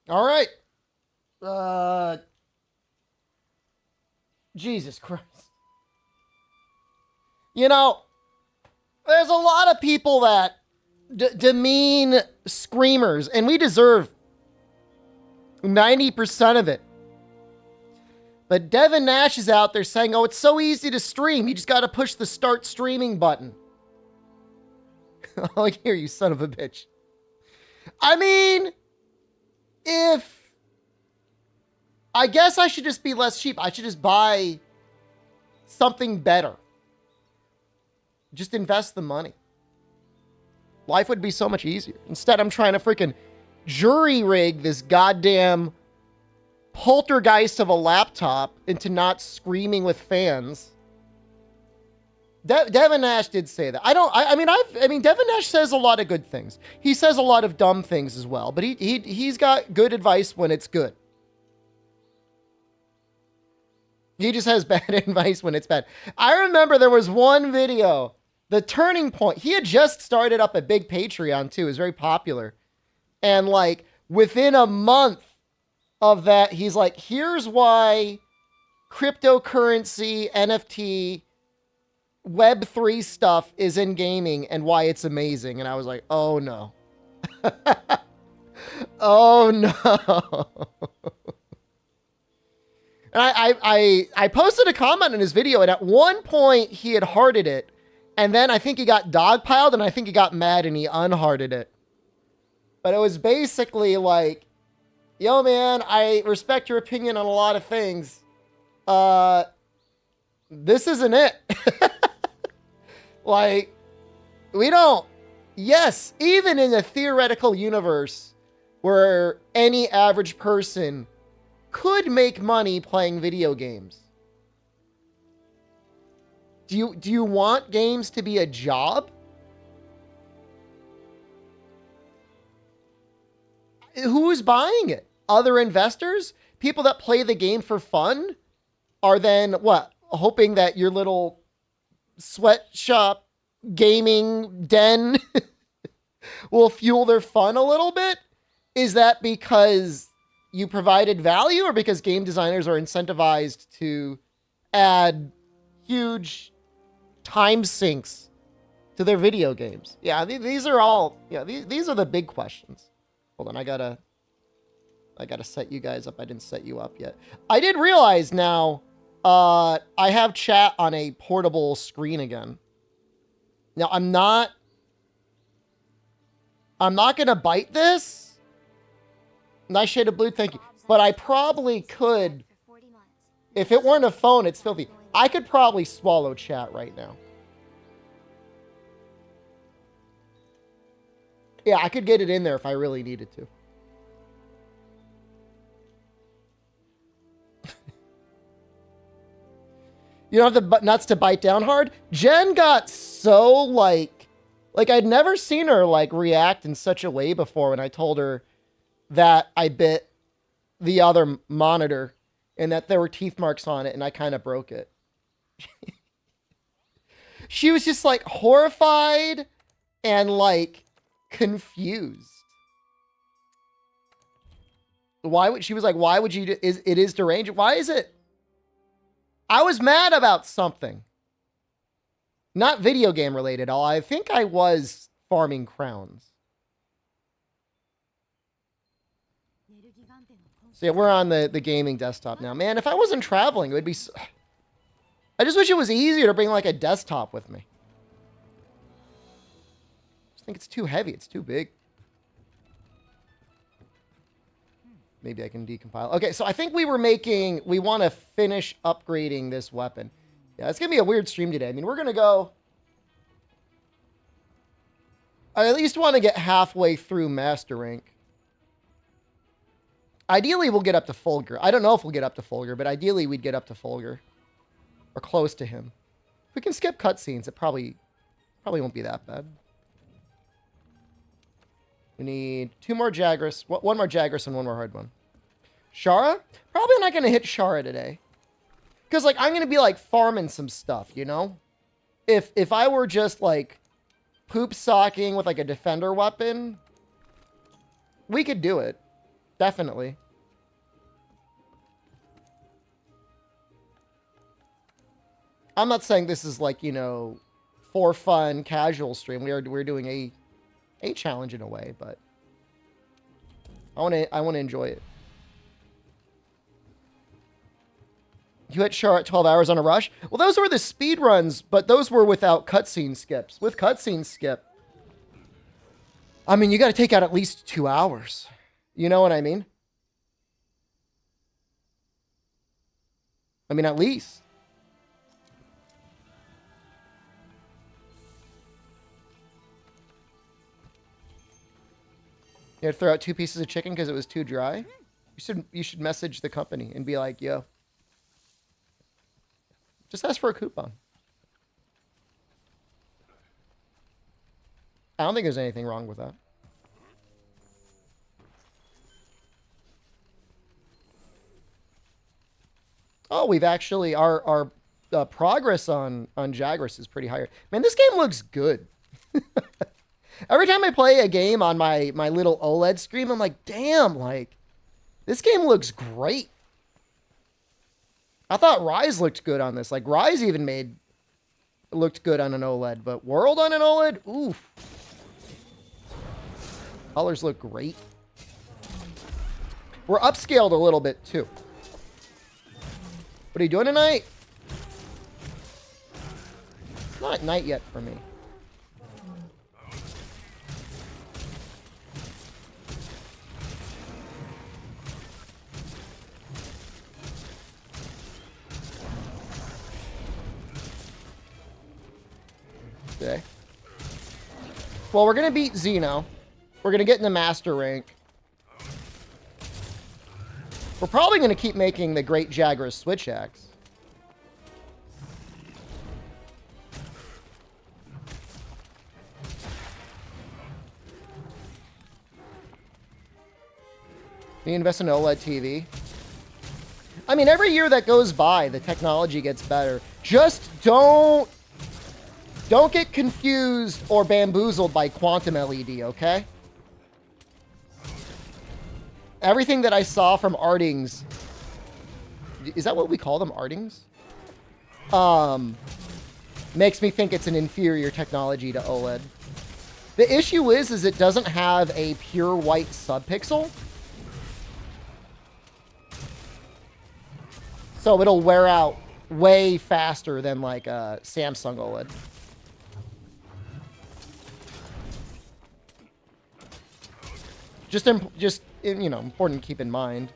All right. Uh, Jesus Christ. You know, there's a lot of people that demean screamers, and we deserve 90% of it. But Devin Nash is out there saying, oh, it's so easy to stream. You just got to push the start streaming button. Oh, here, you son of a bitch. I mean, I guess I should just be less cheap. I should just buy something better. Just invest the money. Life would be so much easier. Instead, I'm trying to freaking jury rig this goddamn poltergeist of a laptop into not screaming with fans. Devin Nash did say that. I mean, Devin Nash says a lot of good things. He says a lot of dumb things as well, but he's got good advice when it's good. He just has bad advice when it's bad. I remember there was one video, The Turning Point. He had just started up a big Patreon too. It was very popular. And like within a month of that, he's like, here's why cryptocurrency, NFT, Web3 stuff is in gaming and why it's amazing. And I was like, oh no. Oh no. And I posted a comment in his video, and at one point he had hearted it, and then I think he got dogpiled, and I think he got mad and he unhearted it. But it was basically like, yo man, I respect your opinion on a lot of things. This isn't it. Like, we don't, yes, even in a theoretical universe where any average person could make money playing video games. Do you want games to be a job? Who's buying it? Other investors? People that play the game for fun are then what? Hoping that your little sweatshop gaming den will fuel their fun a little bit? Is that because you provided value, or because game designers are incentivized to add huge time sinks to their video games? Yeah, these are all, yeah, these are the big questions. Hold on, I gotta set you guys up. I didn't set you up yet. I did realize now, I have chat on a portable screen again. Now, I'm not gonna bite this. Nice shade of blue, thank you. But I probably could, if it weren't a phone, it's filthy. I could probably swallow chat right now. Yeah, I could get it in there if I really needed to. You don't have the nuts to bite down hard? Jen got so like I'd never seen her like react in such a way before when I told her that I bit the other monitor and that there were teeth marks on it and I kind of broke it. She was just like horrified and like confused. She was like, why would you, it is deranged. Why is it? I was mad about something. Not video game related. I think I was farming crowns. So yeah, we're on the gaming desktop now. Man, if I wasn't traveling, it would be... I just wish it was easier to bring like a desktop with me. I just think it's too heavy. It's too big. Maybe I can decompile. Okay, so I think we want to finish upgrading this weapon. Yeah, it's going to be a weird stream today. I mean, we're going to go... I at least want to get halfway through Master Rank. Ideally, we'll get up to Fulgur. I don't know if we'll get up to Fulgur, but ideally, we'd get up to Fulgur. Or close to him. If we can skip cutscenes, it probably won't be that bad. We need 2 more Jagras. 1 more Jagras and 1 more hard one. Shara? Probably not going to hit Shara today. Because, like, I'm going to be, like, farming some stuff, you know? If I were just, like, poop socking with, like, a defender weapon, we could do it. Definitely. I'm not saying this is like, you know, for fun, casual stream. We're doing a challenge in a way, but I want to enjoy it. You hit Char at 12 hours on a rush? Well, those were the speed runs, but those were without cutscene skips. With cutscene skip, I mean, you got to take out at least 2 hours. You know what I mean? I mean, at least. You had to throw out 2 pieces of chicken because it was too dry? You should message the company and be like, yo, just ask for a coupon. I don't think there's anything wrong with that. Oh, we've actually, our progress on Jagras is pretty higher. Man, this game looks good. Every time I play a game on my little OLED screen, I'm like, damn, like, this game looks great. I thought Rise looked good on this. Like, Rise even looked good on an OLED, but World on an OLED? Oof. Colors look great. We're upscaled a little bit, too. What are you doing tonight? It's not night yet for me. Okay. Well, we're going to beat Xeno. We're going to get in the master rank. We're probably going to keep making the Great Jagras Switch Axe. You invest in OLED TV. I mean, every year that goes by, the technology gets better. Just don't get confused or bamboozled by quantum LED, okay? Everything that I saw from Artings, is that what we call them, Artings? Makes me think it's an inferior technology to OLED. The issue is it doesn't have a pure white subpixel. So it'll wear out way faster than like a Samsung OLED. Just you know, important to keep in mind.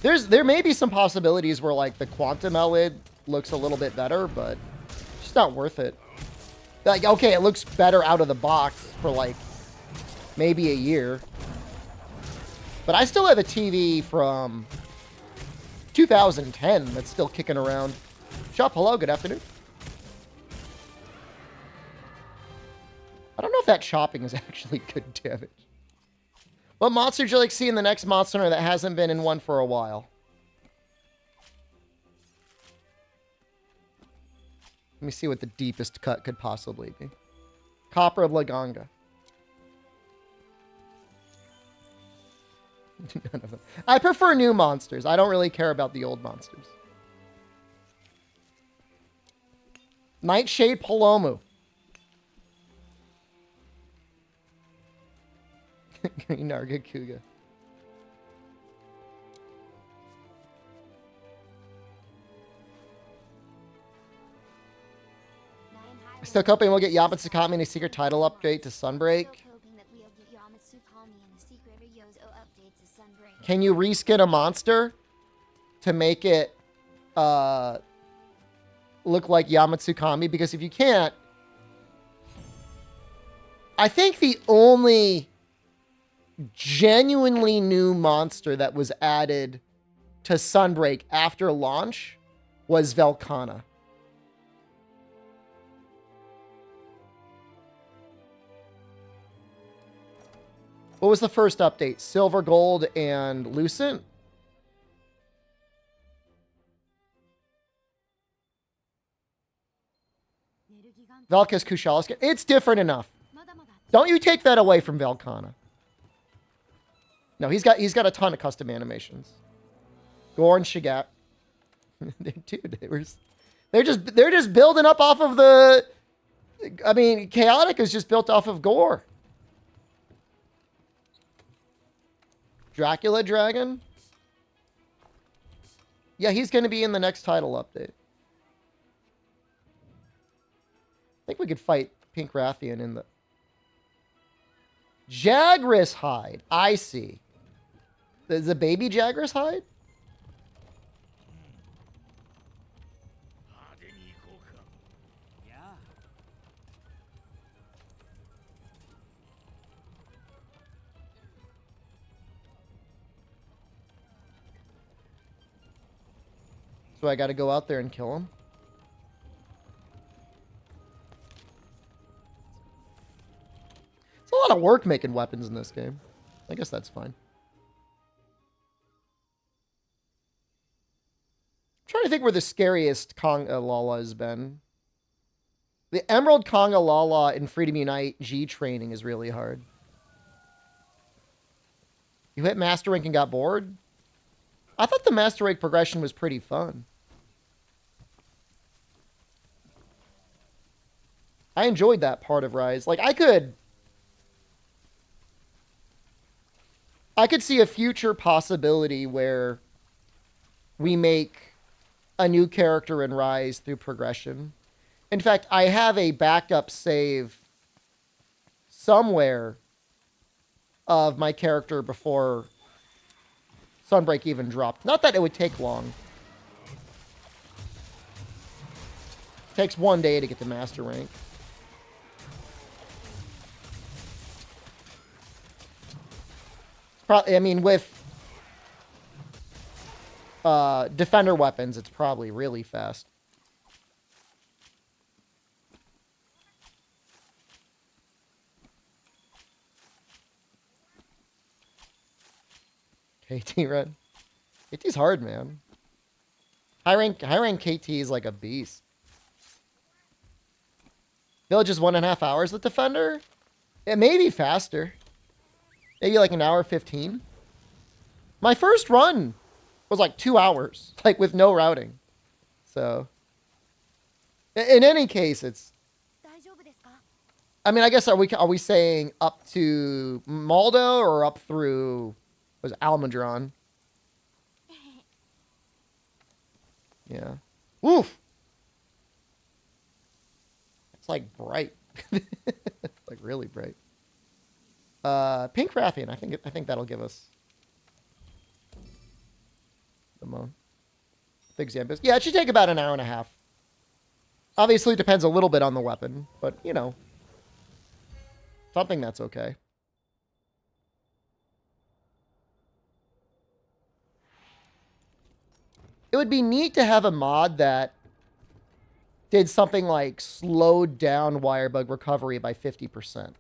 There may be some possibilities where like the quantum OLED looks a little bit better, but it's just not worth it. Like, okay, it looks better out of the box for like maybe a year, but I still have a TV from 2010 that's still kicking around. Shop, hello, good afternoon. I don't know if that chopping is actually good damage. What monster would you like to see in the next Monster Hunter that hasn't been in one for a while? Let me see what the deepest cut could possibly be. Copper of Laganga. None of them. I prefer new monsters. I don't really care about the old monsters. Nightshade Palomu. Green Narga Kuga. Still hoping we'll get Yamatsukami in a secret title update to Sunbreak. Can you reskin a monster to make it look like Yamatsukami? Because if you can't, I think the only genuinely new monster that was added to Sunbreak after launch was Velkhana. What was the first update? Silver, Gold, and Lucent? Velka's Kushaliska. It's different enough. Don't you take that away from Velkhana. No, he's got a ton of custom animations. Gore and Shigat. Dude, they're just building up off of the. I mean, Chaotic is just built off of Gore. Dracula Dragon. Yeah, he's going to be in the next title update. I think we could fight Pink Rathian in the... Jagras hide. I see. Is the baby Jagras hide? So I got to go out there and kill him. It's a lot of work making weapons in this game. I guess that's fine. I'm trying to think where the scariest Conga Lala has been. The Emerald Conga Lala in Freedom Unite G training is really hard. You hit Master Rank and got bored? I thought the Master Rank progression was pretty fun. I enjoyed that part of Rise. Like, I could see a future possibility where we make a new character in Rise through progression. In fact, I have a backup save somewhere of my character before Sunbreak even dropped. Not that it would take long. It takes 1 day to get to Master Rank. Probably, I mean, with defender weapons, it's probably really fast. KT Red. KT's hard, man. High rank KT is like a beast. Village is 1.5 hours with defender. It may be faster. Maybe like an hour 15. My first run was like 2 hours, like with no routing. So, in any case, it's. I mean, I guess are we saying up to Maldo or up through was Almudron? Yeah. Oof. It's like bright, like really bright. Pink Rathian. I think that'll give us the most. Big Zambus. Yeah, it should take about an hour and a half. Obviously, it depends a little bit on the weapon, but you know, something that's okay. It would be neat to have a mod that did something like slowed down wirebug recovery by 50%.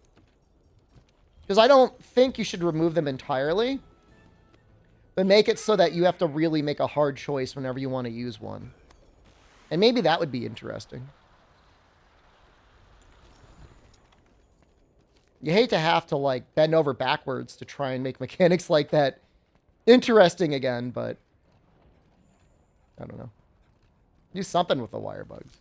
Because I don't think you should remove them entirely, but make it so that you have to really make a hard choice whenever you want to use one. And maybe that would be interesting. You hate to have to like bend over backwards to try and make mechanics like that interesting again, but I don't know. Do something with the wire bugs.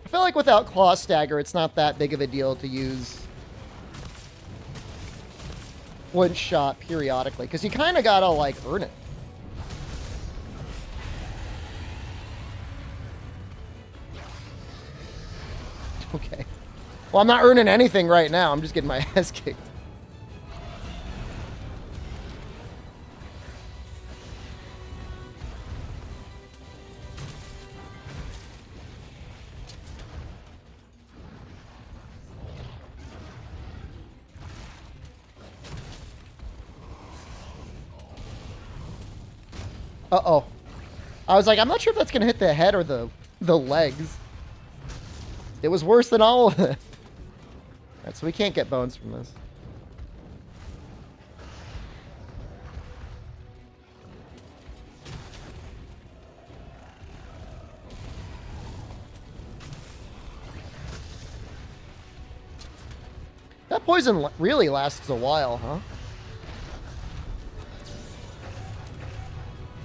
I feel like without Claw Stagger, it's not that big of a deal to use one shot periodically, because you kind of gotta like earn it. Okay. Well, I'm not earning anything right now. I'm just getting my ass kicked. Uh-oh. I was like, I'm not sure if that's going to hit the head or the legs. It was worse than all of it. Alright, so we can't get bones from this. That poison really lasts a while, huh?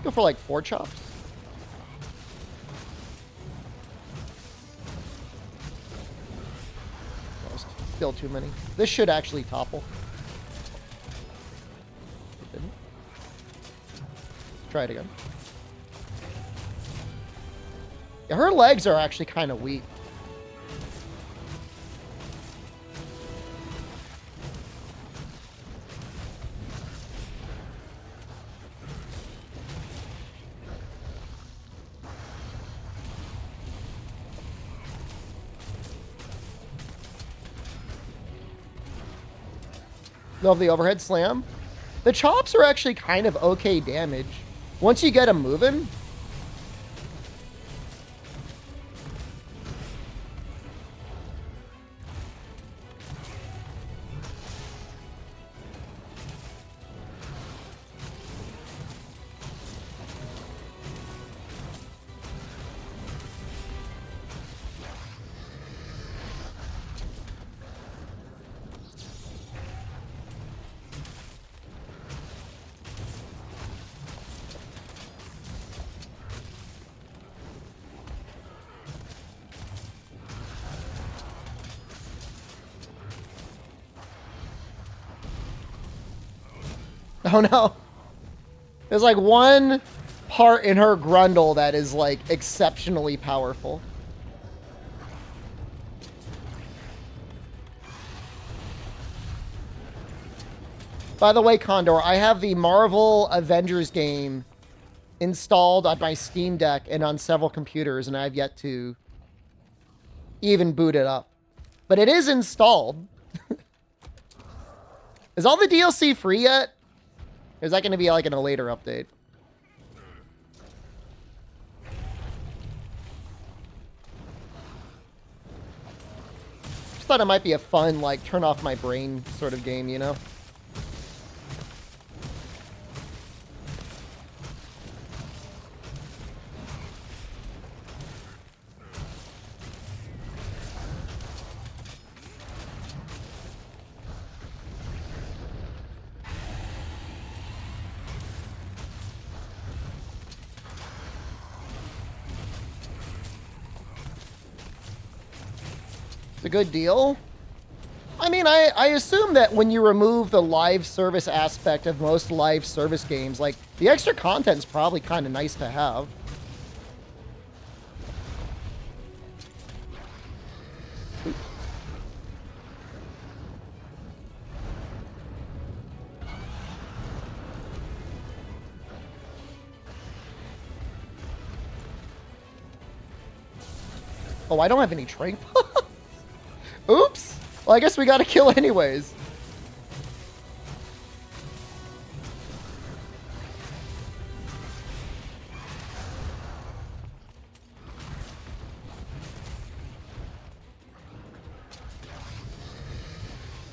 Go for like 4 chops. Still too many. This should actually topple. It didn't. Try it again. Yeah, her legs are actually kind of weak. Love the overhead slam. The chops are actually kind of okay damage. Once you get them moving. Oh no. There's like one part in her grundle that is like exceptionally powerful. By the way, Condor, I have the Marvel Avengers game installed on my Steam Deck and on several computers, and I have yet to even boot it up. But it is installed. Is all the DLC free yet? Or is that going to be like in a later update? Just thought it might be a fun, like, turn off my brain sort of game, you know? A good deal. I mean, I assume that when you remove the live service aspect of most live service games, like, the extra content's probably kind of nice to have. Oh, I don't have any trank. Oops! Well, I guess we gotta kill anyways.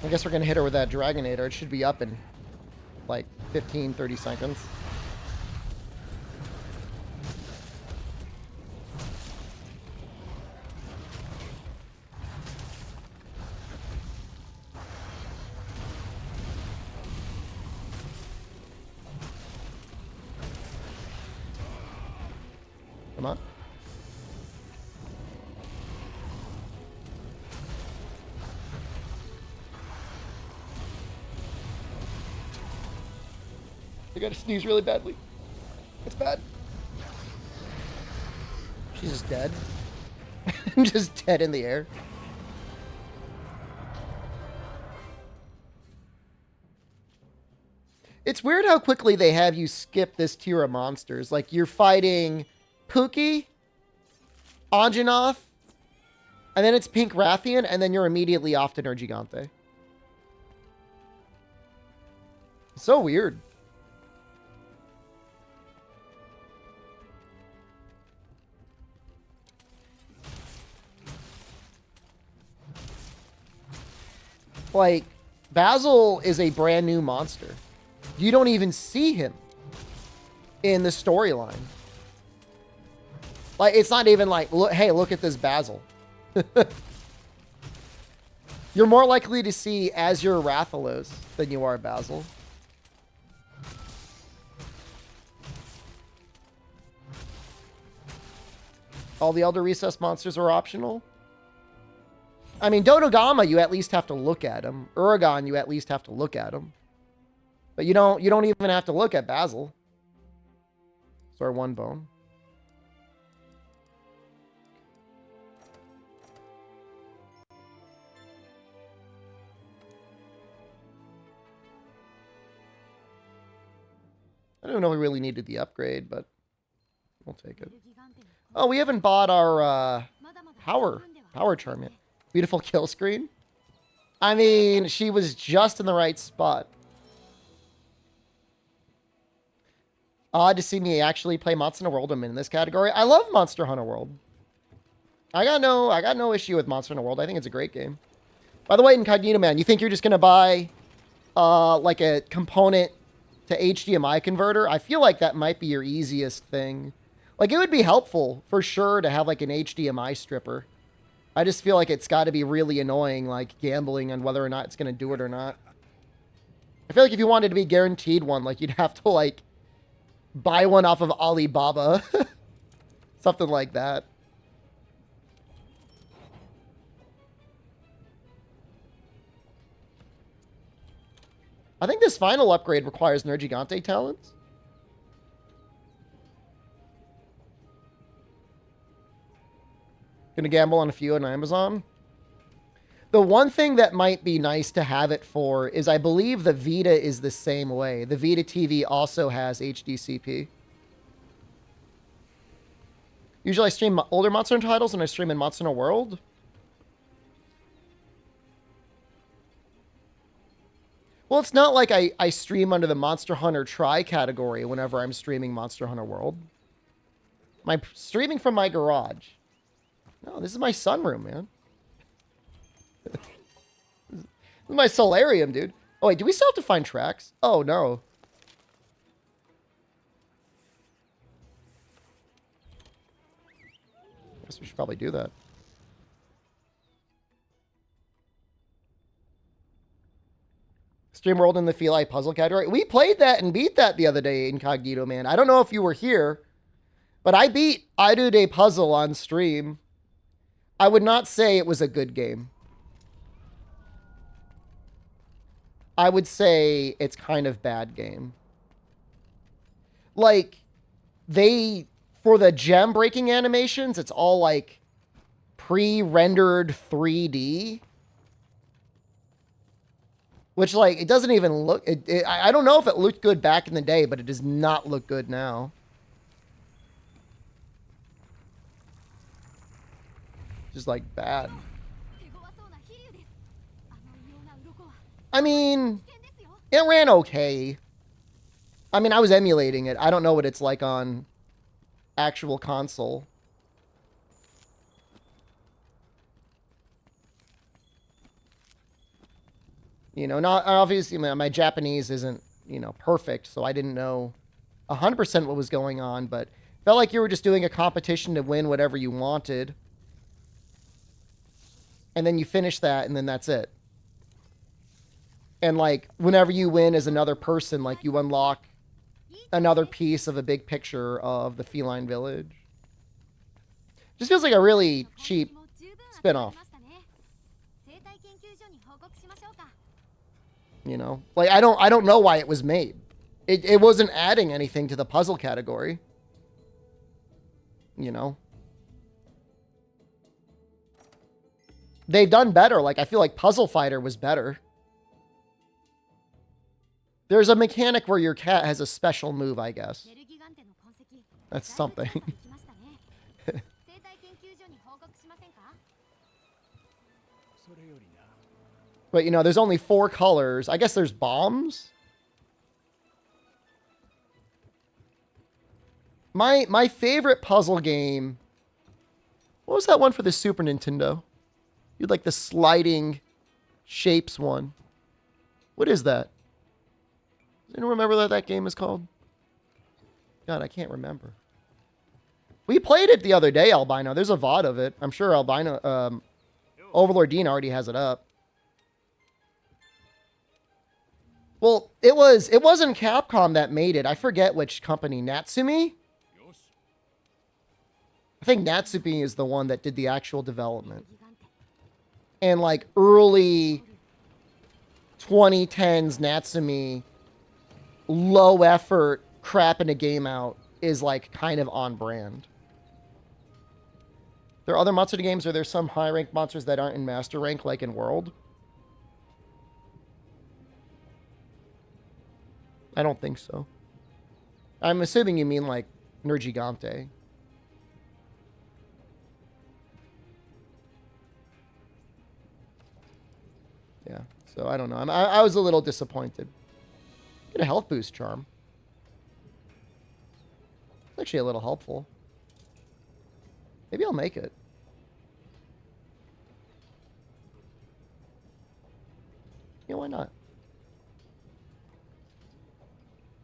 I guess we're gonna hit her with that Dragonator. It should be up in like 15, 30 seconds. Come on. I gotta sneeze really badly. It's bad. She's just dead. I'm just dead in the air. It's weird how quickly they have you skip this tier of monsters. Like, you're fighting Pookie, Anjanath, and then it's Pink Rathian, and then you're immediately off to Nergigante. So weird. Like, Basil is a brand new monster. You don't even see him in the storyline. Like, it's not even like, look, hey, look at this Basil. You're more likely to see Azure Rathalos than you are Basil. All the Elder Recess monsters are optional. I mean, Dodogama, you at least have to look at him. Uragon, you at least have to look at him. But you don't even have to look at Basil. Sorry, one bone. I don't know if we really needed the upgrade, but we'll take it. Oh, we haven't bought our power charm yet. Beautiful kill screen. I mean, she was just in the right spot. Odd to see me actually play Monster Hunter World. I'm in this category. I love Monster Hunter World. I got no issue with Monster Hunter World. I think it's a great game. By the way, Incognito Man, you think you're just gonna buy like a component to HDMI converter? I feel like that might be your easiest thing. Like, it would be helpful for sure to have like an HDMI stripper. I just feel like it's got to be really annoying, like gambling on whether or not it's going to do it or not. I feel like if you wanted to be guaranteed one, like you'd have to like buy one off of Alibaba. Something like that. I think this final upgrade requires Nergigante talents. Gonna gamble on a few on Amazon. The one thing that might be nice to have it for is I believe the Vita is the same way. The Vita TV also has HDCP. Usually I stream older Monster Hunter titles and I stream in Monster Hunter World. Well, it's not like I stream under the Monster Hunter Tri category whenever I'm streaming Monster Hunter World. I'm streaming from my garage. No, this is my sunroom, man. This is my solarium, dude. Oh, wait, do we still have to find tracks? Oh, no. Guess we should probably do that. Stream World in the Feline puzzle category. We played that and beat that the other day, Incognito Man. I don't know if you were here, but I beat I Do Day Puzzle on stream. I would not say it was a good game. I would say it's kind of bad game. Like, for the gem breaking animations, it's all like pre-rendered 3D. Which, like, it doesn't even look... I don't know if it looked good back in the day, but it does not look good now. Just, like, bad. I mean, it ran okay. I mean, I was emulating it. I don't know what it's like on actual console. You know, not obviously my Japanese isn't, you know, perfect, so I didn't know 100% what was going on, but felt like you were just doing a competition to win whatever you wanted. And then you finish that, and then that's it. And, like, whenever you win as another person, like, you unlock another piece of a big picture of the feline village. Just feels like a really cheap spin-off. You know? Like, I don't know why it was made. It wasn't adding anything to the puzzle category. You know? They've done better. Like, I feel like Puzzle Fighter was better. There's a mechanic where your cat has a special move, I guess. That's something. But, you know, there's only 4 colors. I guess there's bombs. My favorite puzzle game... What was that one for the Super Nintendo? You had, like, the sliding Shapes one. What is that? Does anyone remember what that game is called? God, I can't remember. We played it the other day, Albino. There's a VOD of it. I'm sure Albino, Overlord Dean already has it up. Well, it wasn't Capcom that made it. I forget which company. Natsumi? I think Natsumi is the one that did the actual development. And like early 2010s Natsumi, low effort, crapping a game out is like kind of on brand. There are other Monster games, or there's some high rank monsters that aren't in Master Rank, like in World? I don't think so. I'm assuming you mean like Nergigante. Yeah, so I don't know. I was a little disappointed. Get a health boost charm. It's actually a little helpful. Maybe I'll make it. Yeah, why not?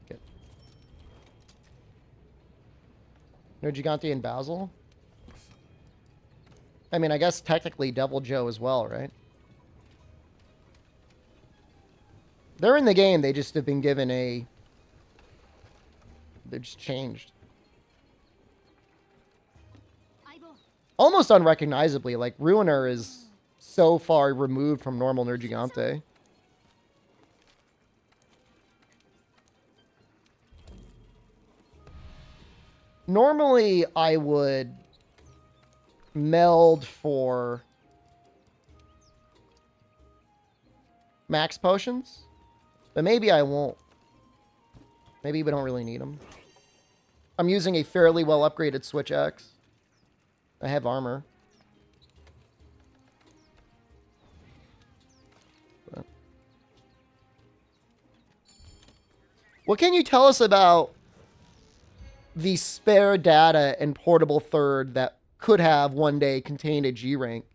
Okay. Nergigante and Basil? I mean, I guess technically Devil Joe as well, right? They're in the game, they just have been given a... They've just changed. Almost unrecognizably, like, Ruiner is so far removed from normal Nergigante. Normally, I would meld for max potions, but maybe I won't. Maybe we don't really need them. I'm using a fairly well upgraded Switch X. I have armor. But what can you tell us about the spare data and portable third that could have one day contained a G rank?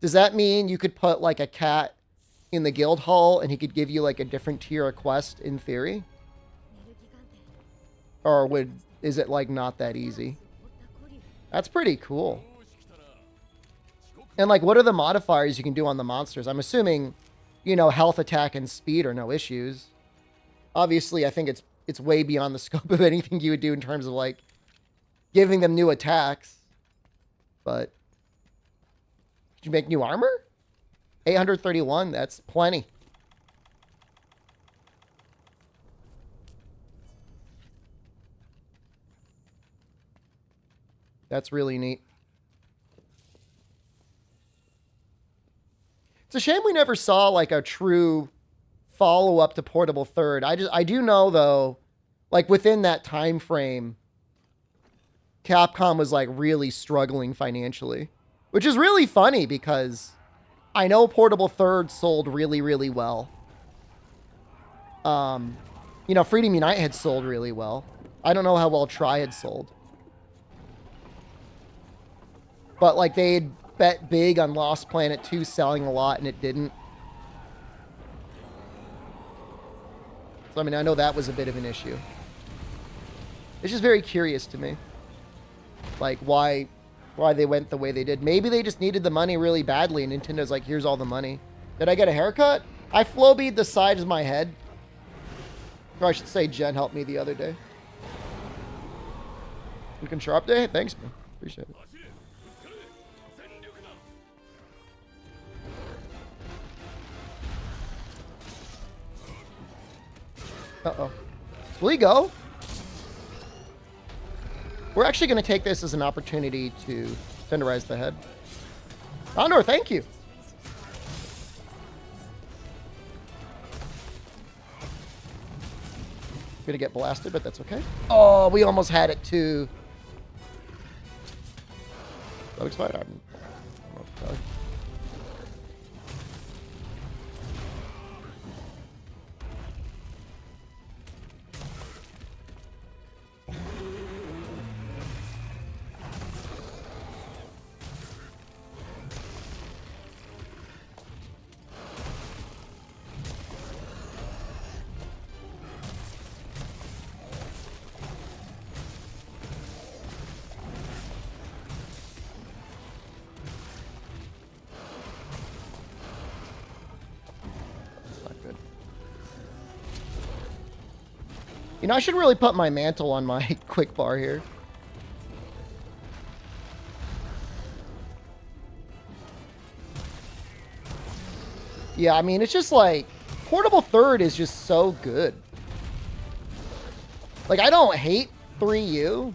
Does that mean you could put like a cat in the guild hall and he could give you like a different tier of quest in theory? Or is it like not that easy? That's pretty cool. And like, what are the modifiers you can do on the monsters? I'm assuming, you know, health, attack, and speed are no issues. Obviously, I think it's way beyond the scope of anything you would do in terms of like giving them new attacks. But did you make new armor? 831, that's plenty. That's really neat. It's a shame we never saw like a true follow-up to Portable Third. I do know though, like within that time frame, Capcom was like really struggling financially, which is really funny because I know Portable Third sold really, really well. You know, Freedom Unite had sold really well. I don't know how well Tri had sold. But, like, they had bet big on Lost Planet 2 selling a lot, and it didn't. So, I mean, I know that was a bit of an issue. It's just very curious to me. Like, why they went the way they did. Maybe they just needed the money really badly, and Nintendo's like, here's all the money. Did I get a haircut? I flow-bead the sides of my head. Or I should say Jen helped me the other day. You can sharp day? Thanks, man. Appreciate it. Uh-oh. Will he go? We're actually going to take this as an opportunity to tenderize the head. Condor, thank you. Gonna get blasted, but that's okay. Oh, we almost had it too. That expired. You know, I should really put my mantle on my quick bar here. Yeah, I mean, it's just like, portable third is just so good. Like, I don't hate 3U.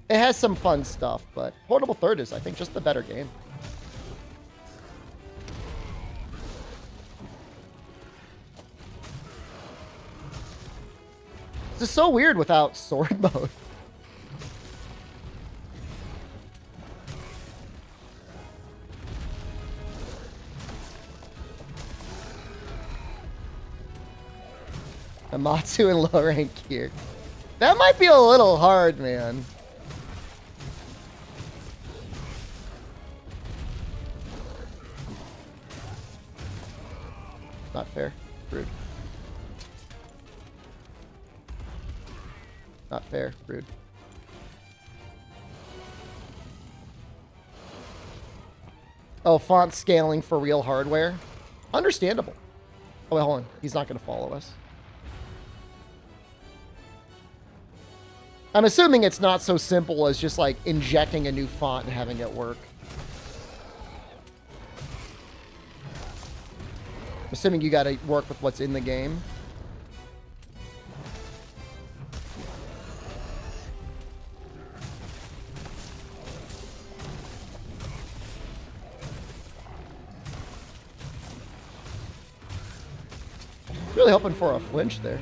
It has some fun stuff, but portable third is, I think, just the better game. This is so weird without sword mode. Amatsu in low rank here. That might be a little hard, man. Not fair. Rude. Not fair. Rude. Oh, font scaling for real hardware? Understandable. Oh, wait, hold on. He's not going to follow us. I'm assuming it's not so simple as just like injecting a new font and having it work. I'm assuming you got to work with what's in the game. Really hoping for a flinch there.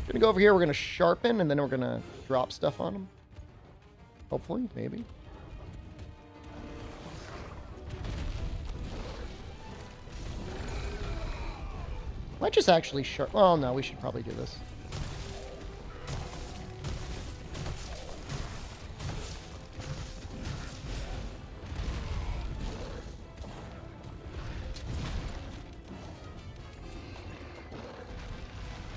Gonna go over here, we're gonna sharpen, and then we're gonna drop stuff on them. Hopefully, maybe. Might just actually sharp. Well, no, we should probably do this.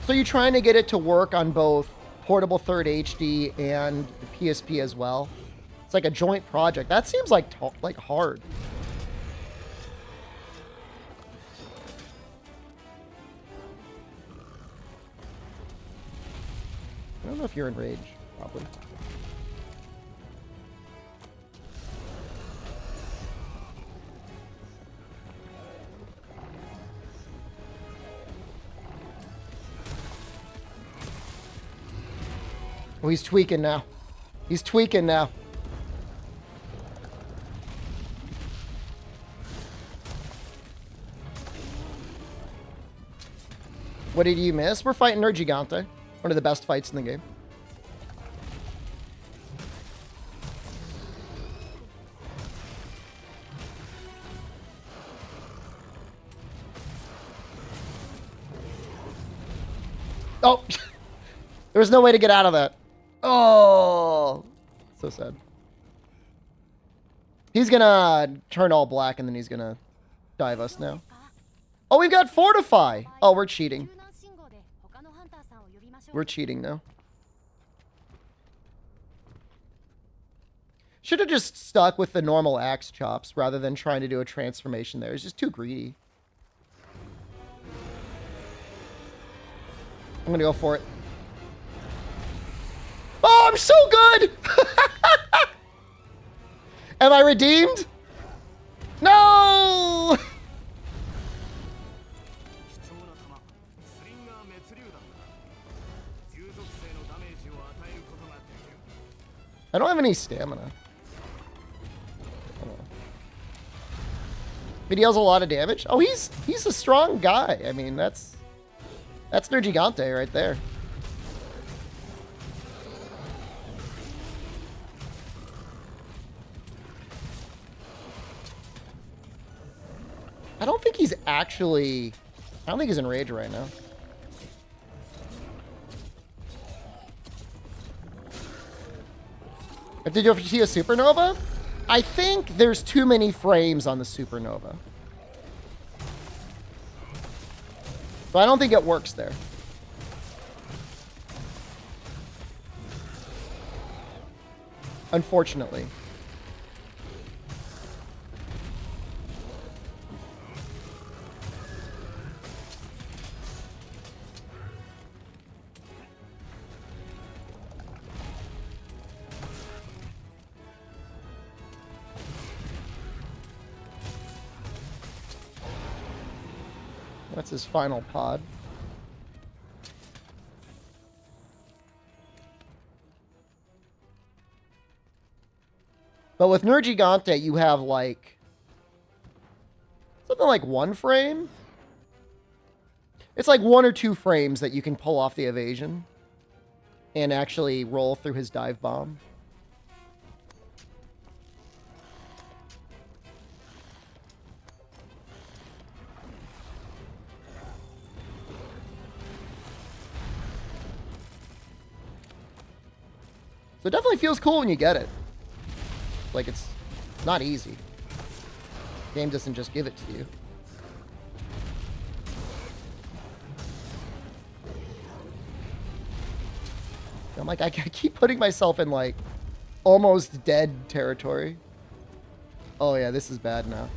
So you're trying to get it to work on both portable third HD and the PSP as well. It's like a joint project. That seems like hard. I don't know if you're in rage, probably. Oh, he's tweaking now. He's tweaking now. What did you miss? We're fighting Nerd Gigante. One of the best fights in the game. Oh! There was no way to get out of that. Oh! So sad. He's gonna turn all black and then he's gonna dive us now. Oh, we've got Fortify! Oh, we're cheating. We're cheating now. Should have just stuck with the normal axe chops rather than trying to do a transformation there. It's just too greedy. I'm gonna go for it. Oh, I'm so good! Am I redeemed? No! I don't have any stamina. But he deals a lot of damage. Oh, he's a strong guy. I mean, that's Nerd Gigante right there. I don't think he's actually... I don't think he's in rage right now. If they do see a supernova, I think there's too many frames on the supernova. So I don't think it works there. Unfortunately. That's his final pod. But with Nergigante, you have like something like 1 frame. It's like 1 or 2 frames that you can pull off the evasion and actually roll through his dive bomb. So it definitely feels cool when you get it. Like, it's not easy. The game doesn't just give it to you. I'm like, I keep putting myself in, like, almost dead territory. Oh, yeah, this is bad now.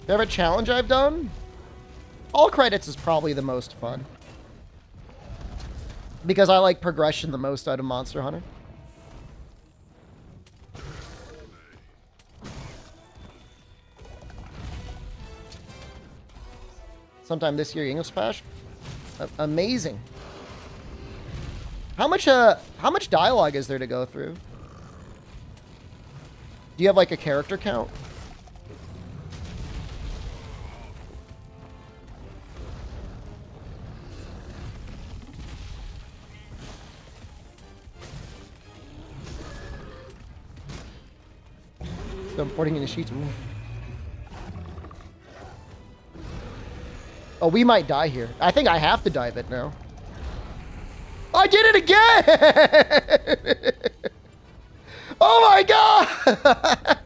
Favorite challenge I've done? All credits is probably the most fun. Because I like progression the most out of Monster Hunter. Sometime this year, English Splash. Amazing. How much dialogue is there to go through? Do you have like a character count? So I'm porting into sheets. Ooh. Oh, we might die here. I think I have to dive it now. I did it again! Oh my god!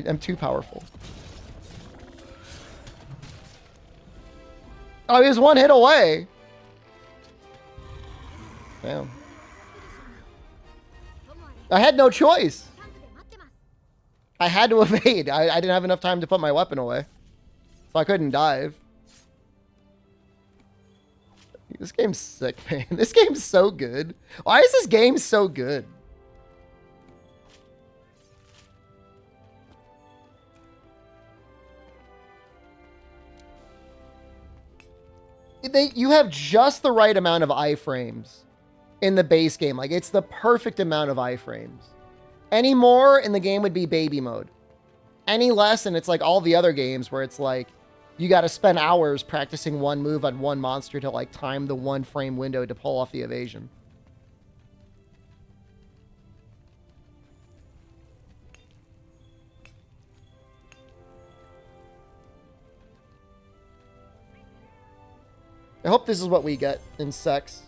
I'm too powerful. Oh, he was 1 hit away. Damn. I had no choice. I had to evade. I didn't have enough time to put my weapon away. So I couldn't dive. This game's sick, man. This game's so good. Why is this game so good? You have just the right amount of iframes in the base game. Like, it's the perfect amount of iframes. Any more, and the game would be baby mode. Any less, and it's like all the other games where it's like, you got to spend hours practicing one move on one monster to like time the 1 frame window to pull off the evasion. I hope this is what we get in sex.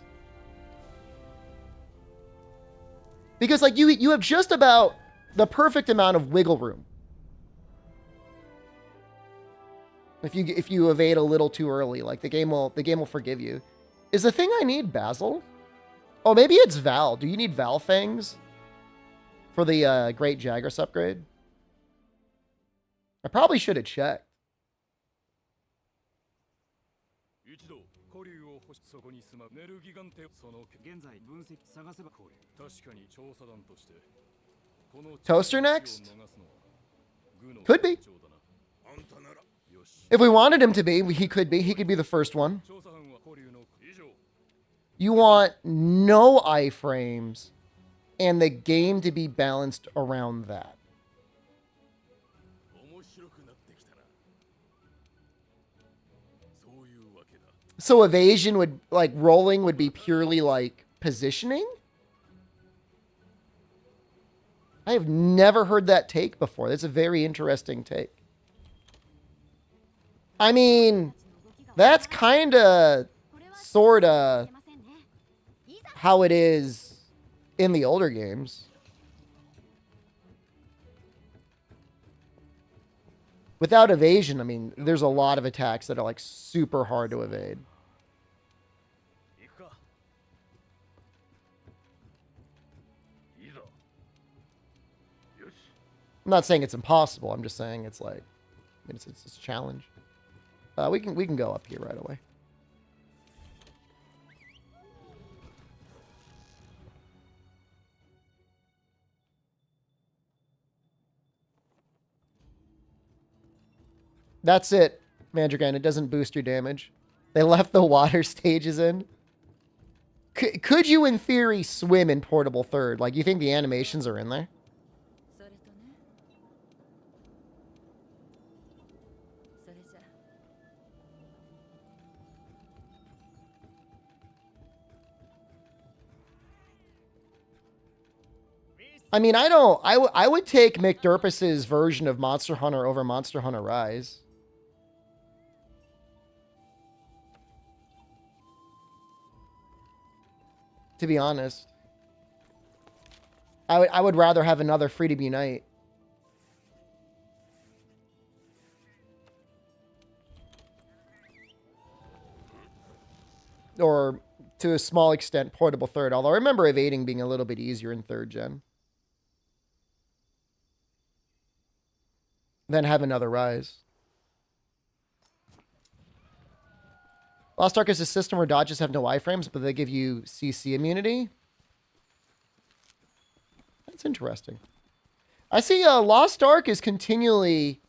Because like you have just about the perfect amount of wiggle room. If you evade a little too early, like the game will forgive you. Is the thing I need Basil? Oh, maybe it's Val. Do you need Val Fangs for the Great Jagras upgrade? I probably should have checked. Toaster next? Could be. If we wanted him to be, he could be. He could be the first one. You want no iframes and the game to be balanced around that. So evasion would, like, rolling would be purely, like, positioning? I have never heard that take before. That's a very interesting take. I mean, that's kind of, sort of, how it is in the older games. Without evasion, I mean, there's a lot of attacks that are, like, super hard to evade. I'm not saying it's impossible. I'm just saying it's like, it's a challenge. We can go up here right away. That's it, Mandragon. It doesn't boost your damage. They left the water stages in. Could you, in theory, swim in Portable Third? Like, you think the animations are in there? I mean, I don't... I would take McDurpus's version of Monster Hunter over Monster Hunter Rise. To be honest. I would rather have another Freedom Unite. Or, to a small extent, Portable Third. Although I remember evading being a little bit easier in 3rd gen. Then have another Rise. Lost Ark is a system where dodges have no iframes, but they give you CC immunity. That's interesting. I see Lost Ark is continually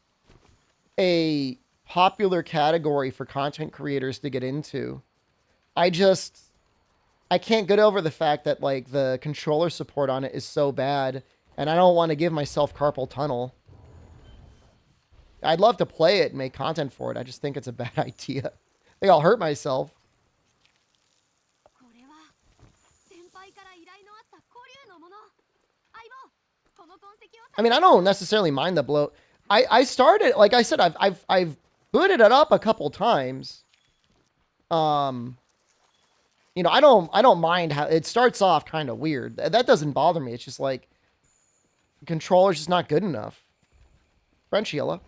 a popular category for content creators to get into. I can't get over the fact that, like, the controller support on it is so bad, and I don't want to give myself carpal tunnel. I'd love to play it and make content for it. I just think it's a bad idea. I think I'll hurt myself. I mean, I don't necessarily mind the bloat. I started, like I said, I've booted it up a couple times. You know, I don't mind how it starts off kind of weird. That doesn't bother me. It's just like the controller's just not good enough. French yellow.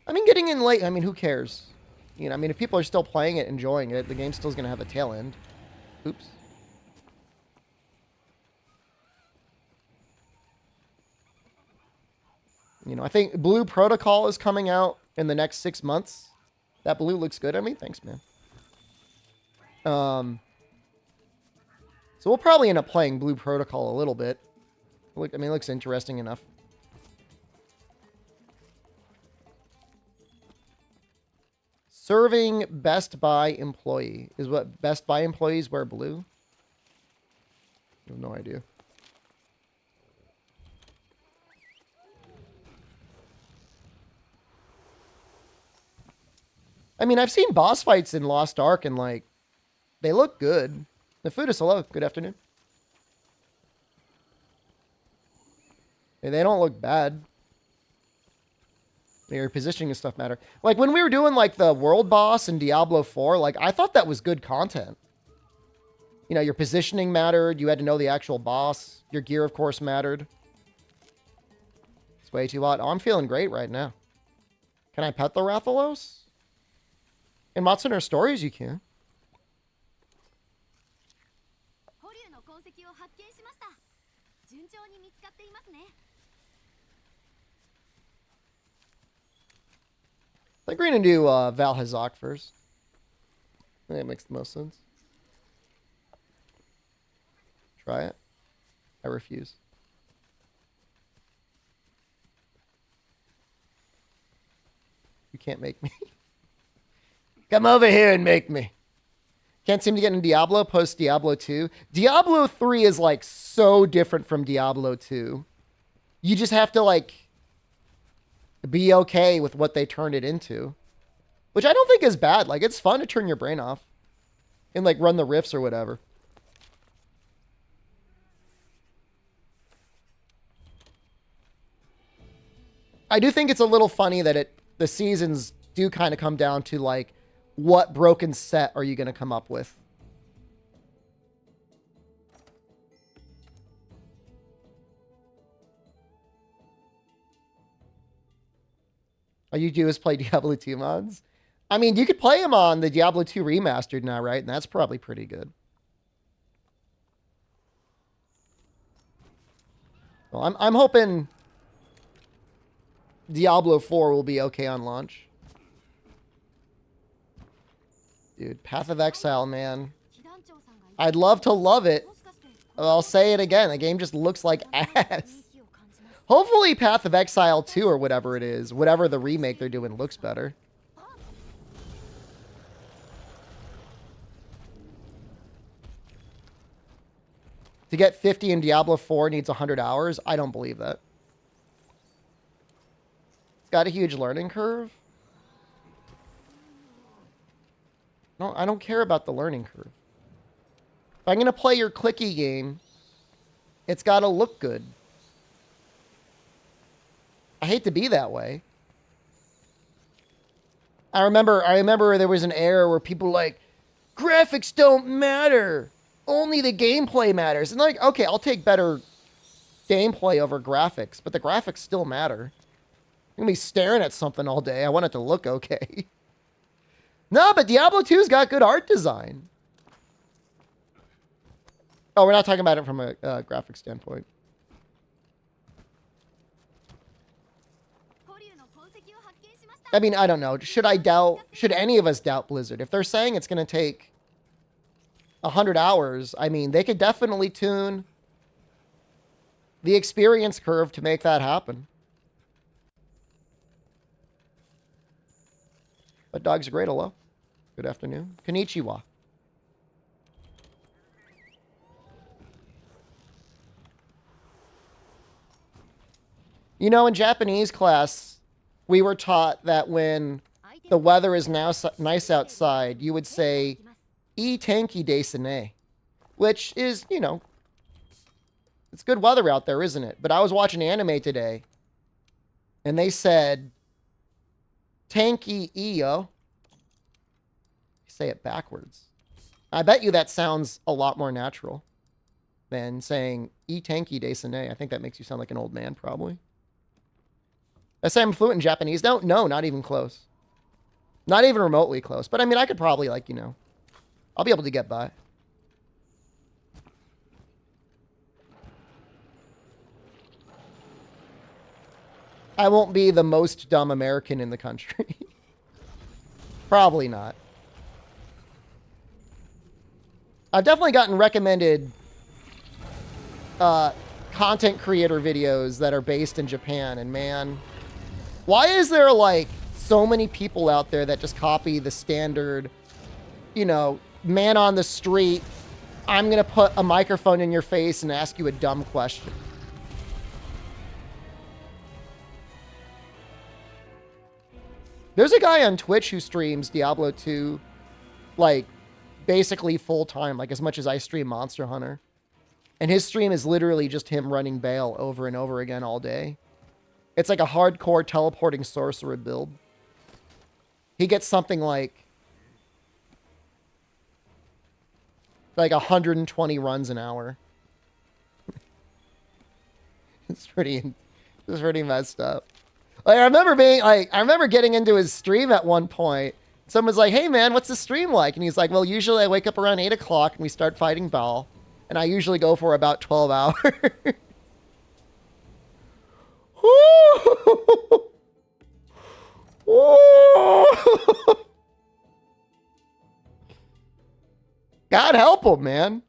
I mean, getting in late, I mean, who cares? You know, I mean, if people are still playing it, enjoying it, the game's still going to have a tail end. Oops. You know, I think Blue Protocol is coming out in the next 6 months. That blue looks good on me. Thanks, man. So we'll probably end up playing Blue Protocol a little bit. Look, I mean, it looks interesting enough. Serving Best Buy employee. Is what Best Buy employees wear blue? I have no idea. I mean, I've seen boss fights in Lost Ark and, like, they look good. The food is hello. Good afternoon. They don't look bad. Your positioning and stuff matter. Like, when we were doing, like, the world boss in Diablo 4, like, I thought that was good content. You know, your positioning mattered. You had to know the actual boss. Your gear, of course, mattered. It's way too hot. Oh, I'm feeling great right now. Can I pet the Rathalos? In Monster Stories, you can. I think we're going to do Val Hazak first. I think that makes the most sense. Try it. I refuse. You can't make me. Come over here and make me. Can't seem to get in Diablo post Diablo 2. Diablo 3 is, like, so different from Diablo 2. You just have to, like, be okay with what they turned it into. Which I don't think is bad. Like, it's fun to turn your brain off. And, like, run the rifts or whatever. I do think it's a little funny that the seasons do kind of come down to, like, what broken set are you going to come up with? All you do is play Diablo 2 mods? I mean, you could play them on the Diablo 2 remastered now, right? And that's probably pretty good. Well, I'm hoping Diablo 4 will be okay on launch. Dude, Path of Exile, man. I'd love to love it. I'll say it again. The game just looks like ass. Hopefully Path of Exile 2 or whatever it is, whatever the remake they're doing looks better. To get 50 in Diablo 4 needs 100 hours? I don't believe that. It's got a huge learning curve. No, I don't care about the learning curve. If I'm going to play your clicky game, it's got to look good. I hate to be that way. I remember there was an era where people were like, graphics don't matter. Only the gameplay matters. And like, okay, I'll take better gameplay over graphics, but the graphics still matter. I'm going to be staring at something all day. I want it to look okay. No, but Diablo 2's got good art design. Oh, we're not talking about it from a graphic standpoint. I mean, I don't know. Should any of us doubt Blizzard? If they're saying it's going to take 100 hours, I mean, they could definitely tune the experience curve to make that happen. But dogs are great. Hello. Good afternoon. Konnichiwa. You know, in Japanese class, we were taught that when the weather is now nice outside, you would say, "Ii tenki desu ne," which is, you know, it's good weather out there, isn't it? But I was watching anime today, and they said, "Tenki iyo." Say it backwards. I bet you that sounds a lot more natural than saying "Ii tenki desu ne." I think that makes you sound like an old man, probably. I say I'm fluent in Japanese. No, not even close. Not even remotely close. But I mean, I could probably, like, you know, I'll be able to get by. I won't be the most dumb American in the country. Probably not. I've definitely gotten recommended content creator videos that are based in Japan, and man, why is there like so many people out there that just copy the standard, you know, man on the street, I'm gonna put a microphone in your face and ask you a dumb question. There's a guy on Twitch who streams Diablo 2 like basically full time, like as much as I stream Monster Hunter. And his stream is literally just him running Bale over and over again all day. It's like a hardcore teleporting sorcerer build. He gets something like 120 runs an hour. It's pretty messed up. Like, I remember getting into his stream at one point. Someone's like, "Hey man, what's the stream like?" And he's like, "Well, usually I wake up around 8 o'clock and we start fighting Baal. And I usually go for about 12 hours." God help him, man.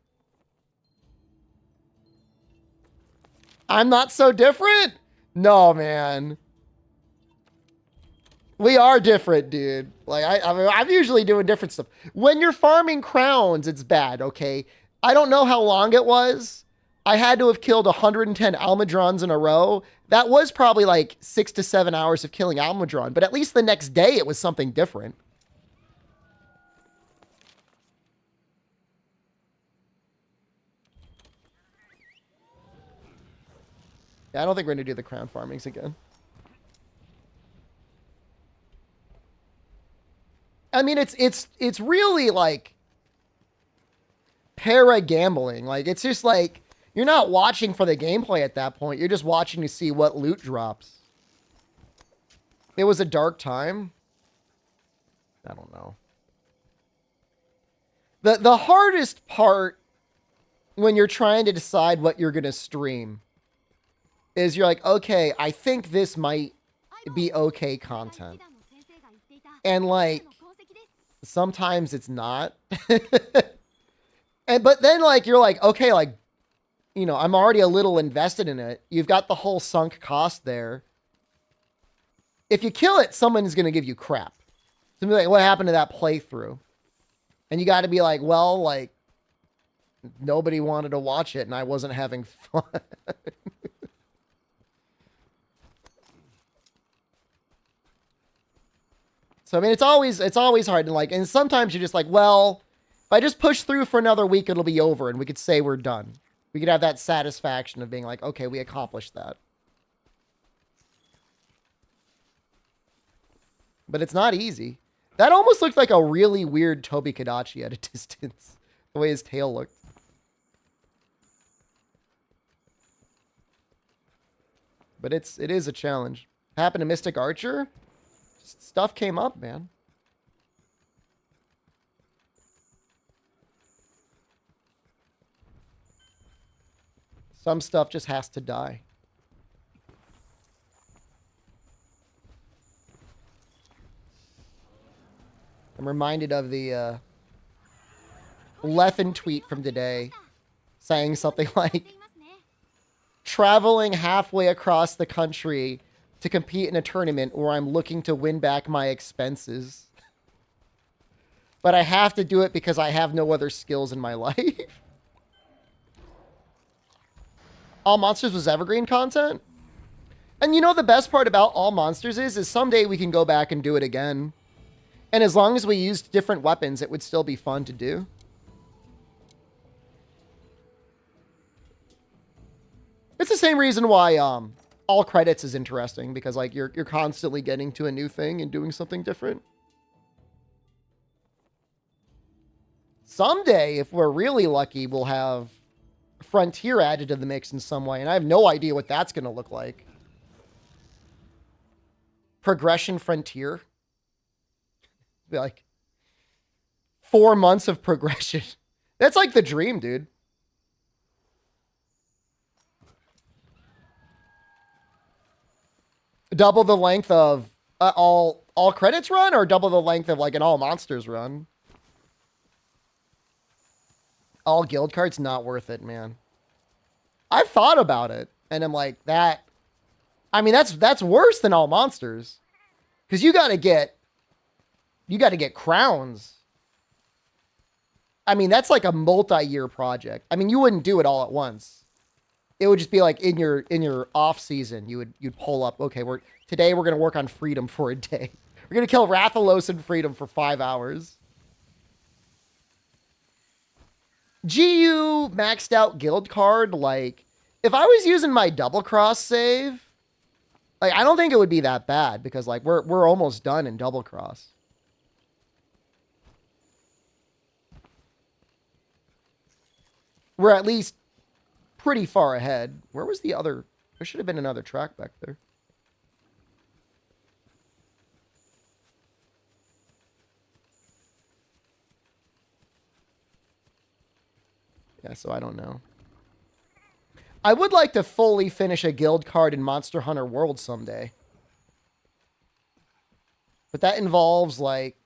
I'm not so different? No, man. We are different, dude. Like, I'm usually doing different stuff. When you're farming crowns, it's bad, okay? I don't know how long it was. I had to have killed 110 Almudrons in a row. That was probably like 6 to 7 hours of killing Almudron, but at least the next day it was something different. Yeah, I don't think we're going to do the crown farmings again. I mean, it's really like para gambling. Like, it's just like, you're not watching for the gameplay at that point. You're just watching to see what loot drops. It was a dark time. I don't know. The hardest part when you're trying to decide what you're going to stream is you're like, okay, I think this might be okay content. And like, sometimes it's not. But then like, you're like, okay, like, you know, I'm already a little invested in it. You've got the whole sunk cost there. If you kill it, someone's going to give you crap. So be like, what happened to that playthrough? And you got to be like, well, like, nobody wanted to watch it and I wasn't having fun. So, I mean, it's always hard to like, and sometimes you're just like, well, if I just push through for another week, it'll be over and we could say we're done. We could have that satisfaction of being like, okay, we accomplished that. But it's not easy. That almost looked like a really weird Tobi Kadachi at a distance. The way his tail looked. But it is a challenge. Happened to Mystic Archer? Stuff came up, man. Some stuff just has to die. I'm reminded of the Leffen tweet from today saying something like, traveling halfway across the country to compete in a tournament where I'm looking to win back my expenses. But I have to do it because I have no other skills in my life. All Monsters was evergreen content? And you know the best part about All Monsters is someday we can go back and do it again. And as long as we used different weapons, it would still be fun to do. It's the same reason why all credits is interesting, because like you're constantly getting to a new thing and doing something different. Someday, if we're really lucky, we'll have Frontier added to the mix in some way, and I have no idea what that's going to look like. Progression Frontier. Be like 4 months of progression. That's like the dream, dude. Double the length of all credits run, or double the length of like an All Monsters run? All guild cards, not worth it, man. I've thought about it, and I'm like, that. I mean, that's worse than All Monsters, because you got to get crowns. I mean, that's like a multi-year project. I mean, you wouldn't do it all at once. It would just be like in your off season, you'd pull up. Okay, today we're gonna work on Freedom for a day. We're gonna kill Rathalos and Freedom for 5 hours. GU maxed out guild card. Like, if I was using my double cross save, like I don't think it would be that bad, because like we're almost done in double cross. We're at least pretty far ahead. Where was the other? There should have been another track back there. Yeah, so I don't know. I would like to fully finish a guild card in Monster Hunter World someday. But that involves, like,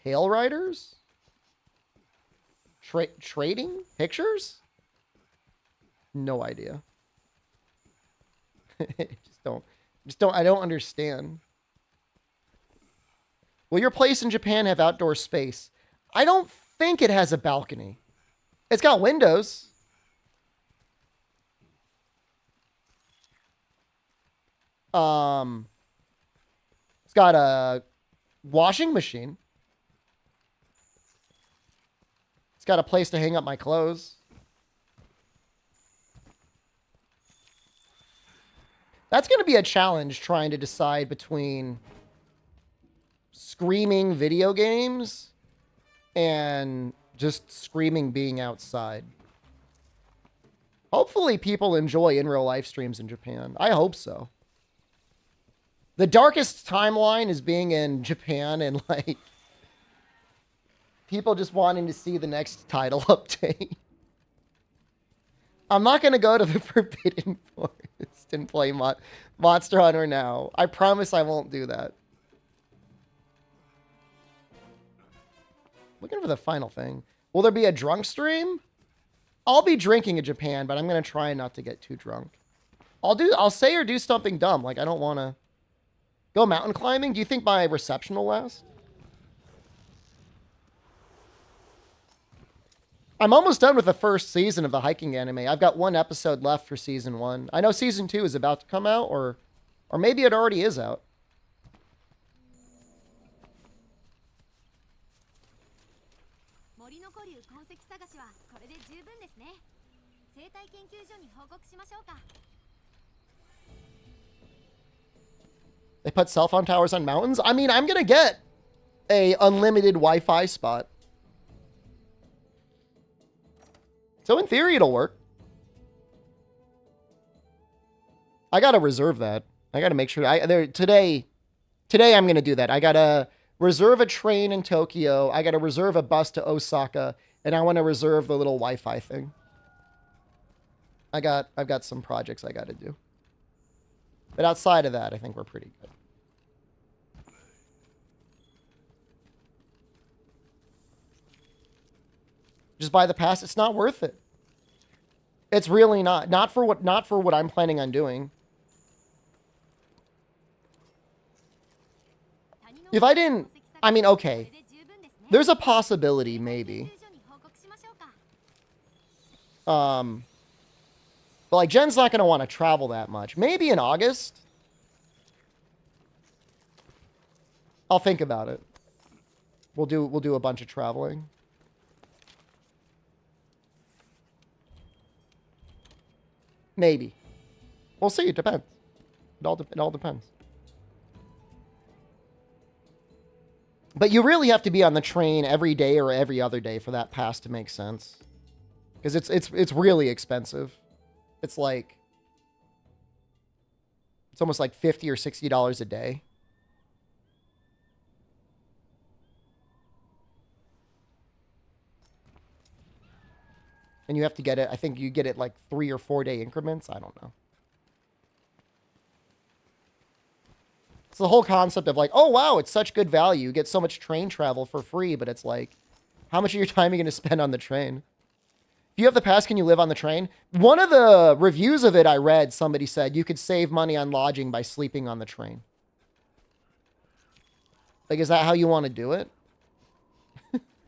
tail riders? Trading pictures? No idea. I don't understand. Will your place in Japan have outdoor space? I don't think it has a balcony. It's got windows. It's got a washing machine. It's got a place to hang up my clothes. That's going to be a challenge, trying to decide between screaming video games and just screaming being outside. Hopefully people enjoy in real life streams in Japan. I hope so. The darkest timeline is being in Japan and like people just wanting to see the next title update. I'm not going to go to the Forbidden Forest and play Monster Hunter now. I promise I won't do that. Looking for the final thing. Will there be a drunk stream? I'll be drinking in Japan, but I'm gonna try not to get too drunk. I'll say or do something dumb. Like, I don't want to go mountain climbing. Do you think my reception will last? I'm almost done with the first season of the hiking anime. I've got one episode left for season 1. I know season 2 is about to come out, or maybe it already is out. They put cell phone towers on mountains? I mean, I'm going to get a unlimited Wi-Fi spot. So in theory, it'll work. I got to reserve that. I got to make sure. Today I'm going to do that. I got to reserve a train in Tokyo. I got to reserve a bus to Osaka. And I want to reserve the little Wi-Fi thing. I've got some projects I got to do. But outside of that, I think we're pretty good. Just buy the pass. It's not worth it. It's really not. Not for what I'm planning on doing. If I didn't, I mean, okay. There's a possibility, maybe. But like, Jen's not going to want to travel that much. Maybe in August. I'll think about it. We'll do a bunch of traveling. Maybe. We'll see. It depends. It all depends. But you really have to be on the train every day or every other day for that pass to make sense. Because it's really expensive. It's like, it's almost like $50 or $60 a day. And you have to get it, I think you get it like 3 or 4 day increments. I don't know. It's the whole concept of like, oh, wow, it's such good value. You get so much train travel for free, but it's like, how much of your time are you going to spend on the train? If you have the pass, can you live on the train? One of the reviews of it I read, somebody said you could save money on lodging by sleeping on the train. Like, is that how you want to do it?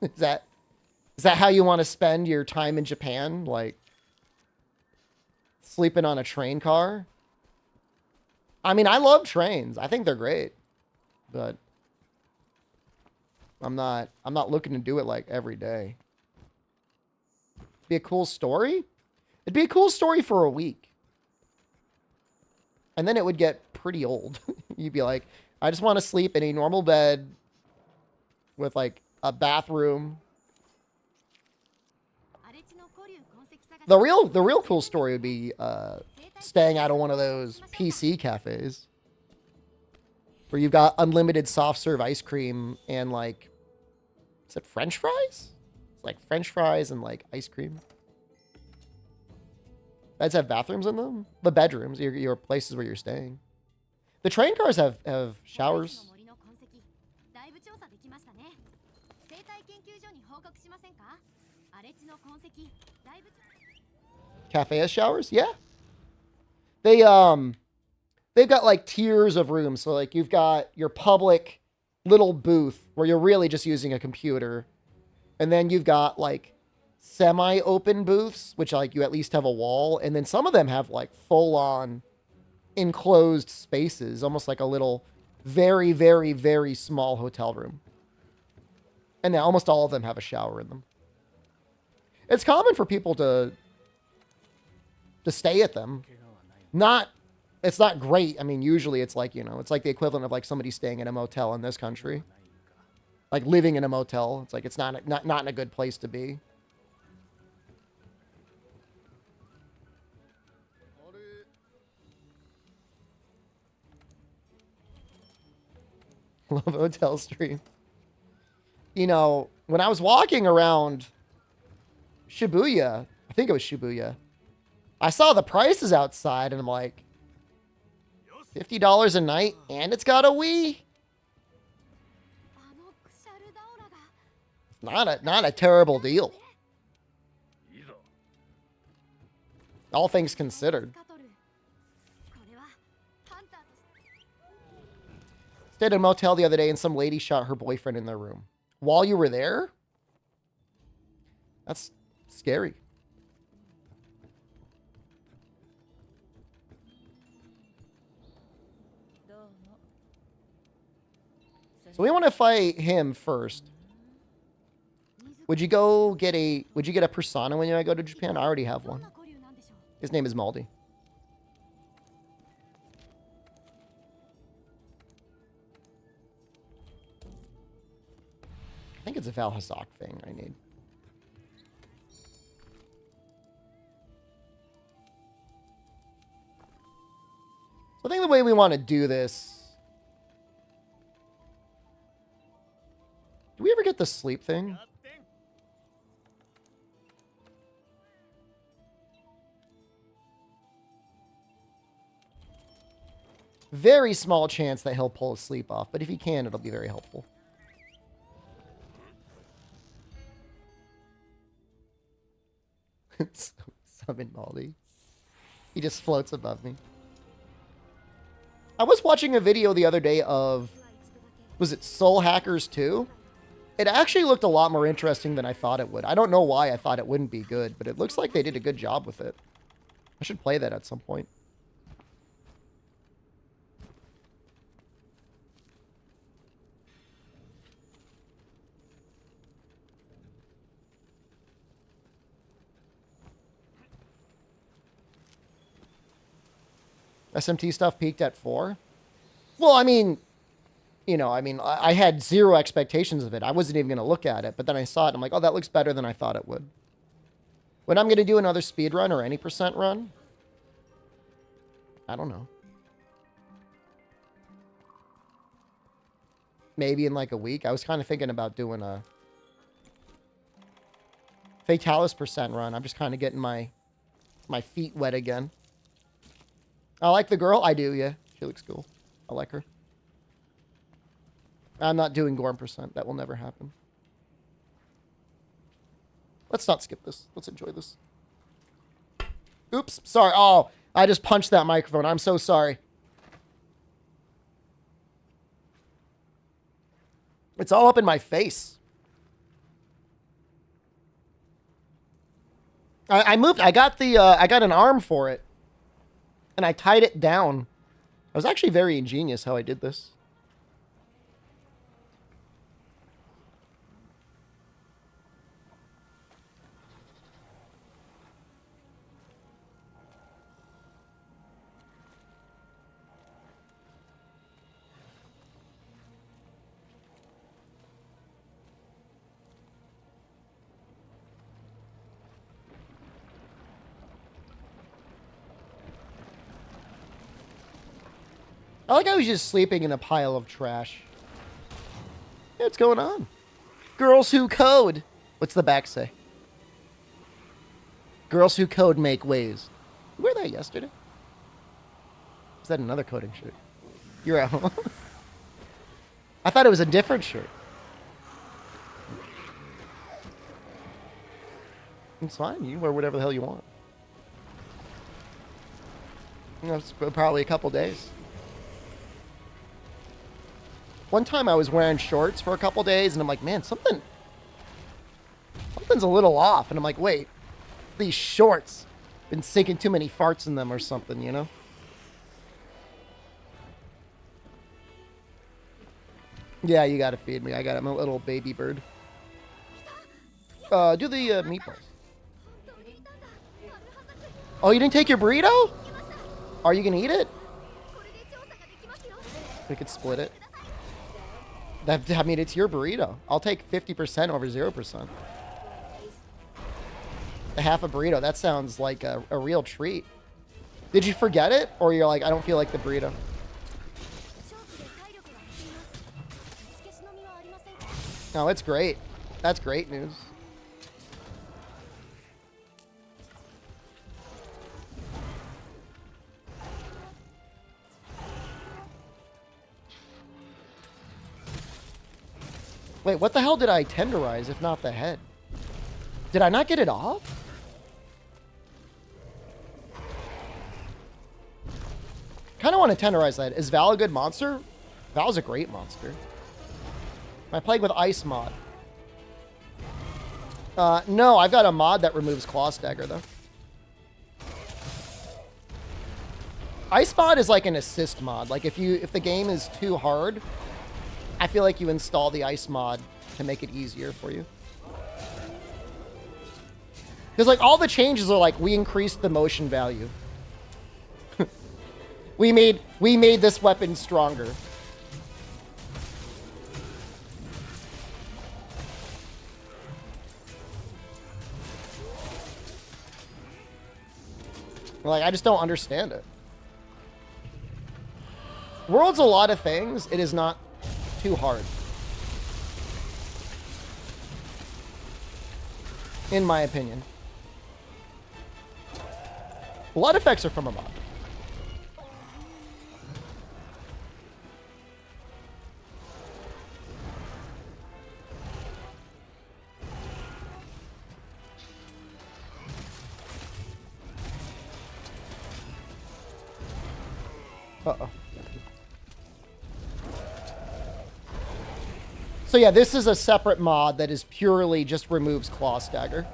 Is that how you want to spend your time in Japan? Like, sleeping on a train car? I mean, I love trains. I think they're great. But I'm not looking to do it like every day. Be a cool story? It'd be a cool story for a week. And then it would get pretty old. You'd be like, I just want to sleep in a normal bed with like a bathroom. The real cool story would be staying out of one of those PC cafes where you've got unlimited soft serve ice cream and like, is it French fries? It's like French fries and like ice cream. Beds have bathrooms in them? The bedrooms, your places where you're staying. The train cars have showers. Cafe has showers? Yeah. They've got like tiers of rooms. So like you've got your public little booth where you're really just using a computer. And then you've got like semi-open booths, which like you at least have a wall. And then some of them have like full-on enclosed spaces, almost like a little very, very, very small hotel room. And then almost all of them have a shower in them. It's common for people to stay at them. It's not great. I mean, usually it's like, you know, it's like the equivalent of like somebody staying in a motel in this country. Like living in a motel. It's like, it's not in a good place to be. Love hotel stream. You know, when I was walking around Shibuya, I think it was Shibuya, I saw the prices outside and I'm like, $50 a night and it's got a Wii? Not a terrible deal. All things considered. Stayed at a motel the other day and some lady shot her boyfriend in their room. While you were there? That's scary. So we want to fight him first. Would you get a persona when you go to Japan? I already have one. His name is Maldi. I think it's a Valhazak thing I need. So I think the way we want to do this... Do we ever get the sleep thing? Very small chance that he'll pull a sleep off, but if he can, it'll be very helpful. Summon Baldi. He just floats above me. I was watching a video the other day of... Was it Soul Hackers 2? It actually looked a lot more interesting than I thought it would. I don't know why I thought it wouldn't be good, but it looks like they did a good job with it. I should play that at some point. SMT stuff peaked at 4? Well, I mean... You know, I mean, I had zero expectations of it. I wasn't even going to look at it. But then I saw it, and I'm like, oh, that looks better than I thought it would. When I'm going to do another speed run or any percent run? I don't know. Maybe in like a week. I was kind of thinking about doing a Fatalis percent run. I'm just kind of getting my feet wet again. I like the girl. I do, yeah. She looks cool. I like her. I'm not doing Gorm percent. That will never happen. Let's not skip this. Let's enjoy this. Oops. Sorry. Oh, I just punched that microphone. I'm so sorry. It's all up in my face. I moved. I got an arm for it. And I tied it down. I was actually very ingenious how I did this. I like how he's just sleeping in a pile of trash. Yeah, what's going on? Girls who code. What's the back say? Girls who code make waves. You wear that yesterday? Is that another coding shirt? You're at home. I thought it was a different shirt. It's fine. You can wear whatever the hell you want. You know, it's probably a couple days. One time I was wearing shorts for a couple days, and I'm like, man, something's a little off. And I'm like, wait, these shorts, been sinking too many farts in them or something, you know? Yeah, you gotta feed me. I'm a little baby bird. Do the meatballs. Oh, you didn't take your burrito? Are you gonna eat it? We could split it. I mean, it's your burrito. I'll take 50% over 0%. A half a burrito. That sounds like a real treat. Did you forget it? Or you're like, I don't feel like the burrito? No, it's great. That's great news. Wait, what the hell did I tenderize if not the head? Did I not get it off? kind of want to tenderize that. Is Val a good monster? Val's a great monster. Am I playing with Ice mod? No, I've got a mod that removes Claw Stagger, though. Ice mod is like an assist mod. Like, if the game is too hard, I feel like you install the Ice mod to make it easier for you. Because, like, all the changes are like, we increased the motion value. we made this weapon stronger. Like, I just don't understand it. World's a lot of things. It is not too hard. In my opinion. Blood effects are from a mod. Uh-oh. So yeah, this is a separate mod that is purely just removes Claw Stagger.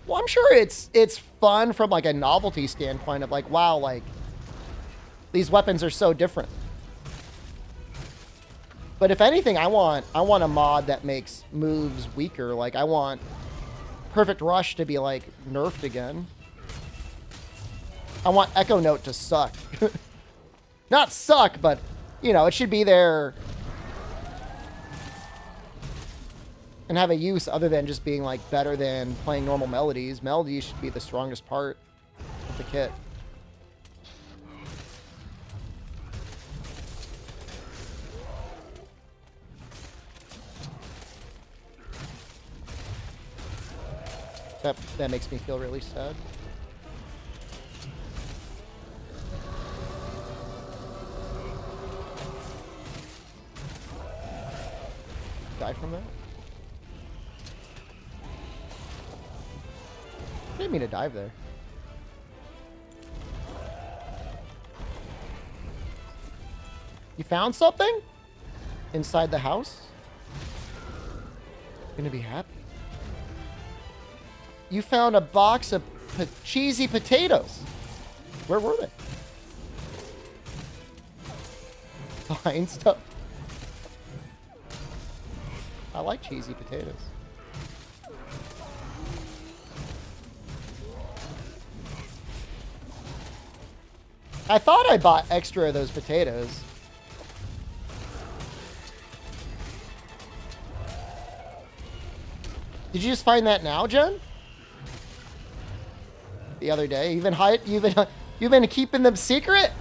Well, I'm sure it's fun from like a novelty standpoint of like, wow, like these weapons are so different. But if anything, I want a mod that makes moves weaker. Like I want Perfect Rush to be like nerfed again. I want Echo Note to suck. Not suck, but, you know, it should be there and have a use other than just being, like, better than playing normal melodies. Melodies should be the strongest part of the kit. That makes me feel really sad. Die from that? I didn't mean to dive there. You found something? Inside the house? Gonna be happy. You found a box of cheesy potatoes. Where were they? Behind stuff. I like cheesy potatoes. I thought I bought extra of those potatoes. Did you just find that now, Jen? The other day, you've been keeping them secret?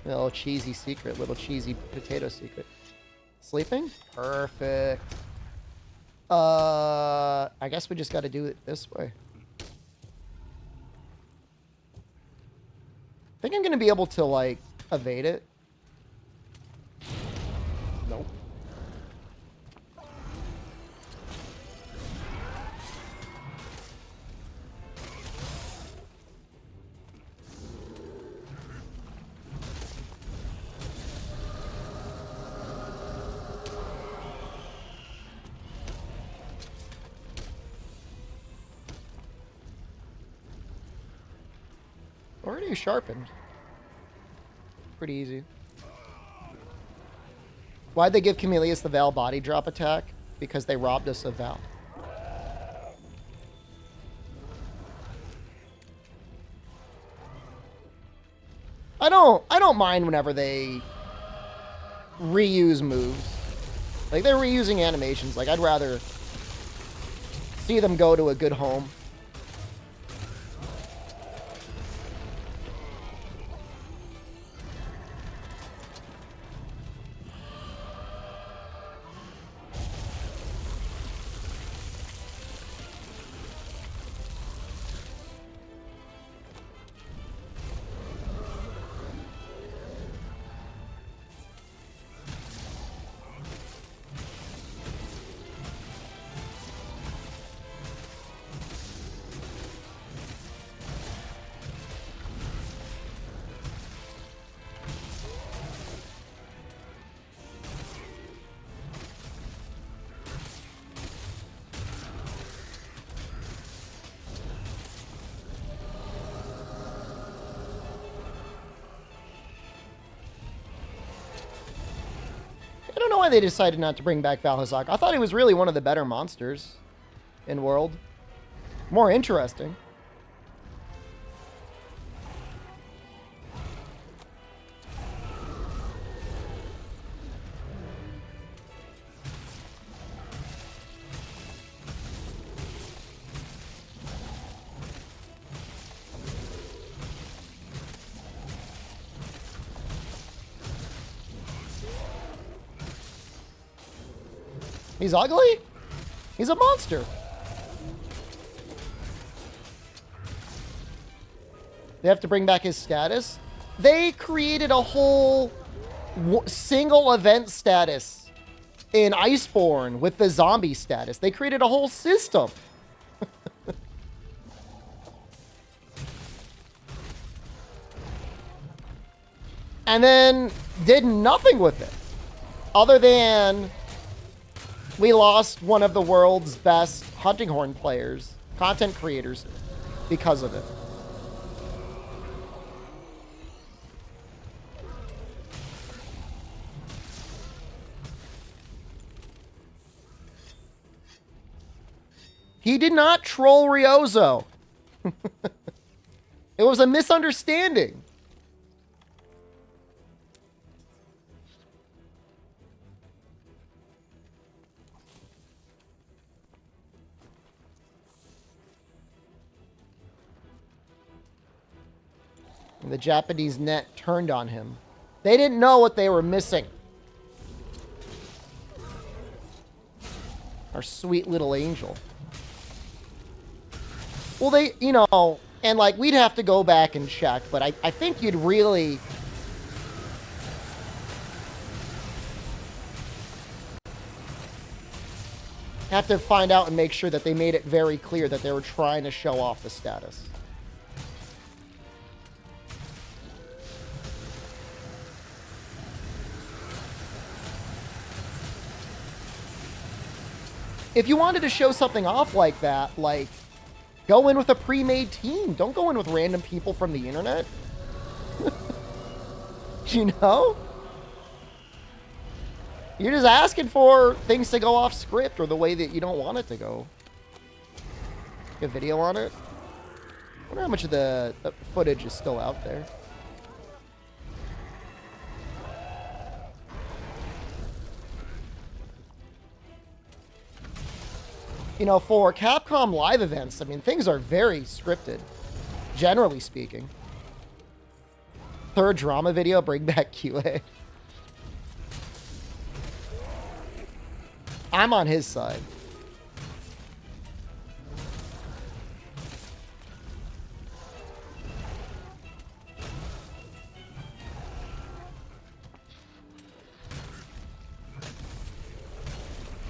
Little cheesy secret, little cheesy potato secret. Sleeping? Perfect. I guess we just got to do it this way. I think I'm going to be able to, like, evade it. Nope. Already sharpened. Pretty easy. Why'd they give Camelius the Val body drop attack? Because they robbed us of Val. I don't mind whenever they reuse moves. Like they're reusing animations. Like I'd rather see them go to a good home. they decided not to bring back Valhazak. I thought he was really one of the better monsters in World. More interesting. He's ugly? He's a monster. They have to bring back his status. They created a whole single event status in Iceborne with the zombie status. They created a whole system. And then did nothing with it. Other than we lost one of the world's best hunting horn players, content creators, because of it. He did not troll Ryozo. It was a misunderstanding. And the Japanese net turned on him. They didn't know what they were missing. Our sweet little angel. Well, they, you know, and like we'd have to go back and check, but I think you'd really have to find out and make sure that they made it very clear that they were trying to show off the status. If you wanted to show something off like that, like, go in with a pre-made team. Don't go in with random people from the internet. You know? You're just asking for things to go off script or the way that you don't want it to go. A video on it. I wonder how much of the footage is still out there. You know, for Capcom live events, I mean, things are very scripted, generally speaking. Third drama video, bring back QA. I'm on his side.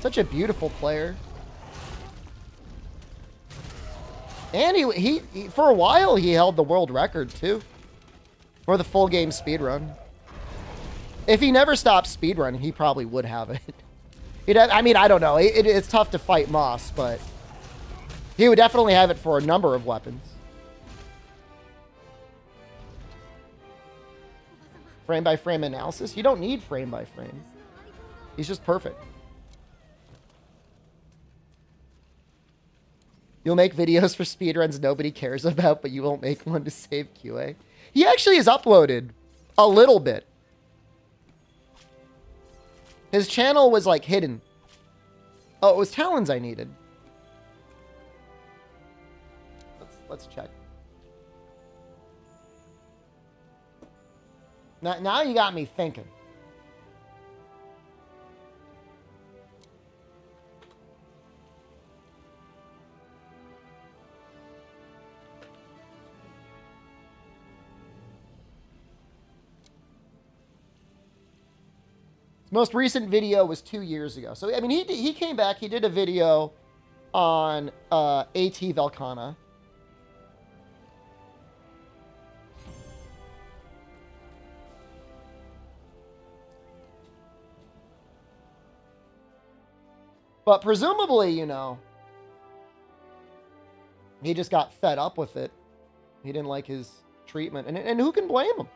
Such a beautiful player. And he for a while, he held the world record, too. For the full game speedrun. If he never stopped speedrunning, he probably would have it. I mean, I don't know. It's tough to fight Moss, but he would definitely have it for a number of weapons. Frame by frame analysis? You don't need frame by frame. He's just perfect. You'll make videos for speedruns nobody cares about, but you won't make one to save QA. He actually has uploaded a little bit. His channel was like hidden. Oh, it was Talons I needed. Let's check. Now you got me thinking. Most recent video was 2 years ago. So, I mean, he came back. He did a video on AT Velcana. But presumably, you know, he just got fed up with it. He didn't like his treatment. And who can blame him?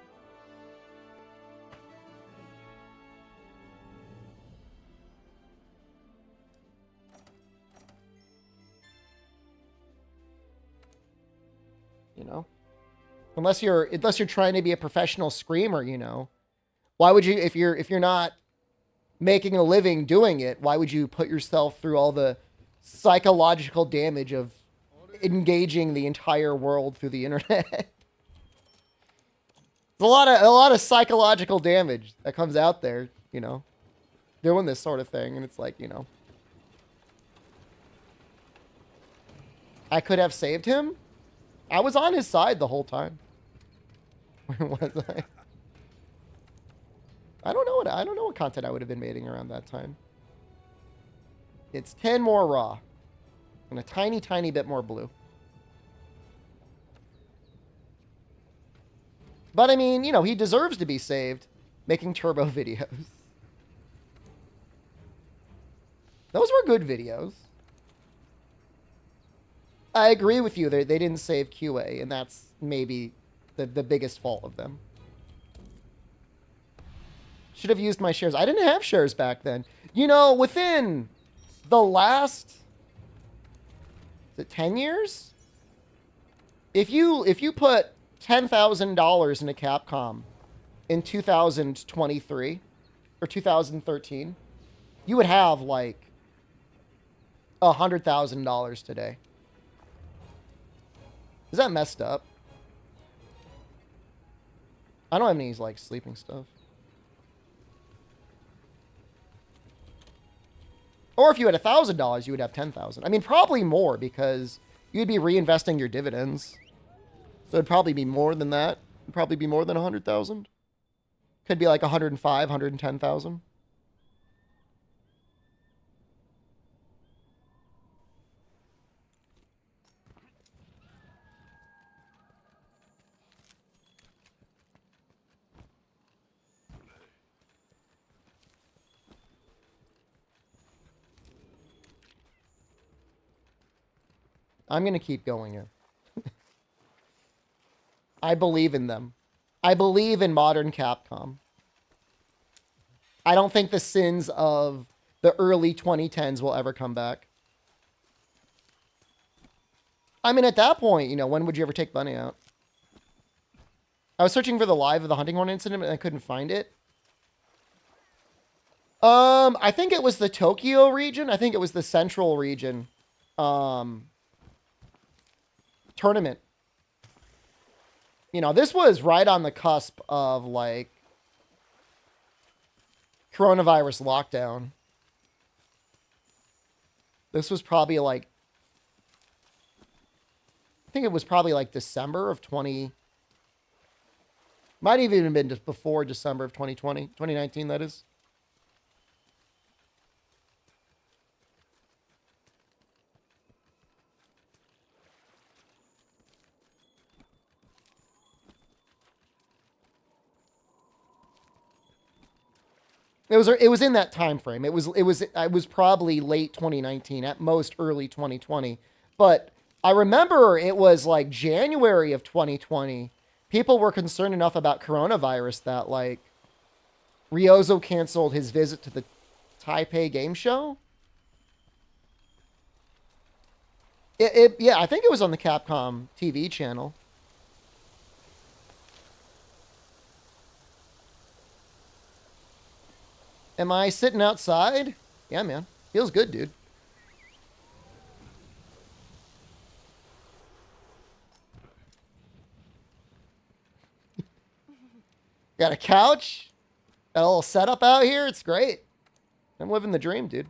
know? Unless you're trying to be a professional screamer, you know. Why would you, if you're not making a living doing it, why would you put yourself through all the psychological damage of engaging the entire world through the internet? There's a lot of psychological damage that comes out there, you know, doing this sort of thing, and it's like, you know, I could have saved him. I was on his side the whole time. Where was I? I don't know what content I would have been making around that time. It's 10 more raw and a tiny, tiny bit more blue. But I mean, you know, he deserves to be saved making turbo videos. Those were good videos. I agree with you. They didn't save QA, and that's maybe the biggest fault of them. Should have used my shares. I didn't have shares back then. You know, within the last, is it 10 years? If you put $10,000 into Capcom in 2023 or 2013, you would have like $100,000 today. Is that messed up? I don't have any like sleeping stuff. Or if you had $1,000, you would have 10,000. I mean, probably more because you'd be reinvesting your dividends. So it'd probably be more than that. It'd probably be more than 100,000. Could be like 105, 110,000. I'm going to keep going here. I believe in them. I believe in modern Capcom. I don't think the sins of the early 2010s will ever come back. I mean, at that point, you know, when would you ever take Bunny out? I was searching for the live of the hunting horn incident, and I couldn't find it. I think it was the Tokyo region. I think it was the central region. Tournament. You know, this was right on the cusp of like coronavirus lockdown. This was probably like, I think it was probably like December of 20, might have even been just before December of 2020, 2019, that is. It was in that time frame. It was probably late 2019, at most early 2020. But I remember it was like January of 2020. People were concerned enough about coronavirus that like Ryozo canceled his visit to the Taipei game show. Yeah, I think it was on the Capcom TV channel. Am I sitting outside? Yeah, man. Feels good, dude. Got a couch. Got a little setup out here. It's great. I'm living the dream, dude.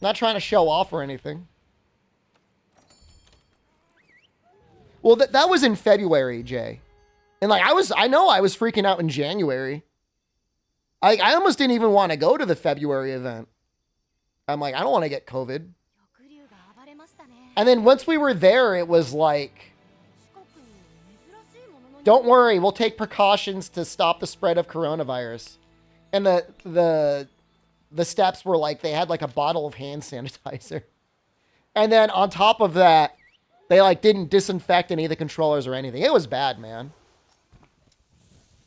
Not trying to show off or anything. Well, that was in February, Jay. And like I know I was freaking out in January. I almost didn't even want to go to the February event. I'm like, I don't want to get COVID. And then once we were there, it was like, don't worry, we'll take precautions to stop the spread of coronavirus. And the steps were like, they had like a bottle of hand sanitizer. And then on top of that, they like didn't disinfect any of the controllers or anything. It was bad, man.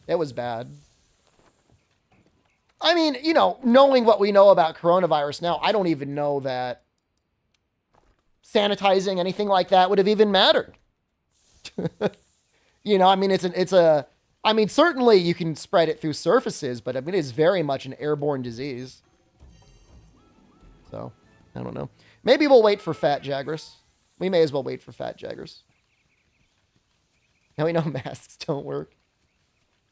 It was bad. I mean, you know, knowing what we know about coronavirus now, I don't even know that sanitizing, anything like that would have even mattered. You know, I mean, I mean, certainly you can spread it through surfaces, but I mean, it's very much an airborne disease. So, I don't know. Maybe we'll wait for Fat Jaggers. We may as well wait for Fat Jaggers. Now we know masks don't work.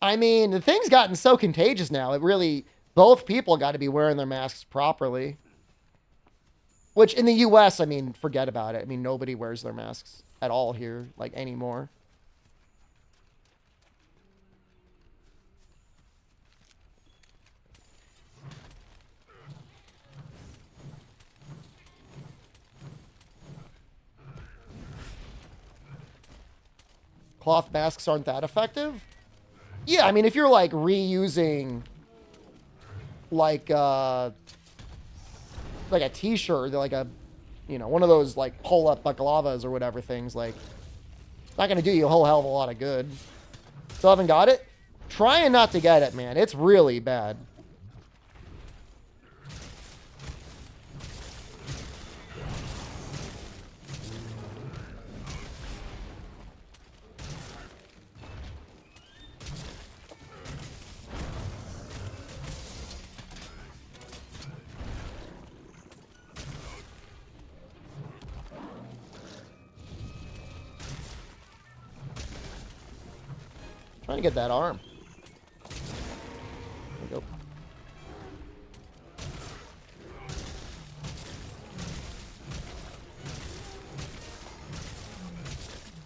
I mean, the thing's gotten so contagious now. It really, both people got to be wearing their masks properly. Which in the US, I mean, forget about it. I mean, nobody wears their masks at all here, like, anymore. Cloth masks aren't that effective? Yeah, I mean, if you're, like, reusing, like a t-shirt, like a, you know, one of those, like, pull-up backlavas or whatever things, like, not gonna do you a whole hell of a lot of good. Still haven't got it? Trying not to get it, man. It's really bad. Trying to get that arm. There we go.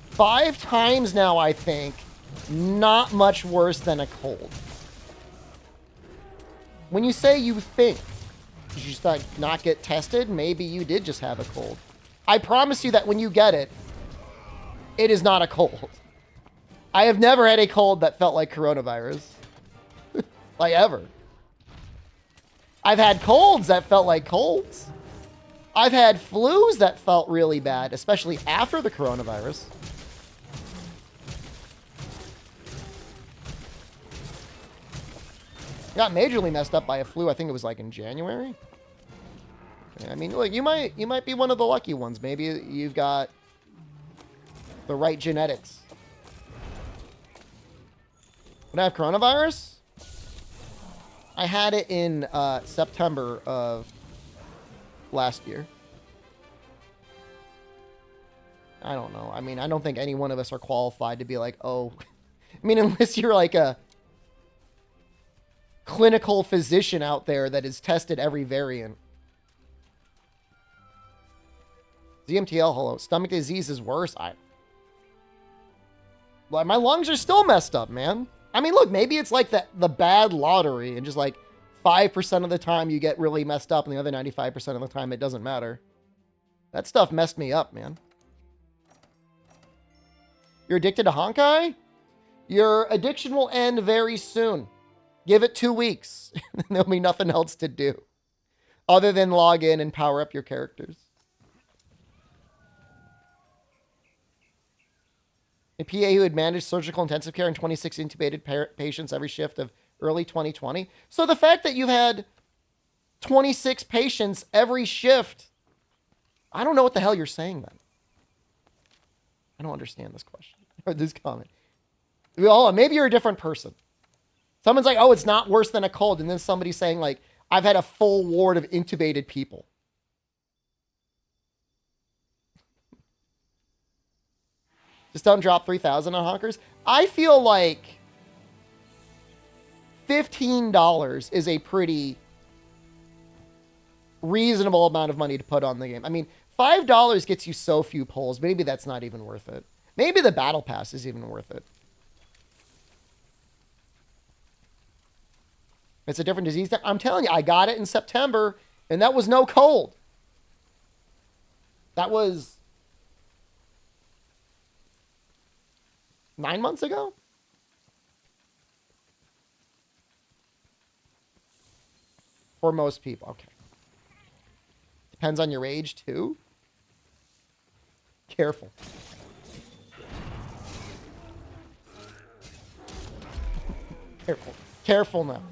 Five times now, I think. Not much worse than a cold. When you say you think, did you just not get tested? Maybe you did just have a cold. I promise you that when you get it, it is not a cold. I have never had a cold that felt like coronavirus. Like, ever. I've had colds that felt like colds. I've had flus that felt really bad, especially after the coronavirus. I got majorly messed up by a flu. I think it was like in January. I mean, look, you might be one of the lucky ones. Maybe you've got the right genetics. When I have coronavirus, I had it in September of last year. I don't know. I mean, I don't think any one of us are qualified to be like, oh, I mean, unless you're like a clinical physician out there that has tested every variant. ZMTL, hello. Stomach disease is worse. Well, my lungs are still messed up, man. I mean, look, maybe it's like the bad lottery and just like 5% of the time you get really messed up and the other 95% of the time it doesn't matter. That stuff messed me up, man. You're addicted to Honkai? Your addiction will end very soon. Give it 2 weeks. And there'll be nothing else to do other than log in and power up your characters. A PA who had managed surgical intensive care and 26 intubated patients every shift of early 2020. So the fact that you've had 26 patients every shift, I don't know what the hell you're saying then. I don't understand this question or this comment. Oh, maybe you're a different person. Someone's like, oh, it's not worse than a cold. And then somebody's saying like, I've had a full ward of intubated people. Just don't drop 3,000 on honkers. I feel like $15 is a pretty reasonable amount of money to put on the game. I mean, $5 gets you so few pulls. Maybe that's not even worth it. Maybe the battle pass is even worth it. It's a different disease. I'm telling you, I got it in September, and that was no cold. That was 9 months ago? For most people. Okay. Depends on your age, too. Careful. Careful. Careful now.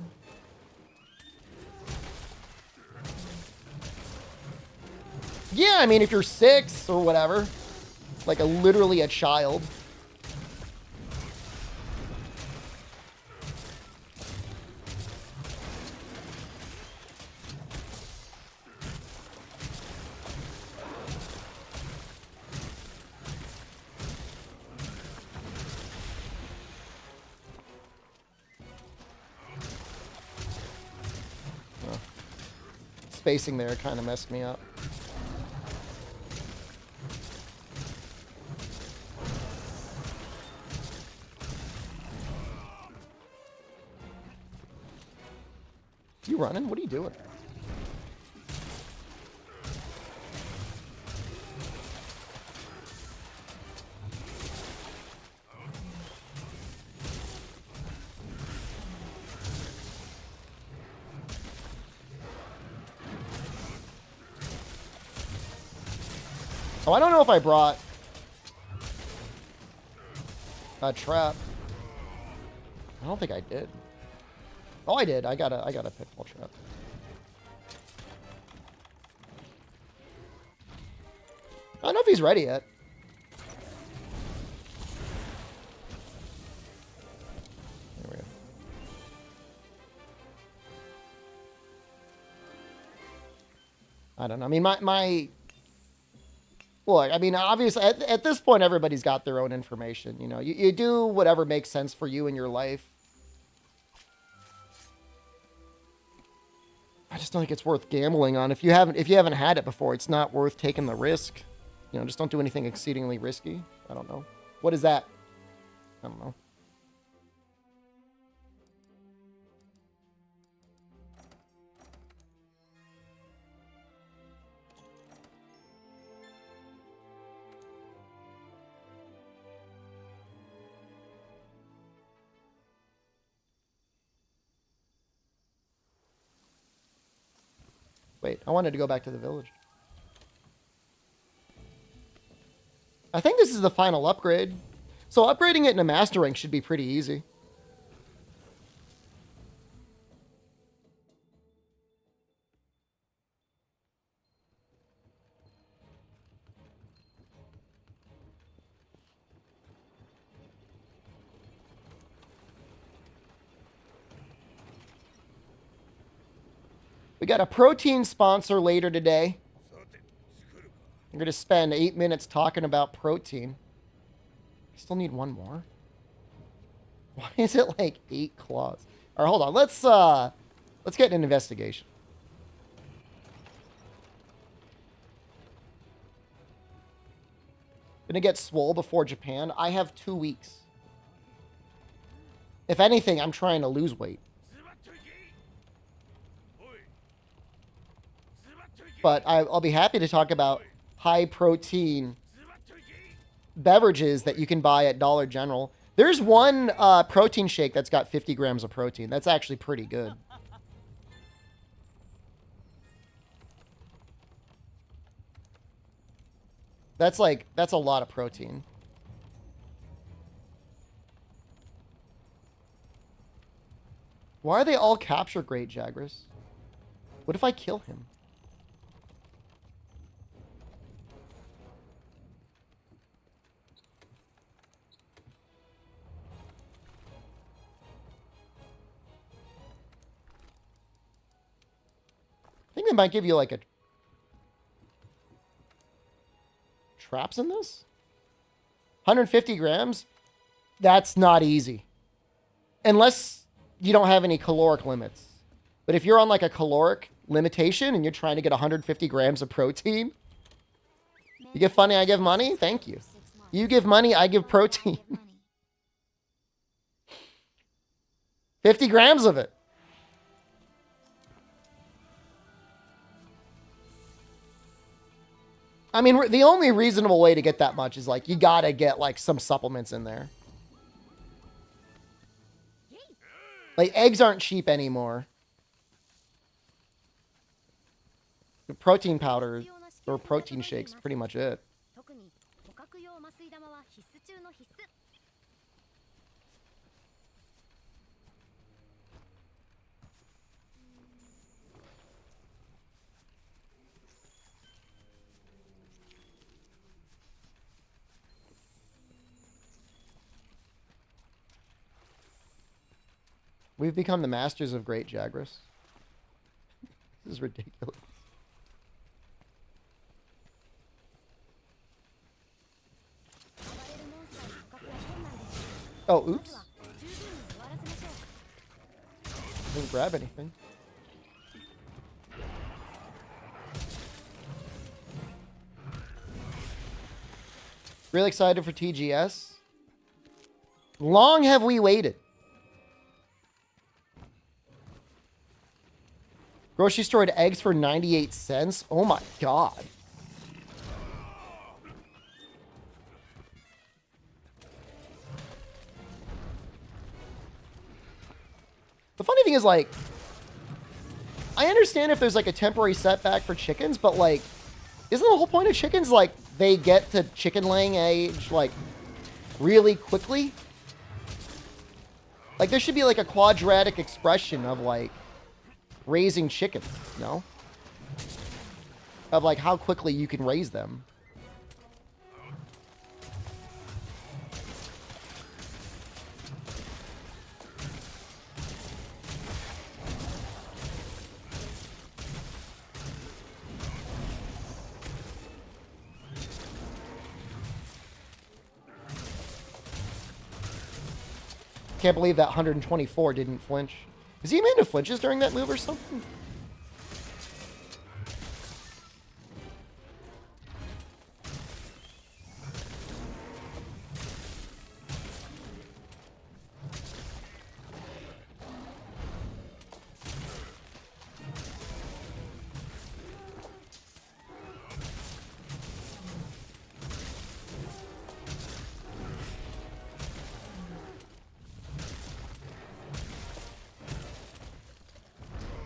Yeah, I mean, if you're 6 or whatever, like literally a child. Spacing there kind of messed me up. You running? What are you doing? Oh, I don't know if I brought a trap. I don't think I did. Oh, I did. I got a pitfall trap. I don't know if he's ready yet. There we go. I don't know. I mean, look, I mean, obviously, at this point, everybody's got their own information. You know, you do whatever makes sense for you in your life. I just don't think it's worth gambling on. If you haven't had it before, it's not worth taking the risk. You know, just don't do anything exceedingly risky. I don't know. What is that? I don't know. Wait, I wanted to go back to the village. I think this is the final upgrade. So upgrading it in a master rank should be pretty easy. We got a protein sponsor later today. I'm going to spend 8 minutes talking about protein. I still need one more. Why is it like 8 claws? All right, hold on. Let's get an investigation. Gonna get swole before Japan. I have 2 weeks. If anything, I'm trying to lose weight. But I'll be happy to talk about high protein beverages that you can buy at Dollar General. There's one protein shake that's got 50 grams of protein. That's actually pretty good. That's a lot of protein. Why are they all capture grade, Jagras? What if I kill him? I think they might give you like a... Traps in this? 150 grams? That's not easy. Unless you don't have any caloric limits. But if you're on like a caloric limitation and you're trying to get 150 grams of protein, you give funny, I give money? Thank you. You give money, I give protein. 50 grams of it. I mean, the only reasonable way to get that much is like, you gotta get like some supplements in there. Like, eggs aren't cheap anymore. The protein powder or protein shakes, pretty much it. We've become the masters of Great Jagras. This is ridiculous. Oh, oops. Didn't grab anything. Really excited for TGS. Long have we waited. Grocery store had eggs for 98 cents. Oh my god. The funny thing is, like, I understand if there's like a temporary setback for chickens, but like, isn't the whole point of chickens like they get to chicken laying age like really quickly? Like there should be like a quadratic expression of like raising chickens, you know? Of like how quickly you can raise them. Can't believe that 124 didn't flinch. Is he immune to flinches during that move or something?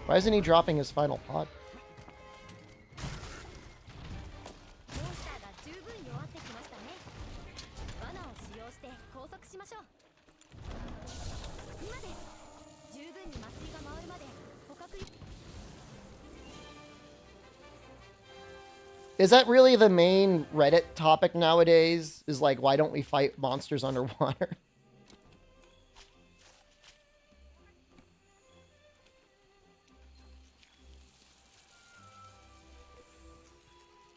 Why isn't he dropping his final pod? Is that really the main Reddit topic nowadays? Is like, why don't we fight monsters underwater?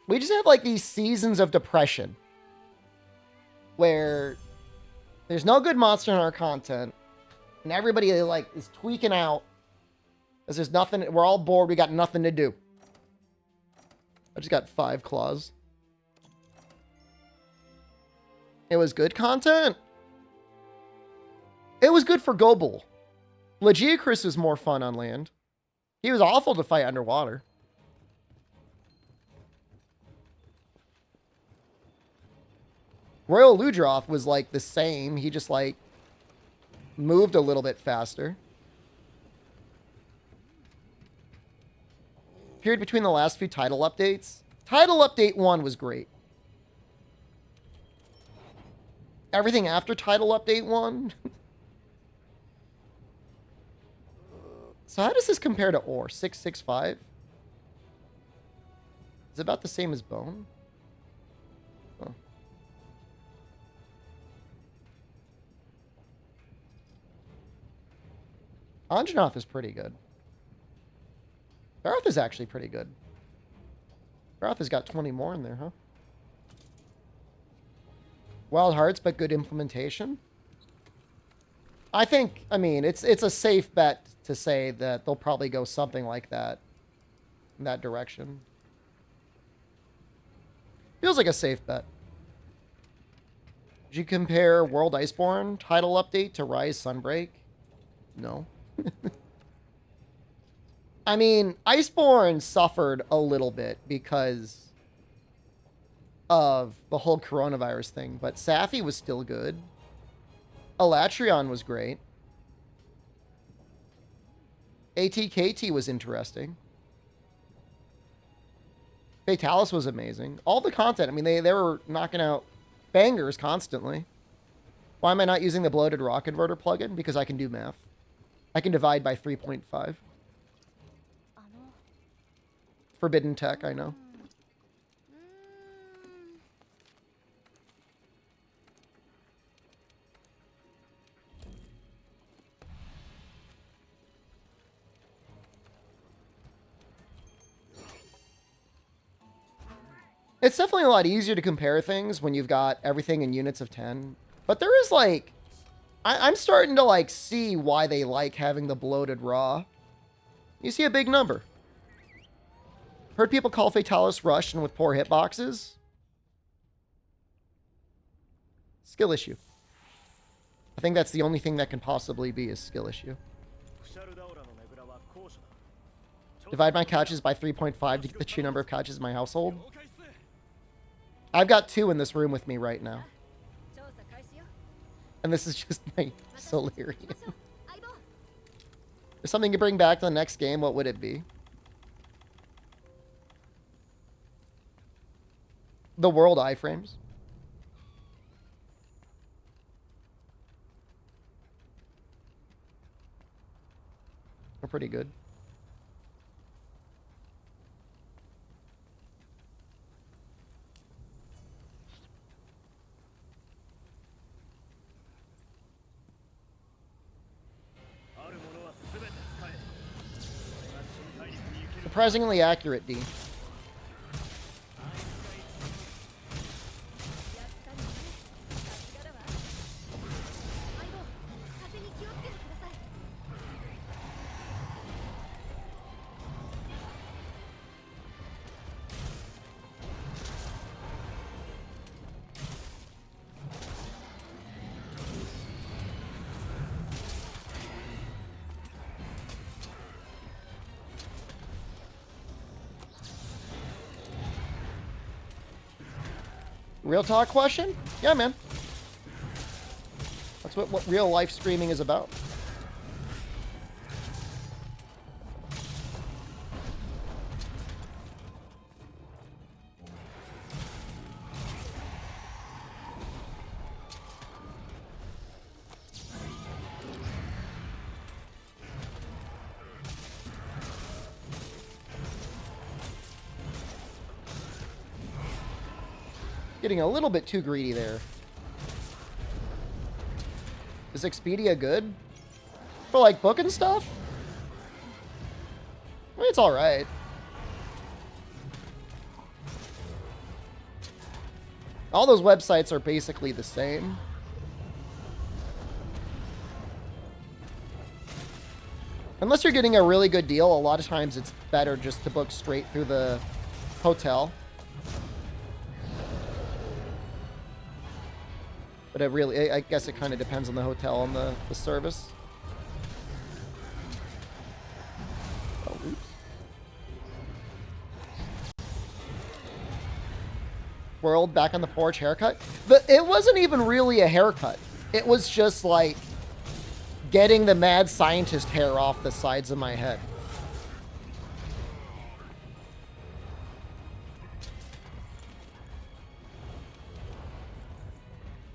We just have like these seasons of depression where there's no good monster in our content and everybody like is tweaking out because there's nothing. We're all bored. We got nothing to do. I just got 5 claws. It was good content. It was good for Gobel. Legiacris was more fun on land. He was awful to fight underwater. Royal Ludroth was like the same. He just like moved a little bit faster. Period between the last few title updates. Title update 1 was great. Everything after title update 1. So how does this compare to ore? 665? Is it about the same as bone? Oh. Anjanath is pretty good. Barath is actually pretty good. Barath has got 20 more in there, huh? Wild Hearts, but good implementation. I mean, it's a safe bet to say that they'll probably go something like that in that direction. Feels like a safe bet. Did you compare World Iceborne title update to Rise Sunbreak? No. I mean, Iceborne suffered a little bit because of the whole coronavirus thing, but Safi was still good. Elatrion was great. ATKT was interesting. Fatalis was amazing. All the content, I mean, they were knocking out bangers constantly. Why am I not using the bloated rock inverter plugin? Because I can do math. I can divide by 3.5. Forbidden tech, I know. It's definitely a lot easier to compare things when you've got everything in units of 10. But there is like, I'm starting to like see why they like having the bloated raw. You see a big number. Heard people call Fatalis Russian with poor hitboxes. Skill issue. I think that's the only thing that can possibly be a skill issue. Divide my couches by 3.5 to get the true number of couches in my household. I've got 2 in this room with me right now. And this is just my Solarian. There's something to bring back to the next game. What would it be? The world iframes. They're pretty good. Surprisingly accurate, D. Real talk question? Yeah, man. That's what real life streaming is about. Getting a little bit too greedy there. Is Expedia good? For like book and stuff? I mean, it's alright. All those websites are basically the same. Unless you're getting a really good deal, a lot of times it's better just to book straight through the hotel. But it really, I guess it kind of depends on the hotel and the service. Oh, oops. World back on the porch haircut. It wasn't even really a haircut. It was just like getting the mad scientist hair off the sides of my head.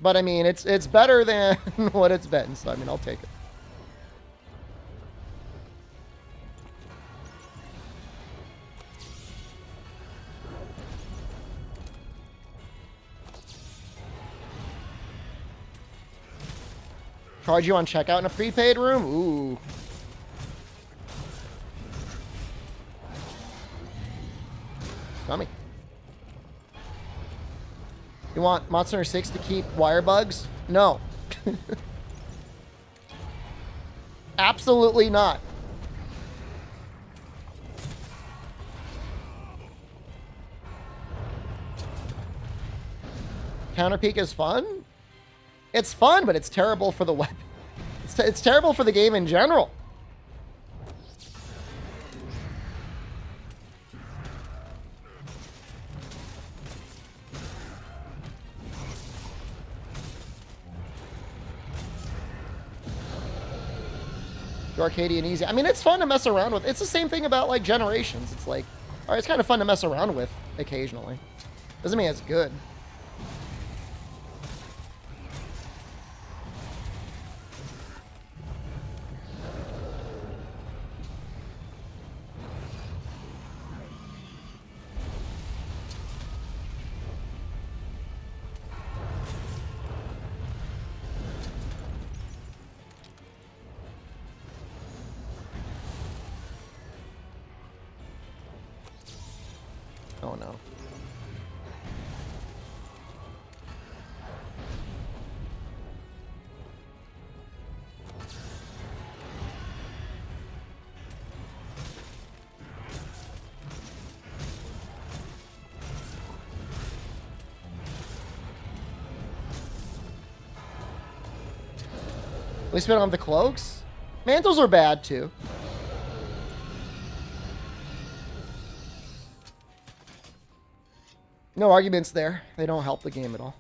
But I mean, it's better than what it's been, so I mean, I'll take it. Charge you on checkout in a prepaid room? Ooh. Dummy. You want Monster Hunter 6 to keep wire bugs? No. Absolutely not. Counterpeak is fun? It's fun, but it's terrible for the web. It's terrible for the game in general. Arcadian easy. I mean, it's fun to mess around with. It's the same thing about like Generations. It's like, all right, it's kind of fun to mess around with occasionally. Doesn't mean it's good. Oh no. At least we don't have the cloaks. Mantles are bad too. No arguments there. They don't help the game at all.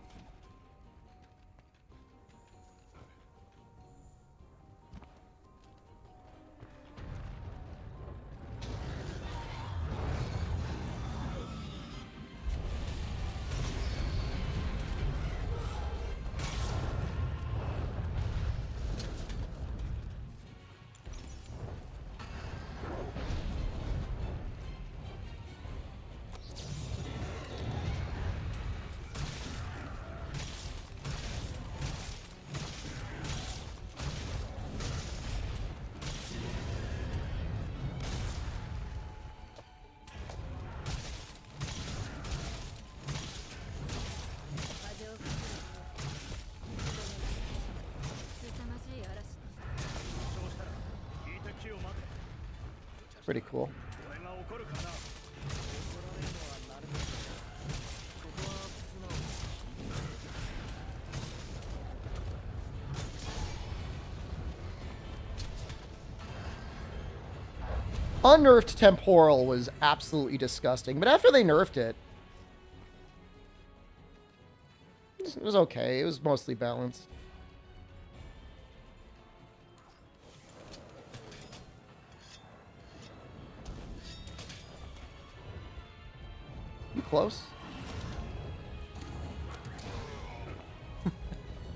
Pretty cool. Unnerfed temporal was absolutely disgusting, but after they nerfed it, it was okay. It was mostly balanced. You close?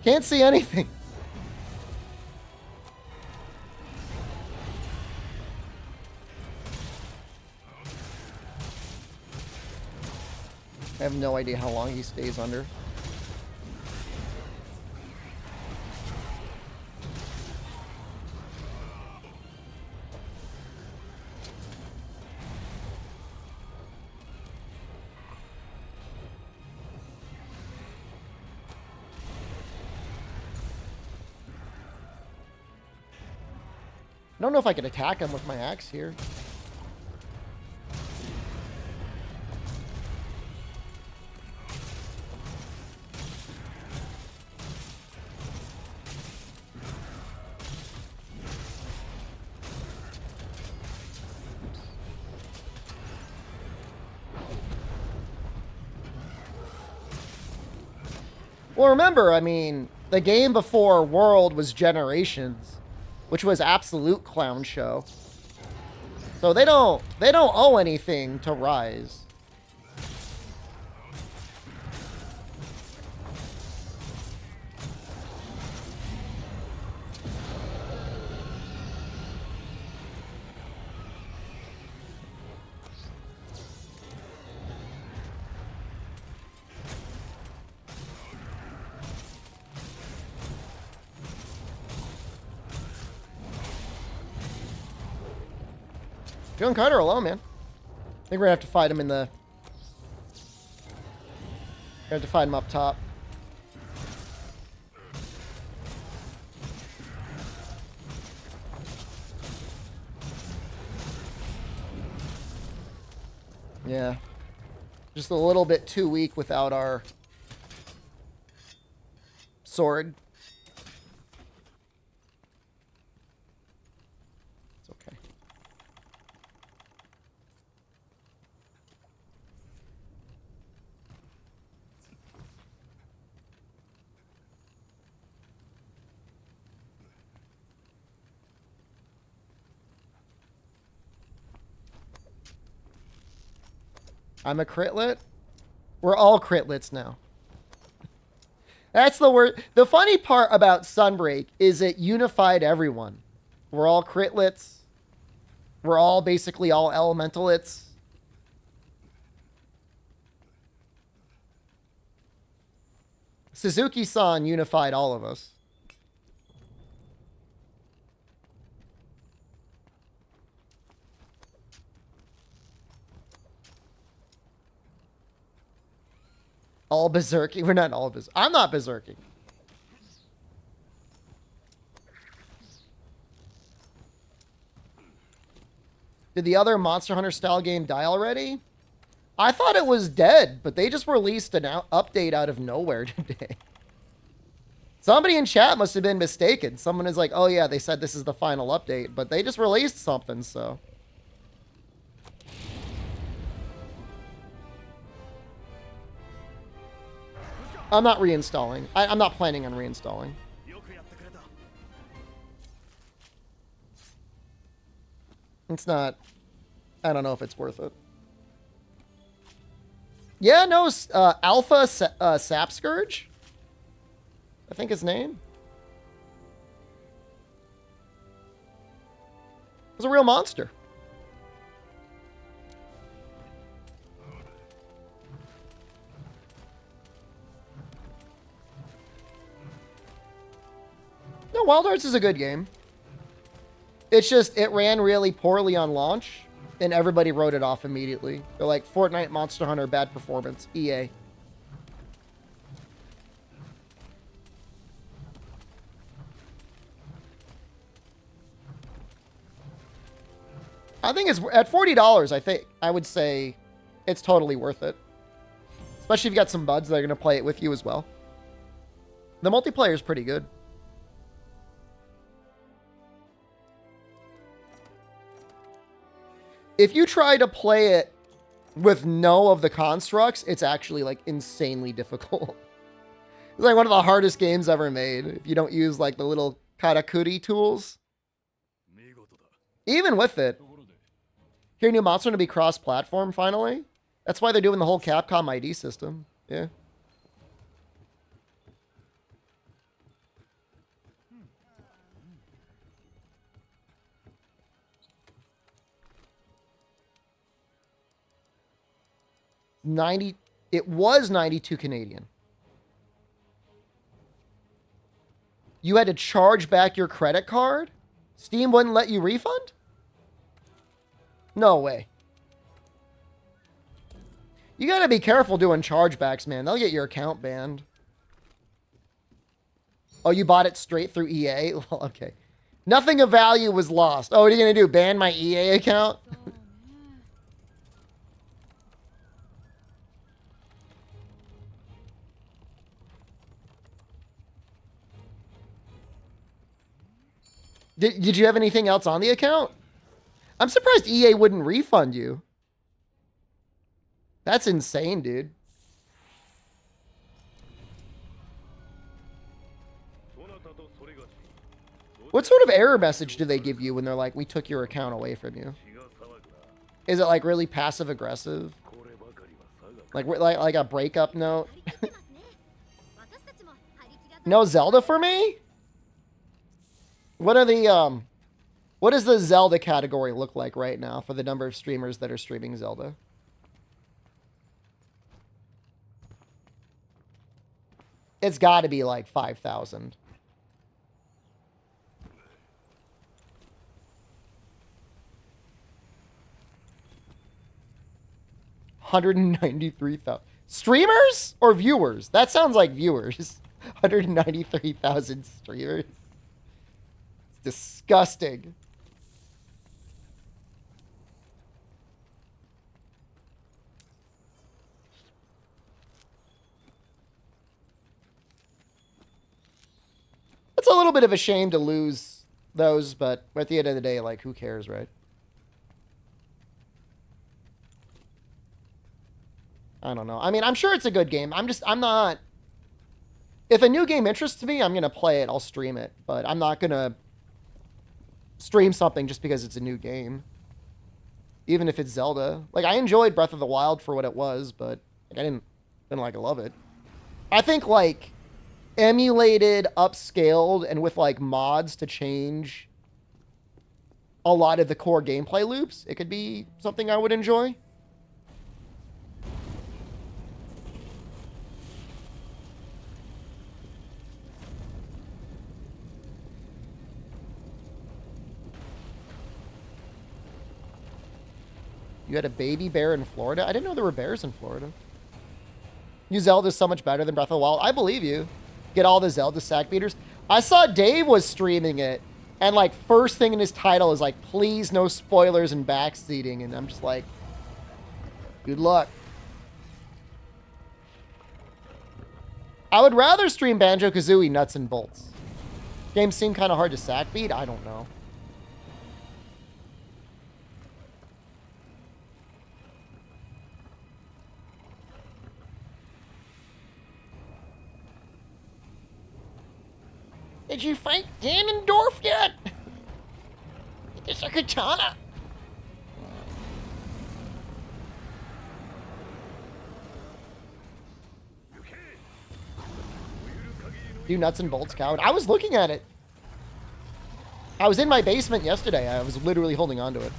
Can't see anything. I have no idea how long he stays under. I don't know if I can attack him with my axe here. Well, remember, I mean, the game before World was Generations, which was absolute clown show. So they don't owe anything to Rise. Feeling kind of low, man. I think we're gonna have to fight him in the... We're gonna have to fight him up top. Yeah. Just a little bit too weak without our sword. It's okay. I'm a critlet. We're all critlets now. That's the word. The funny part about Sunbreak is it unified everyone. We're all critlets. We're all basically all elementalits. Suzuki-san unified all of us. All berserking. We're not all berserking. I'm not berserking. Did the other Monster Hunter style game die already? I thought it was dead, but they just released an update out of nowhere today. Somebody in chat must have been mistaken. Someone is like, oh yeah, they said this is the final update, but they just released something, so. I'm not reinstalling. I'm not planning on reinstalling. It's not, I don't know if it's worth it. Yeah, no, Alpha Sap Scourge, I think his name. It was a real monster. No, Wild Hearts is a good game. It's just, it ran really poorly on launch, and everybody wrote it off immediately. They're like, Fortnite, Monster Hunter, bad performance, EA. I think it's, at $40, I would say it's totally worth it. Especially if you got some buds that are going to play it with you as well. The multiplayer is pretty good. If you try to play it with no of the constructs, it's actually like insanely difficult. It's like one of the hardest games ever made if you don't use like the little karakuri tools. Even with it. Hear new Monster to be cross-platform finally? That's why they're doing the whole Capcom ID system. Yeah. It was 92 Canadian. You had to charge back your credit card? Steam wouldn't let you refund? No way. You gotta be careful doing chargebacks, man. They'll get your account banned. Oh, you bought it straight through EA? Well, okay. Nothing of value was lost. Oh, what are you gonna do? Ban my EA account? Did you have anything else on the account? I'm surprised EA wouldn't refund you. That's insane, dude. What sort of error message do they give you when they're like, we took your account away from you? Is it like really passive aggressive? Like a breakup note? No Zelda for me? What are the what does the Zelda category look like right now for the number of streamers that are streaming Zelda? It's got to be like 5,000. $193,000 streamers or viewers? That sounds like viewers. 193,000 streamers. It's disgusting. It's a little bit of a shame to lose those, but at the end of the day, like, who cares, right? I don't know. I mean, I'm sure it's a good game. I'm not... If a new game interests me, I'm going to play it. I'll stream it. But I'm not going to stream something just because it's a new game. Even if it's Zelda. Like, I enjoyed Breath of the Wild for what it was, but like, I didn't like, love it. I think, like, emulated, upscaled, and with, like, mods to change a lot of the core gameplay loops, it could be something I would enjoy. You had a baby bear in Florida? I didn't know there were bears in Florida. New Zelda's so much better than Breath of the Wild. I believe you. Get all the Zelda sack beaters. I saw Dave was streaming it, and like first thing in his title is like, please no spoilers and backseating, and I'm just like, good luck. I would rather stream Banjo-Kazooie nuts and bolts. Games seem kind of hard to sack beat. I don't know. Did you fight Ganondorf yet? It's a katana. Do nuts and bolts count? I was looking at it. I was in my basement yesterday. I was literally holding on to it.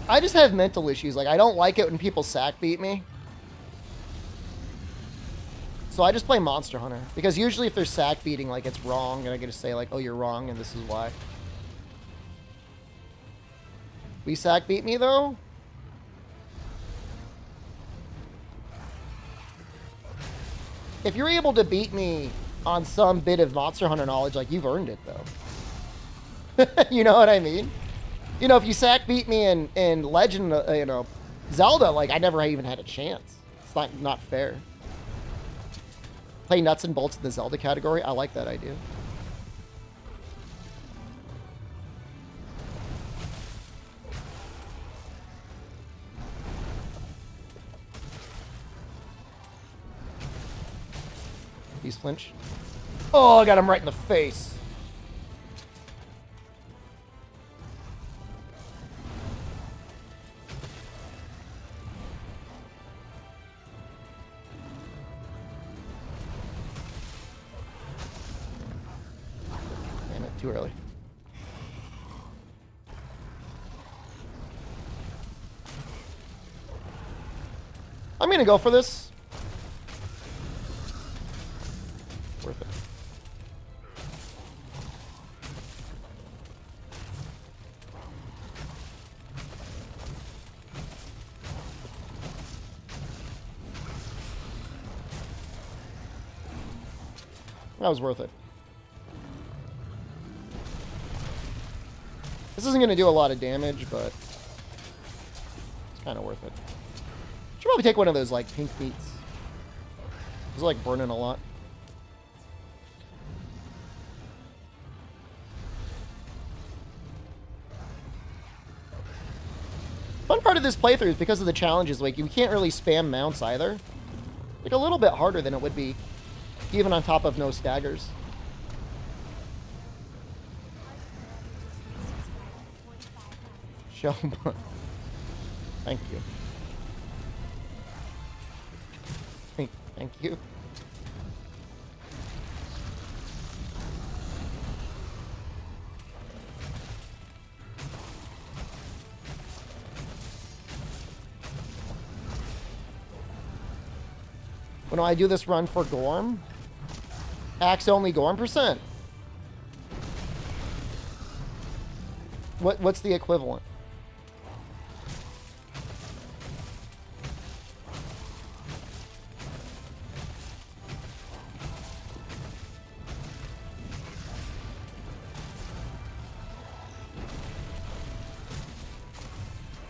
I just have mental issues. Like, I don't like it when people sack beat me. So I just play Monster Hunter. Because usually if they're sack beating, like, it's wrong. And I get to say, like, oh, you're wrong, and this is why. We sack beat me, though? If you're able to beat me on some bit of Monster Hunter knowledge, like, you've earned it, though. You know what I mean? You know, if you sack beat me in Legend, you know, Zelda, like, I never even had a chance. It's not fair. Play nuts and bolts in the Zelda category. I like that idea. He's flinch. Oh, I got him right in the face. Too early. I'm gonna go for this. Worth it. That was worth it. This isn't going to do a lot of damage, but it's kind of worth it. Should probably take one of those, like, pink meats. It's, like, burning a lot. Fun part of this playthrough is because of the challenges, like, you can't really spam mounts either. Like, a little bit harder than it would be, even on top of no staggers. Thank you. Thank you. When I do this run for Gorm, axe only Gorm %. What's the equivalent?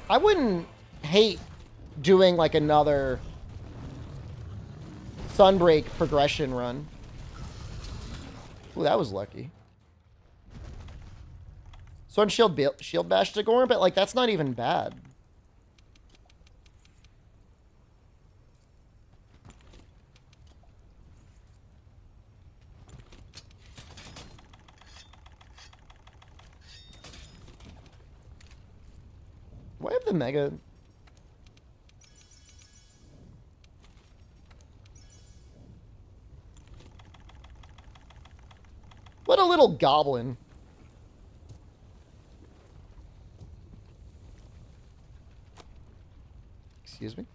I wouldn't hate doing like another Sunbreak progression run. Ooh, that was lucky. Sun Shield Bash to Gorm, but like that's not even bad. Why have the Mega? What a little goblin. Excuse me.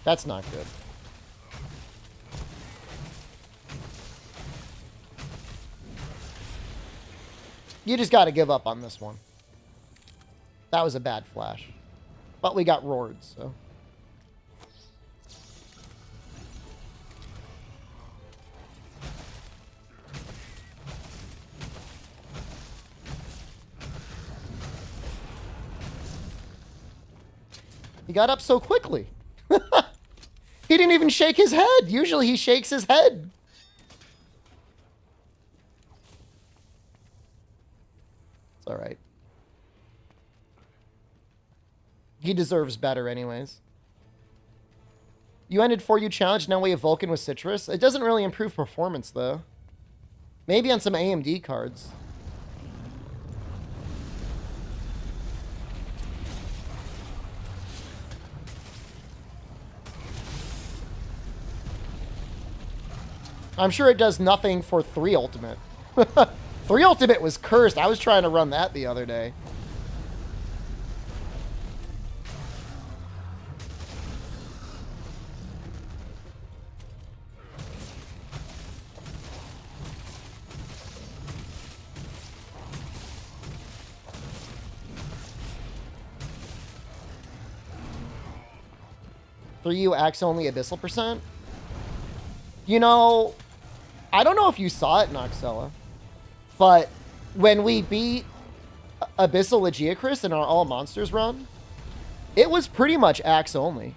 That's not good. You just got to give up on this one. That was a bad flash. But we got roared, so. He got up so quickly. He didn't even shake his head. Usually he shakes his head. It's all right. He deserves better anyways. You ended 4U challenge, now we have Vulcan with Citrus. It doesn't really improve performance though. Maybe on some AMD cards. I'm sure it does nothing for 3 Ultimate. 3 Ultimate was cursed. I was trying to run that the other day. For you, Axe only Abyssal percent? You know, I don't know if you saw it, Noxella, but when we beat Abyssal Legiacris in our All Monsters run, it was pretty much Axe only.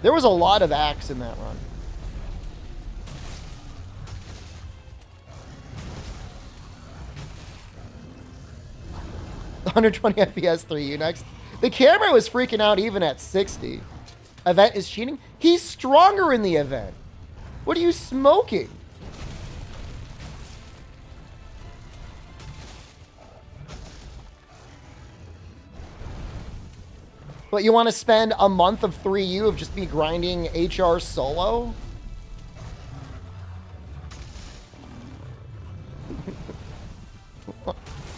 There was a lot of Axe in that run. $120 FPS 3U next. The camera was freaking out even at 60. Event is cheating? He's stronger in the event. What are you smoking? But you want to spend a month of 3U of just me grinding HR solo?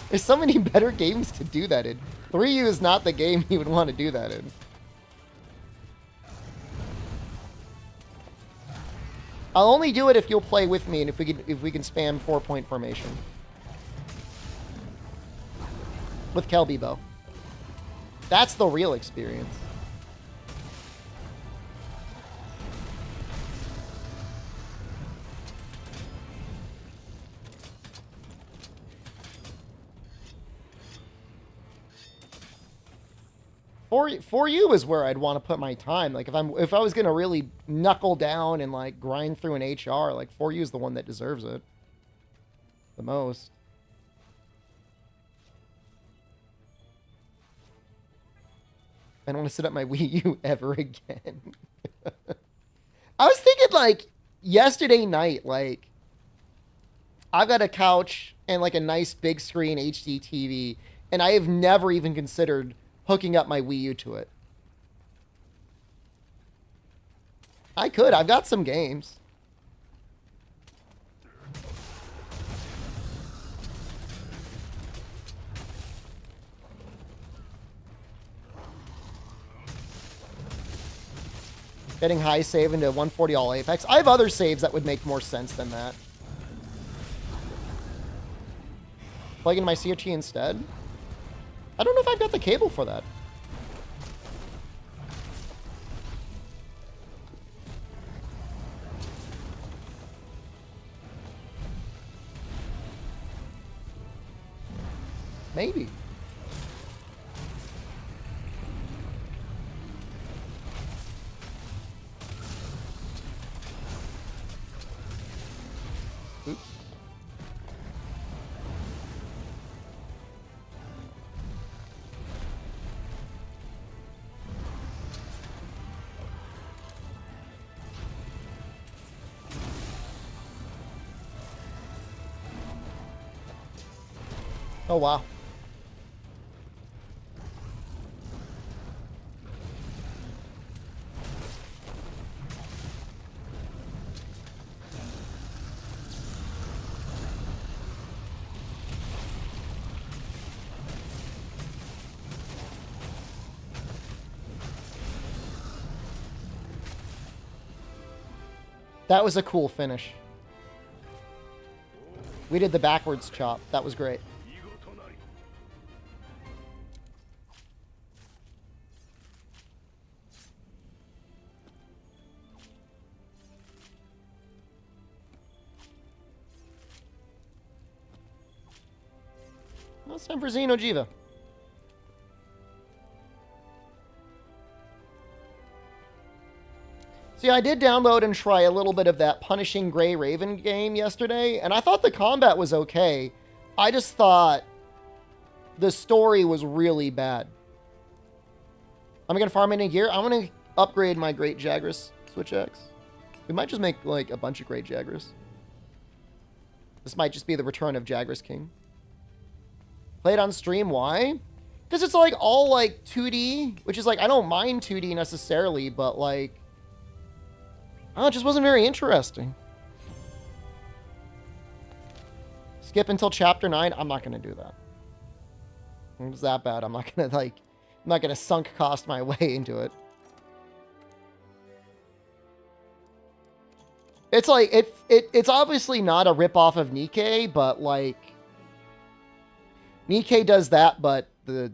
There's so many better games to do that in. 3U is not the game you would want to do that in. I'll only do it if you'll play with me and if we can spam 4-point formation. With Kelbibo. That's the real experience. For you is where I'd want to put my time. Like if I was gonna really knuckle down and like grind through an HR, like 4U is the one that deserves it the most. I don't want to sit up my Wii U ever again. I was thinking like yesterday night, like I've got a couch and like a nice big screen HD TV, and I have never even considered hooking up my Wii U to it. I could. I've got some games. Getting high save into 140 all Apex. I have other saves that would make more sense than that. Plug in my CRT instead? I don't know if I've got the cable for that. Maybe. Oh, wow. That was a cool finish. We did the backwards chop. That was great. Well, it's time for Xeno'jiva. See, I did download and try a little bit of that Punishing Gray Raven game yesterday, and I thought the combat was okay. I just thought the story was really bad. I'm going to farm any gear. I'm going to upgrade my Great Jagras Switch X. We might just make, like, a bunch of Great Jagras. This might just be the return of Jagras King. Play it on stream. Why? Because it's, like, all, like, 2D, which is, like, I don't mind 2D necessarily, but, like, oh, it just wasn't very interesting. Skip until chapter 9. I'm not going to do that. It's that bad. I'm not going to, like, I'm not going to sunk cost my way into it. It's like, it's obviously not a ripoff of Nikkei, but, like, Nikkei does that, but the...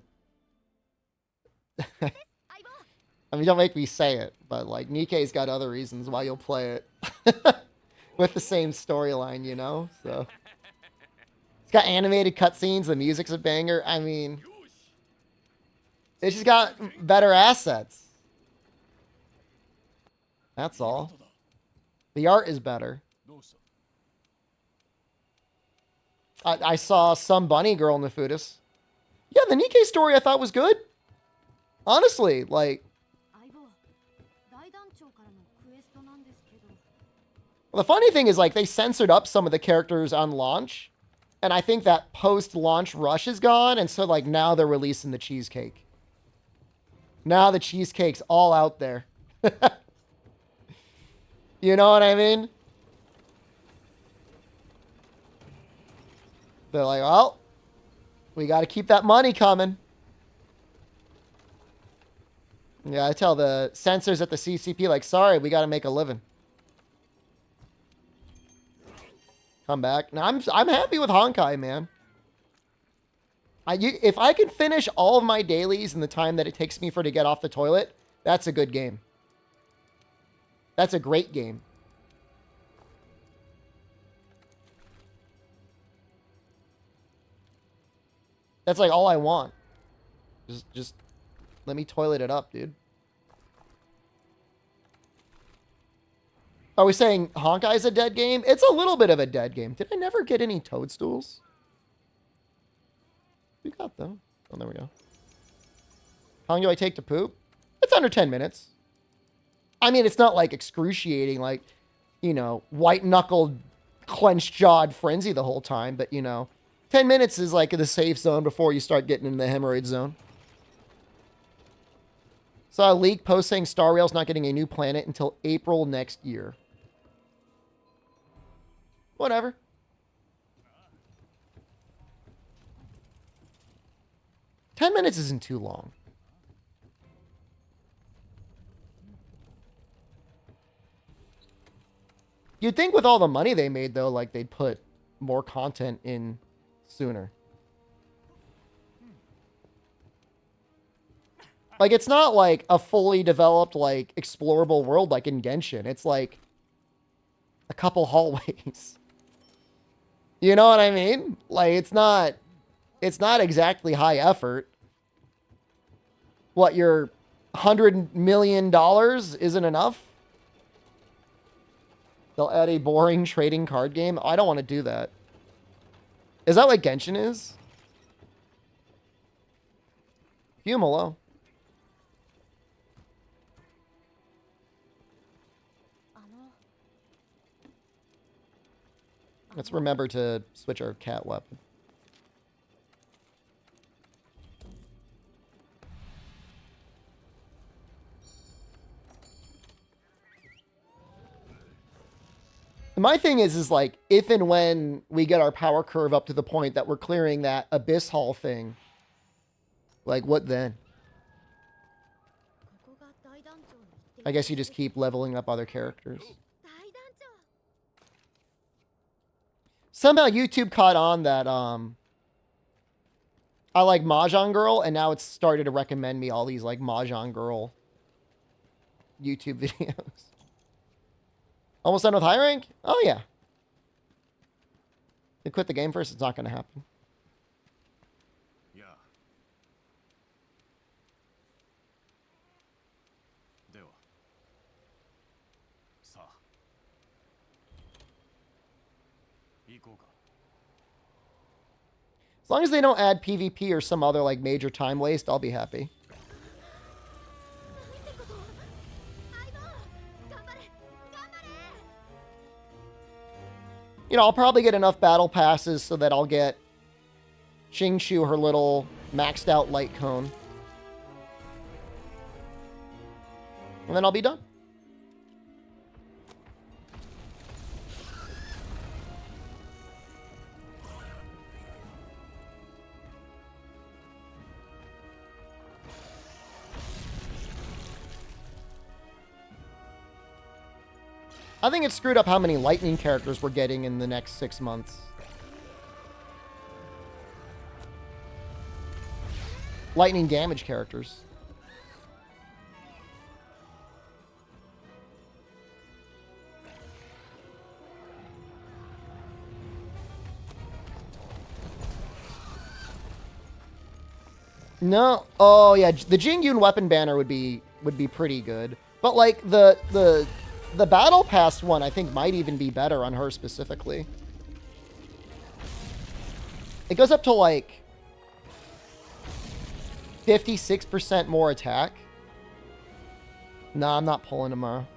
I mean, don't make me say it, but, like, Nikkei's got other reasons why you'll play it. With the same storyline, you know? So... It's got animated cutscenes, the music's a banger. I mean... It's just got better assets. That's all. The art is better. I saw some bunny girl in the Fatalis. Yeah, the Nikkei story I thought was good. Honestly, like... Well, the funny thing is, like, they censored up some of the characters on launch. And I think that post-launch rush is gone. And so, like, now they're releasing the cheesecake. Now the cheesecake's all out there. You know what I mean? They're like, well, we got to keep that money coming. Yeah, I tell the censors at the CCP, like, sorry, we got to make a living. Come back. Now, I'm happy with Honkai, man. If I can finish all of my dailies in the time that it takes me to get off the toilet, that's a good game. That's a great game. That's like all I want. Just let me toilet it up, dude. Are we saying Honkai's a dead game? It's a little bit of a dead game. Did I never get any toadstools? We got them. Oh, there we go. How long do I take to poop? It's under 10 minutes. I mean, it's not like excruciating, like, you know, white-knuckled, clenched-jawed frenzy the whole time. But, you know, 10 minutes is like the safe zone before you start getting in the hemorrhoid zone. Saw a leak post saying Star Rail's not getting a new planet until April next year. Whatever. Ten minutes isn't too long. You'd think with all the money they made, though, like, they'd put more content in sooner. Like, it's not like a fully developed, like, explorable world like in Genshin. It's like a couple hallways. You know what I mean? Like, it's not exactly high effort. What, your $100 million isn't enough? They'll add a boring trading card game? I don't want to do that. Is that what Genshin is? Humolo. Let's remember to switch our cat weapon. My thing is like, if and when we get our power curve up to the point that we're clearing that Abyss Hall thing, like, what then? I guess you just keep leveling up other characters. Somehow YouTube caught on that, I like Mahjong Girl, and now it's started to recommend me all these, like, Mahjong Girl YouTube videos. Almost done with high rank? Oh, yeah. They quit the game first, it's not going to happen. Yeah. As long as they don't add PvP or some other, like, major time waste, I'll be happy. You know, I'll probably get enough battle passes so that I'll get Qingshu her little maxed out light cone. And then I'll be done. I think it screwed up how many lightning characters we're getting in the next 6 months. Lightning damage characters. No. Oh yeah, the Jingyun weapon banner would be pretty good. But like the battle pass one, I think, might even be better on her specifically. It goes up to, like, 56% more attack. Nah, I'm not pulling tomorrow.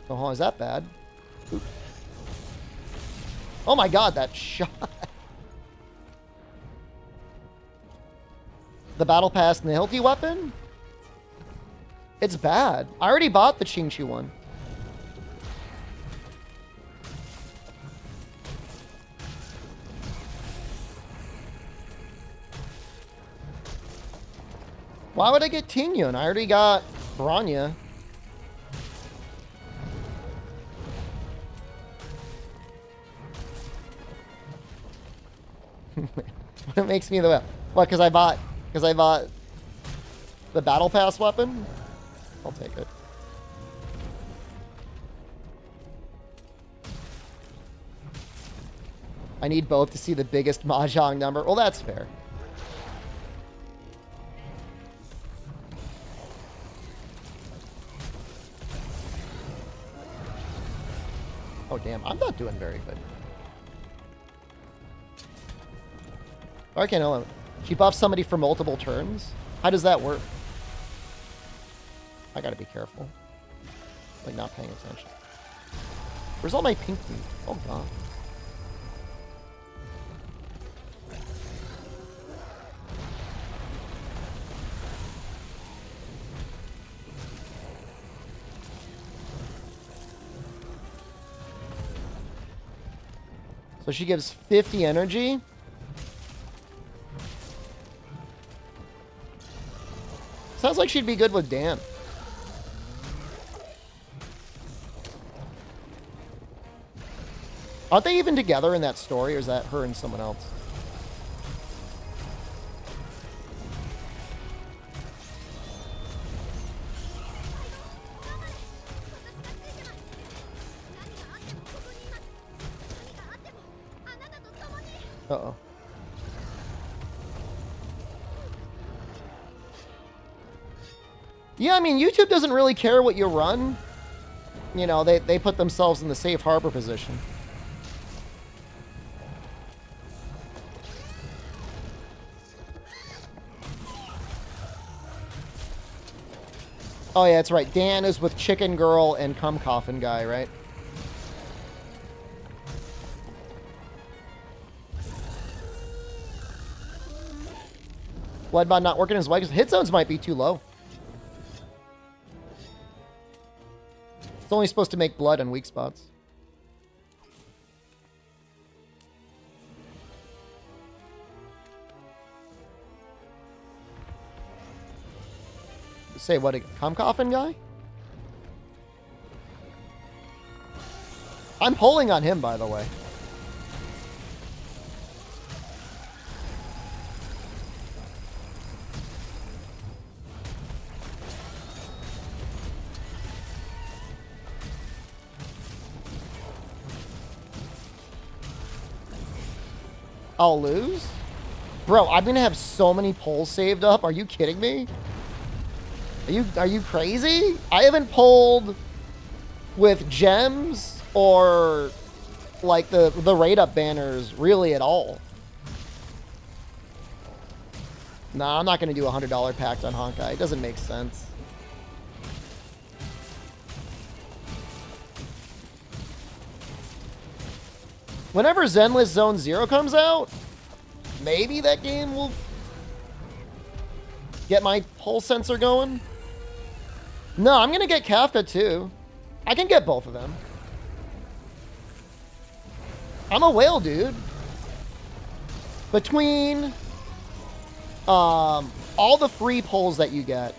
Oh, is that bad? Oops. Oh my god, that shot. The battle pass Nihilti weapon? It's bad. I already bought the Qingshu one. Why would I get Tingyun? I already got Bronya. What makes me the... What, because I bought the battle pass weapon? I'll take it. I need both to see the biggest Mahjong number. Well, that's fair. Oh, damn. I'm not doing very good. Arcane Element. She buffs somebody for multiple turns? How does that work? I gotta be careful. Like, not paying attention. Where's all my pink meat? Oh, God. So she gives 50 energy. Sounds like she'd be good with Dan. Aren't they even together in that story, or is that her and someone else? Uh-oh. Yeah, I mean, YouTube doesn't really care what you run. You know, they put themselves in the safe harbor position. Oh, yeah, that's right. Dan is with Chicken Girl and Cum Coffin Guy, right? Bloodbond not working as well because hit zones might be too low. It's only supposed to make blood on weak spots. Say what, a cum coffin guy? I'm pulling on him, by the way. I'll lose? Bro, I'm gonna have so many pulls saved up. Are you kidding me? Are you crazy? I haven't pulled with gems or like the rate up banners really at all. Nah, I'm not gonna do a $100 pact on Honkai. It doesn't make sense. Whenever Zenless Zone Zero comes out, maybe that game will get my pulse sensor going. No, I'm gonna get Kafka too. I can get both of them. I'm a whale, dude. Between all the free pulls that you get,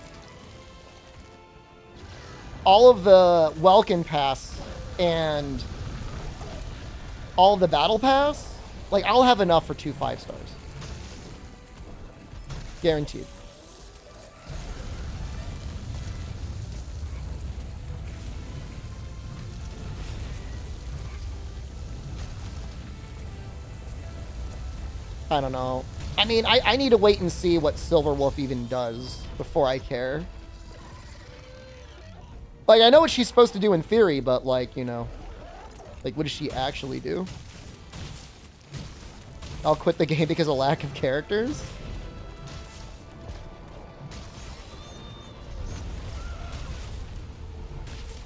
all of the Welkin Pass, and all the Battle Pass, like, I'll have enough for 2 5-stars. Guaranteed. I don't know. I mean, I need to wait and see what Silverwolf even does before I care. Like, I know what she's supposed to do in theory, but, like, you know, like, what does she actually do? I'll quit the game because of lack of characters?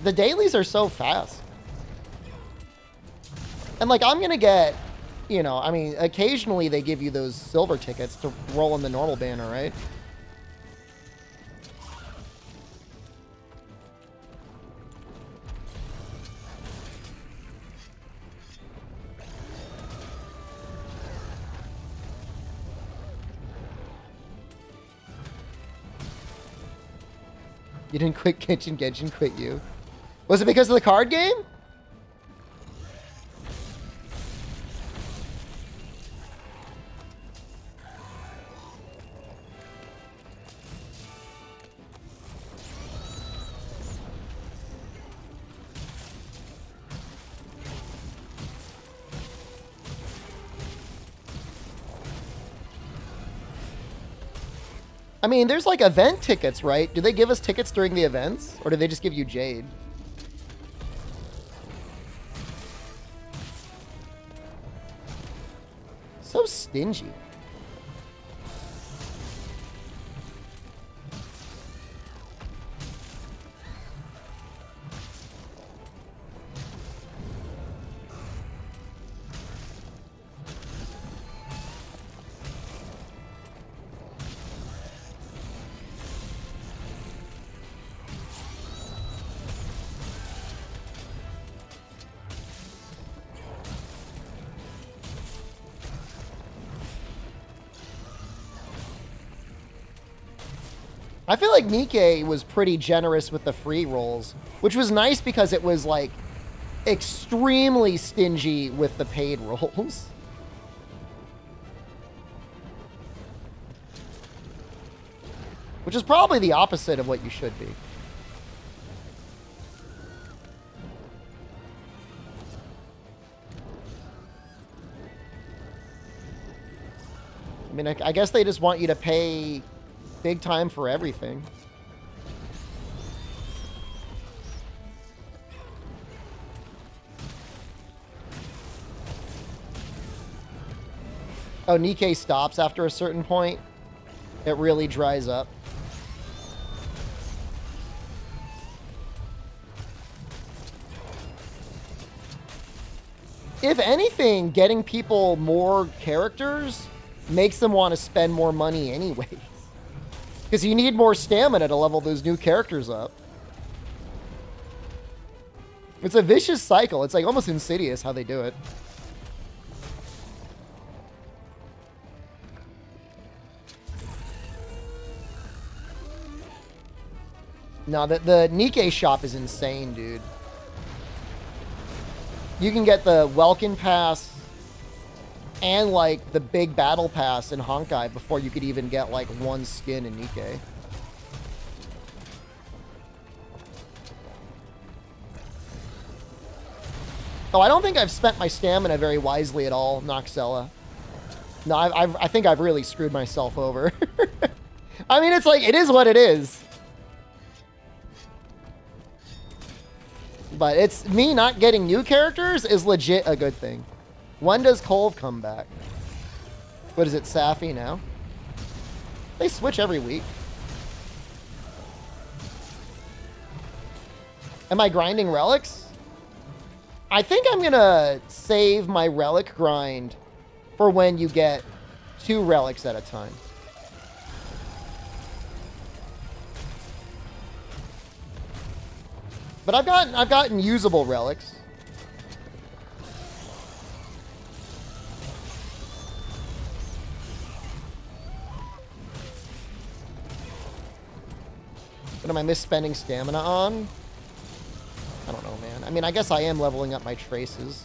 The dailies are so fast. And, like, I'm gonna get, you know, I mean, occasionally they give you those silver tickets to roll in the normal banner, right? You didn't quit Genshin, Genshin quit you. Was it because of the card game? I mean, there's like event tickets, right? Do they give us tickets during the events? Or do they just give you Jade? So stingy. I feel like Nikkei was pretty generous with the free rolls, which was nice because it was, like, extremely stingy with the paid rolls. Which is probably the opposite of what you should be. I mean, I guess they just want you to pay big time for everything. Oh, Nikkei stops after a certain point. It really dries up. If anything, getting people more characters makes them want to spend more money anyways. Because you need more stamina to level those new characters up. It's a vicious cycle. It's like almost insidious how they do it. No, the Nikkei shop is insane, dude. You can get the Welkin Pass and, like, the big Battle Pass in Honkai before you could even get, like, one skin in Nikkei. Oh, I don't think I've spent my stamina very wisely at all, Noxella. No, I think I've really screwed myself over. I mean, it's like, it is what it is. But it's me not getting new characters is legit a good thing. When does Kolv come back? What is it, Safi now? They switch every week. Am I grinding relics? I think I'm gonna save my relic grind for when you get 2 relics at a time. But I've gotten usable relics. What am I misspending stamina on? I don't know, man. I mean, I guess I am leveling up my traces.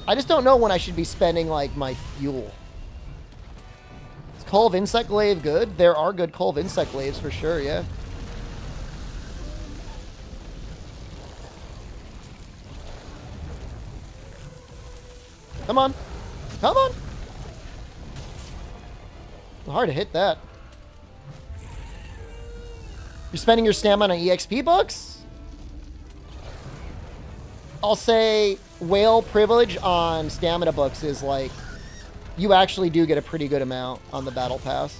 I just don't know when I should be spending, like, my fuel. Is Kolv Insect Glaive good? There are good Kolv Insect Glaives for sure, yeah. Come on. Come on. Hard to hit that. You're spending your stamina on EXP books? I'll say whale privilege on stamina books is like, you actually do get a pretty good amount on the battle pass.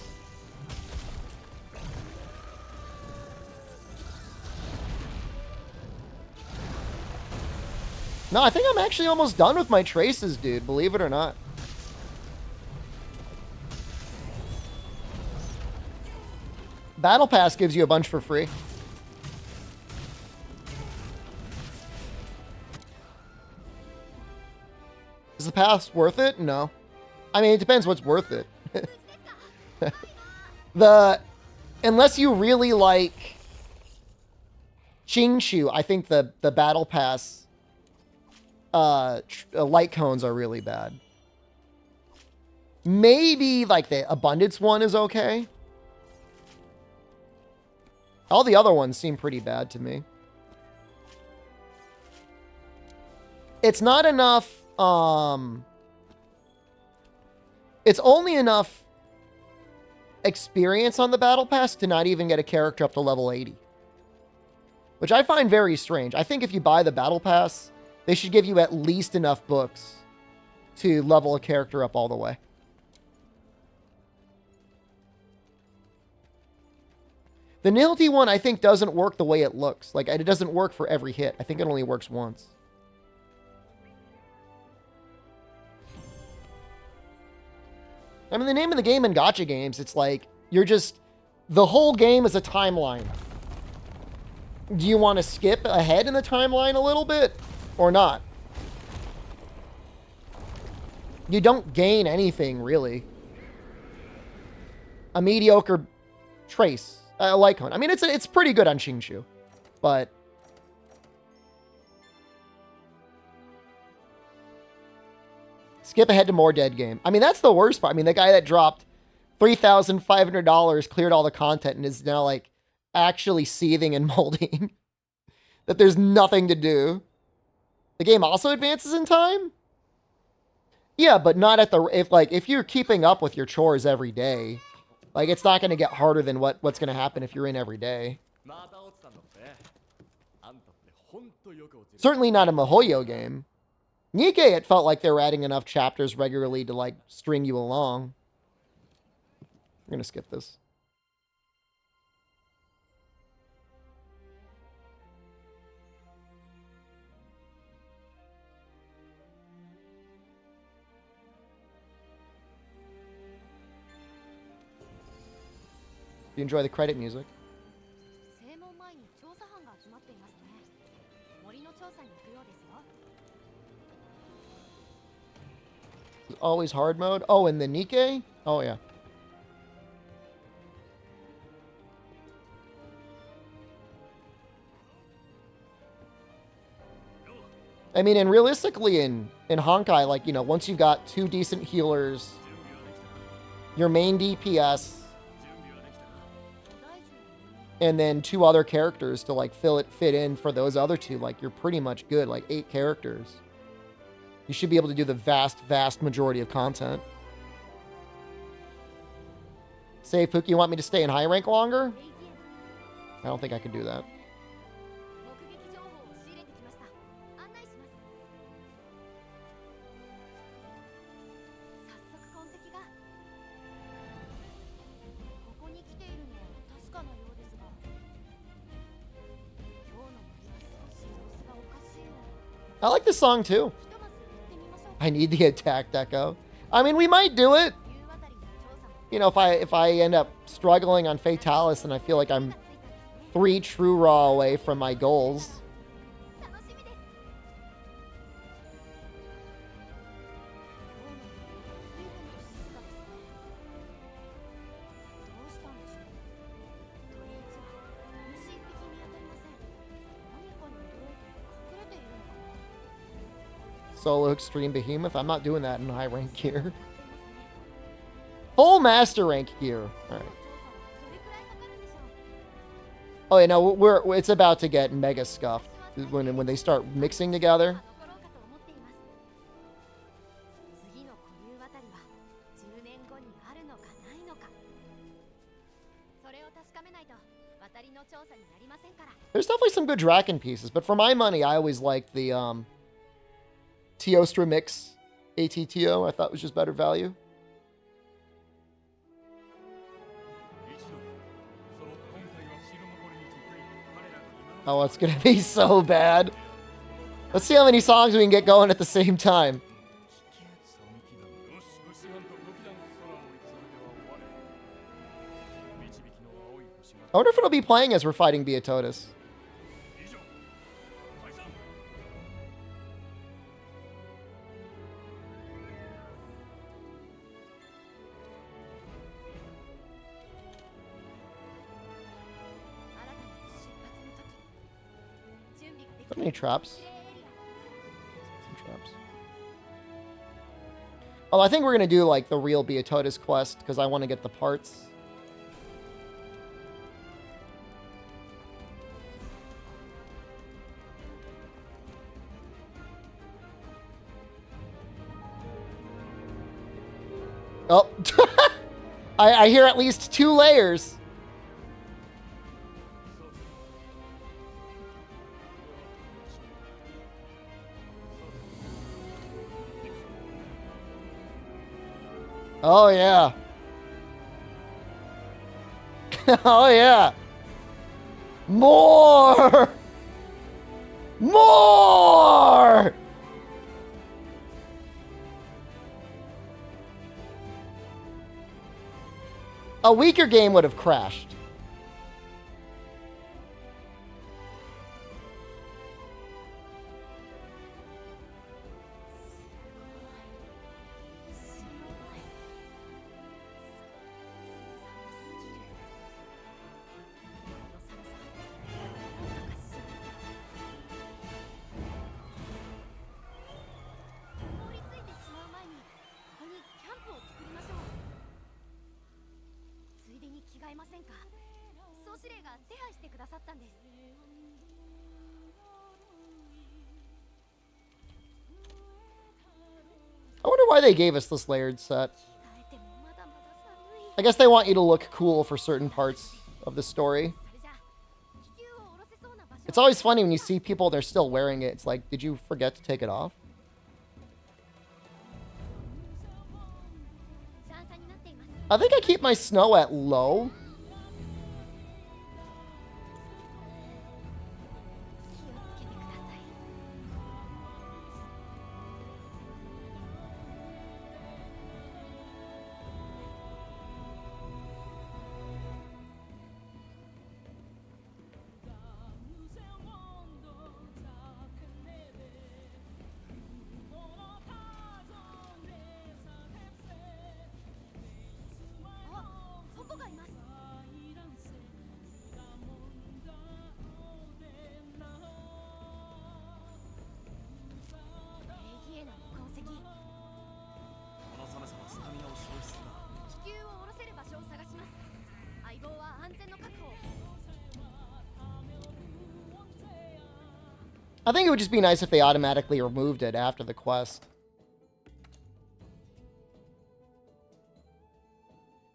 No, I think I'm actually almost done with my traces, dude. Believe it or not. Battle Pass gives you a bunch for free. Is the pass worth it? No. I mean, it depends what's worth it. Unless you really like Chingshu, I think the Battle Pass light cones are really bad. Maybe like the Abundance one is okay. All the other ones seem pretty bad to me. It's not enough, it's only enough experience on the Battle Pass to not even get a character up to level 80. Which I find very strange. I think if you buy the Battle Pass, they should give you at least enough books to level a character up all the way. The Nilty one, I think, doesn't work the way it looks. Like, it doesn't work for every hit. I think it only works once. I mean, the name of the game in gacha games, it's like, you're just... The whole game is a timeline. Do you want to skip ahead in the timeline a little bit? Or not? You don't gain anything, really. A mediocre trace. A light cone. I mean, it's pretty good on Shingshu, but skip ahead to more dead game. I mean, that's the worst part. I mean, the guy that dropped $3,500 cleared all the content and is now like actually seething and molding. That there's nothing to do. The game also advances in time? Yeah, but not at the if you're keeping up with your chores every day. Like, it's not going to get harder than what's going to happen if you're in every day. Certainly not a Mihoyo game. Nikkei, it felt like they were adding enough chapters regularly to, like, string you along. I'm going to skip this. You enjoy the credit music. 正門前に調査班が集まっていますね。森の調査に行くようですよ。 Always hard mode. Oh, and the Nikkei? Oh, yeah. I mean, and realistically in Honkai, like, you know, once you've got 2 decent healers, your main DPS, and then 2 other characters to, like, fit in for those other 2, like, you're pretty much good. Like, 8 characters. You should be able to do the vast majority of content. Say, Pookie, you want me to stay in high rank longer? I don't think I could do that. 目撃情報を仕入れてきました。案内します。早速痕跡が。ここに来ているのは確かなようですが、今日の森は少し様子がおかしいような。 I like this song too. ひとまず行ってみましょう。 I need the attack deco. I mean, we might do it. 夕あたりに調査も You know, if I end up struggling on Fatalis and I feel like I'm ついたんですね。 3 true raw away from my goals. 楽しみです。今日の森は随分と静かですね。どうしたんでしょう。鳥一羽、虫一匹見当たりません。何かに驚いて隠れているのかな。 Solo extreme behemoth. I'm not doing that in high rank gear. やっていますね。 Full master rank gear. All right. 調査はどれくらいかかるんでしょう。 Oh, yeah, no, it's about to get mega scuffed when they start mixing together. 残ろうかと思っています。次の古流渡りは10年後にあるのかないのか。それを確かめないと渡りの調査になりませんから。 There's definitely some good Draken pieces, but for my money, I always liked the Teostra mix ATTO. I thought was just better value. 一度その今回は城残りに得意彼らが今の Oh, it's gonna be so bad. Let's see how many songs we can get going at the same time. 三機団よし武士団と武器団空をそれでは終われ導きの青い星が I wonder if it'll be playing as we're fighting Beatotus. 以上解散 新たな出発の時。準備ができ How many traps? エリア。 Some traps. Oh, I think we're gonna do like the real Beatotus quest because I want to get the parts. Oh, I hear at least 2 layers. Oh, yeah. Oh, yeah. More! More! A weaker game would have crashed. I wonder why they gave us this layered set. I guess they want you to look cool for certain parts of the story. It's always funny when you see people, they're still wearing it. It's like, did you forget to take it off? I think I keep my snow at low. I think it would just be nice if they automatically removed it after the quest.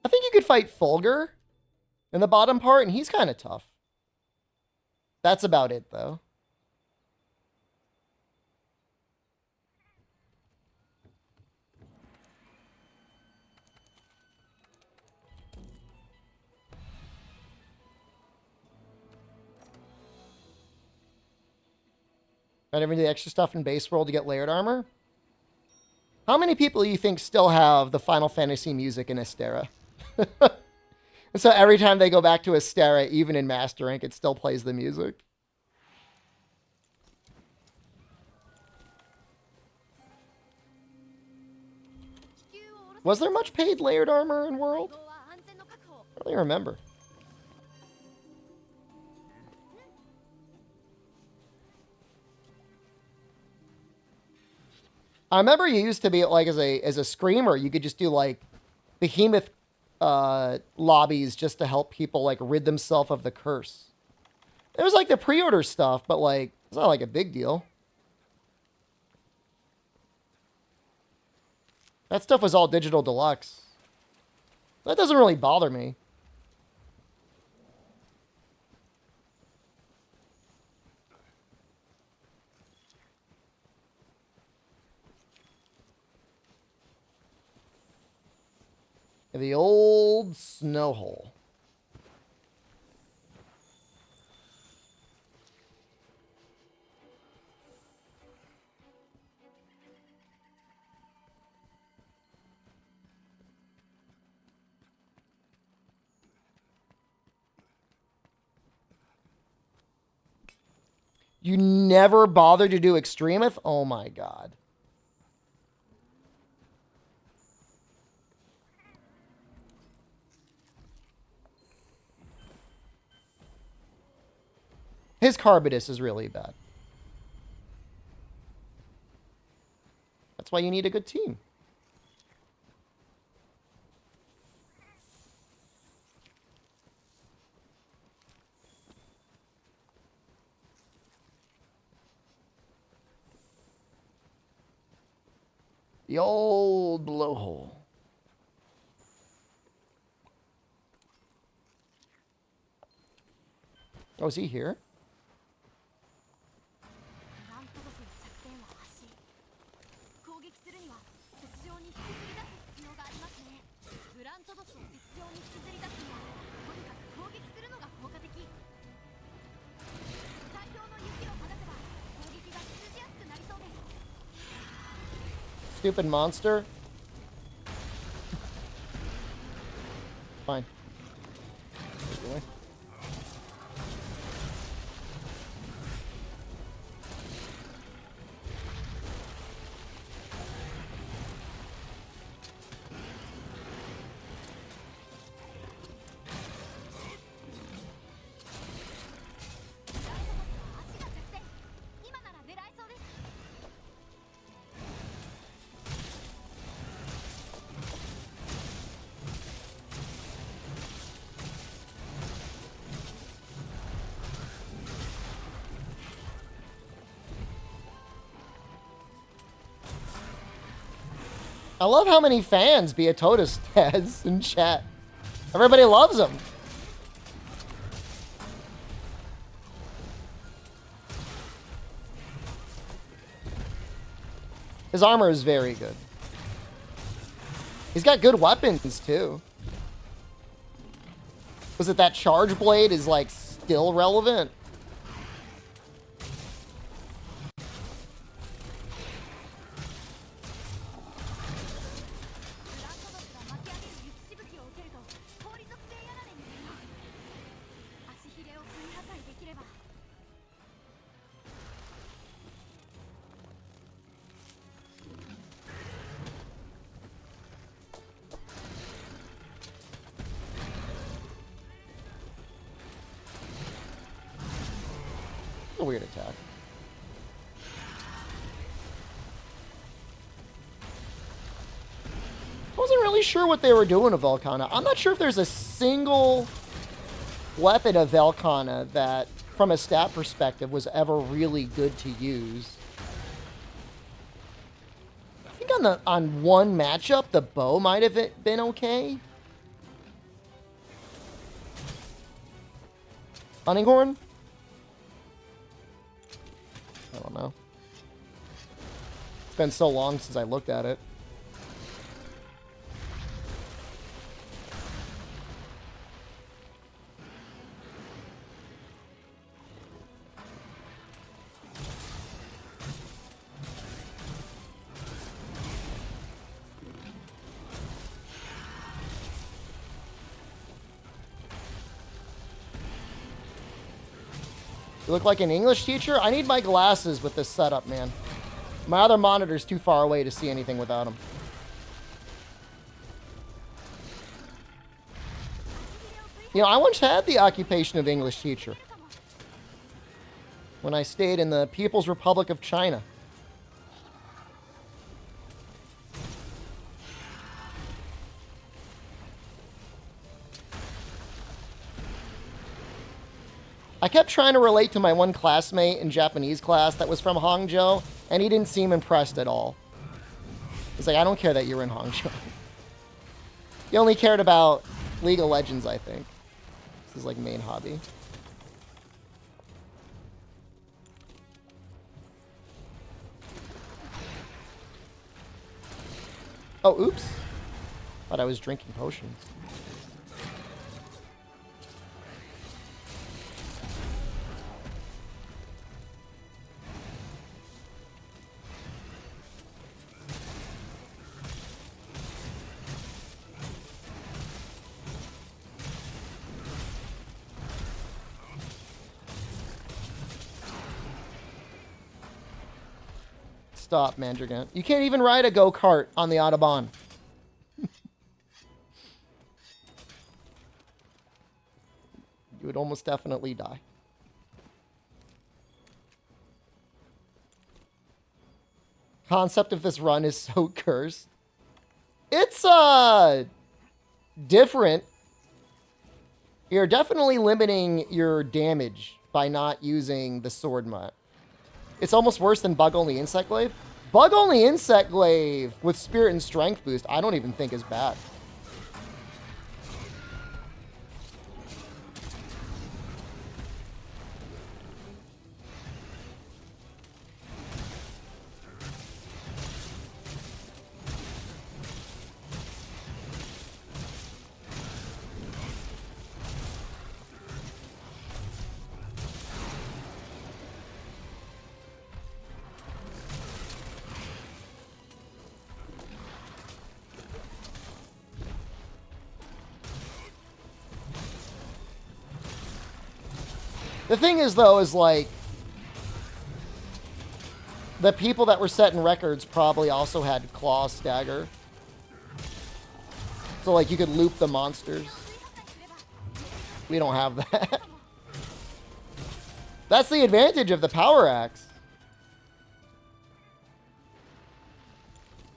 I think you could fight Fulgur in the bottom part, and he's kind of tough. That's about it, though. Got every extra stuff in base world to get layered armor? How many people do you think still have the Final Fantasy music in Astera? So every time they go back to Astera, even in Master Rank, it still plays the music. Was there much paid layered armor in World? I don't really remember. I remember you used to be like as a screamer, you could just do like behemoth lobbies just to help people like rid themselves of the curse. It was like the pre-order stuff, but like it's not like a big deal. That stuff was all digital deluxe. That doesn't really bother me. The old snow hole. You never bothered to do Extremeth? Oh my god. His Carbidus is really bad. That's why you need a good team. The old blowhole. Oh, is he here? Stupid monster. Fine. I love how many fans Beatotus has in chat. Everybody loves him. His armor is very good. He's got good weapons too. Was it that charge blade is like still relevant? A weird attack. I wasn't really sure what they were doing with Velkhana. I'm not sure if there's a single weapon of Velkhana that from a stat perspective, was ever really good to use. I think on one matchup, the bow might have been okay. Hunting horn? I don't know. It's been so long since I looked at it. You look like an English teacher? I need my glasses with this setup, man. My other monitor's too far away to see anything without them. You know, I once had the occupation of English teacher when I stayed in the People's Republic of China. I kept trying to relate to my one classmate in Japanese class that was from Hangzhou, and he didn't seem impressed at all. He's like, I don't care that you're in Hangzhou. He only cared about League of Legends, I think. This is like main hobby. Oh, oops. Thought I was drinking potions. Stop, Mandragant. You can't even ride a go-kart on the Autobahn. You would almost definitely die. Concept of this run is so cursed. It's, different. You're definitely limiting your damage by not using the sword mutt. It's almost worse than Bug-Only Insect Glaive. Bug-Only Insect Glaive with Spirit and Strength boost, I don't even think is bad. The thing is, though, is like, the people that were setting records probably also had Claw Stagger. So, like, you could loop the monsters. We don't have that. That's the advantage of the Power Axe.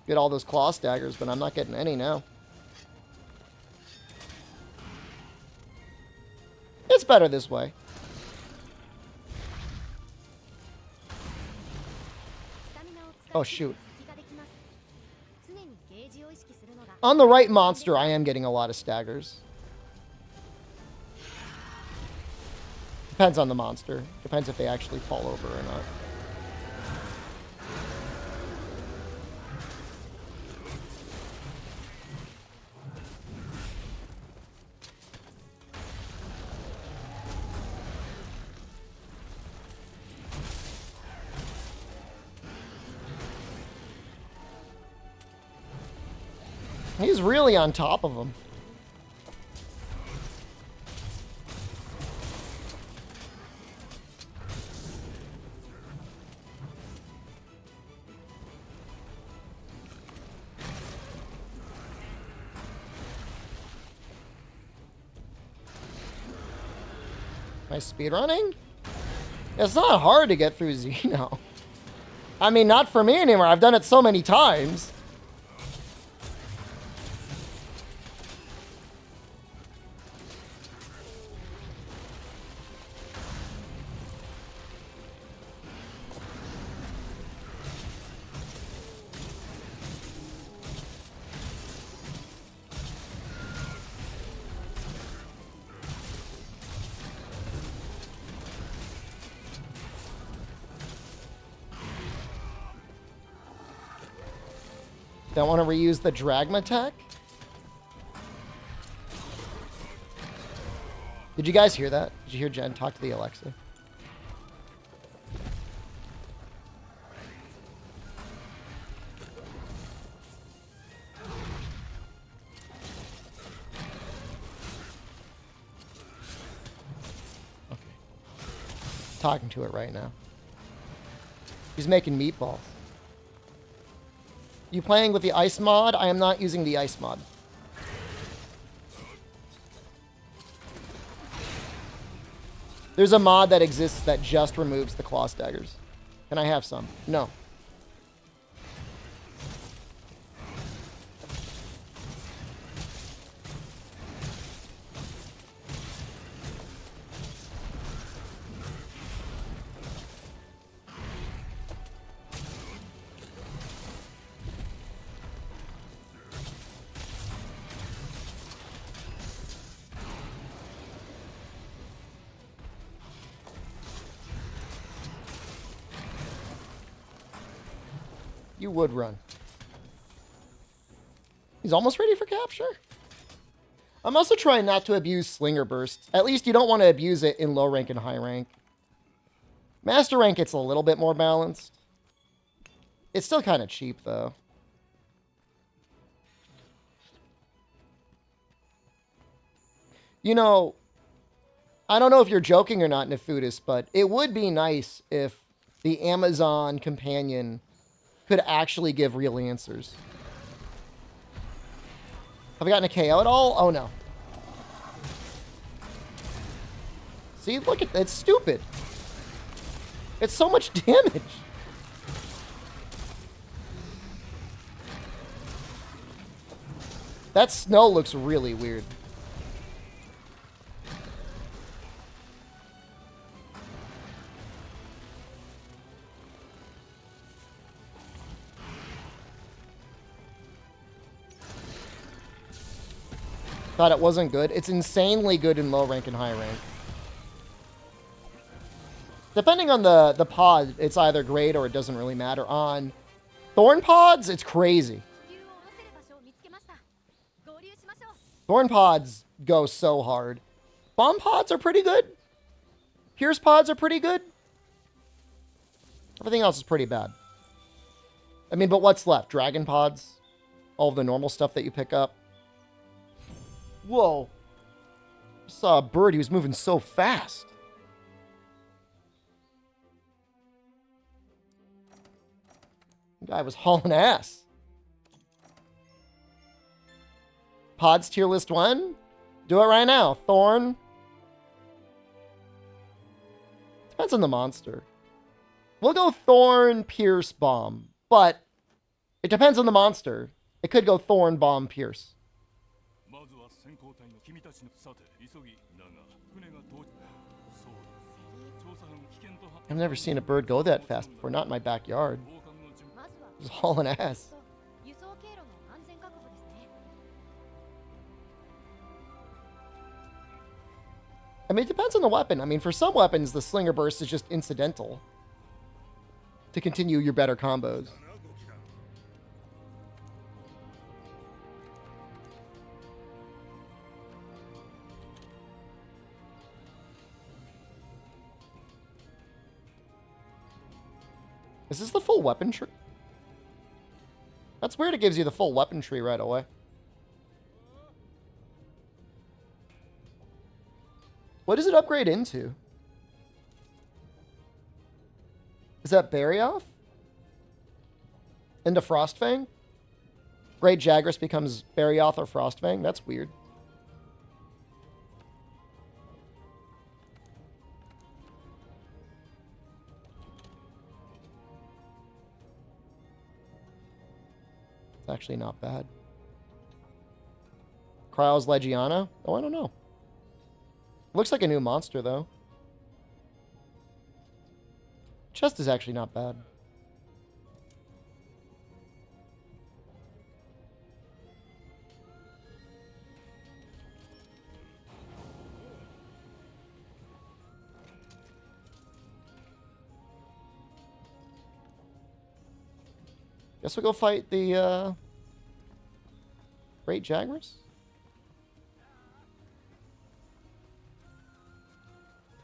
Get all those Claw Staggers, but I'm not getting any now. It's better this way. Oh, shoot. On the right monster, I am getting a lot of staggers. Depends on the monster. Depends if they actually fall over or not. He's really on top of him. Am I speedrunning? It's not hard to get through Xeno. I mean, not for me anymore. I've done it so many times. Don't want to reuse the Dragma tech. Did you guys hear that? Did you hear Jen talk to the Alexa? Okay. Talking to it right now. He's making meatballs. You playing with the ice mod? I am not using the ice mod. There's a mod that exists that just removes the claw daggers. Can I have some? No. You would run. He's almost ready for capture. I'm also trying not to abuse Slinger Burst. At least you don't want to abuse it in low rank and high rank. Master rank, it's a little bit more balanced. It's still kind of cheap, though. You know, I don't know if you're joking or not, Nefudis, but it would be nice if the Amazon companion could actually give real answers. Have I gotten a KO at all? Oh, no. See, look at that. It's stupid. It's so much damage. That snow looks really weird. Thought it wasn't good. It's insanely good in low rank and high rank. Depending on the pod, it's either great or it doesn't really matter. On Thorn pods, it's crazy. Thorn pods go so hard. Bomb pods are pretty good. Pierce pods are pretty good. Everything else is pretty bad. I mean, but what's left? Dragon pods? All of the normal stuff that you pick up? Whoa. I saw a bird. He was moving so fast. The guy was hauling ass. Pods tier list 1? Do it right now. Thorn. Depends on the monster. We'll go Thorn, Pierce, Bomb. But it depends on the monster. It could go Thorn, Bomb, Pierce. I've never seen a bird go that fast before. Not in my backyard. Just hauling ass. I mean, it depends on the weapon. I mean, for some weapons, the Slinger Burst is just incidental to continue your better combos. Is this the full weapon tree? That's weird it gives you the full weapon tree right away. What does it upgrade into? Is that Barioth? Into Frostfang? Great Jagras becomes Barioth or Frostfang? That's weird. It's actually not bad. Cryos Legiana? Oh, I don't know. Looks like a new monster, though. Chest is actually not bad. Guess we'll go fight the Great Jaguars?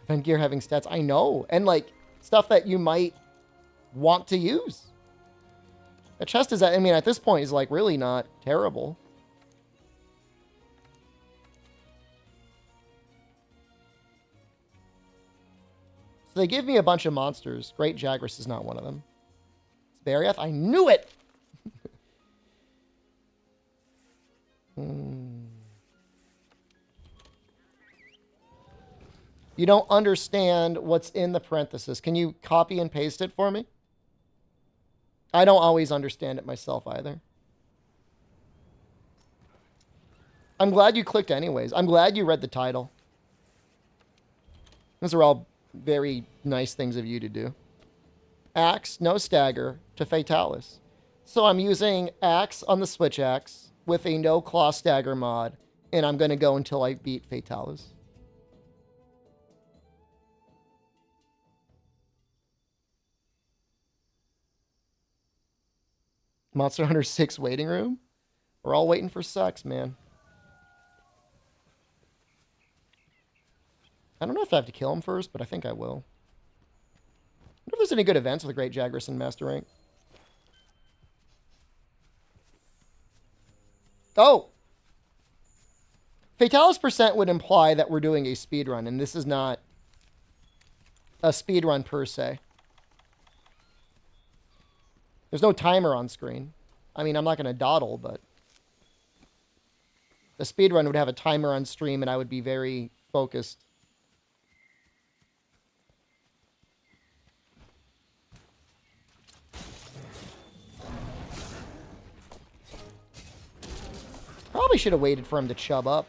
Event gear having stats. I know. And like stuff that you might want to use. The chest is, I mean, at this point is like really not terrible. So they give me a bunch of monsters. Great Jaguars is not one of them. Barioth? I knew it! You don't understand what's in the parenthesis. Can you copy and paste it for me? I don't always understand it myself either. I'm glad you clicked anyways. I'm glad you read the title. Those are all very nice things of you to do. Axe, no stagger, to Fatalis. So I'm using Axe on the Switch Axe with a no claw stagger mod, and I'm going to go until I beat Fatalis. Monster Hunter 6 waiting room? We're all waiting for sex, man. I don't know if I have to kill him first, but I think I will. I wonder if there's any good events with the Great Jaguars in Master Rank. Oh! Fatalis percent would imply that we're doing a speedrun, and this is not a speedrun per se. There's no timer on screen. I mean, I'm not going to dawdle, but the speedrun would have a timer on stream, and I would be very focused. Probably should have waited for him to chub up.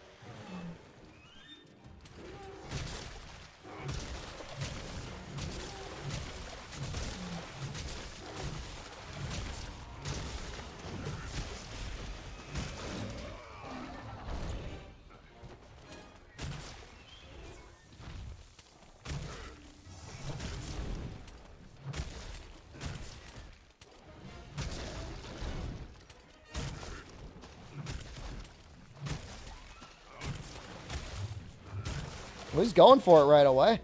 Well, he's going for it right away.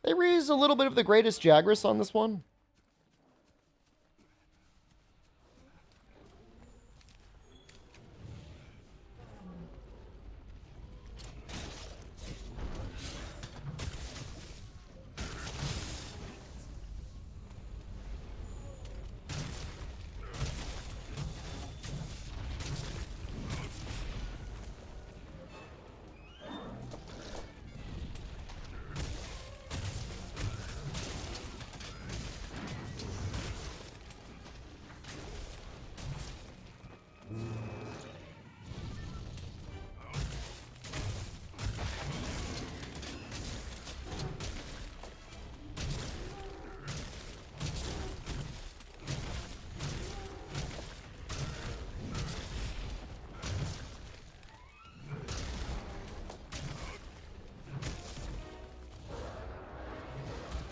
They raise a little bit of the greatest Jagras on this one.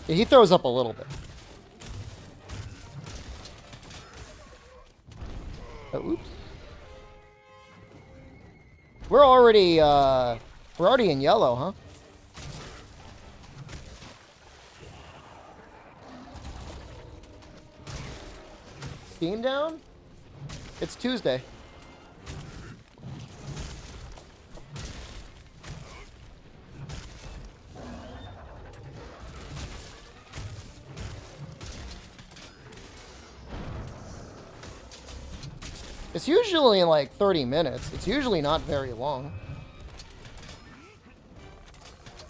Yeah, he throws up a little bit. Oh, oops. We're already in yellow, huh? Steam down? It's Tuesday. It's usually like 30 minutes. It's usually not very long.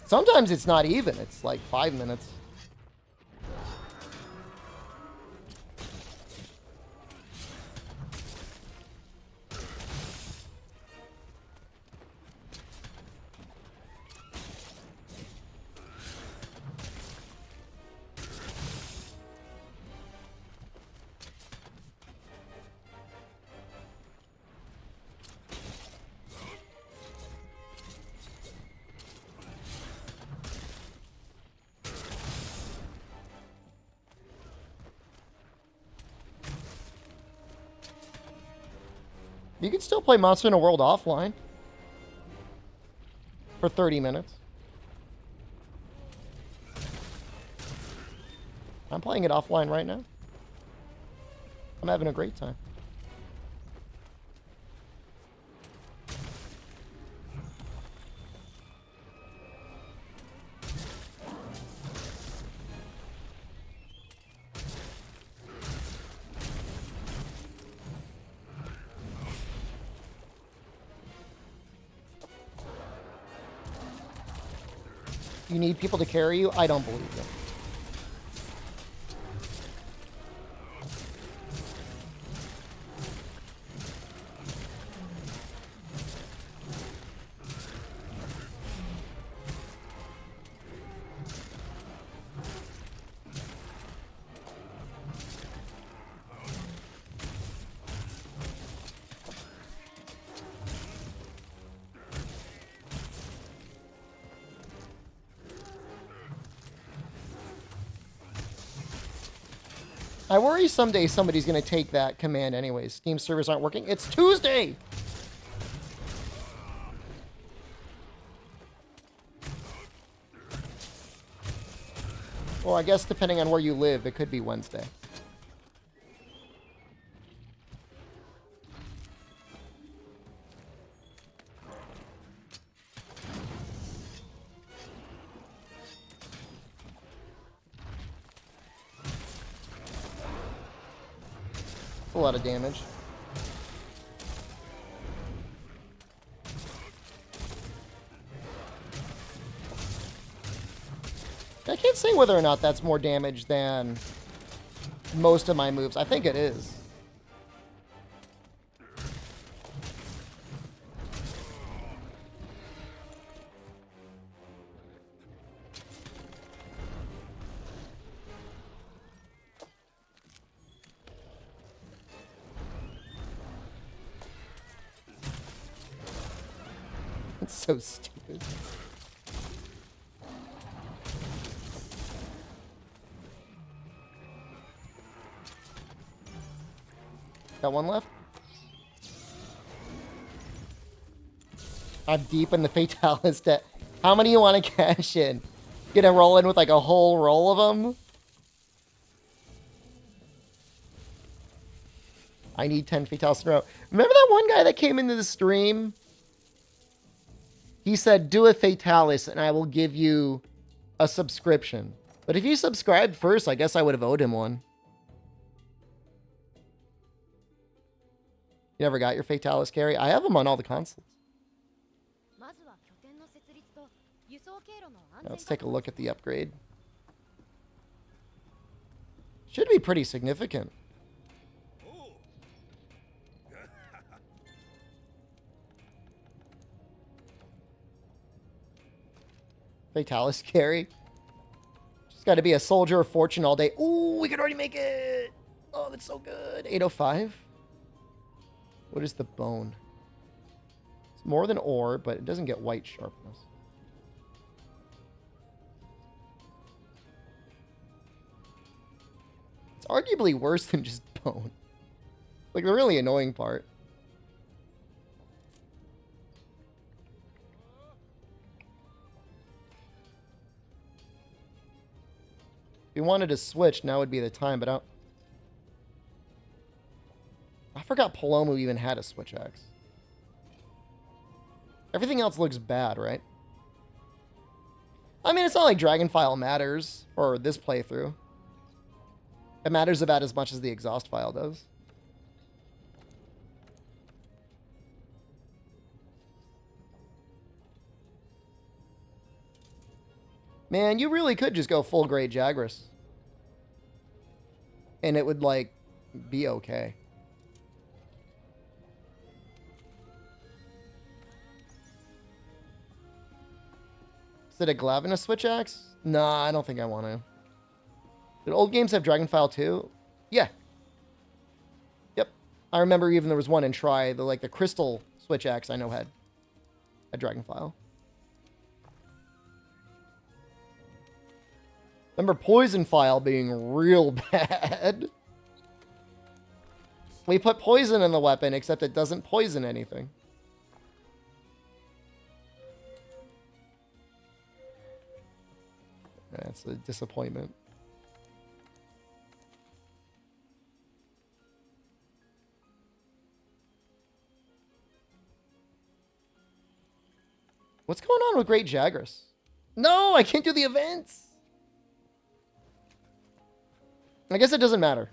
Sometimes it's not even. It's like 5 minutes. You can still play Monster Hunter World offline for 30 minutes. I'm playing it offline right now. I'm having a great time. You need people to carry you? I don't believe you. I worry someday somebody's going to take that command anyways. Steam servers aren't working. It's Tuesday! Well, I guess depending on where you live, it could be Wednesday. A lot of damage. I can't say whether or not that's more damage than most of my moves. I think it is. It's so stupid. Got one left? I'm deep in the Fatalis debt. How many you want to cash in? Gonna roll in with like a whole roll of them? I need 10 Fatalis in a row. Remember that one guy that came into the stream? He said, do a Fatalis and I will give you a subscription. But if you subscribed first, I guess I would have owed him one. You never got your Fatalis carry? I have them on all the consoles. Let's take a look at the upgrade. Should be pretty significant. Fatalis carry. Just got to be a soldier of fortune all day. Ooh, we could already make it. Oh, that's so good. 805. What is the bone? It's more than ore, but it doesn't get white sharpness. It's arguably worse than just bone. Like the really annoying part. If you wanted to switch, now would be the time, but I forgot Palomu even had a switch axe. Everything else looks bad, right? I mean, it's not like Dragonfile matters for this playthrough. It matters about as much as the exhaust file does. Man, you really could just go full grade Jagras. And it would, like, be okay. Is it a Glavenus switch axe? Nah, I don't think I want to. Did old games have Dragonfile too? Yeah. Yep. I remember even there was one in Tri, the crystal switch axe I know had a Dragonfile. Remember Poison File being real bad. We put poison in the weapon, except it doesn't poison anything. That's a disappointment. What's going on with Great Jagras? No, I can't do the events. I guess it doesn't matter.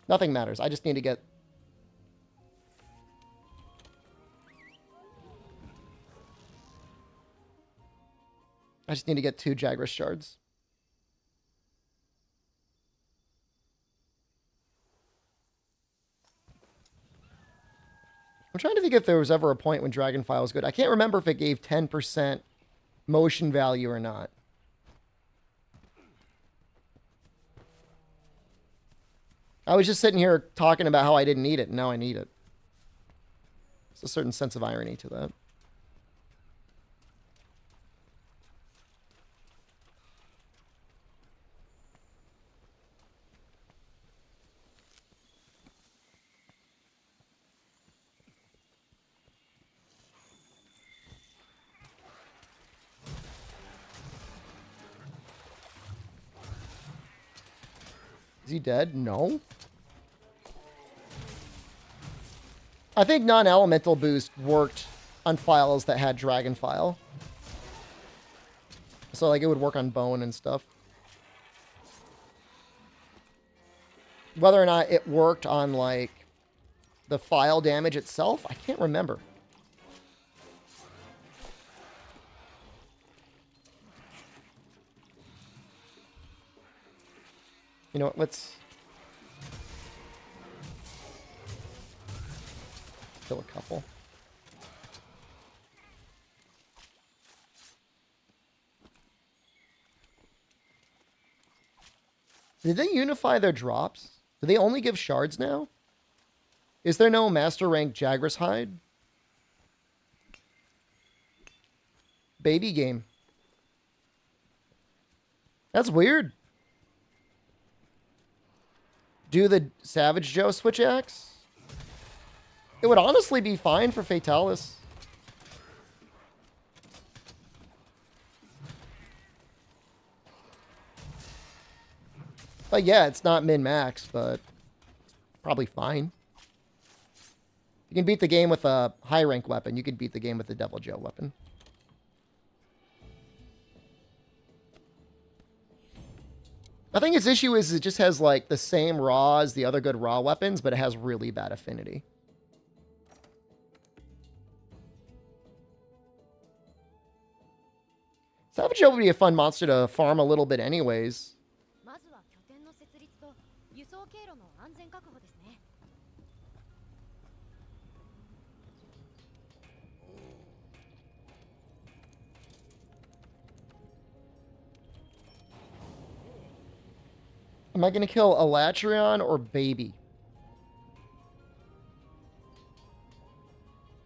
Nothing matters. I just need to get... I just need to get 2 Jagras shards. I'm trying to think if there was ever a point when Dragonfire was good. I can't remember if it gave 10% motion value or not. I was just sitting here talking about how I didn't need it, and now I need it. There's a certain sense of irony to that. Is he dead? No. I think non-elemental boost worked on files that had Dragon File. So, like, it would work on bone and stuff. Whether or not it worked on, like, the file damage itself, I can't remember. You know what, let's kill a couple. Did they unify their drops? Do they only give shards now? Is there no master rank Jagras hide? Baby game. That's weird. Do the Savage Joe switch axe? It would honestly be fine for Fatalis. But yeah, it's not min-max, but probably fine. You can beat the game with a high rank weapon. You could beat the game with the Devil Joe weapon. I think its issue is it just has, like, the same raw as the other good raw weapons, but it has really bad affinity. Savage Joe would be a fun monster to farm a little bit anyways. Am I going to kill Elatrion or Baby?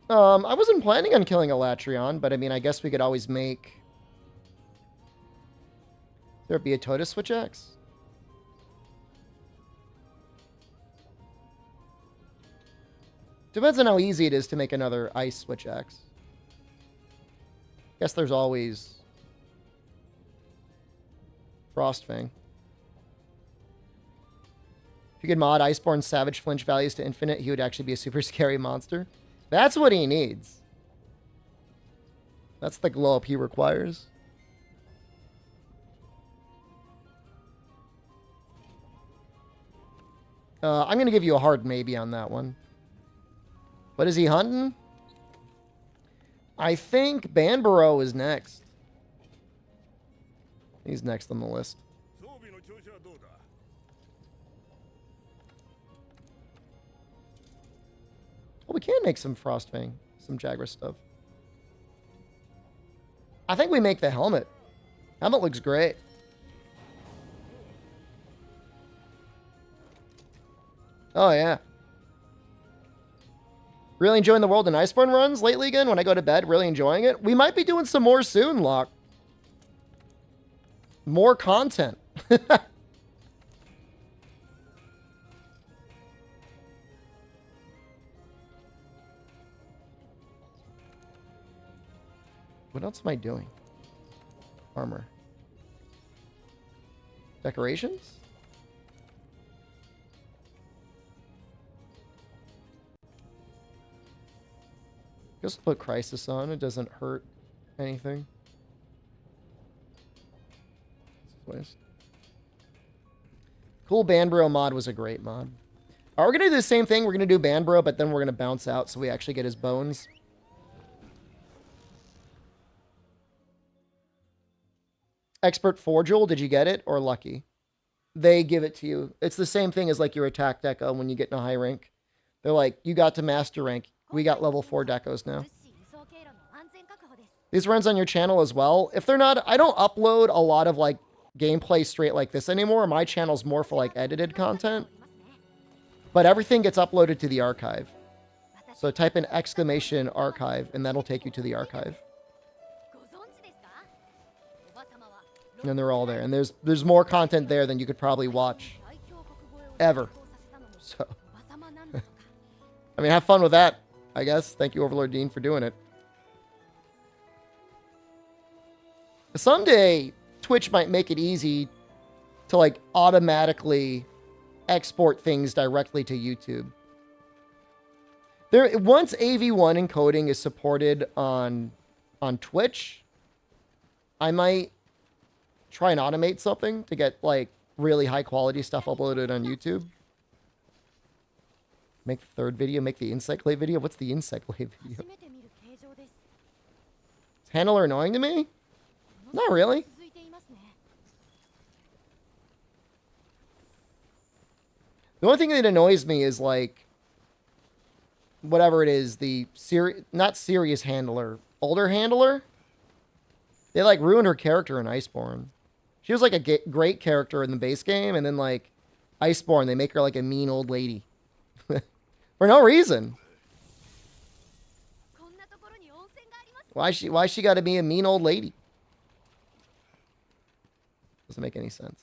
I wasn't planning on killing Elatrion, but I mean, I guess we could always make... There'd be a Tota switch axe? Depends on how easy it is to make another ice switch axe. Guess there's always... Frostfang. If you could mod Iceborne Savage flinch values to infinite, he would actually be a super scary monster. That's what he needs. That's the glow up he requires. I'm going to give you a hard maybe on that one. What is he hunting? I think Banbaro is next. He's next on the list. Well, we can make some Frostfang, some Jagras stuff. I think we make the helmet. Helmet looks great. Oh, yeah. Really enjoying the World and Iceborne runs lately again when I go to bed. Really enjoying it. We might be doing some more soon, Locke. More content. What else am I doing? Armor. Decorations? Just put Crisis on. It doesn't hurt anything. Cool Banbro mod was a great mod. We're going to do the same thing. We're going to do Banbro, but then we're going to bounce out so we actually get his bones. Expert Forgel, did you get it? Or Lucky? They give it to you. It's the same thing as like your attack deco when you get in a high rank. They're like, you got to master rank. We got level 4 decos now. These runs on your channel as well. If they're not, I don't upload a lot of like gameplay straight like this anymore. My channel's more for like edited content. But everything gets uploaded to the archive. So type in exclamation archive and that'll take you to the archive. And they're all there. And there's more content there than you could probably watch ever. So I mean, have fun with that, I guess. Thank you, Overlord Dean, for doing it. Someday, Twitch might make it easy to like automatically export things directly to YouTube. Once AV1 encoding is supported on Twitch, I might try and automate something to get like really high quality stuff uploaded on YouTube. Make the third video, make the Insect Glaive video. What's the Insect Glaive video? Is Handler annoying to me? Not really. The only thing that annoys me is like whatever it is, the not serious handler, older handler. They like ruined her character in Iceborne. She was like a great character in the base game, and then like Iceborne, they make her like a mean old lady for no reason. Why she got to be a mean old lady? Doesn't make any sense.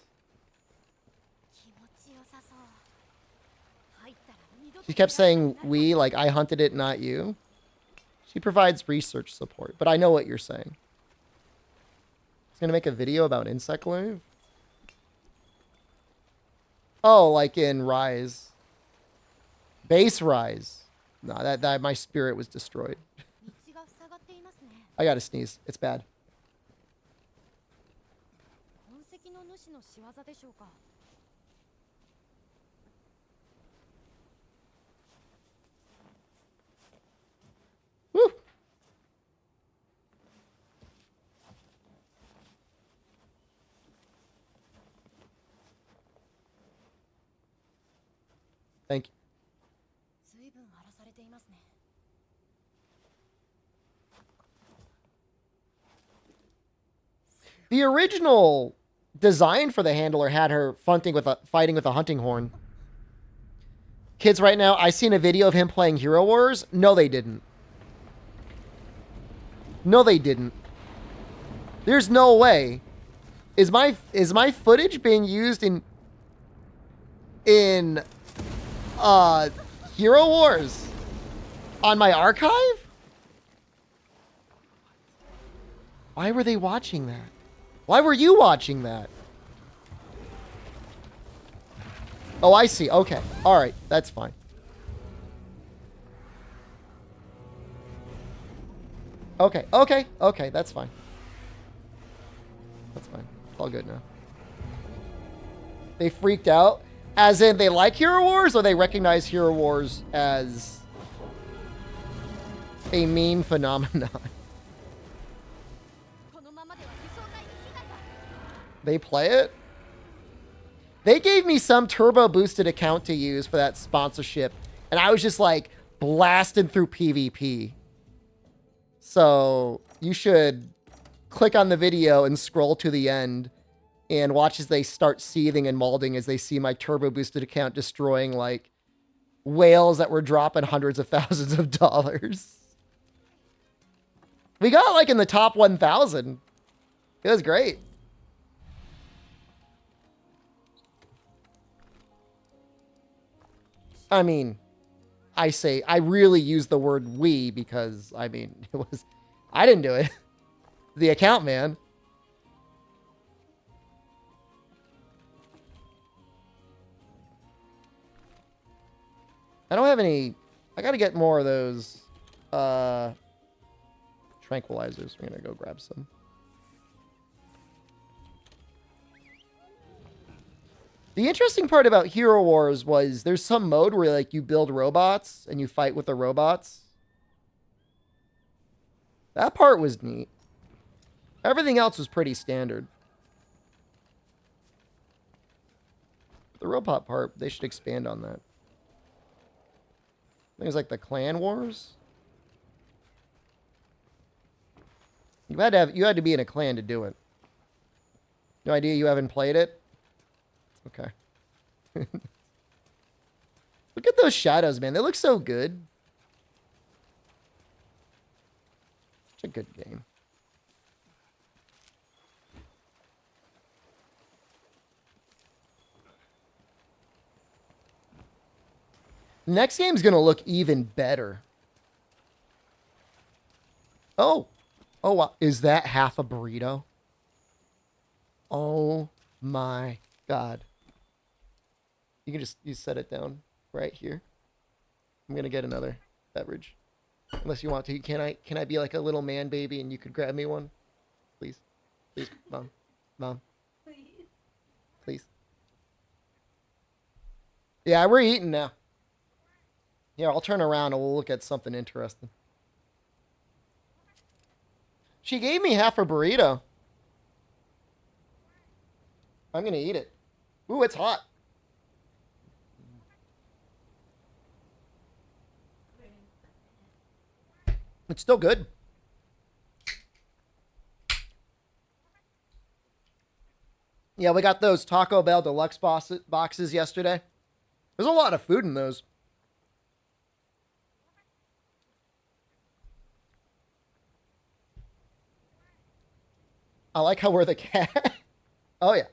She kept saying we, like I hunted it, not you. She provides research support, but I know what you're saying. He's gonna make a video about Insect Glaive? Oh, like in Rise. Base Rise. No, that my spirit was destroyed. I gotta sneeze. It's bad. Woo! Thank you. The original design for the handler had her fighting with a hunting horn. Kids right now, I seen a video of him playing Hero Wars. No, they didn't. No, they didn't. There's no way. Is my footage being used in Hero Wars on my archive? Why were they watching that? Why were you watching that? Oh, I see. Okay. All right. That's fine. Okay. Okay. Okay. That's fine. That's fine. It's all good now. They freaked out. As in, they like Hero Wars, or they recognize Hero Wars as a meme phenomenon? They play it? They gave me some turbo boosted account to use for that sponsorship, and I was just like blasting through PvP. So you should click on the video and scroll to the end and watch as they start seething and molding as they see my turbo boosted account destroying like whales that were dropping hundreds of thousands of dollars. We got like in the top 1,000. It was great. I mean, I really use the word we because, I mean, I didn't do it. The account man. I don't have any... I gotta get more of those tranquilizers. We're gonna go grab some. The interesting part about Hero Wars was there's some mode where like you build robots and you fight with the robots. That part was neat. Everything else was pretty standard. The robot part, they should expand on that. Things like the clan wars. You had to be in a clan to do it. No idea you haven't played it? Okay. Look at those shadows, man. They look so good. Such a good game. Next game's gonna look even better. Oh. Oh, wow. Is that half a burrito? Oh my God. You can just, you set it down right here. I'm gonna get another beverage. Unless you want to. Can I be like a little man baby and you could grab me one? Please. Please, Mom. Mom. Please. Please. Yeah, we're eating now. Yeah, I'll turn around and we'll look at something interesting. She gave me half a burrito. I'm going to eat it. Ooh, it's hot. It's still good. Yeah, we got those Taco Bell deluxe boxes yesterday. There's a lot of food in those. I like how we're the cat. Oh, yeah.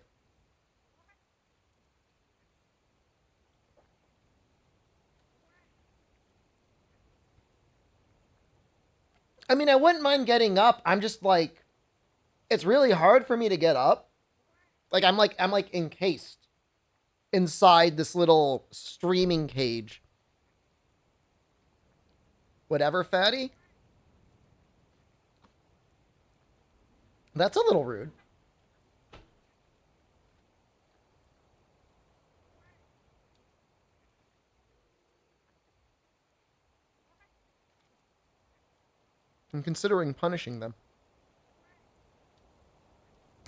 I mean, I wouldn't mind getting up. I'm just like, it's really hard for me to get up. Like I'm like encased inside this little streaming cage. Whatever, fatty. That's a little rude. I'm considering punishing them.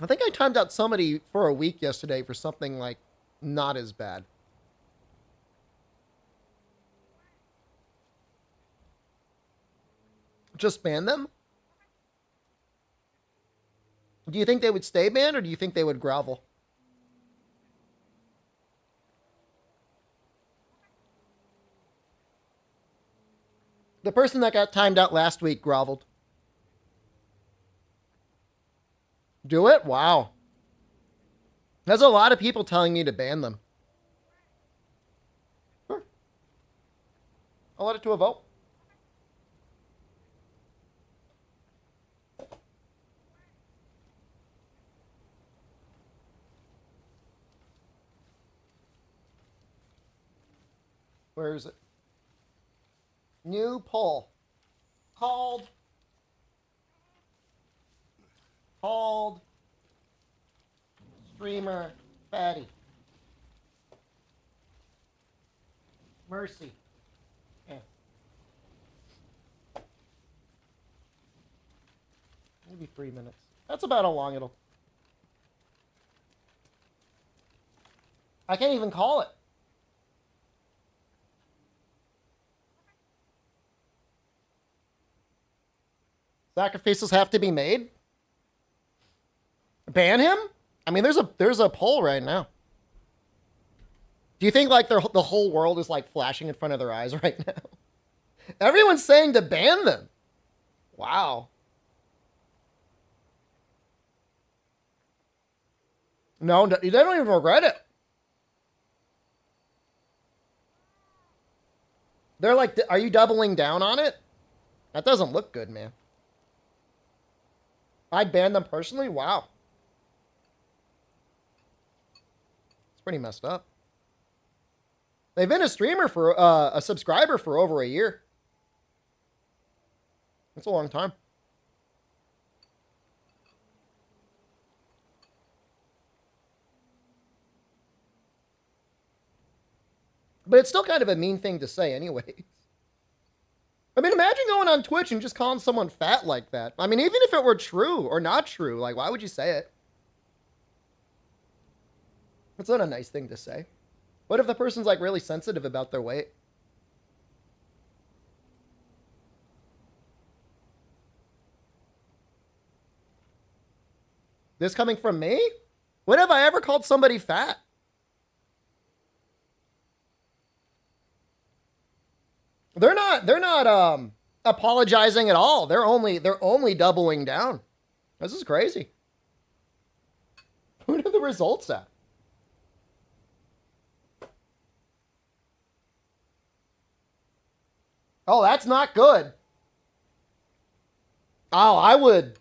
I think I timed out somebody for a week yesterday for something like not as bad. Just ban them? Do you think they would stay banned or do you think they would grovel? The person that got timed out last week groveled. Do it? Wow. There's a lot of people telling me to ban them. Sure. I'll let it to a vote. Where is it? New poll. Called streamer fatty. Mercy. Yeah. Maybe 3 minutes. That's about how long it'll. I can't even call it. Sacrifices have to be made? Ban him? I mean, there's a poll right now. Do you think like the whole world is like flashing in front of their eyes right now? Everyone's saying to ban them. Wow. No, they don't even regret it. They're like, are you doubling down on it? That doesn't look good, man. I'd ban them personally? Wow. It's pretty messed up. They've been a streamer for, a subscriber for over a year. That's a long time. But it's still kind of a mean thing to say anyways. I mean, imagine going on Twitch and just calling someone fat like that. I mean, even if it were true or not true, like, why would you say it? It's not a nice thing to say. What if the person's, like, really sensitive about their weight? This coming from me? When have I ever called somebody fat? They're not apologizing at all. They're only doubling down. This is crazy. What are the results at? Oh, that's not good. Oh, I would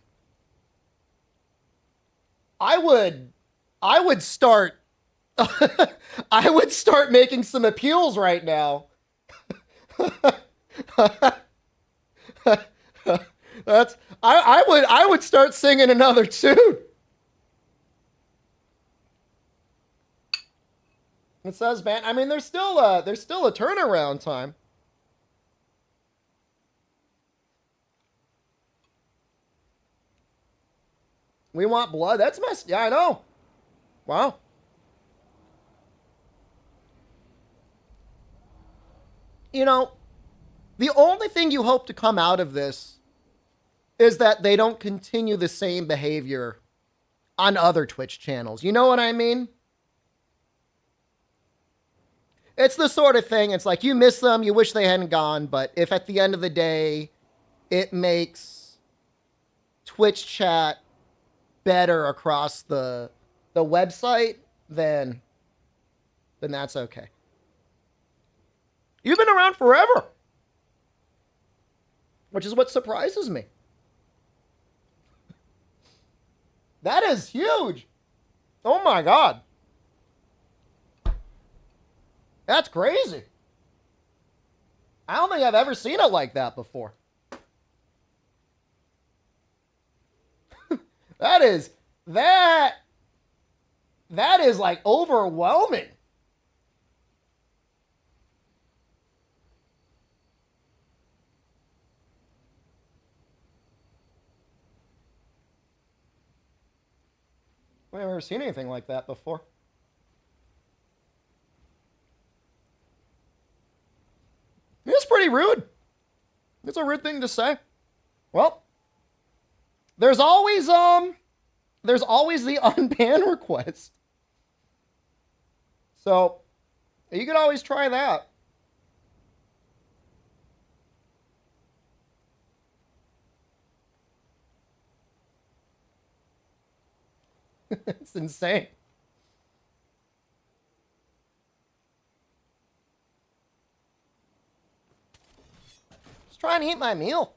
start I would start making some appeals right now. That's I would start singing another tune. It says, man, I mean, there's still a turnaround time. We want blood. That's messed. Yeah, I know. Wow. You know, the only thing you hope to come out of this is that they don't continue the same behavior on other Twitch channels. You know what I mean? It's the sort of thing, it's like you miss them, you wish they hadn't gone, but if at the end of the day it makes Twitch chat better across the website, then that's okay. You've been around forever, which is what surprises me. That is huge. Oh my God. That's crazy. I don't think I've ever seen it like that before. That is like overwhelming. I've never seen anything like that before. It's pretty rude. It's a rude thing to say. Well, there's always the unban request. So you could always try that. It's insane. Just trying to eat my meal.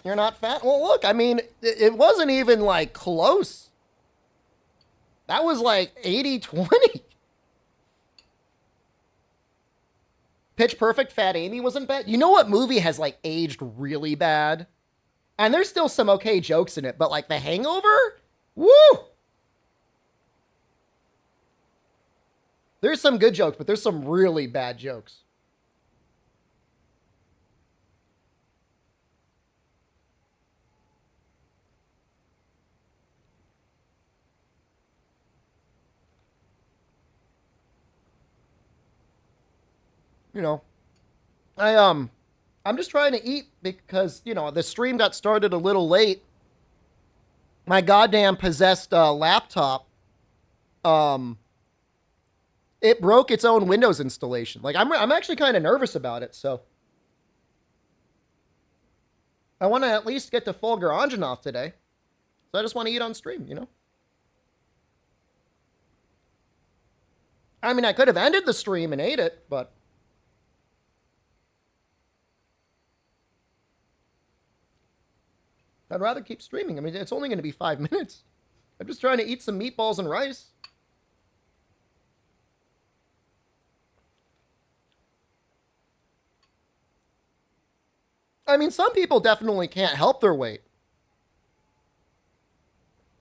You're not fat? Well, look, I mean, it wasn't even like close. That was like 80-20. Pitch Perfect, Fat Amy wasn't bad. You know what movie has like aged really bad? And there's still some okay jokes in it, but like The Hangover? Woo! There's some good jokes, but there's some really bad jokes. You know, I'm just trying to eat because, you know, the stream got started a little late. My goddamn possessed laptop, it broke its own Windows installation. Like, I'm actually kind of nervous about it, so I want to at least get to full Garanjanov today. So I just want to eat on stream, you know? I mean, I could have ended the stream and ate it, but I'd rather keep streaming. I mean, it's only going to be 5 minutes. I'm just trying to eat some meatballs and rice. I mean, some people definitely can't help their weight.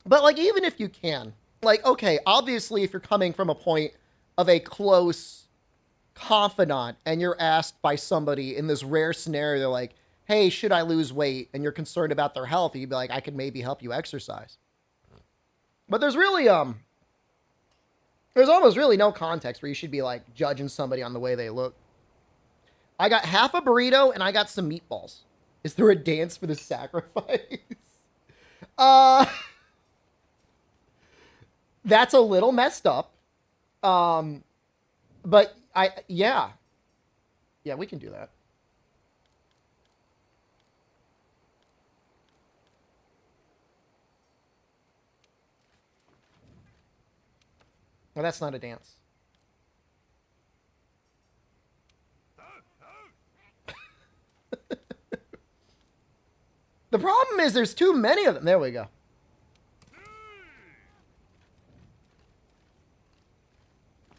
But, like, even if you can, like, okay, obviously, if you're coming from a point of a close confidant and you're asked by somebody in this rare scenario, they're like, hey, should I lose weight? And you're concerned about their health, you'd be like, I could maybe help you exercise. But there's really, there's almost really no context where you should be, like, judging somebody on the way they look. I got half a burrito and I got some meatballs. Is there a dance for the sacrifice? That's a little messed up. But yeah, we can do that. Well, that's not a dance. The problem is there's too many of them. There we go.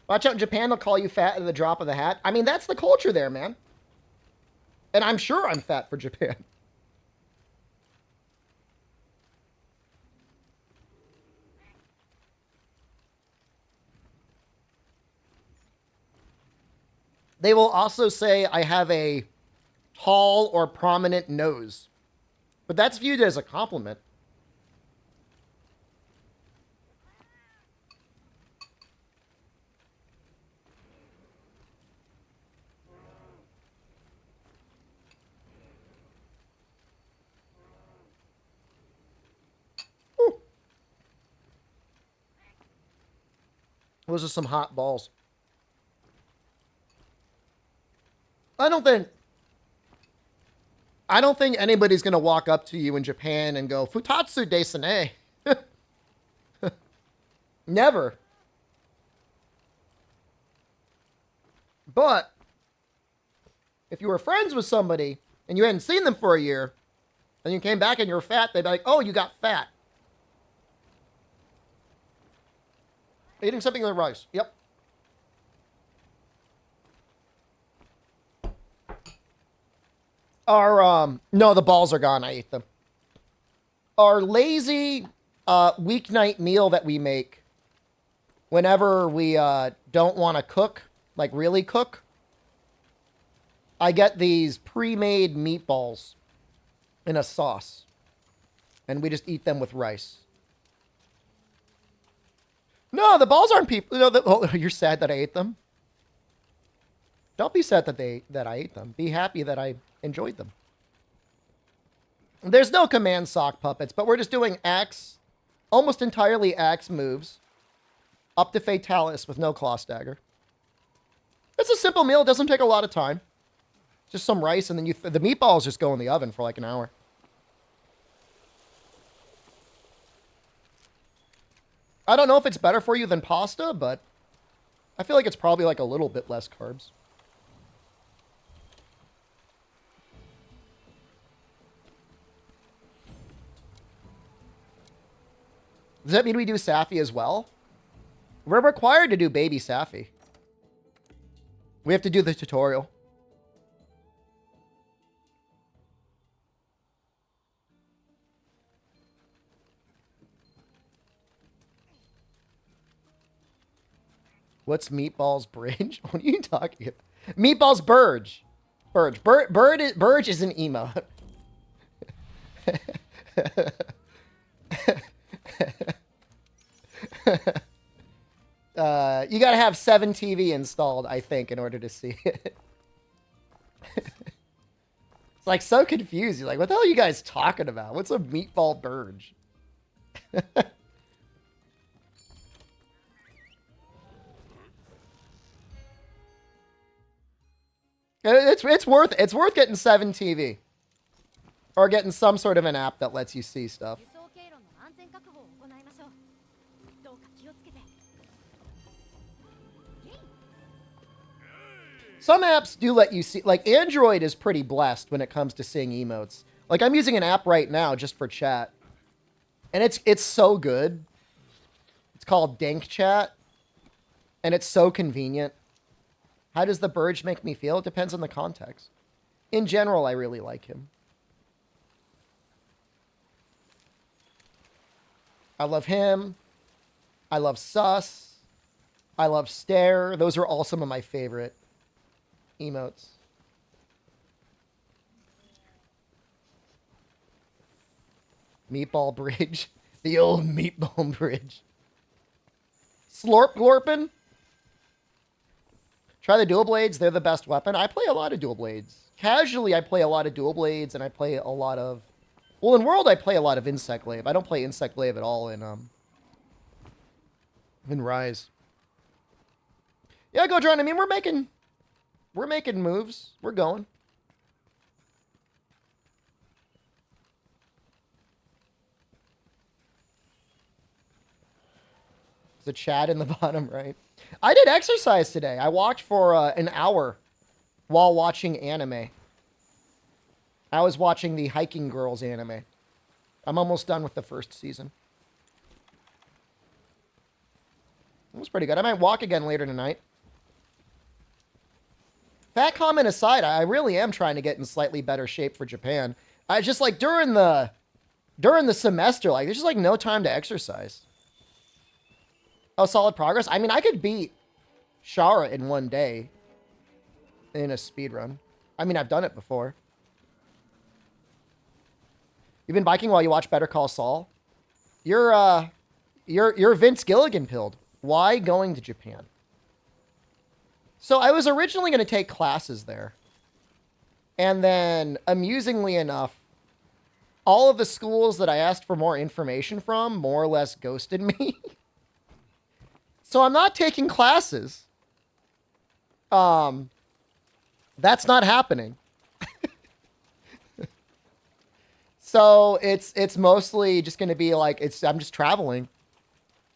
Watch out, in Japan, they'll call you fat at the drop of the hat. I mean, that's the culture there, man. And I'm sure I'm fat for Japan. They will also say I have a tall or prominent nose. But that's viewed as a compliment. Ooh. Those are some hot balls. I don't think anybody's going to walk up to you in Japan and go, Futatsu desu ne. Never. But if you were friends with somebody and you hadn't seen them for a year and you came back and you were fat, they'd be like, oh, you got fat. Eating something with rice. Yep. Our, no, the balls are gone. I ate them. Our lazy weeknight meal that we make whenever we don't want to cook, like really cook, I get these pre-made meatballs in a sauce. And we just eat them with rice. No, the balls aren't people. No, oh, you're sad that I ate them? Don't be sad that I ate them. Be happy that I enjoyed them. There's no command sock puppets, but we're just doing axe, almost entirely axe moves, up to Fatalis with no claw stagger. It's a simple meal. It doesn't take a lot of time. Just some rice, and then the meatballs just go in the oven for like an hour. I don't know if it's better for you than pasta, but I feel like it's probably like a little bit less carbs. Does that mean we do Safi as well? We're required to do baby Safi. We have to do the tutorial. What's Meatball's Bridge? What are you talking about? Meatball's Burge. Burge is an emote. You gotta have 7 TV installed, I think, in order to see it. It's like so confused. You're like, what the hell are you guys talking about? What's a meatball burge? It's worth getting 7 TV. Or getting some sort of an app that lets you see stuff. Some apps do let you see, like Android is pretty blessed when it comes to seeing emotes. Like, I'm using an app right now just for chat. And it's so good. It's called Dank Chat. And it's so convenient. How does the Burge make me feel? It depends on the context. In general, I really like him. I love him. I love Sus. I love Stare. Those are all some of my favorite emotes. Meatball Bridge. The old Meatball Bridge. Slorp Glorpin. Try the dual blades. They're the best weapon. I play a lot of dual blades. Casually, I play a lot of dual blades, and I play a lot of... Well, in World, I play a lot of Insect Glaive. I don't play Insect Glaive at all in Rise. Yeah, Godron. I mean, we're making moves. We're going. There's a chat in the bottom right. I did exercise today. I walked for an hour while watching anime. I was watching the Hiking Girls anime. I'm almost done with the first season. It was pretty good. I might walk again later tonight. Fat comment aside, I really am trying to get in slightly better shape for Japan. I just like during the semester, like there's just like no time to exercise. Oh, solid progress. I mean, I could beat Shara in one day in a speed run. I mean, I've done it before. You've been biking while you watch Better Call Saul? You're Vince Gilligan pilled. Why going to Japan? So I was originally going to take classes there. And then, amusingly enough, all of the schools that I asked for more information from more or less ghosted me. So I'm not taking classes. That's not happening. So it's mostly just going to be like I'm just traveling.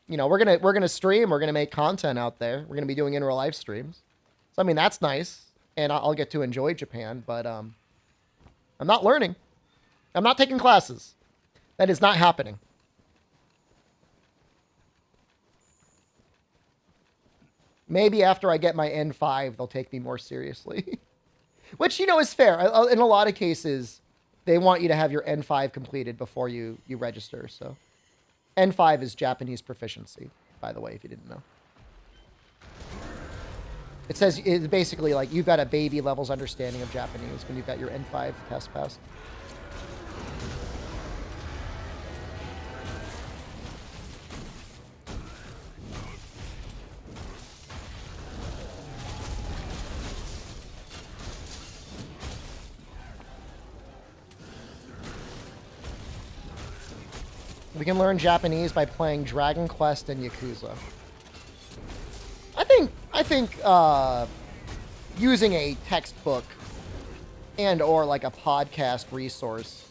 You know, we're gonna stream. We're gonna make content out there. We're gonna be doing in real life streams. So I mean that's nice, and I'll get to enjoy Japan. But I'm not learning. I'm not taking classes. That is not happening. Maybe after I get my N5, they'll take me more seriously. Which, you know, is fair. In a lot of cases, they want you to have your N5 completed before you register. So N5 is Japanese proficiency, by the way, if you didn't know. It says it's basically like you've got a baby levels understanding of Japanese when you've got your N5 test passed. We can learn Japanese by playing Dragon Quest and Yakuza. I think using a textbook and or like a podcast resource,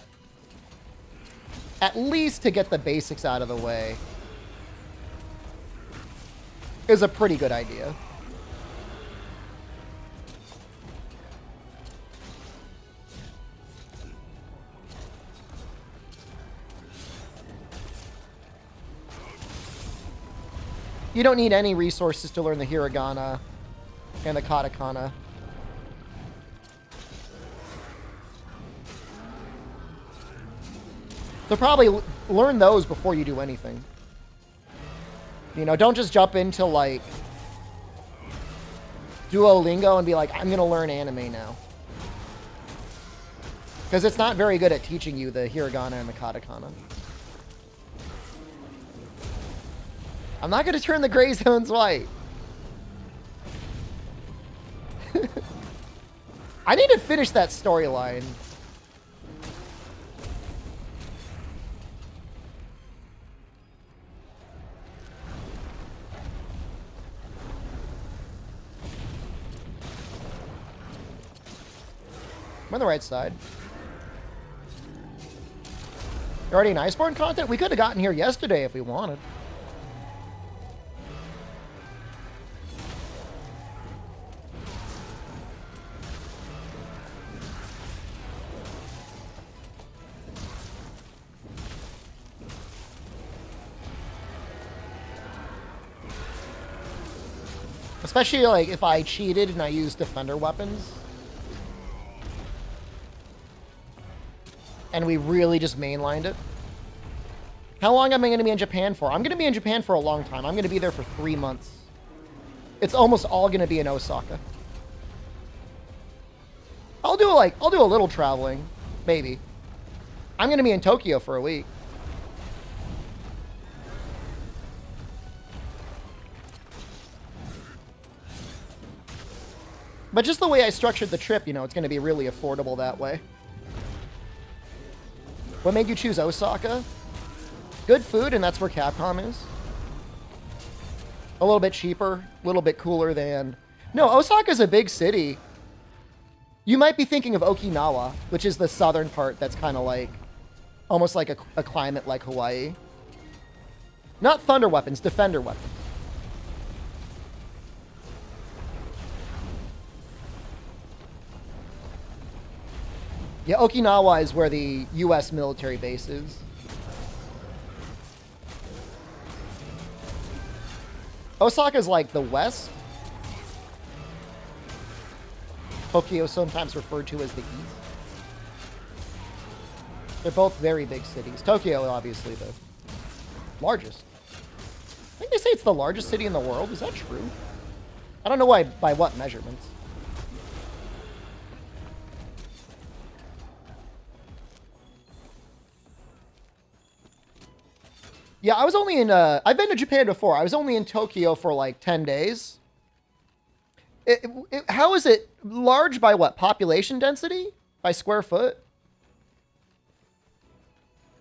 at least to get the basics out of the way, is a pretty good idea. You don't need any resources to learn the hiragana and the katakana. So probably learn those before you do anything. You know, don't just jump into like Duolingo and be like, I'm going to learn anime now. Because it's not very good at teaching you the hiragana and the katakana. I'm not going to turn the gray zones white. I need to finish that storyline. I'm on the right side. You're already in Iceborne content? We could have gotten here yesterday if we wanted. Especially like if I cheated and I used defender weapons. And we really just mainlined it. How long am I going to be in Japan for? I'm going to be in Japan for a long time. I'm going to be there for 3 months. It's almost all going to be in Osaka. I'll do a little traveling, maybe. I'm going to be in Tokyo for a week. But just the way I structured the trip, you know, it's going to be really affordable that way. What made you choose Osaka? Good food, and that's where Capcom is. A little bit cheaper, a little bit cooler than... No, Osaka's a big city. You might be thinking of Okinawa, which is the southern part that's kind of like... almost like a climate like Hawaii. Not thunder weapons, defender weapons. Yeah, Okinawa is where the U.S. military base is. Osaka's like the west. Tokyo sometimes referred to as the east. They're both very big cities. Tokyo, obviously, the largest. I think they say it's the largest city in the world. Is that true? I don't know why, by what measurements. Yeah, I was only in, I've been to Japan before. I was only in Tokyo for like 10 days. How is it large by what? Population density? By square foot?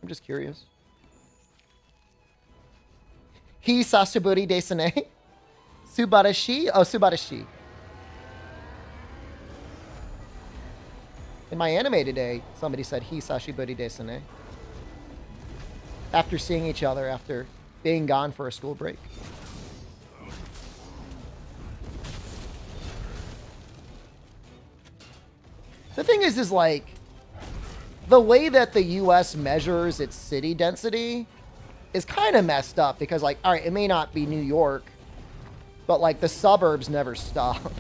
I'm just curious. Hisashiburi desu ne. Subarashi? Oh, subarashi. In my anime today, somebody said Hisashiburi desu ne. After seeing each other after being gone for a school break. The thing is like, the way that the U.S. measures its city density is kind of messed up because, like, all right, it may not be New York, but, like, the suburbs never stop.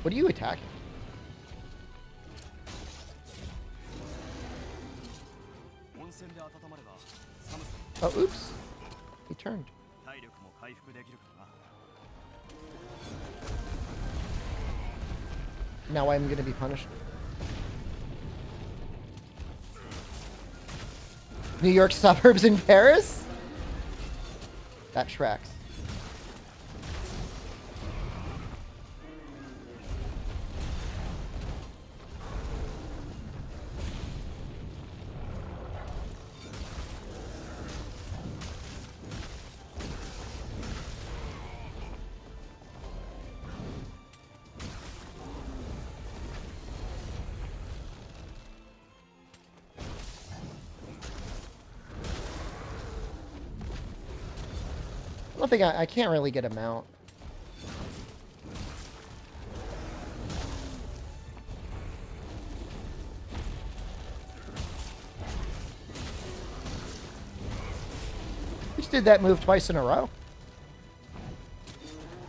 What are you attacking? Oh, oops. He turned. Now I'm going to be punished. New York suburbs in Paris? That tracks. I can't really get a mount. We just did that move twice in a row.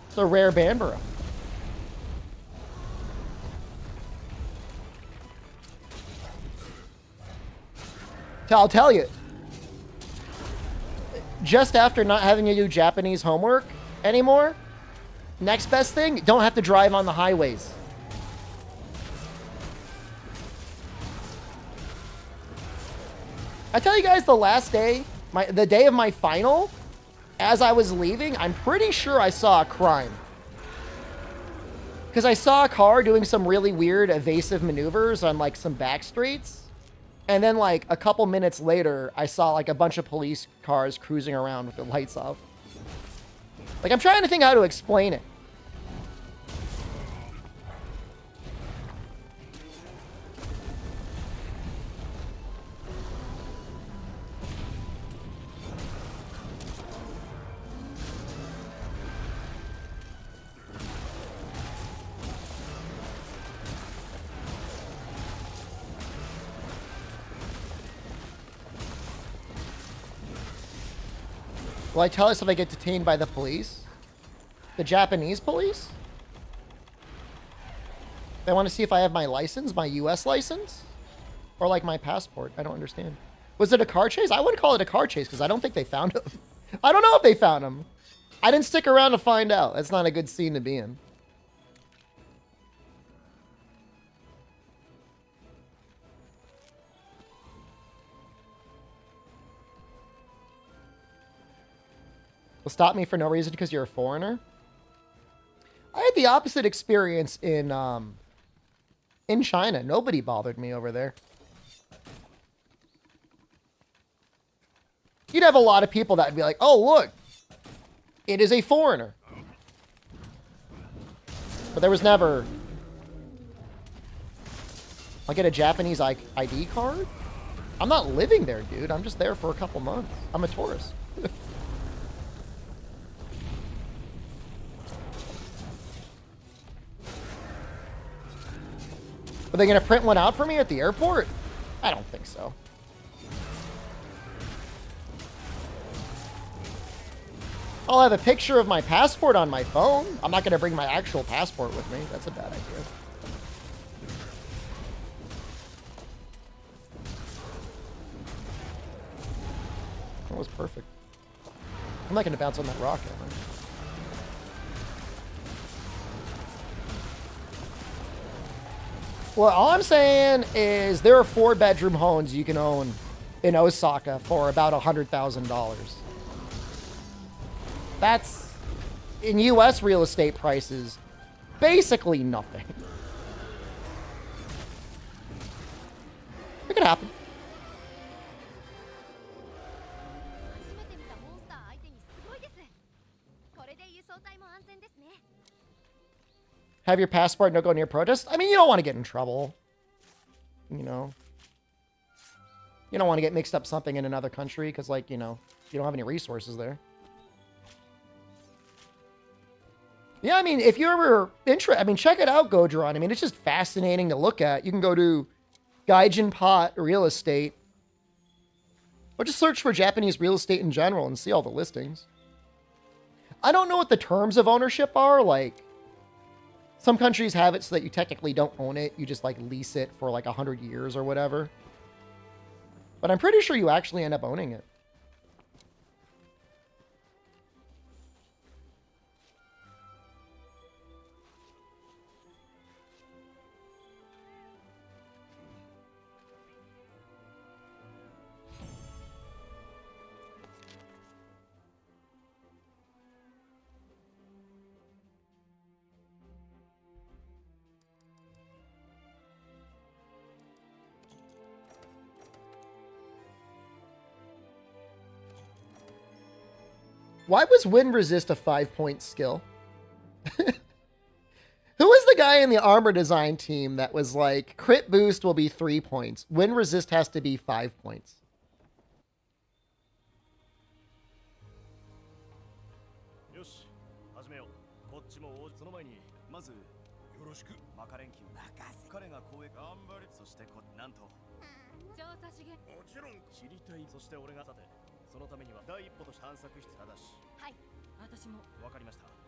It's a rare Banbaro. I'll tell you. Just after not having to do Japanese homework anymore, next best thing, don't have to drive on the highways. I tell you guys, the last day, the day of my final, as I was leaving, I'm pretty sure I saw a crime. Because I saw a car doing some really weird evasive maneuvers on like some back streets. And then, like, a couple minutes later, I saw, like, a bunch of police cars cruising around with their lights off. Like, I'm trying to think how to explain it. Will I tell us if I get detained by the police? The Japanese police? They want to see if I have my license, my US license? Or like my passport? I don't understand. Was it a car chase? I wouldn't call it a car chase because I don't think they found him. I don't know if they found him. I didn't stick around to find out. That's not a good scene to be in. Will stop me for no reason because you're a foreigner? I had the opposite experience in China. Nobody bothered me over there. You'd have a lot of people that would be like, oh, look, it is a foreigner. But there was never, I'll get a Japanese ID card? I'm not living there, dude. I'm just there for a couple months. I'm a tourist. Are they going to print one out for me at the airport? I don't think so. I'll have a picture of my passport on my phone. I'm not going to bring my actual passport with me. That's a bad idea. That was perfect. I'm not going to bounce on that rocket, man. Well, all I'm saying is there are 4-bedroom homes you can own in Osaka for about $100,000. That's, in U.S. real estate prices, basically nothing. It could happen. Have your passport, no go near protest. I mean, you don't want to get in trouble. You know. You don't want to get mixed up something in another country because, like, you know, you don't have any resources there. Yeah, I mean, if you're ever interested, I mean, check it out, Gojoron. I mean, it's just fascinating to look at. You can go to Gaijin Pot Real Estate. Or just search for Japanese real estate in general and see all the listings. I don't know what the terms of ownership are. Like, some countries have it so that you technically don't own it. You just, like, lease it for, like, 100 years or whatever. But I'm pretty sure you actually end up owning it. Why was wind resist a 5-point skill? Who was the guy in the armor design team that was like, crit boost will be 3 points. Wind resist has to be 5 points.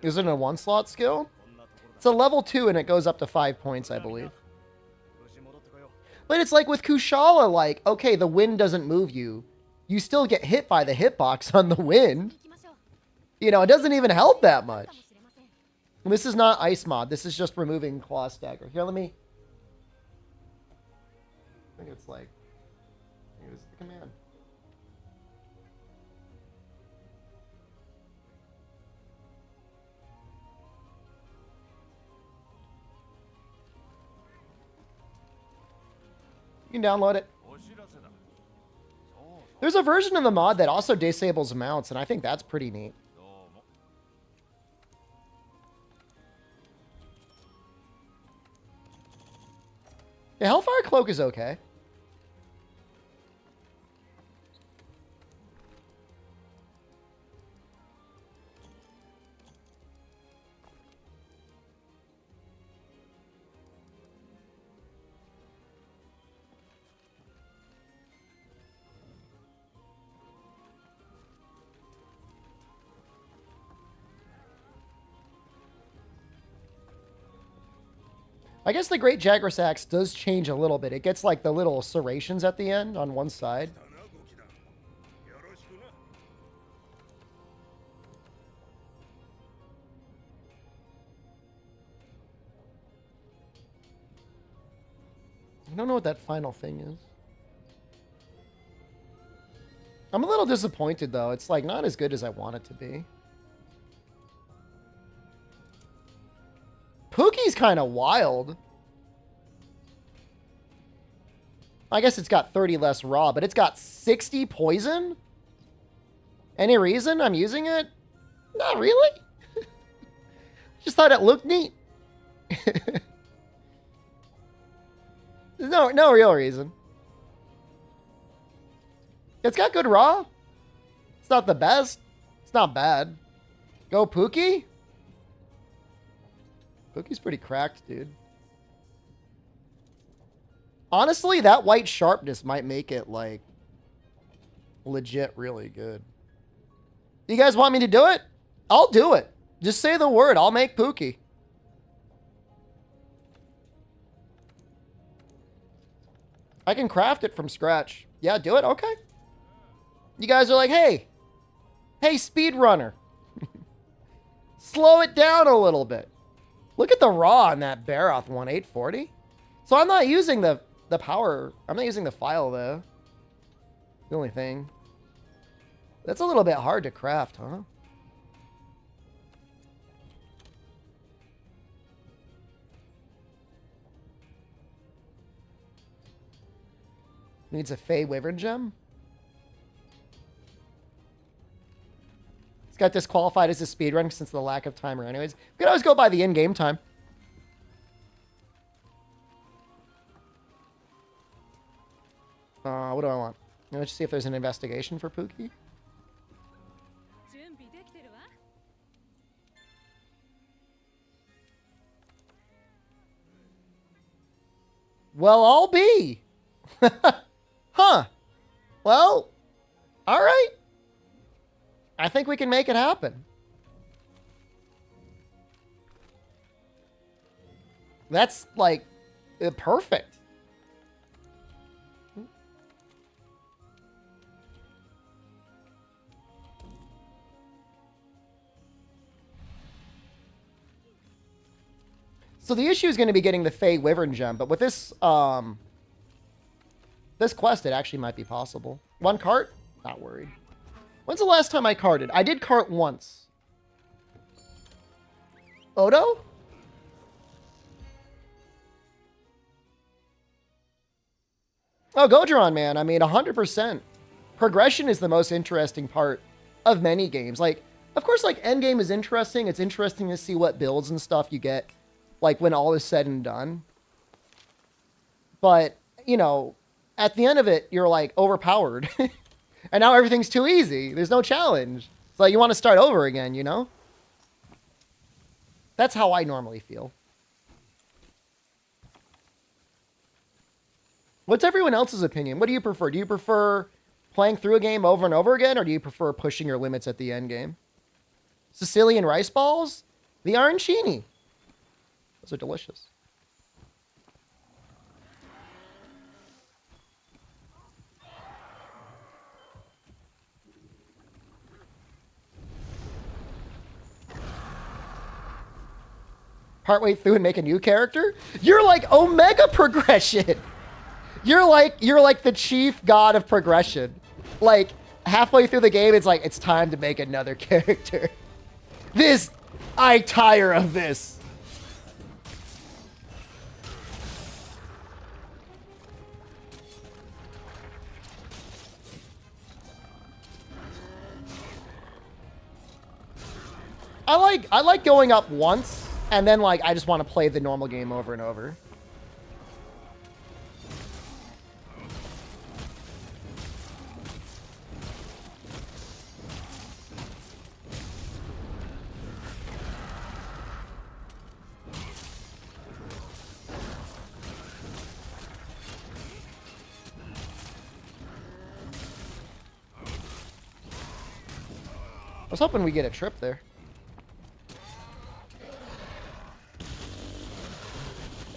Is it a 1-slot skill? It's a level 2 and it goes up to 5 points, I believe. But it's like with Kushala, like, okay, the wind doesn't move you. You still get hit by the hitbox on the wind. You know, it doesn't even help that much. And this is not ice mod. This is just removing claw stagger. Here, let me... I think it's like... Here's the command. You can download it. There's a version of the mod that also disables mounts, and I think that's pretty neat. The Hellfire Cloak is okay. I guess the Great Jagras Axe does change a little bit. It gets like the little serrations at the end on one side. I don't know what that final thing is. I'm a little disappointed though. It's like not as good as I want it to be. Pookie's kind of wild. I guess it's got 30 less raw, but it's got 60 poison? Any reason I'm using it? Not really. Just thought it looked neat. No real reason. It's got good raw. It's not the best. It's not bad. Go Pookie? Pookie's pretty cracked, dude. Honestly, that white sharpness might make it, like, legit really good. You guys want me to do it? I'll do it. Just say the word. I'll make Pookie. I can craft it from scratch. Yeah, do it? Okay. You guys are like, hey, speedrunner. Slow it down a little bit. Look at the raw on that Baroth one, 840. So I'm not using the power. I'm not using the file, though. The only thing. That's a little bit hard to craft, huh? Needs a Fey Wyvern gem. It's got disqualified as a speedrun since the lack of timer anyways. We could always go by the in-game time. What do I want? Let's see if there's an investigation for Pookie. Well, I'll be. Huh. Well, all right. I think we can make it happen. That's like perfect. So the issue is going to be getting the Fey Wyvern gem, but with this this quest, it actually might be possible. One cart? Not worried. When's the last time I carted? I did cart once. Odo? Oh, Gojoron, man. I mean, 100%. Progression is the most interesting part of many games. Like, of course, like, endgame is interesting. It's interesting to see what builds and stuff you get, like, when all is said and done. But, you know, at the end of it, you're, like, overpowered. And now everything's too easy. There's no challenge. It's like you want to start over again, you know? That's how I normally feel. What's everyone else's opinion? What do you prefer? Do you prefer playing through a game over and over again, or do you prefer pushing your limits at the end game? Sicilian rice balls? The arancini. Those are delicious. Partway through and make a new character? You're like Omega progression. You're like the chief god of progression. Like halfway through the game, it's like it's time to make another character. I tire of this. I like going up once. And then, like, I just want to play the normal game over and over. I was hoping we get a trip there.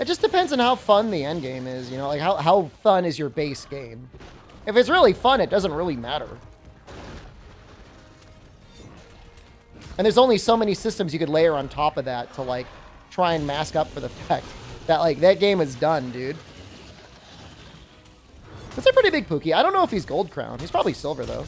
It just depends on how fun the end game is, you know, like how fun is your base game. If it's really fun, it doesn't really matter. And there's only so many systems you could layer on top of that to like try and mask up for the fact that like that game is done, dude. That's a pretty big Pookie. I don't know if he's gold crown. He's probably silver though.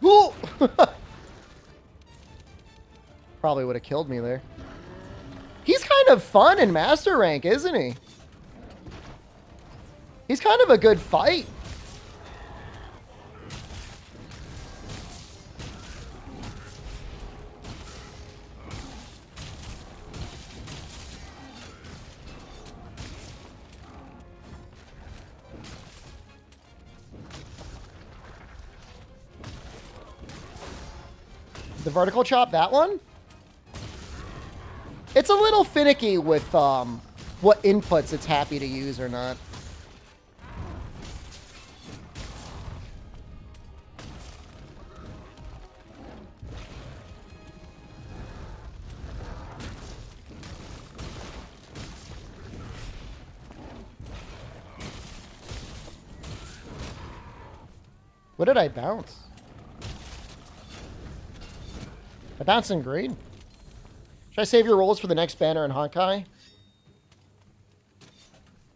Ooh! Probably would have killed me there. He's kind of fun in Master Rank, isn't he? He's kind of a good fight. The vertical chop, that one? It's a little finicky with what inputs it's happy to use or not. What did I bounce? I bounced in green. Should I save your rolls for the next banner in Honkai?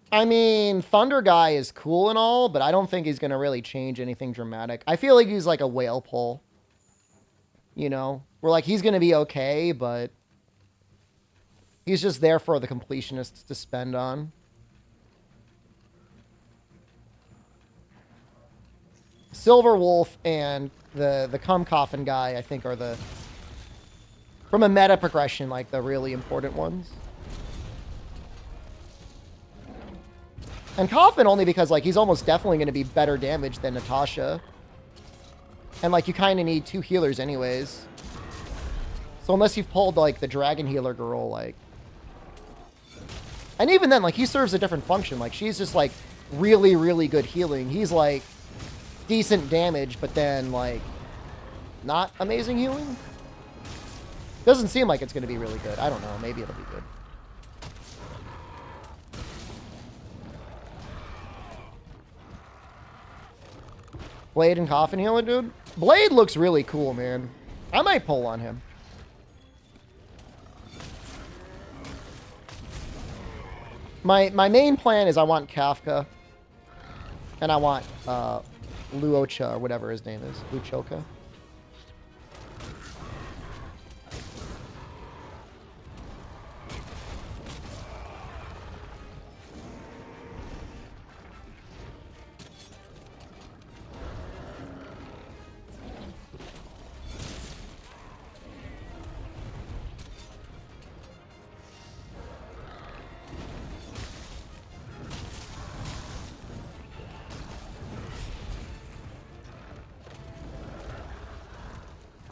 I mean, Thunder Guy is cool and all, but I don't think he's going to really change anything dramatic. I feel like he's like a whale pull. You know? Where like he's going to be okay, but he's just there for the completionists to spend on. Silver Wolf and the Cum Coffin guy, I think, are the... From a meta progression, like the really important ones. And Coffin only because like he's almost definitely going to be better damage than Natasha. And like you kind of need two healers anyways. So unless you've pulled like the Dragon Healer girl, like... And even then, like he serves a different function. Like she's just like really, really good healing. He's like decent damage, but then like not amazing healing. Doesn't seem like it's going to be really good. I don't know. Maybe it'll be good. Blade and Coffin Healer, dude. Blade looks really cool, man. I might pull on him. My main plan is I want Kafka. And I want Luocha, or whatever his name is. Luchoka.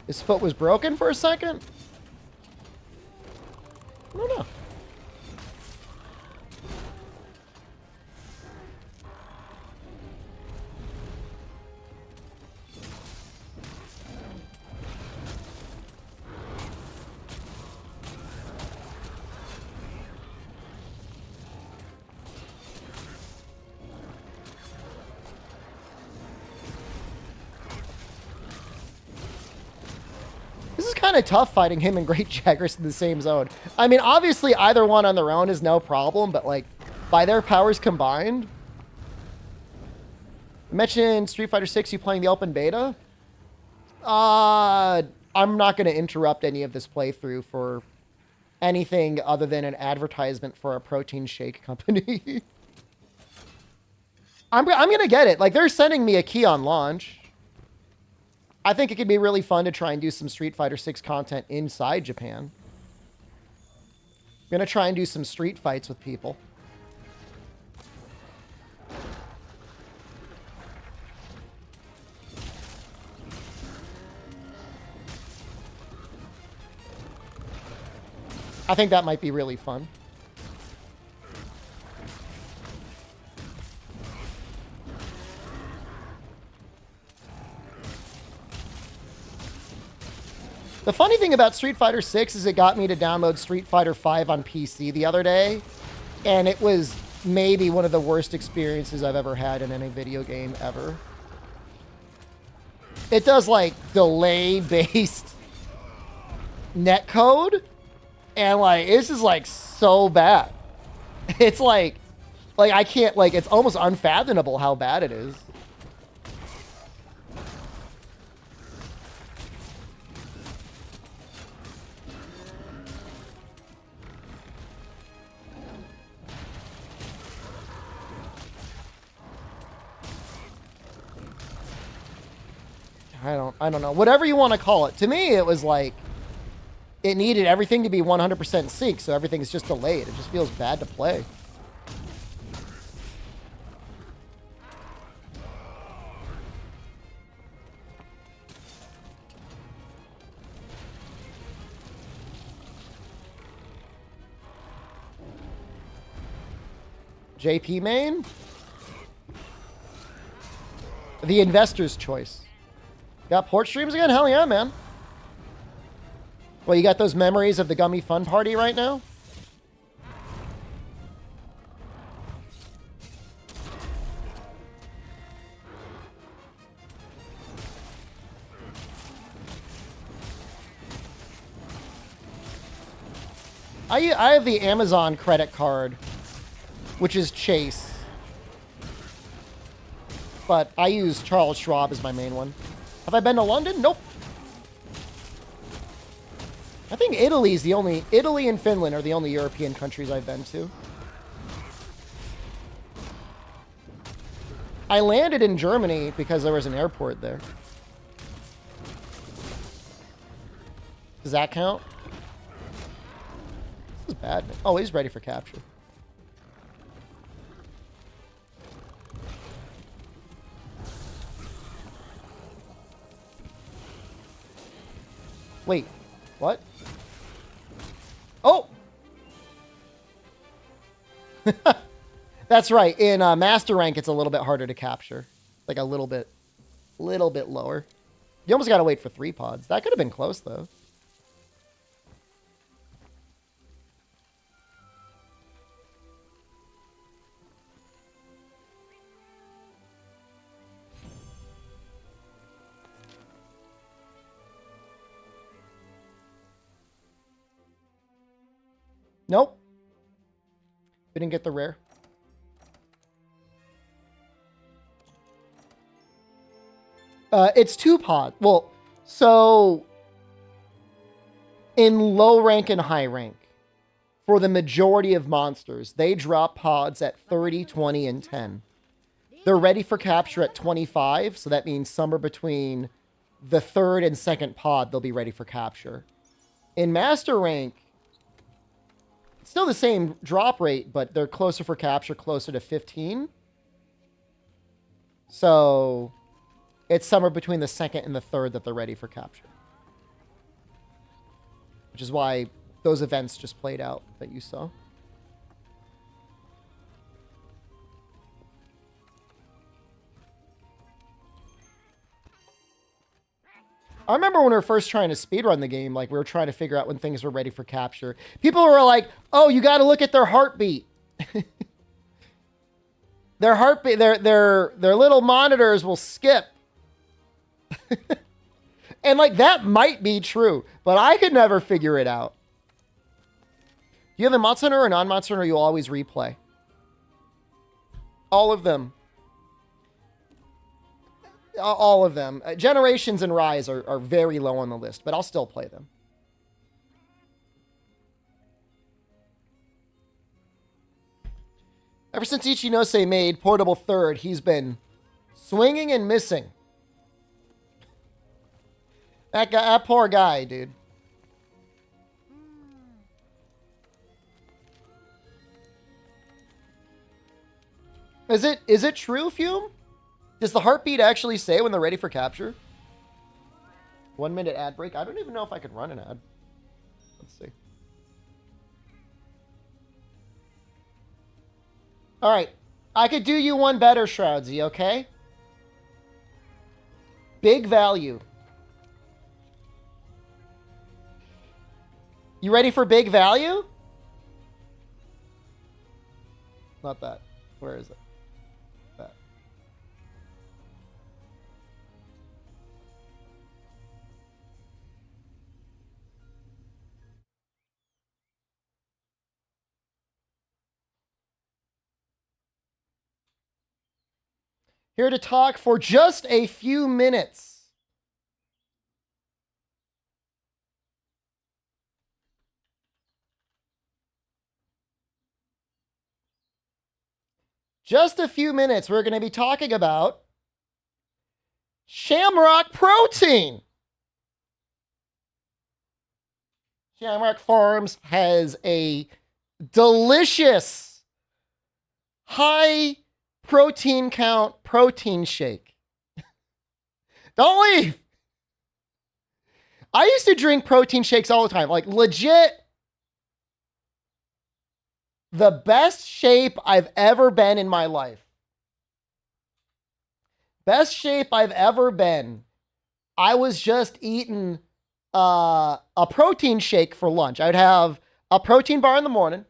His foot was broken for a second? I don't know. Kind of tough fighting him and Great Jagras in the same zone. I mean, obviously either one on their own is no problem, but like by their powers combined. You mentioned Street Fighter 6, you playing the open beta? I'm not going to interrupt any of this playthrough for anything other than an advertisement for a protein shake company. I'm going to get it. Like they're sending me a key on launch. I think it could be really fun to try and do some Street Fighter 6 content inside Japan. I'm going to try and do some street fights with people. I think that might be really fun. The funny thing about Street Fighter 6 is it got me to download Street Fighter 5 on PC the other day, and it was maybe one of the worst experiences I've ever had in any video game ever. It does like delay-based netcode, and like it's just like so bad. It's like I can't, like, it's almost unfathomable how bad it is. I don't know. Whatever you want to call it. To me, it was like it needed everything to be 100% sync, so everything's just delayed. It just feels bad to play. JP main? The investor's choice. Got port streams again? Hell yeah, man. Well, you got those memories of the Gummy Fun Party right now? I have the Amazon credit card, which is Chase. But I use Charles Schwab as my main one. Have I been to London? Nope. I think Italy and Finland are the only European countries I've been to. I landed in Germany because there was an airport there. Does that count? This is bad. Oh, he's ready for capture. Wait, what? Oh! That's right. In Master Rank, it's a little bit harder to capture. Like a little bit lower. You almost got to wait for 3 pods. That could have been close, though. Nope. We didn't get the rare. It's 2 pod. Well, so in low rank and high rank, for the majority of monsters, they drop pods at 30, 20, and 10. They're ready for capture at 25, so that means somewhere between the 3rd and 2nd pod, they'll be ready for capture. In Master Rank, still the same drop rate, but they're closer for capture, closer to 15. So it's somewhere between the 2nd and the 3rd that they're ready for capture. Which is why those events just played out that you saw. I remember when we were first trying to speedrun the game, like we were trying to figure out when things were ready for capture. People were like, "Oh, you got to look at their heartbeat." Their heartbeat, their little monitors will skip. And like that might be true, but I could never figure it out. You have a Monster Hunter or a non-Monster Hunter, you always replay. All of them. All of them. Generations and Rise are very low on the list, but I'll still play them. Ever since Ichinose made Portable 3rd, he's been swinging and missing. That guy, that poor guy, dude. Is it true, Fume? Does the heartbeat actually say when they're ready for capture? 1 minute ad break. I don't even know if I could run an ad. Let's see. All right. I could do you one better, Shroudsy, okay? Big value. You ready for big value? Not that. Where is it? That. Here to talk for just a few minutes. Just a few minutes, we're going to be talking about Shamrock Protein. Shamrock Farms has a delicious high protein count protein shake. Don't leave. I used to drink protein shakes all the time. Like legit the best shape I've ever been in my life. Best shape I've ever been. I was just eating a protein shake for lunch. I would have a protein bar in the morning.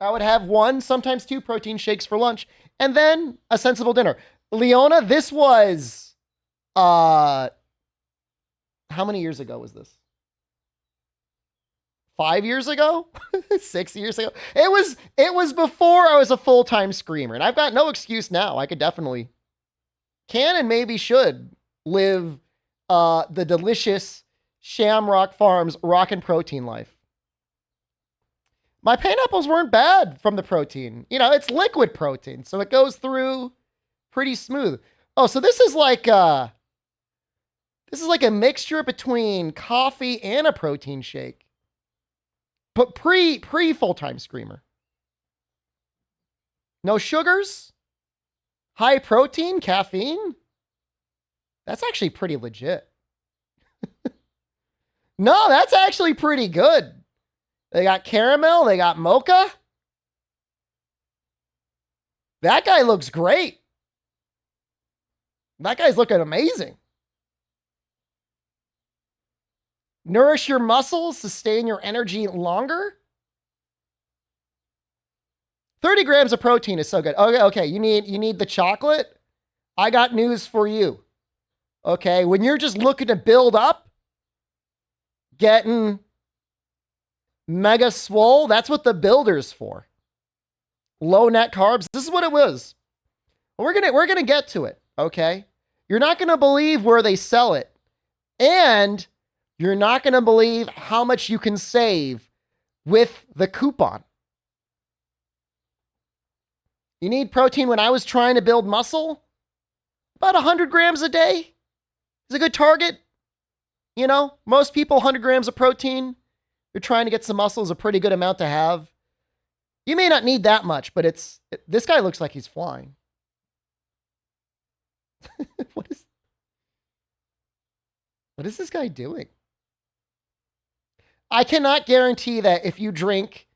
I would have one, sometimes two protein shakes for lunch, and then a sensible dinner. Leona, this was how many years ago was this? 5 years ago? 6 years ago? It was before I was a full-time screamer, and I've got no excuse now. I could definitely can and maybe should live the delicious Shamrock Farms rockin' protein life. My pineapples weren't bad from the protein. You know, it's liquid protein, so it goes through pretty smooth. Oh, so this is like a mixture between coffee and a protein shake. But pre full-time screamer. No sugars, high protein, caffeine. That's actually pretty legit. No, that's actually pretty good. They got caramel, they got mocha. That guy looks great. That guy's looking amazing. Nourish your muscles, sustain your energy longer. 30 grams of protein is so good. Okay, you need the chocolate. I got news for you. Okay, when you're just looking to build up, getting mega swole, that's what the builder's for. Low net carbs. This is what it was. We're gonna get to it, okay? You're not gonna believe where they sell it. And you're not gonna believe how much you can save with the coupon. You need protein. When I was trying to build muscle, about 100 grams a day is a good target. You know, most people, 100 grams of protein. You're trying to get some muscle is a pretty good amount to have. You may not need that much, but this guy looks like he's flying. What is this guy doing? I cannot guarantee that if you drink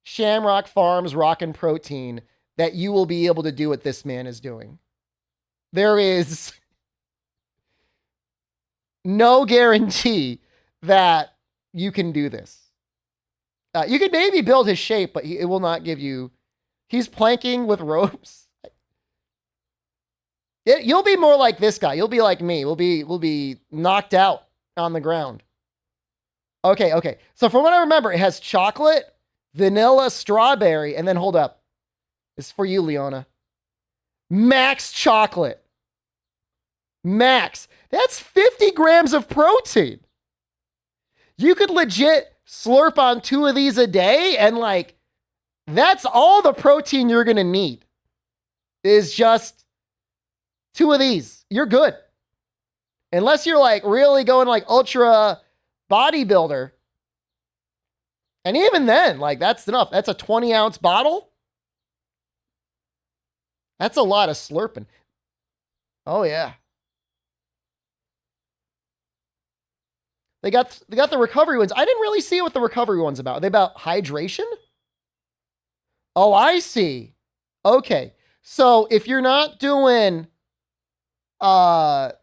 Shamrock Farms Rockin' Protein, that you will be able to do what this man is doing. There is no guarantee that you can do this. You could maybe build his shape, but it will not give you. He's planking with ropes. You'll be more like this guy. You'll be like me. We'll be knocked out on the ground. Okay. So from what I remember, it has chocolate, vanilla, strawberry, and then hold up. This is for you, Leona. Max chocolate. Max. That's 50 grams of protein. You could legit slurp on 2 of these a day, and like, that's all the protein you're gonna need is just 2 of these. You're good. Unless you're like really going like ultra bodybuilder. And even then, like, that's enough. That's a 20-ounce bottle. That's a lot of slurping. Oh yeah. They got the recovery ones. I didn't really see what the recovery one's about. Are they about hydration? Oh, I see. Okay. So if you're not doing the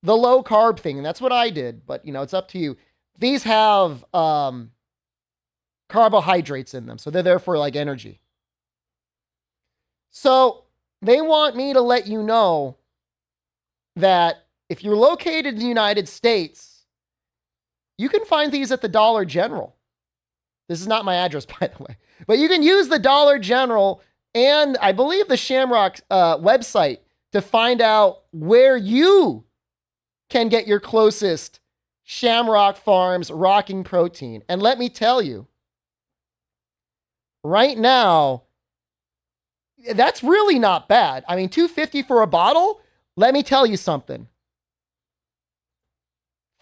low carb thing, and that's what I did, but it's up to you. These have carbohydrates in them, so they're there for like energy. So they want me to let you know that if you're located in the United States, you can find these at the Dollar General. This is not my address, by the way, but you can use the Dollar General and I believe the Shamrock website to find out where you can get your closest Shamrock Farms rocking protein. And let me tell you, right now, that's really not bad. I mean, $2.50 for a bottle. Let me tell you something.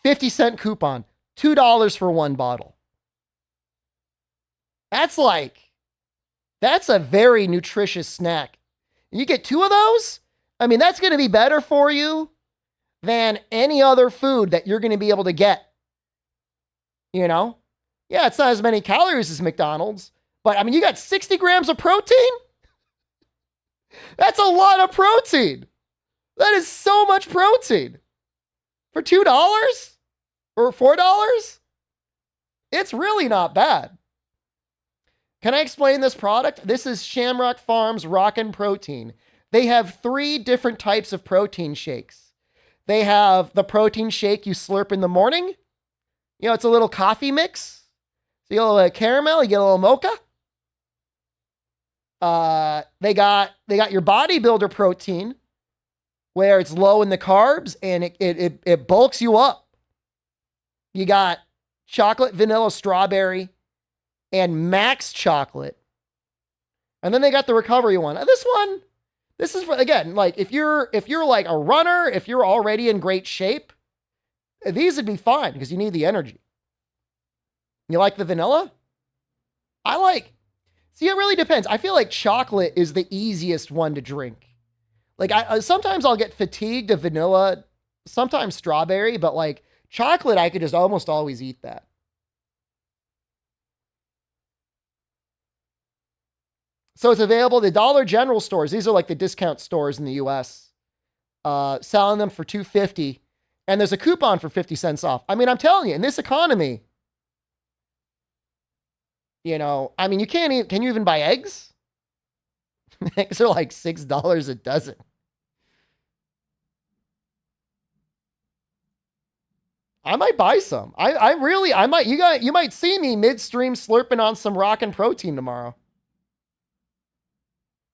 50-cent coupon, $2 for one bottle. That's a very nutritious snack. You get 2 of those, I mean, that's going to be better for you than any other food that you're going to be able to get. Yeah, it's not as many calories as McDonald's, but I mean, you got 60 grams of protein? That's a lot of protein. That is so much protein. For $2 or $4? It's really not bad. Can I explain this product? This is Shamrock Farms Rockin' Protein. They have 3 different types of protein shakes. They have the protein shake you slurp in the morning. It's a little coffee mix. So you get a little caramel, you get a little mocha. They got your bodybuilder protein, where it's low in the carbs and it bulks you up. You got chocolate, vanilla, strawberry, and max chocolate. And then they got the recovery one. This is for, again, like if you're like a runner, if you're already in great shape, these would be fine because you need the energy. You like the vanilla? See, it really depends. I feel like chocolate is the easiest one to drink. Like sometimes I'll get fatigued of vanilla, sometimes strawberry, but like chocolate, I could just almost always eat that. So it's available at the Dollar General stores. These are like the discount stores in the US, selling them for $2.50. And there's a coupon for 50 cents off. I mean, I'm telling you, in this economy, I mean, can you even buy eggs? Eggs are like $6 a dozen. I might buy some. You might see me midstream slurping on some rockin' protein tomorrow.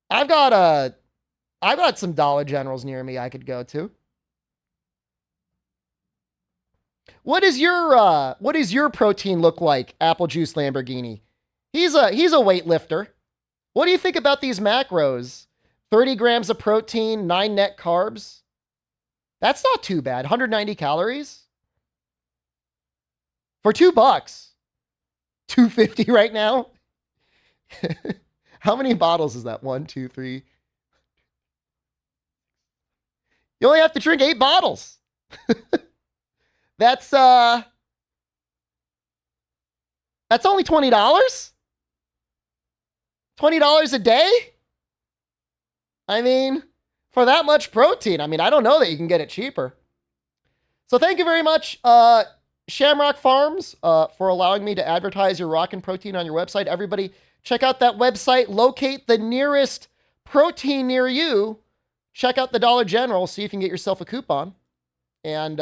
I've got some Dollar Generals near me I could go to. What does your protein look like, Apple Juice Lamborghini? He's a weightlifter. What do you think about these macros? 30 grams of protein, 9 net carbs. That's not too bad. 190 calories. For $2. $2.50 right now. How many bottles is that? 1, 2, 3. You only have to drink 8 bottles. That's only $20. $20 a day? I mean, for that much protein, I mean, I don't know that you can get it cheaper. So thank you very much, Shamrock Farms, for allowing me to advertise your rockin' protein on your website. Everybody, check out that website. Locate the nearest protein near you. Check out the Dollar General. See if you can get yourself a coupon. And,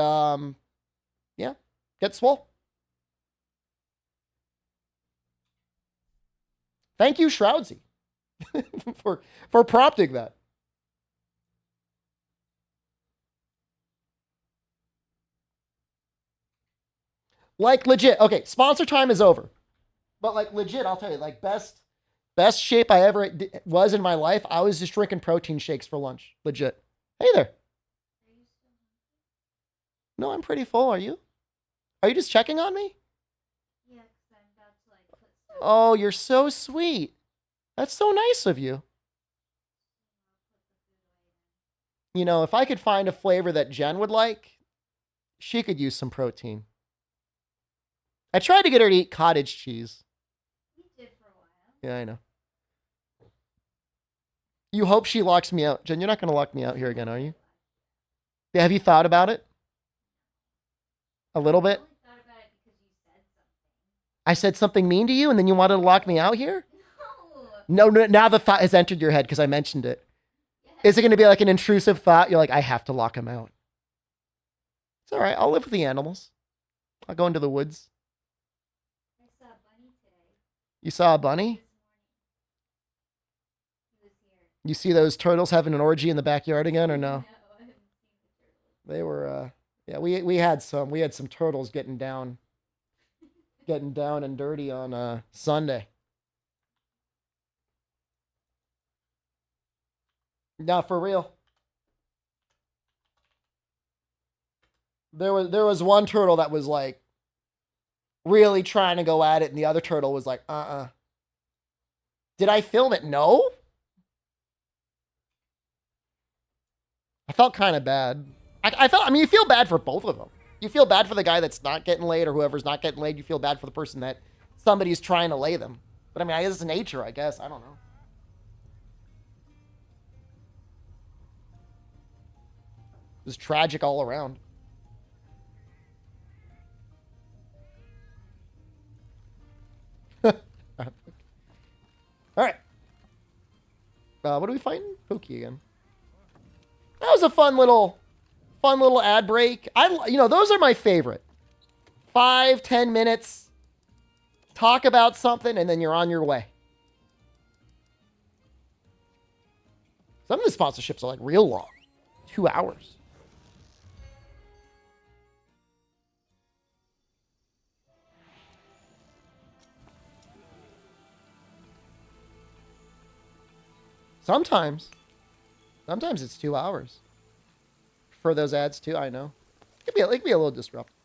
yeah, get swole. Thank you, Shroudsy, for prompting that. Like legit. Okay, sponsor time is over. But like legit, I'll tell you, like best shape I ever was in my life, I was just drinking protein shakes for lunch. Legit. Hey there. No, I'm pretty full. Are you? Are you just checking on me? Yeah, because I'm about to like put stuff. Oh, you're so sweet. That's so nice of you. If I could find a flavor that Jen would like, she could use some protein. I tried to get her to eat cottage cheese. You did for a while. Yeah, I know. You hope she locks me out. Jen, you're not going to lock me out here again, are you? Yeah, have you thought about it? A little bit? I said something mean to you and then you wanted to lock me out here? No, now the thought has entered your head because I mentioned it. Is it going to be like an intrusive thought? You're like, I have to lock him out. It's all right. I'll live with the animals. I'll go into the woods. I saw a bunny today. You saw a bunny? He was here. You see those turtles having an orgy in the backyard again or no? No, I haven't seen the turtles. They were, yeah, we had some turtles getting down and dirty on Sunday. No, for real. There was one turtle that was like really trying to go at it, and the other turtle was like, Did I film it? No. I felt kind of bad. I mean, you feel bad for both of them. You feel bad for the guy that's not getting laid or whoever's not getting laid. You feel bad for the person that somebody's trying to lay them. But I mean, it's nature, I guess. I don't know. It was tragic all around. All right. What are we fighting? Pookie again. That was a fun little ad break. Those are my favorite. 5-10 minutes. Talk about something, and then you're on your way. Some of the sponsorships are like real long. 2 hours. Sometimes it's 2 hours for those ads too. I know it could be a little disruptive,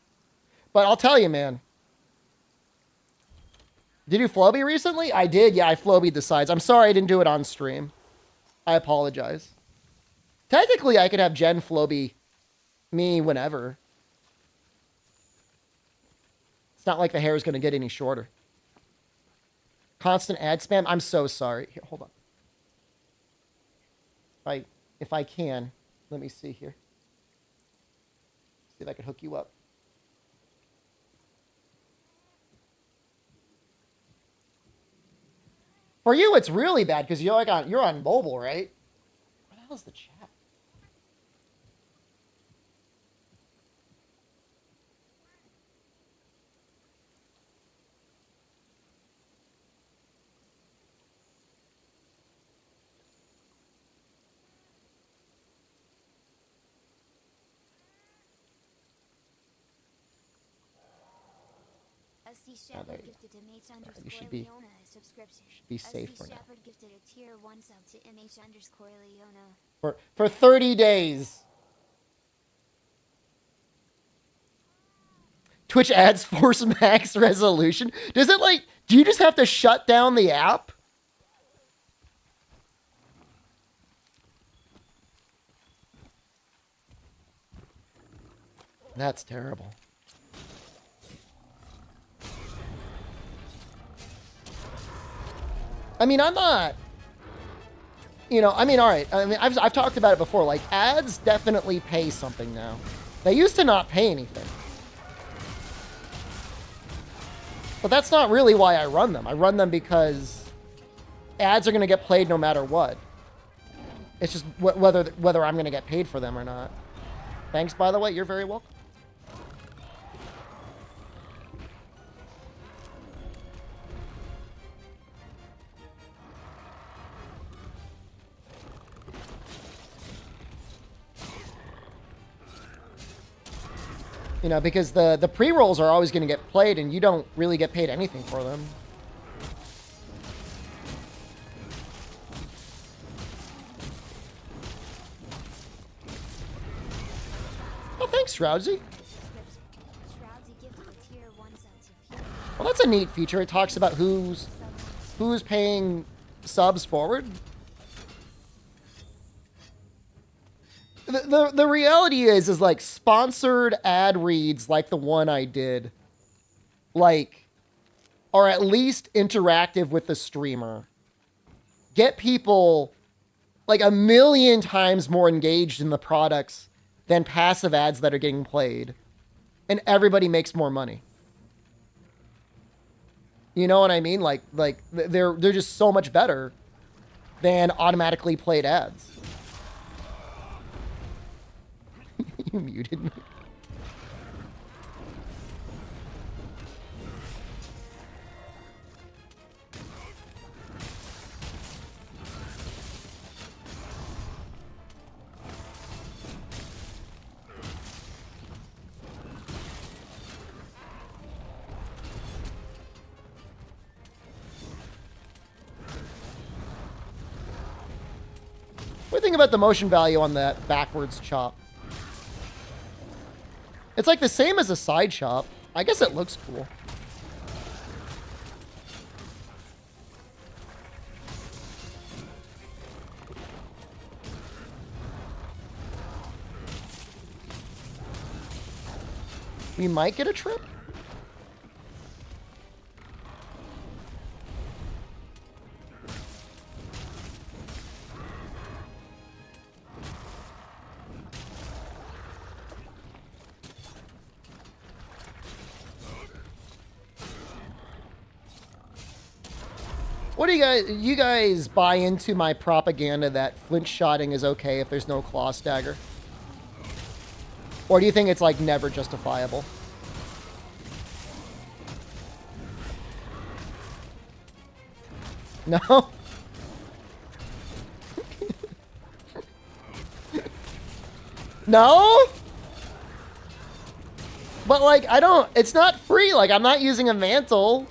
but I'll tell you, man. Did you Floby recently? I did. Yeah, I Flobied the sides. I'm sorry I didn't do it on stream. I apologize. Technically, I could have Jen Floby me whenever. It's not like the hair is going to get any shorter. Constant ad spam. I'm so sorry. Here, hold on. If I can, let me see here. See if I can hook you up. For you, it's really bad because you're on mobile, right? Where the hell is the chat? SDShepard gifted to You should be Leona a subscription. safe for now. SDShepard gifted a tier 1 sub to MH_Leona. For 30 days. Twitch ads force max resolution. Does it do you just have to shut down the app? That's terrible. I mean, I'm not, all right. I mean, I've talked about it before. Like, ads definitely pay something now. They used to not pay anything. But that's not really why I run them. I run them because ads are going to get played no matter what. It's just whether I'm going to get paid for them or not. Thanks, by the way. You're very welcome. Because the pre-rolls are always going to get played and you don't really get paid anything for them. Oh, thanks, Shroudsy. Well, that's a neat feature. It talks about who's paying subs forward. The reality is like sponsored ad reads like the one I did, are at least interactive with the streamer. Get people like a million times more engaged in the products than passive ads that are getting played. And everybody makes more money. You know what I mean? Like they're just so much better than automatically played ads. You muted me. What do you think about the motion value on that backwards chop? It's like the same as a side chop. I guess it looks cool. We might get a trip. What do you guys buy into my propaganda that flinch shotting is okay if there's no claw stagger? Or do you think it's like never justifiable? No? No? But like, I don't, it's not free. Like, I'm not using a mantle.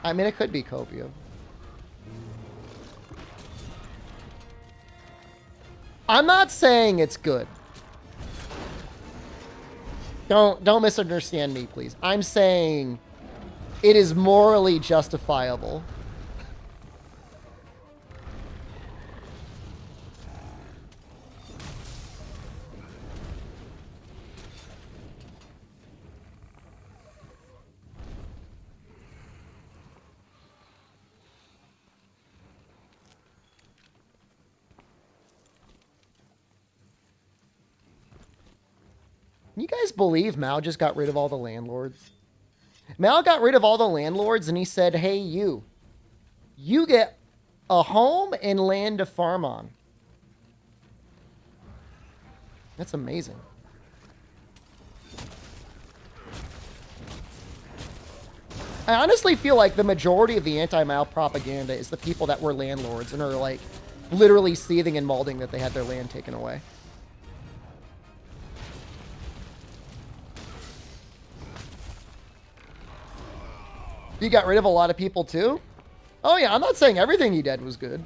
I mean, it could be copium. I'm not saying it's good. Don't misunderstand me, please. I'm saying it is morally justifiable. You guys believe Mao just got rid of all the landlords? Mao got rid of all the landlords and he said, hey, you get a home and land to farm on. That's amazing. I honestly feel like the majority of the anti-Mao propaganda is the people that were landlords and are like literally seething and molding that they had their land taken away. You got rid of a lot of people too? Oh yeah, I'm not saying everything he did was good.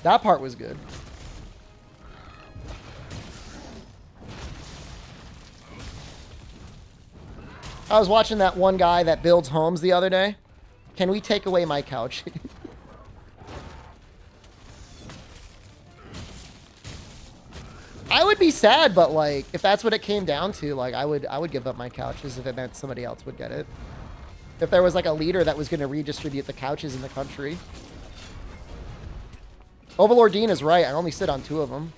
That part was good. I was watching that one guy that builds homes the other day. Can we take away my couch? I would be sad, but like, if that's what it came down to, like, I would give up my couches if it meant somebody else would get it. If there was like a leader that was going to redistribute the couches in the country. Overlord Dean is right. I only sit on 2 of them.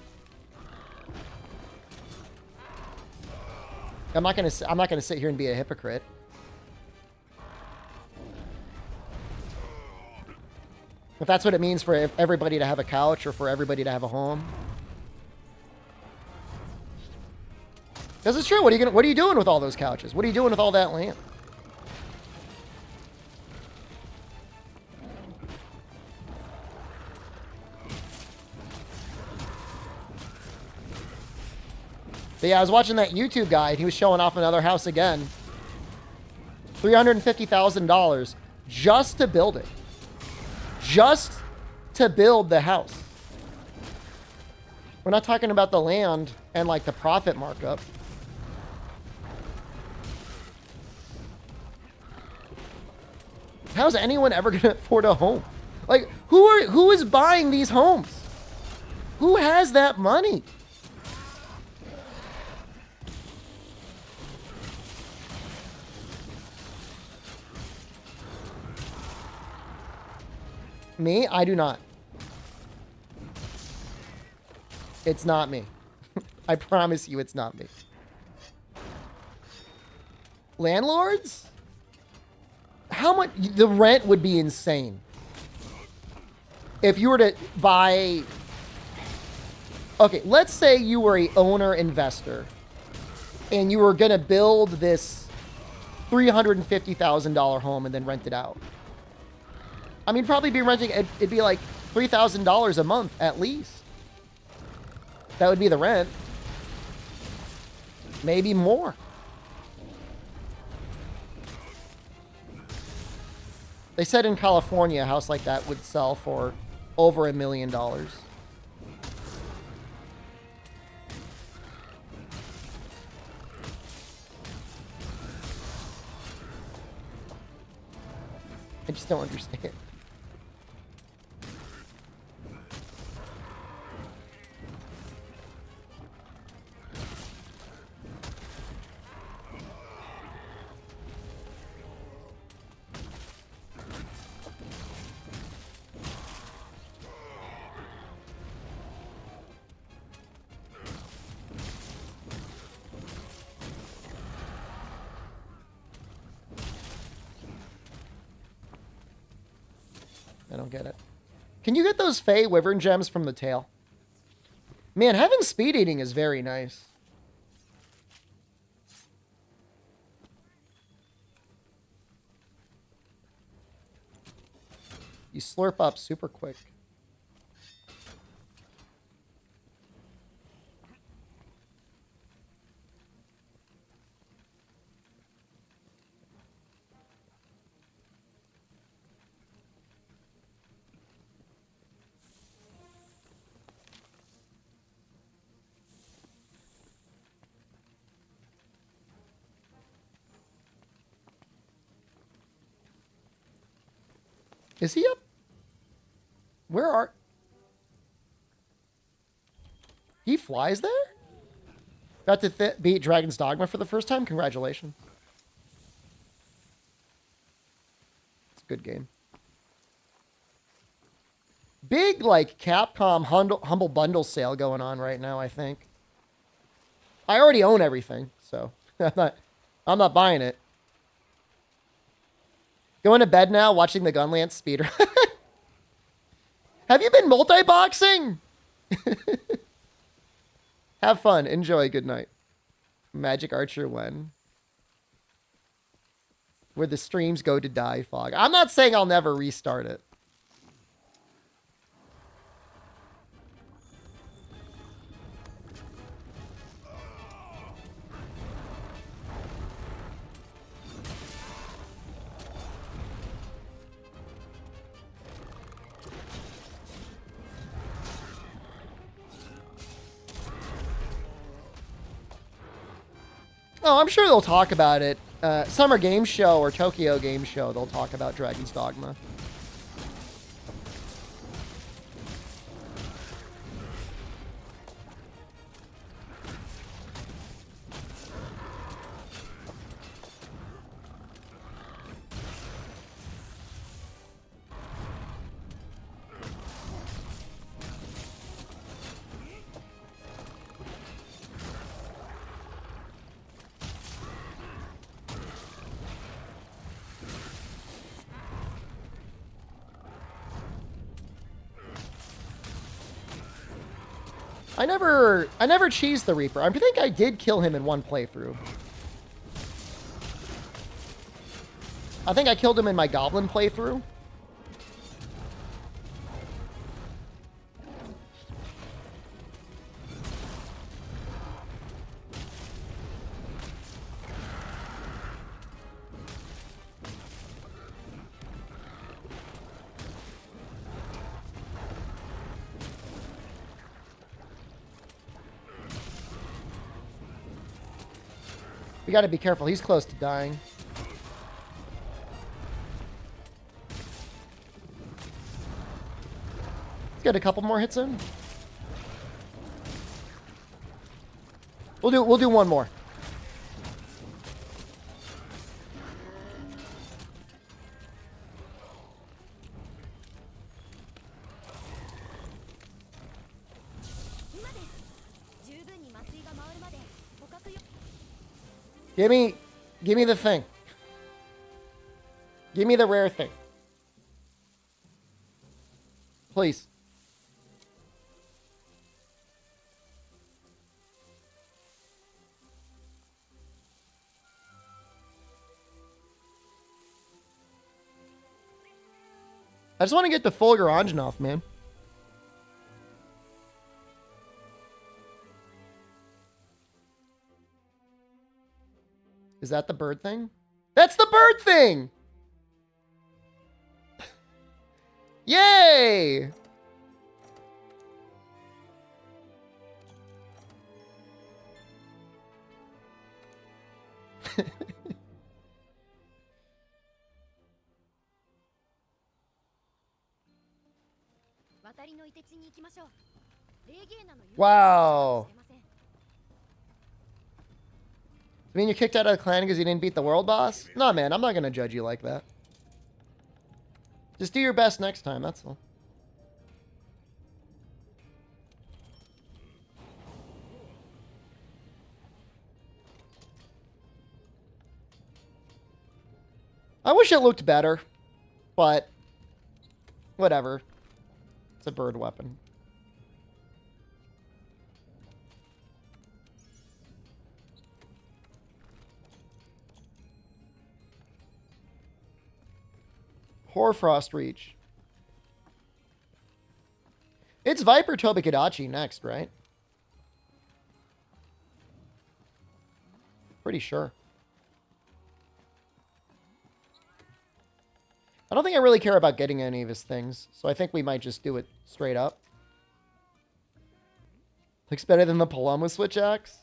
I'm not gonna sit here and be a hypocrite. If that's what it means for everybody to have a couch or for everybody to have a home. This is true. What are you doing with all those couches? What are you doing with all that land? But yeah, I was watching that YouTube guy, and he was showing off another house again. $350,000 just to build it. Just to build the house. We're not talking about the land and like the profit markup. How's anyone ever going to afford a home? Like, who is buying these homes? Who has that money? Me? I do not. It's not me. I promise you it's not me. Landlords? How much? The rent would be insane. If you were to buy... Okay, let's say you were a owner-investor and you were going to build this $350,000 home and then rent it out. I mean, probably be renting... It'd be like $3,000 a month at least. That would be the rent. Maybe more. They said in California, a house like that would sell for over $1 million. I just don't understand. I don't get it. Can you get those Fey Wyvern gems from the tail? Man, having speed eating is very nice. You slurp up super quick. Is he up? Where are... He flies there? Got to beat Dragon's Dogma for the first time? Congratulations. It's a good game. Big, like, Capcom Humble Bundle sale going on right now, I think. I already own everything, so I'm not buying it. Going to bed now, watching the Gunlance speeder. Have you been multi-boxing? Have fun. Enjoy. Good night. Magic Archer when? Where the streams go to die, Fog. I'm not saying I'll never restart it. Oh, I'm sure they'll talk about it. Summer Game Show or Tokyo Game Show, they'll talk about Dragon's Dogma. I never cheesed the Reaper. I think I did kill him in one playthrough. I think I killed him in my Goblin playthrough. We gotta be careful. He's close to dying. Let's get a couple more hits in. We'll do one more. Give me the thing. Give me the rare thing. Please. I just want to get the Fulgur Anjanov, man. Is that the bird thing? That's the bird thing! Yay! Wow. I mean, you're kicked out of the clan because you didn't beat the world boss? Nah, man, I'm not going to judge you like that. Just do your best next time, that's all. I wish it looked better, but whatever. It's a bird weapon. Hoarfrost Reach. It's Viper Tobikadachi next, right? Pretty sure. I don't think I really care about getting any of his things, so I think we might just do it straight up. Looks better than the Paloma Switch Axe.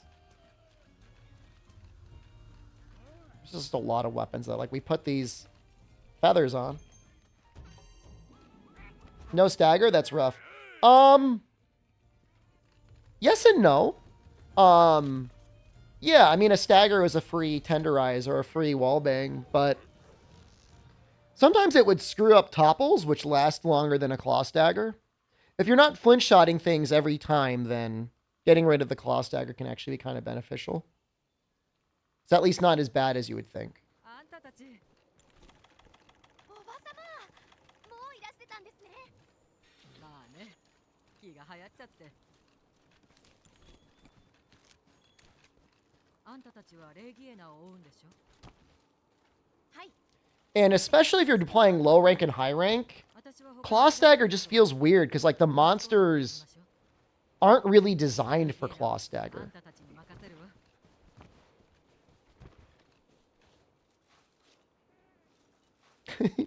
There's just a lot of weapons that, like, we put these feathers on. No stagger? That's rough. Yes and no. Yeah, I mean, a stagger is a free tenderize or a free wallbang, but sometimes it would screw up topples, which last longer than a claw stagger. If you're not flinch shotting things every time, then getting rid of the claw stagger can actually be kind of beneficial. It's at least not as bad as you would think. And especially if you're playing low rank and high rank, Claw Stagger just feels weird because, like, the monsters aren't really designed for Claw Stagger.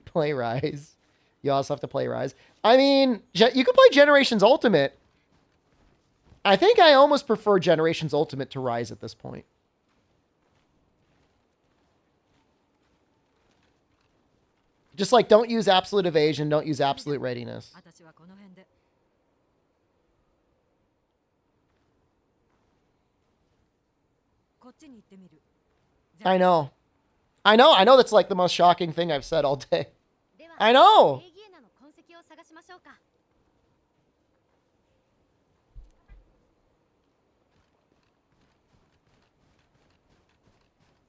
Play Rise. You also have to play Rise. I mean, you can play Generations Ultimate. I think I almost prefer Generations Ultimate to Rise at this point. Just like, don't use absolute evasion, don't use absolute readiness. I know. I know that's like the most shocking thing I've said all day. I know!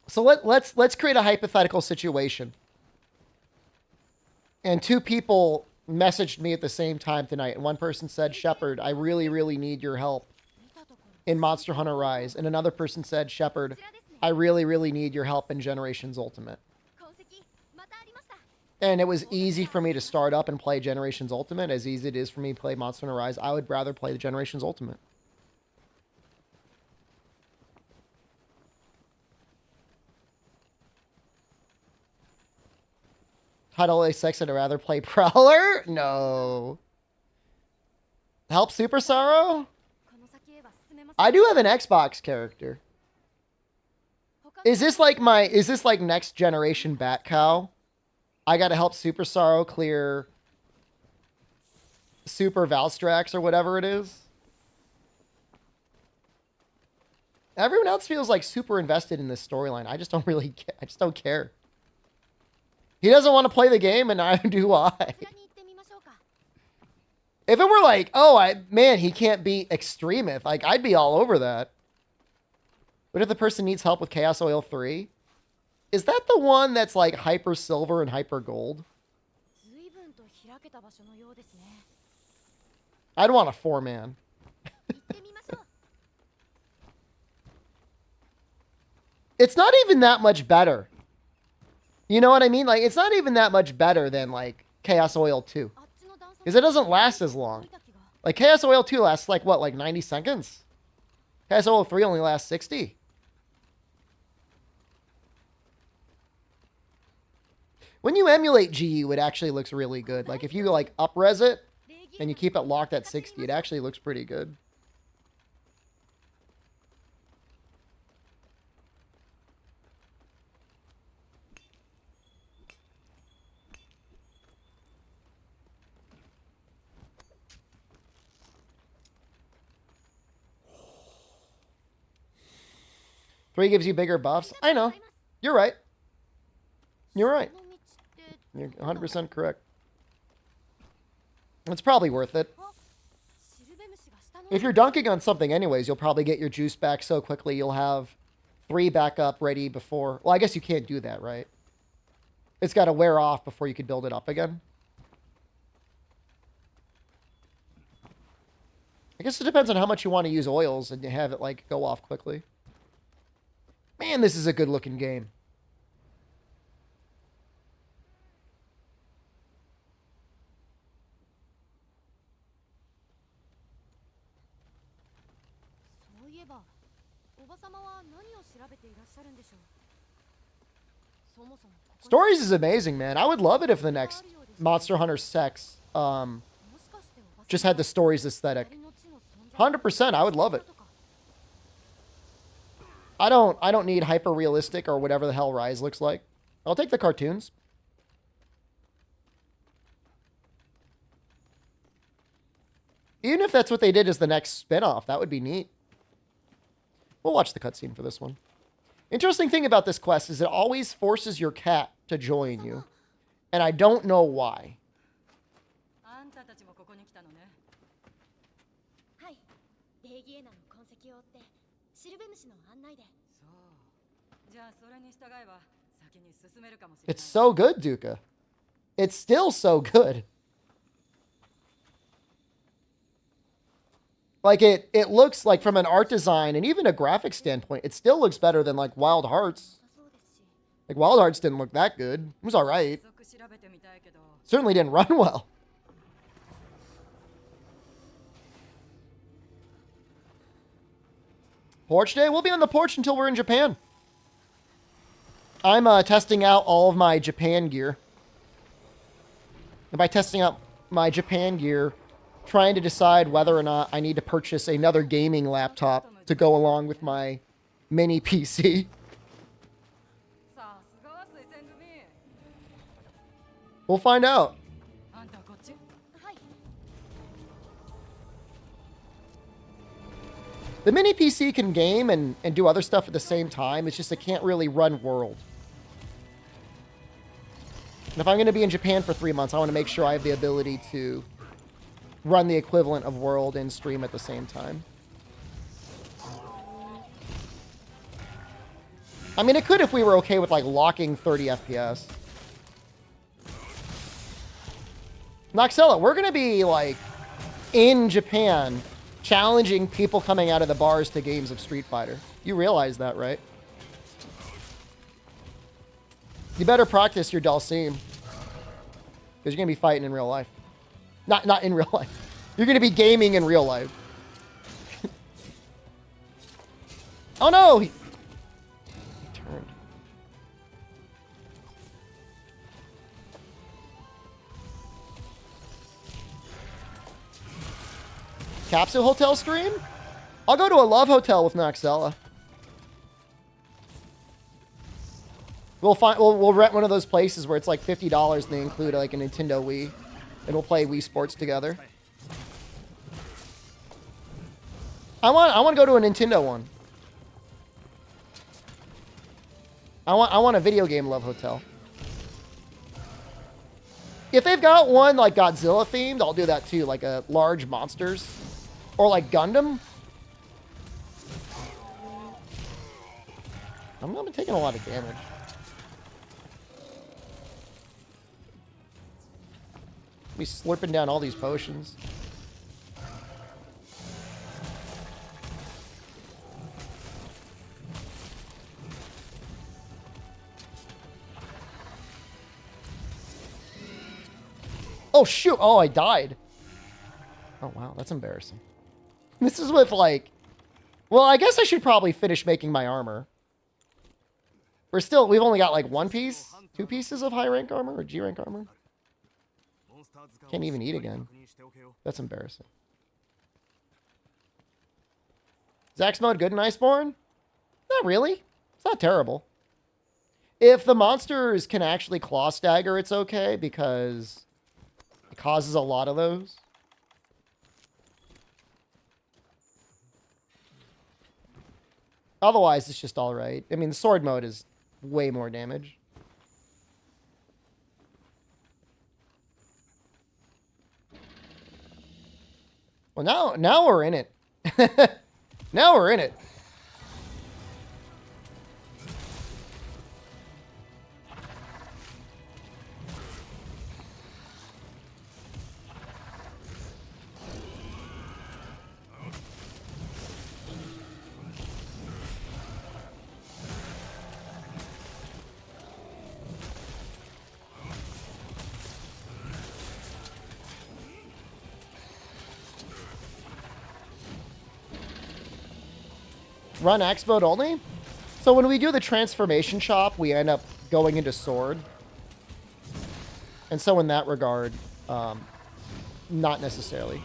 So let's create a hypothetical situation. And two people messaged me at the same time tonight. And one person said, Shepard, I really, really need your help in Monster Hunter Rise. And another person said, Shepard, I really, really need your help in Generations Ultimate. And it was easy for me to start up and play Generations Ultimate, as easy it is for me to play Monster Hunter Rise. I would rather play the Generations Ultimate. Title A6, I'd rather play Prowler? No. Help Super Sorrow? I do have an Xbox character. Is this like next generation Bat Cow? I gotta help Super Sorrow clear Super Valstrax or whatever it is. Everyone else feels like super invested in this storyline. I just don't really care. I just don't care. He doesn't want to play the game, and neither do I. If it were like, oh, man, he can't beat Extremith, like, I'd be all over that. What if the person needs help with Chaos Oil 3? Is that the one that's like hyper silver and hyper gold? 随分と開けた場所のようですね。 I'd want a 4-man. 行ってみましょう。 It's not even that much better. You know what I mean? Like, it's not even that much better than like Chaos Oil 2. あっちの段差 Because it doesn't last as long. 降りた気が。 Like, Chaos Oil 2 lasts like, what, like 90 seconds? Chaos Oil 3 only lasts 60. When you emulate GU, it actually looks really good. Like, if you, like, up-res it and you keep it locked at 60, it actually looks pretty good. Three gives you bigger buffs. I know. You're right. You're right. この道って You're 100% correct. It's probably worth it. あ、シルベムシが下の If you're dunking on something anyways, you'll probably get your juice back so quickly you'll have 3 back up ready before... Well, I guess you can't do that, right? It's got to wear off before you can build it up again. I guess it depends on how much you want to use oils and have it, like, go off quickly. Man, this is a good-looking game. Stories is amazing, man. I would love it if the next Monster Hunter Sex just had the stories aesthetic. 100%, I would love it. I don't need hyper realistic or whatever the hell Rise looks like. I'll take the cartoons. Even if that's what they did as the next spin-off, that would be neat. We'll watch the cutscene for this one. Interesting thing about this quest is it always forces your cat to join you. And I don't know why. あんたたちもここに来たのね。はい、レギエナの痕跡を追ってシルベムシの案内で。そう。じゃあそれに従えば先に進めるかもしれない。 It's so good, Duca. It's still so good. Like, it looks like from an art design and even a graphic standpoint, it still looks better than, like, Wild Hearts. Like, Wild Hearts didn't look that good. It was alright. Certainly didn't run well. Porch day? We'll be on the porch until we're in Japan. I'm testing out all of my Japan gear. And by testing out my Japan gear, trying to decide whether or not I need to purchase another gaming laptop to go along with my mini PC. We'll find out. The mini PC can game and do other stuff at the same time. It's just it can't really run World. And if I'm going to be in Japan for 3 months, I want to make sure I have the ability to run the equivalent of World and stream at the same time. I mean, it could if we were okay with, like, locking 30 FPS. Noxella, we're going to be, like, in Japan, challenging people coming out of the bars to games of Street Fighter. You realize that, right? You better practice your Dalsim. Because you're going to be fighting in real life. Not in real life. You're going to be gaming in real life. Oh no! He turned. Capsule Hotel stream? I'll go to a Love Hotel with Noxella. We'll rent one of those places where it's like $50 and they include like a Nintendo Wii. And we'll play Wii Sports together. I want to go to a Nintendo one. I want a video game Love Hotel. If they've got one like Godzilla themed, I'll do that too, like a large monsters or like Gundam. I'm taking a lot of damage. Be slurping down all these potions. Oh, shoot. Oh, I died. Oh, wow. That's embarrassing. This is with, like... Well, I guess I should probably finish making my armor. We've only got, like, 1 piece? 2 pieces of high rank armor? Or G rank armor? Can't even eat again. That's embarrassing. Zax mode good in Iceborne? Not really. It's not terrible. If the monsters can actually claw stagger, it's okay, because it causes a lot of those. Otherwise, it's just alright. I mean, the sword mode is way more damage. Well, now we're in it. Now we're in it. Run axe mode only? So when we do the transformation chop, we end up going into sword. And so in that regard, not necessarily.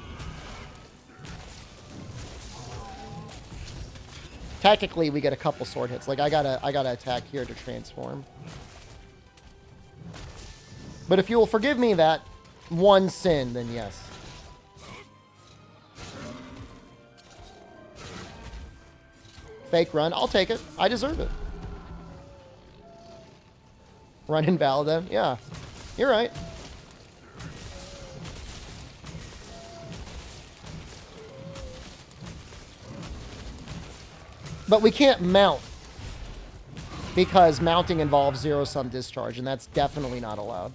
Technically, we get a couple sword hits. Like I gotta attack here to transform. But if you will forgive me that one sin, then yes. Fake run. I'll take it. I deserve it. Run invalid. Yeah. You're right. But we can't mount. Because mounting involves zero-sum discharge, and that's definitely not allowed.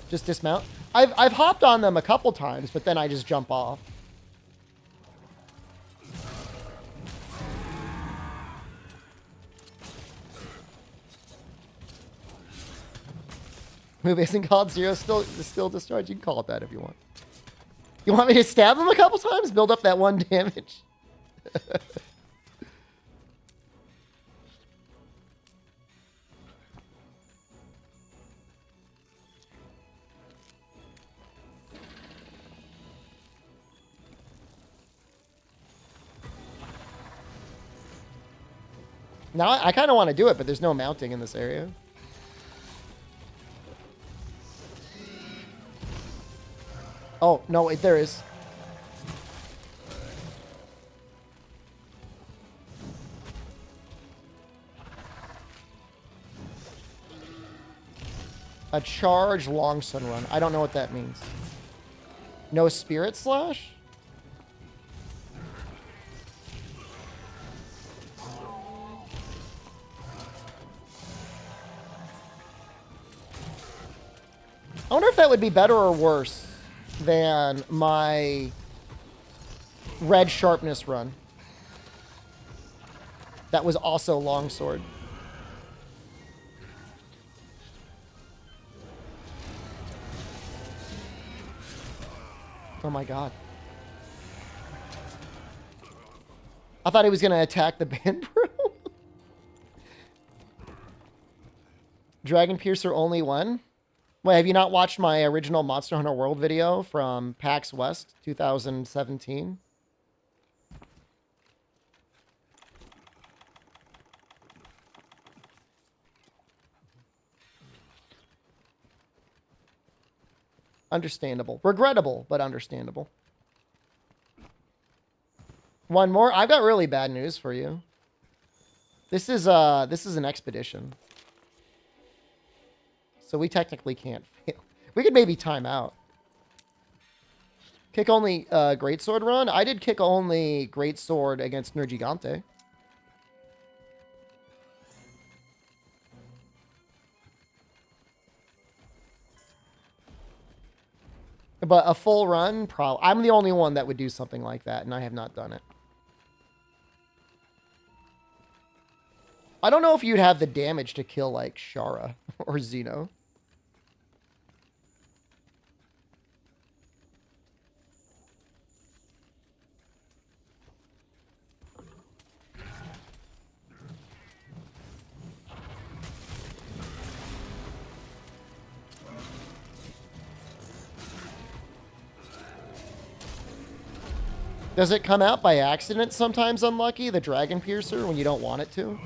Just dismount. I've hopped on them a couple times, but then I just jump off. Move isn't called zero, still discharge. You can call it that if you want. You want me to stab him a couple times? Build up that 1 damage. Now, I kind of want to do it, but there's no mounting in this area. Oh, no, wait, there is. A charge long sun run. I don't know what that means. No spirit slash? I wonder if that would be better or worse than my red sharpness run. That was also longsword. Oh my god. I thought he was going to attack the band bro. Dragon Piercer only one? Wait, have you not watched my original Monster Hunter World video from PAX West 2017? Understandable. Regrettable, but understandable. One more? I've got really bad news for you. This is an expedition. So we technically can't fail. We could maybe time out. Kick only Greatsword run? I did kick only Greatsword against Nergigante. But a full run, I'm the only one that would do something like that, and I have not done it. I don't know if you'd have the damage to kill, like, Shara or Xeno. Does it come out by accident sometimes, Unlucky, the Dragon Piercer, when you don't want it to?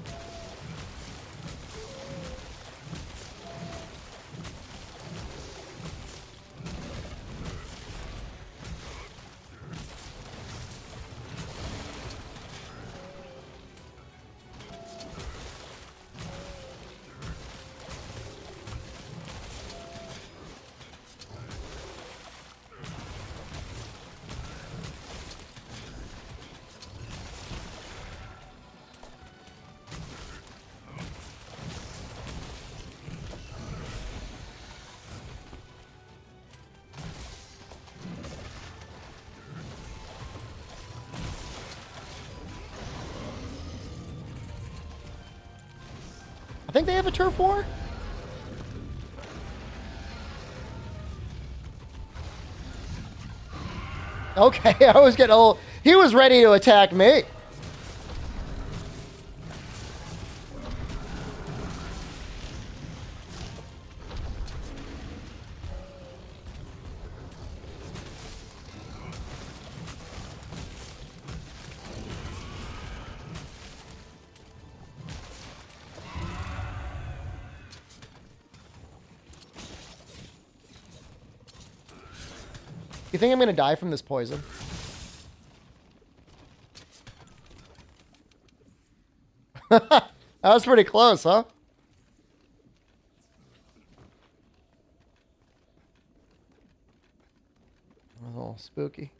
I think they have a turf war. Okay, I was getting a little... He was ready to attack me. You think I'm going to die from this poison? That was pretty close, huh? A little spooky.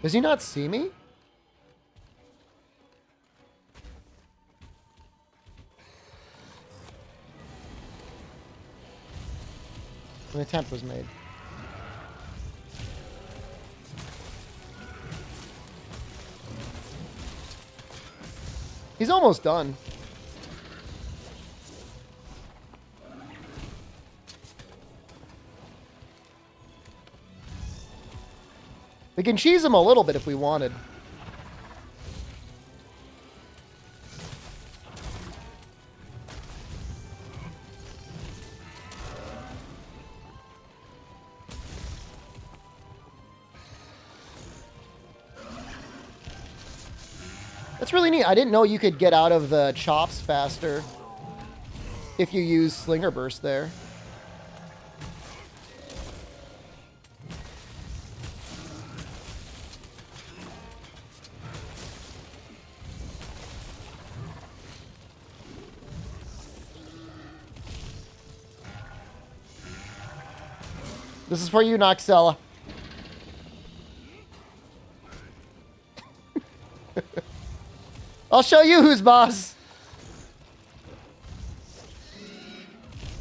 Does he not see me? An attempt was made. He's almost done. We can cheese him a little bit if we wanted. That's really neat. I didn't know you could get out of the chops faster if you use Slinger Burst there. This is for you, Noxella. I'll show you who's boss.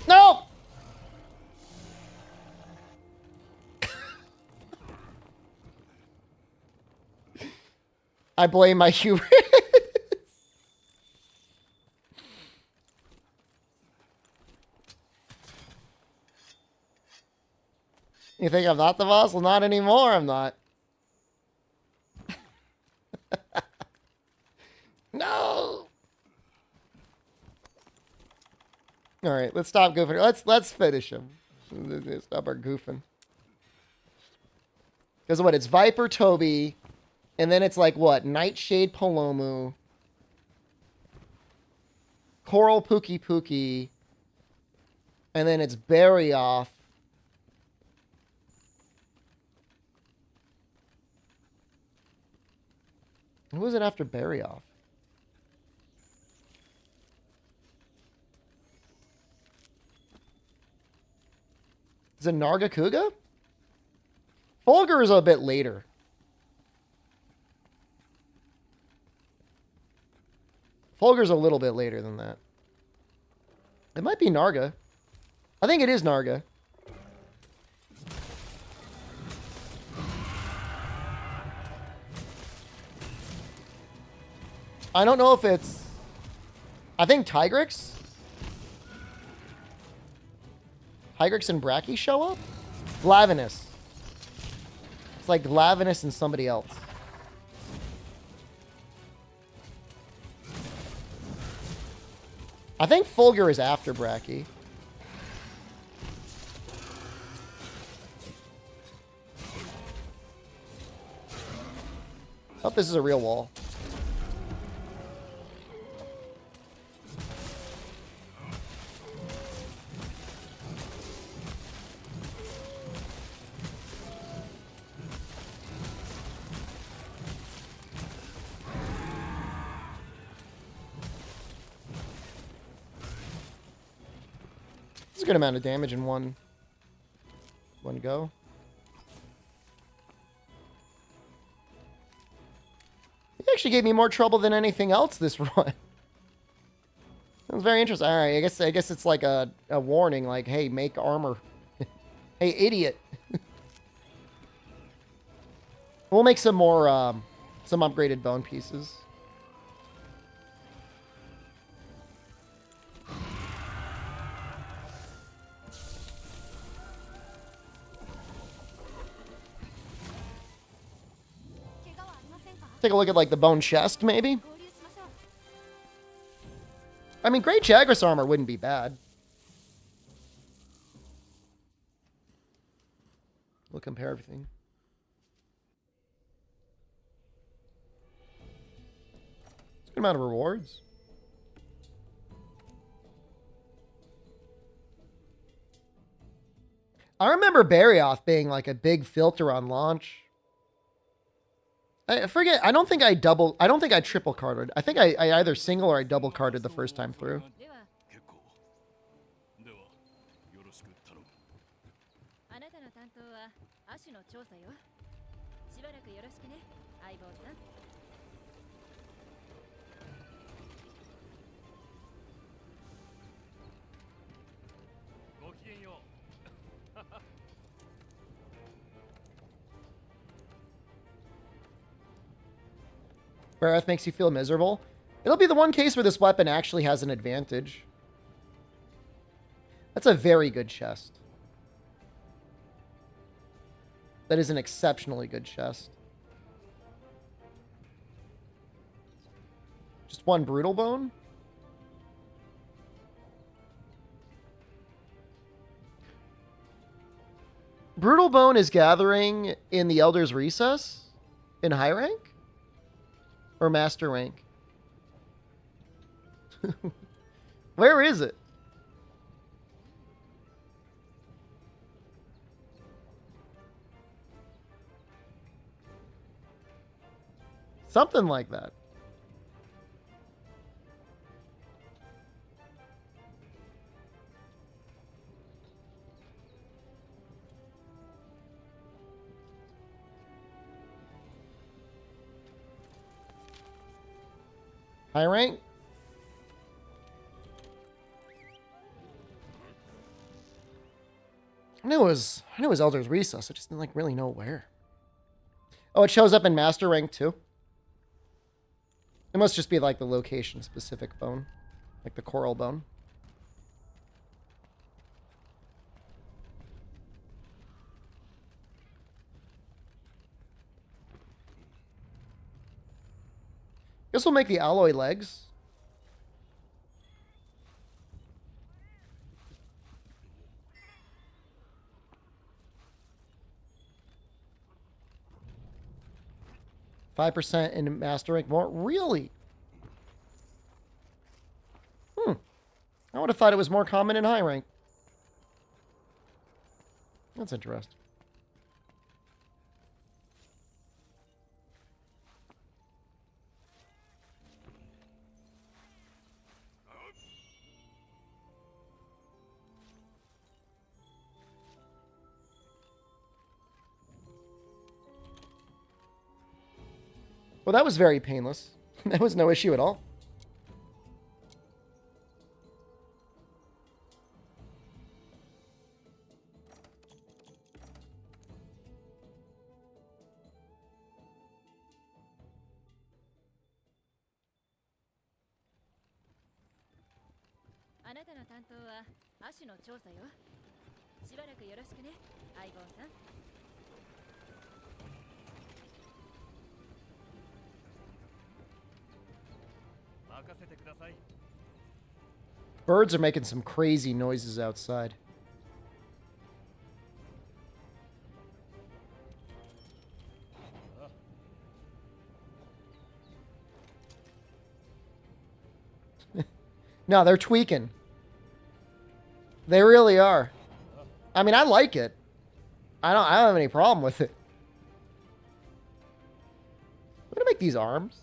No! I blame my hubris. You think I'm not the boss? Well, not anymore, I'm not. No! Alright, let's stop goofing. Let's finish him. Let's stop our goofing. Because what, it's Viper Toby, and then it's like what? Nightshade Palomu, Coral Pookie Pookie, And then it's Berry off. Who was it after Berry off? Is it Nargacuga? Fulgur is a bit later. Fulgur's a little bit later than that. It might be Narga. I think it is Narga. I don't know if it's... I think Tigrex? Tigrex and Bracky show up? Glavenus. It's like Glavenus and somebody else. I think Fulgur is after Bracky. Oh, this is a real wall. It's a good amount of damage in one go. He actually gave me more trouble than anything else this run. That was very interesting. All right, I guess it's like a warning, like, hey, make armor. Hey, idiot. We'll make some more some upgraded bone pieces. Take a look at, like, the bone chest, maybe? I mean, Great Jagras armor wouldn't be bad. We'll compare everything. It's a good amount of rewards. I remember Barioth being, like, a big filter on launch. I forget. I don't think I triple carded. I think I either single or I double carded the first time through. 結構ではよろしく頼むあなたの担当は亜種の調査よ。しばらくよろしくね、相棒さん。ごきげんよう Barioth makes you feel miserable. It'll be the one case where this weapon actually has an advantage. That's a very good chest. That is an exceptionally good chest. Just one brutal bone? Brutal bone is gathering in the Elder's Recess? In high rank? Or master rank? Where is it? Something like that. High rank? I knew it was Elder's Recess. I just didn't, like, really know where. Oh, it shows up in master rank too. It must just be like the location specific bone, like the coral bone. Guess we'll make the alloy legs. %5 in master rank more. Really? I would have thought it was more common in high rank. That's interesting. Well, that was very painless. That was no issue at all. Birds are making some crazy noises outside. No, they're tweaking. They really are. I mean, I like it. I don't have any problem with it. I'm gonna make these arms.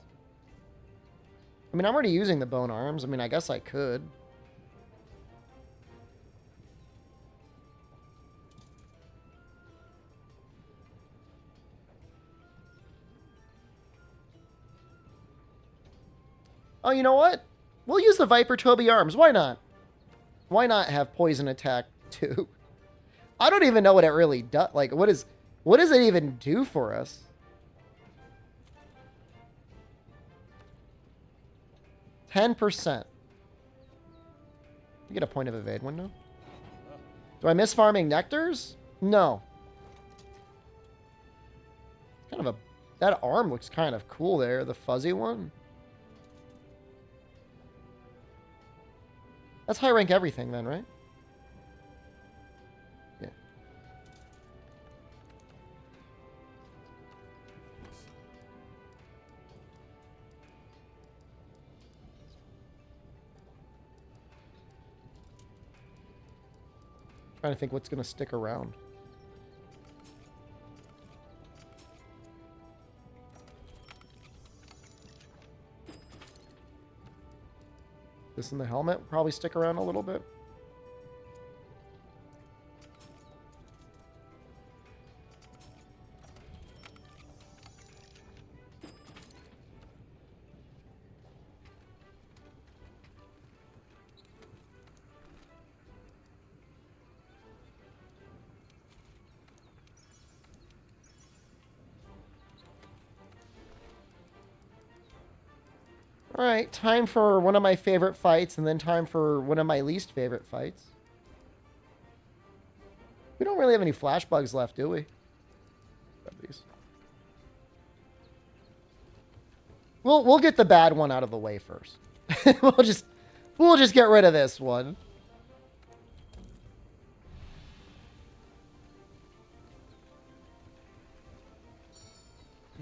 I mean, I'm already using the bone arms. I mean, I guess I could. Oh, you know what? We'll use the Viper Toby arms. Why not? Why not have poison attack too? I don't even know what it really does. Like, what does it even do for us? %. You get a point of evade window. Do I miss farming nectars? No. Kind of a... That arm looks kind of cool there, the fuzzy one. That's high rank everything then, right? Yeah. Trying to think what's going to stick around. This and the helmet will probably stick around a little bit. Alright, time for one of my favorite fights, and then time for one of my least favorite fights. We don't really have any flash bugs left, do we? Grab these. We'll get the bad one out of the way first. we'll just get rid of this one.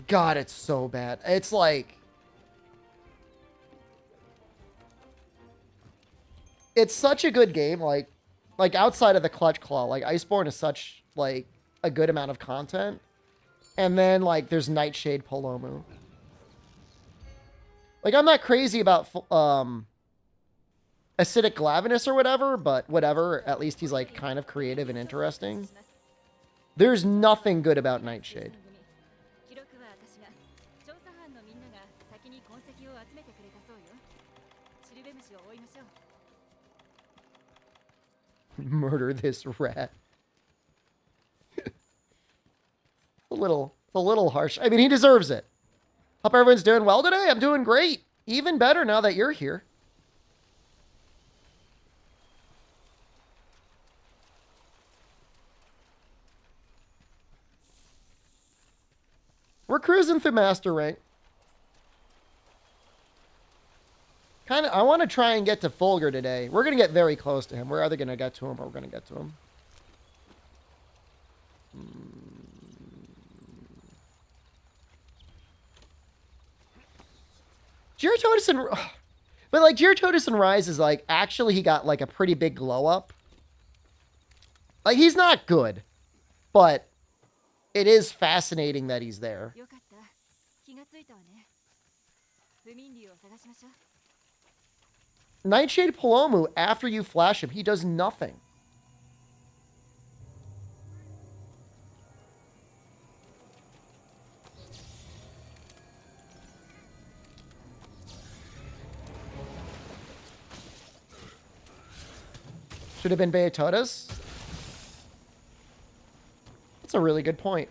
God, it's so bad. It's like... It's such a good game, like outside of the Clutch Claw, like Iceborne is such like a good amount of content, and then like there's Nightshade Palomu. Like I'm not crazy about Acidic Glavenus or whatever, but whatever. At least he's like kind of creative and interesting. There's nothing good about Nightshade. Murder this rat. It's a little harsh. I mean, he deserves it. Hope everyone's doing well today. I'm doing great. Even better now that you're here. We're cruising through Master Rank. I want to try and get to Fulgur today. We're going to get very close to him. We're either going to get to him or we're going to get to him. Gyarados and... But, like, Gyarados and Rise is, like, actually he got, like, a pretty big glow up. Like, he's not good. but it is fascinating that he's there. よかった。気がついたわね。不眠竜を探しましょう。 Nightshade Palomu, after you flash him, he does nothing. Should have been Beatodas. That's a really good point.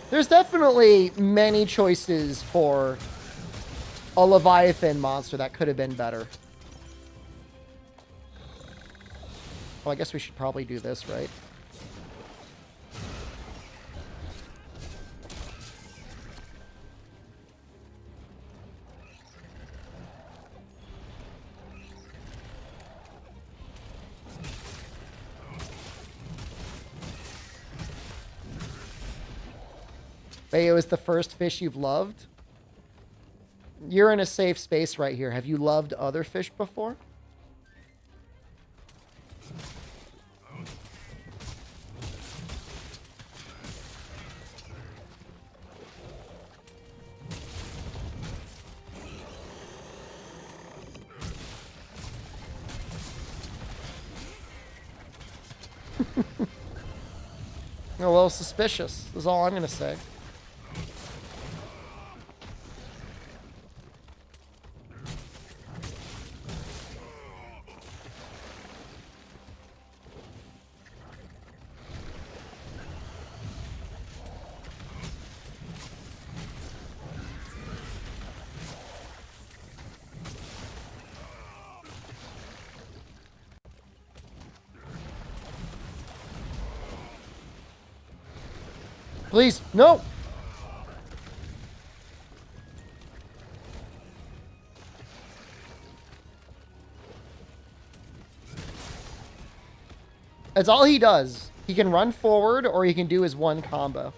There's definitely many choices for a Leviathan monster that could have been better. Well, I guess we should probably do this, right? Bayo is the first fish you've loved. You're in a safe space right here. Have you loved other fish before? A little suspicious is all I'm going to say. Please, no! That's all he does. He can run forward or he can do his one combo.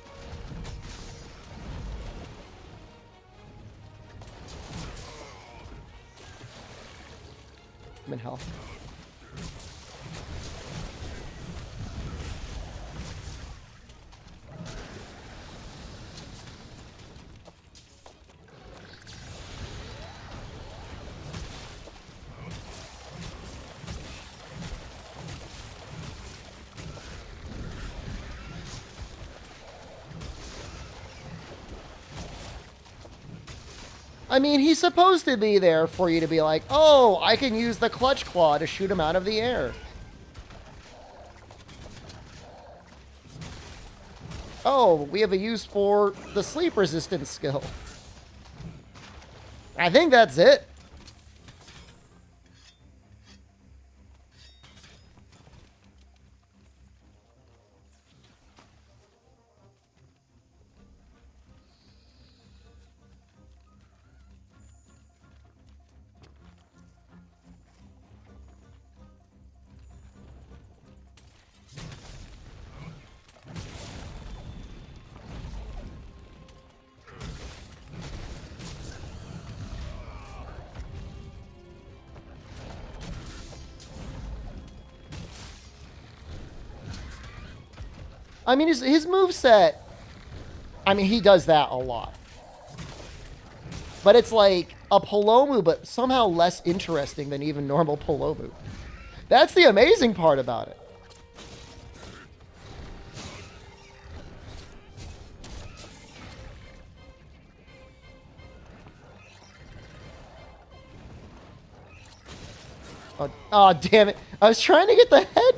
I'm in hell. I mean, he's supposed to be there for you to be like, oh, I can use the Clutch Claw to shoot him out of the air. Oh, we have a use for the sleep resistance skill. I think that's it. I mean, his moveset, I mean, he does that a lot. But it's like a Palomu, but somehow less interesting than even normal Palomu. That's the amazing part about it. Oh, damn it. I was trying to get the head.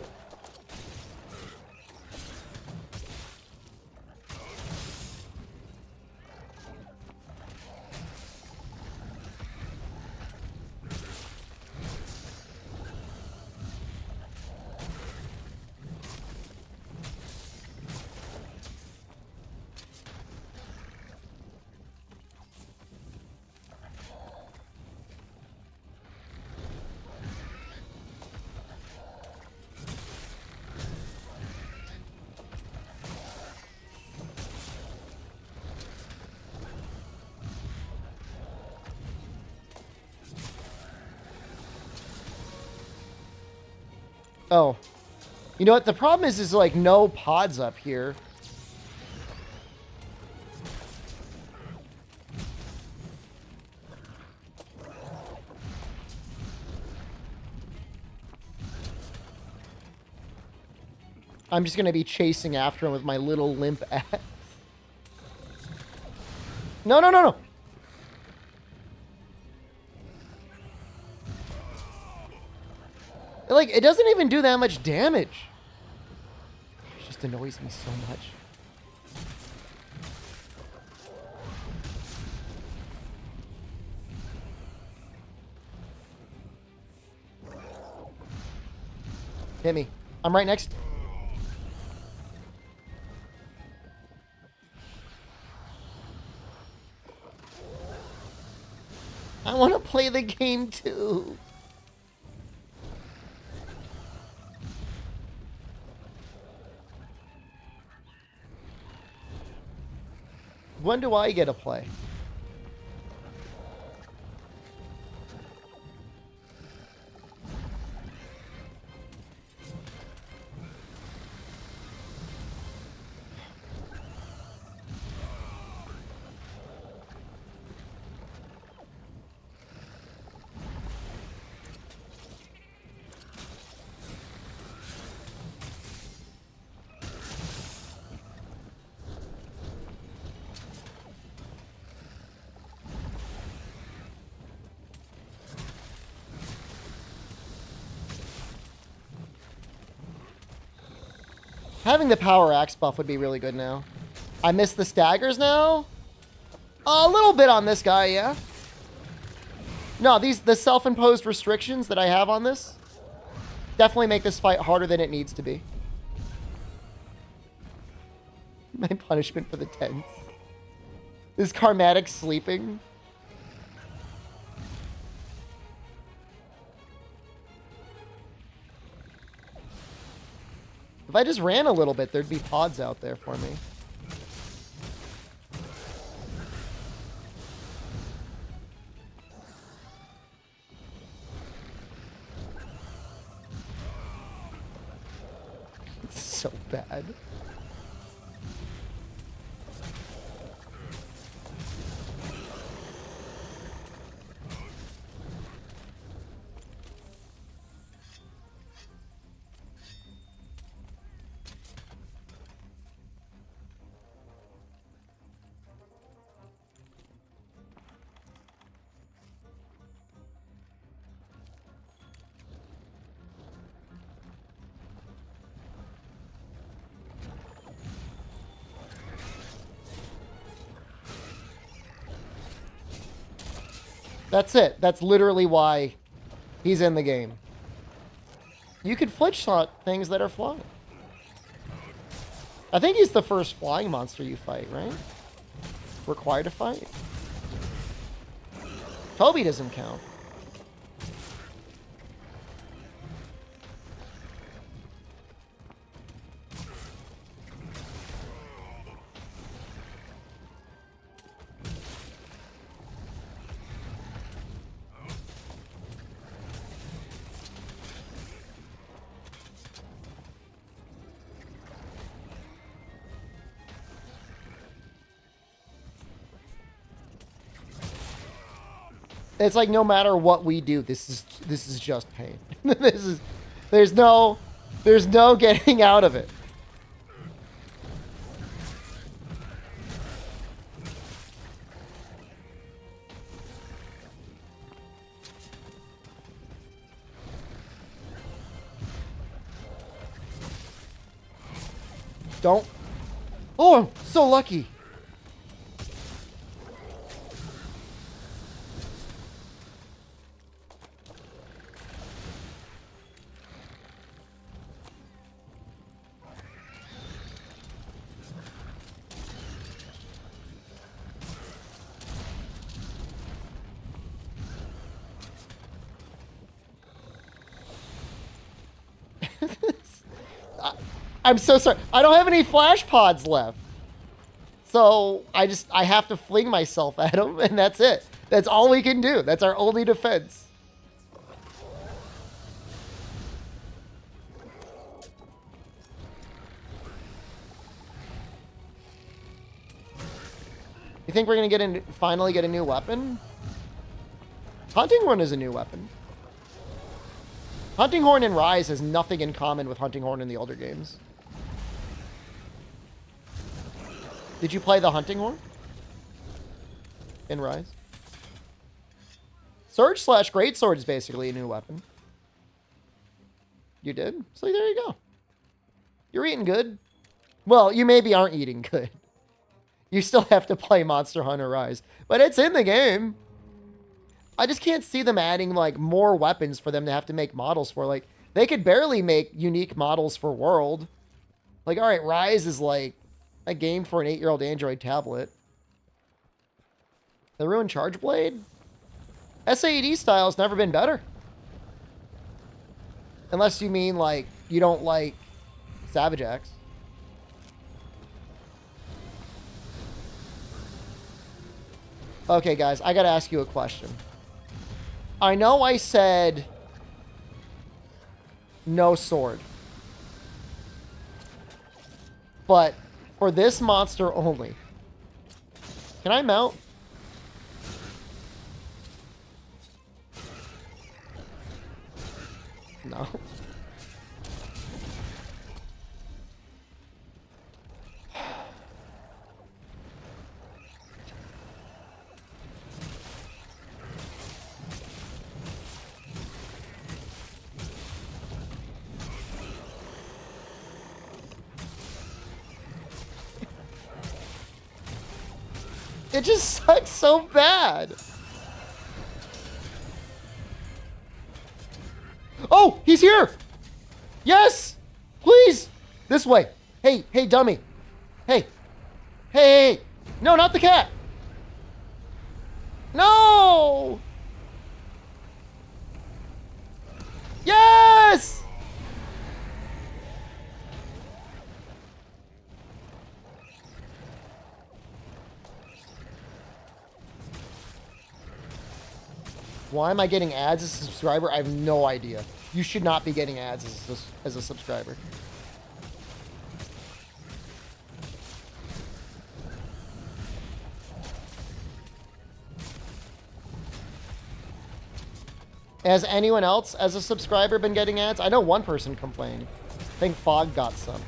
Oh. You know what? The problem is like no pods up here. I'm just going to be chasing after him with my little limp ass. No, no, no, no. Like, it doesn't even do that much damage. It just annoys me so much. Hit me. I'm right next. I want to play the game too. When do I get to play? Having the power axe buff would be really good now. I miss the staggers now? A little bit on this guy, yeah. No, the self-imposed restrictions that I have on this definitely make this fight harder than it needs to be. My punishment for the 10th. Is Karmatic sleeping? If I just ran a little bit, there'd be pods out there for me. It's so bad. That's it. That's literally why he's in the game. You could flinch shot things that are flying. I think he's the first flying monster you fight, right? Required to fight. Toby doesn't count. It's like no matter what we do, this is just pain. there's no getting out of it. Don't. Oh, I'm so lucky. I'm so sorry. I don't have any flash pods left. So I have to fling myself at him, and that's it. That's all we can do. That's our only defense. You think we're gonna finally get a new weapon? Hunting Horn is a new weapon. Hunting Horn in Rise has nothing in common with Hunting Horn in the older games. Did you play the Hunting Horn in Rise? Surge / Greatsword is basically a new weapon. You did? So there you go. You're eating good. Well, you maybe aren't eating good. You still have to play Monster Hunter Rise. But it's in the game. I just can't see them adding, like, more weapons for them to have to make models for. Like, they could barely make unique models for World. Like, alright, Rise is, like, a game for an 8-year-old Android tablet. The Ruined Charge Blade? SAED style's never been better. Unless you mean, like, you don't like Savage Axe. Okay, guys, I gotta ask you a question. I know I said no sword. But for this monster only, can I mount? No. It just sucks so bad. Oh, he's here. Yes, please. This way. Hey, hey, dummy. Hey, hey, hey. No, not the cat. No. Yes. Why am I getting ads as a subscriber? I have no idea. You should not be getting ads as a subscriber. Has anyone else as a subscriber been getting ads? I know one person complained. I think Fog got some.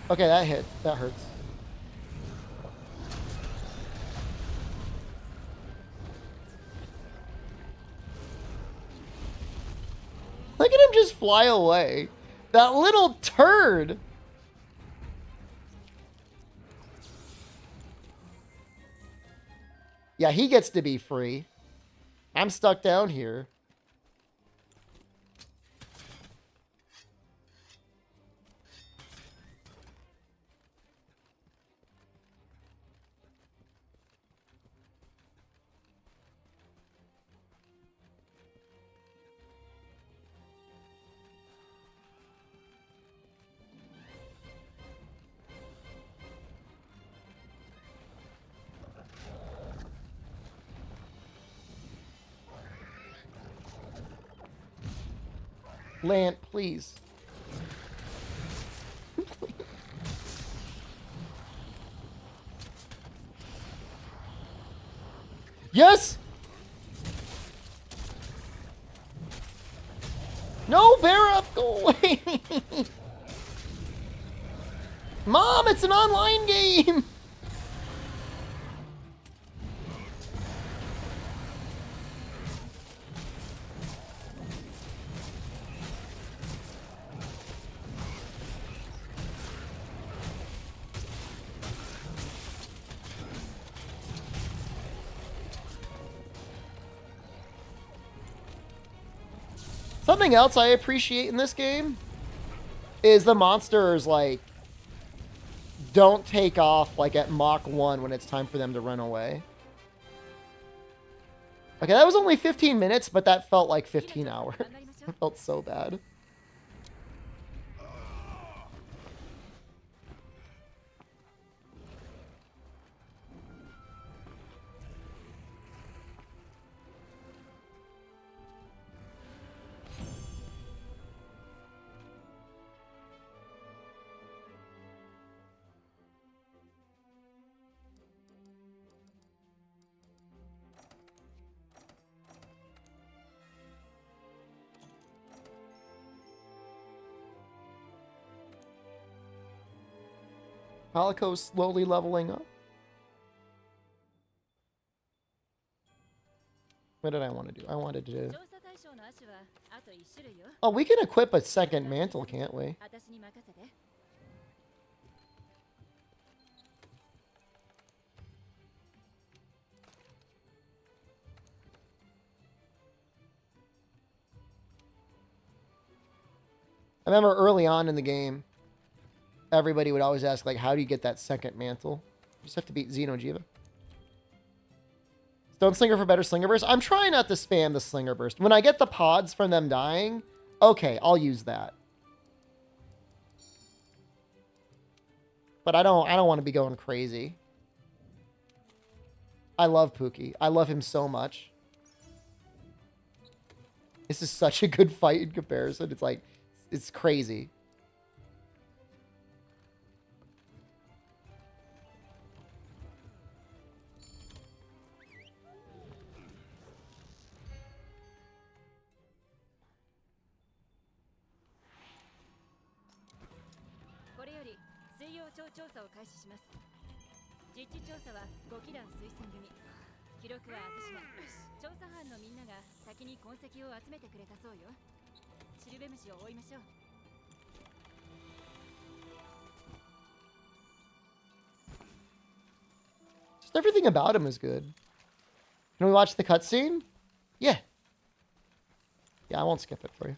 Okay, that hit. That hurts. Look at him just fly away. That little turd. Yeah, he gets to be free. I'm stuck down here. Land, please. Yes! No, Vera, go away! Mom, it's an online game! Something else I appreciate in this game is the monsters, like, don't take off like at Mach 1 when it's time for them to run away. Okay, that was only 15 minutes, but that felt like 15 hours. It felt so bad. Calico's slowly leveling up. What did I want to do? I wanted to... Oh, we can equip a second mantle, can't we? I remember early on in the game, everybody would always ask, like, how do you get that second mantle? You just have to beat Xeno'jiva. Stone Slinger for better Slinger Burst. I'm trying not to spam the Slinger Burst. When I get the pods from them dying, okay, I'll use that. But I don't want to be going crazy. I love Pookie. I love him so much. This is such a good fight in comparison. It's like, it's crazy. Just everything about him is good. Can we watch the cutscene? Yeah. Yeah, I won't skip it for you.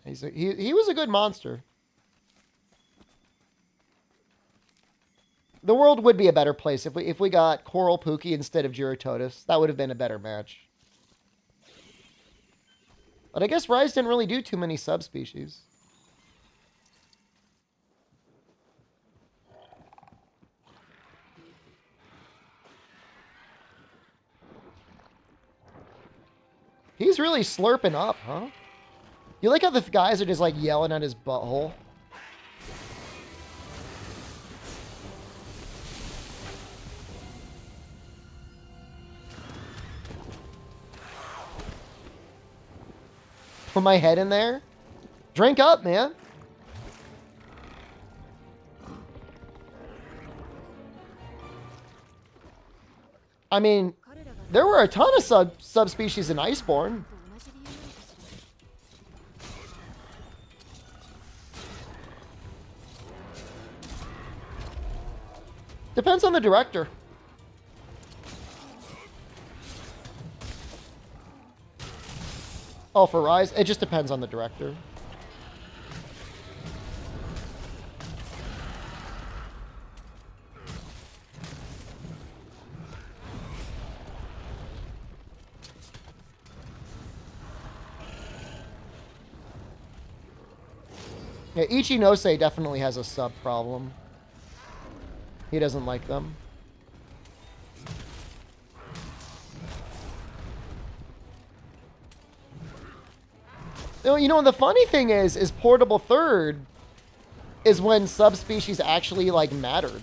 Yeah, he was a good monster. The world would be a better place if we got Coral Pookie instead of Girototus. That would have been a better match. But I guess Rise didn't really do too many subspecies. He's really slurping up, huh? You like how the guys are just like yelling at his butthole? Put my head in there? Drink up, man. I mean, there were a ton of subspecies in Iceborne. Depends on the director. Oh, for Rise? It just depends on the director. Yeah, Ichinose definitely has a sub problem. He doesn't like them. You know, the funny thing is Portable Third is when subspecies actually, like, mattered.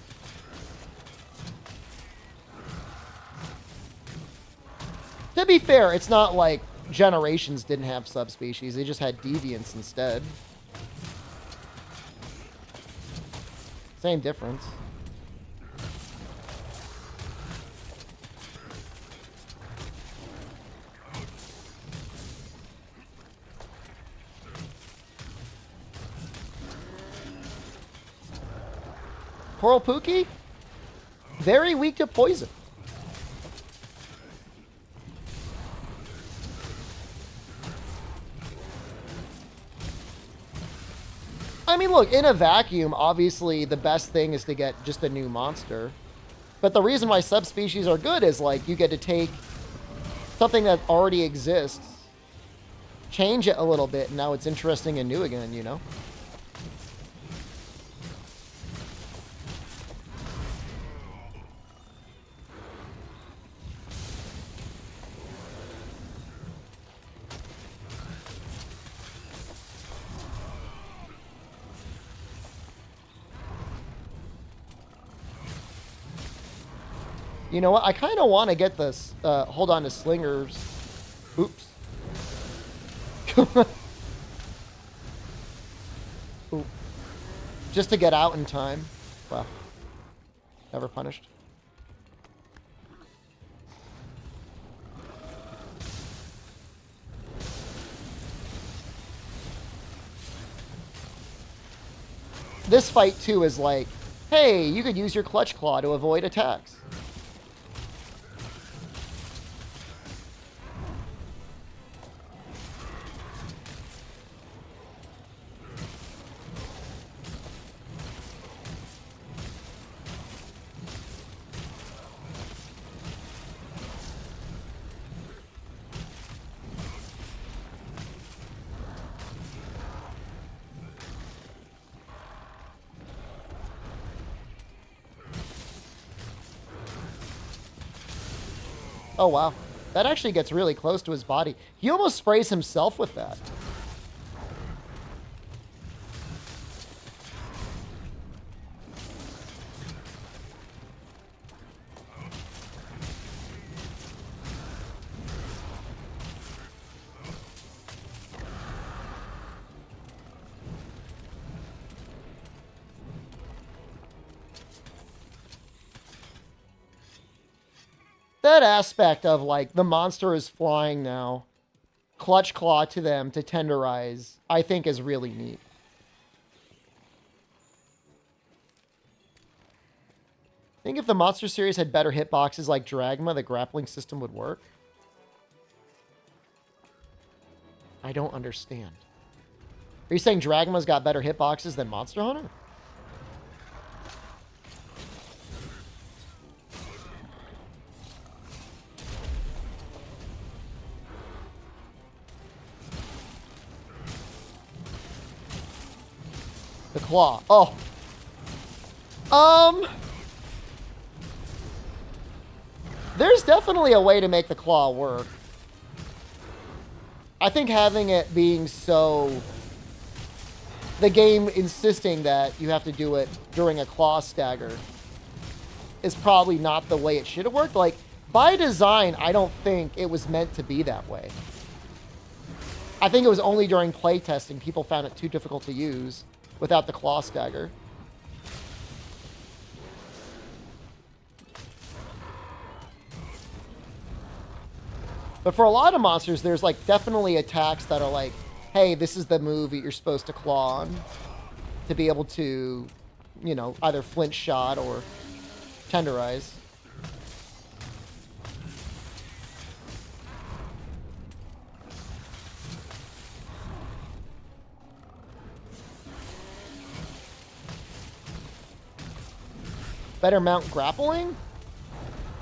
To be fair, it's not like Generations didn't have subspecies. They just had deviants instead. Same difference. Coral Pookie? Very weak to poison. I mean, look, in a vacuum, obviously the best thing is to get just a new monster. But the reason why subspecies are good is, like, you get to take something that already exists, change it a little bit, and now it's interesting and new again, you know? You know what? I kind of want to get this. Hold on to slingers. Oops. Oop. Just to get out in time. Well, never punished. This fight, too, is like, hey, you could use your clutch claw to avoid attacks. Oh, wow. That actually gets really close to his body. He almost sprays himself with that. That aspect of, like, the monster is flying now, clutch claw to them to tenderize, I think is really neat. I think if the monster series had better hitboxes like Dragma, the grappling system would work. I don't understand. Are you saying Dragma's got better hitboxes than Monster Hunter? The claw. Oh. There's definitely a way to make the claw work. I think having it being so... the game insisting that you have to do it during a claw stagger is probably not the way it should have worked. Like, by design, I don't think it was meant to be that way. I think it was only during playtesting people found it too difficult to use without the claw stagger. But for a lot of monsters, there's like definitely attacks that are like, hey, this is the move that you're supposed to claw on to be able to, you know, either flinch shot or tenderize. Better mount grappling?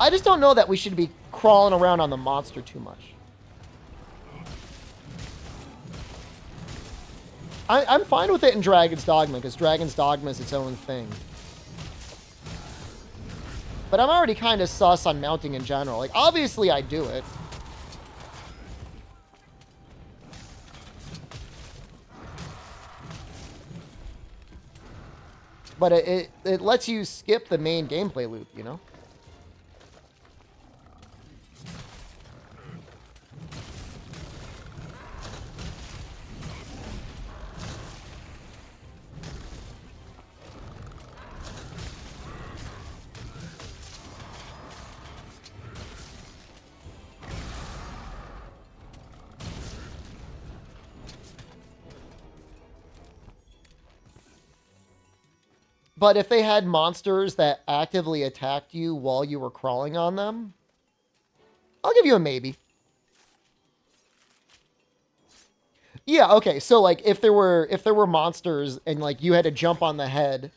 I just don't know that we should be crawling around on the monster too much. I'm fine with it in Dragon's Dogma, because Dragon's Dogma is its own thing. But I'm already kind of sus on mounting in general. Like, obviously I do it. But it lets you skip the main gameplay loop, you know? But if they had monsters that actively attacked you while you were crawling on them, I'll give you a maybe. Yeah, okay. So like if there were monsters and like you had to jump on the head,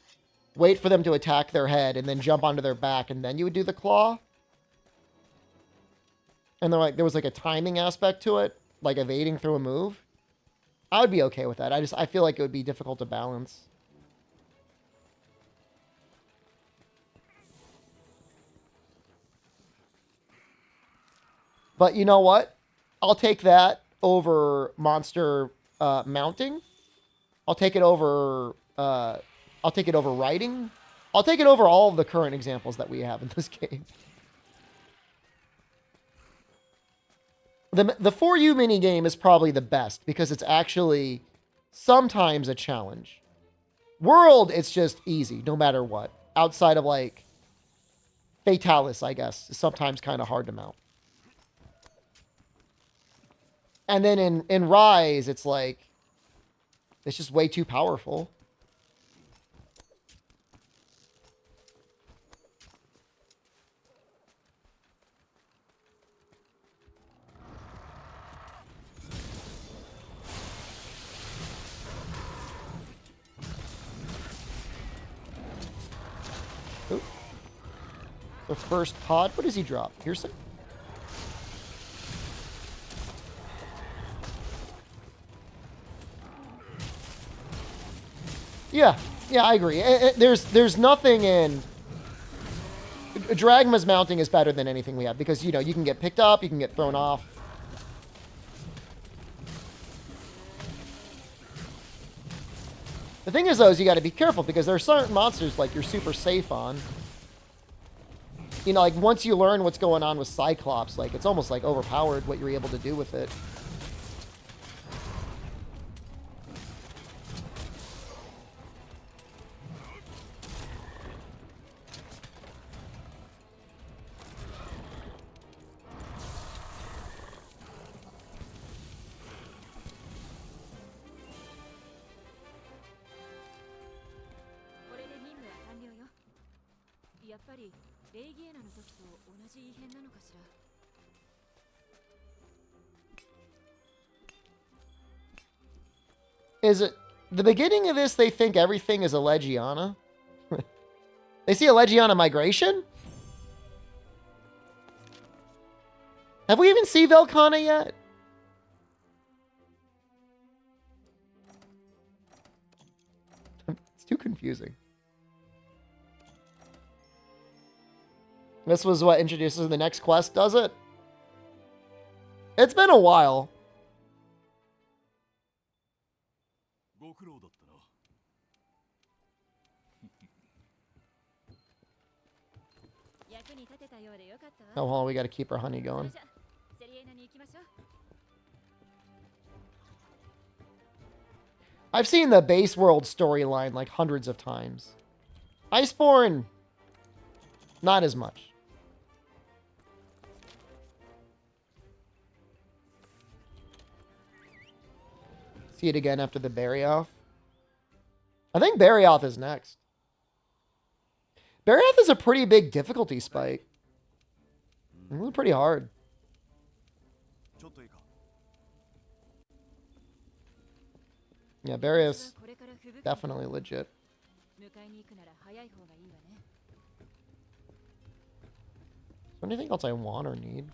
wait for them to attack their head, and then jump onto their back, and then you would do the claw. And there was like a timing aspect to it, like evading through a move. I would be okay with that. I feel like it would be difficult to balance. But you know what? I'll take that over monster mounting. I'll take it over. I'll take it over riding. I'll take it over all of the current examples that we have in this game. The For You mini game is probably the best because it's actually sometimes a challenge. World, it's just easy no matter what. Outside of like Fatalis, I guess, is sometimes kind of hard to mount. And then in Rise, it's like, it's just way too powerful. Oop. The first pod, what does he drop? Piercing? Yeah, I agree. There's nothing in... Dragma's mounting is better than anything we have because, you know, you can get picked up, you can get thrown off. The thing is, though, is you got to be careful because there are certain monsters, like, you're super safe on. You know, like, once you learn what's going on with Cyclops, like, it's almost, like, overpowered what you're able to do with it. Is it the beginning of this? They think everything is a Legiana. They see a Legiana migration. Have we even seen Velkhana yet? It's too confusing. This was what introduces the next quest, does it? It's been a while. Oh, hold on, we got to keep our honey going. I've seen the base world storyline like hundreds of times. Iceborne, not as much. See it again after the Barioth. I think Barioth is next. Barioth is a pretty big difficulty spike. It's pretty hard. Yeah, Barioth's definitely legit. Is there anything else I want or need?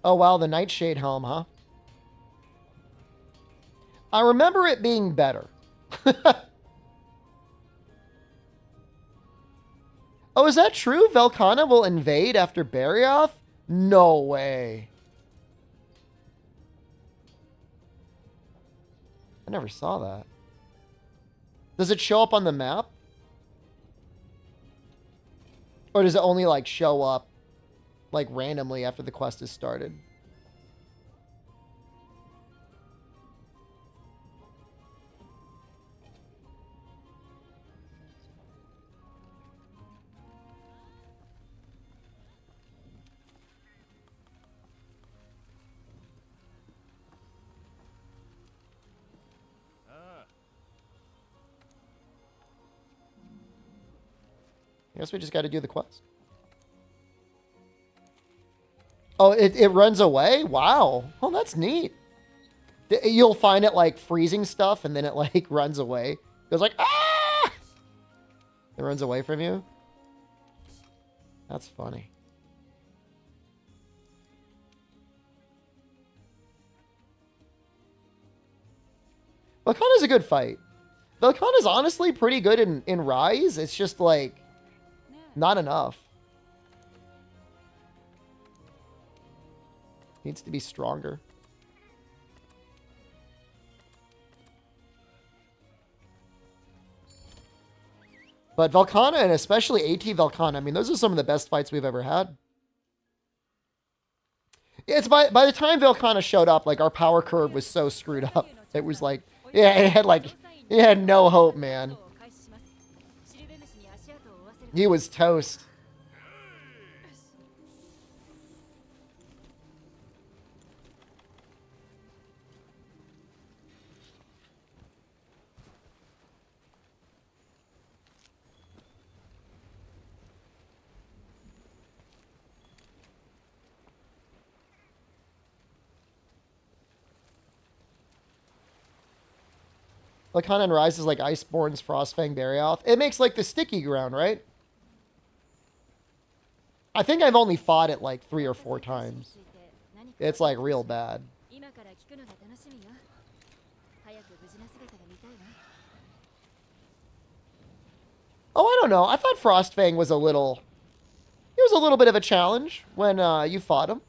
Oh, wow, the Nightshade helm, huh? I remember it being better. Oh, is that true? Velkhana will invade after Barioth? No way. I never saw that. Does it show up on the map? Or does it only, like, show up, like, randomly after the quest is started? I guess we just got to do the quest. Oh, it runs away? Wow. Oh, that's neat. You'll find it like freezing stuff and then it like runs away. It goes like, ah! It runs away from you. That's funny. Velkhana's a good fight. Velkhana's honestly pretty good in Rise. It's just like not enough. Needs to be stronger. But Velkhana, and especially AT Velkhana, I mean, those are some of the best fights we've ever had. It's by the time Velkhana showed up, like, our power curve was so screwed up. It was like, yeah, it had no hope, man. He was toast. Velkhana and Rise is like Iceborne's Frostfang Barioth. It makes like the sticky ground, right? I think I've only fought it like 3 or 4 times. It's like real bad. Oh, I don't know. I thought Frostfang was a little... It was a little bit of a challenge when you fought him.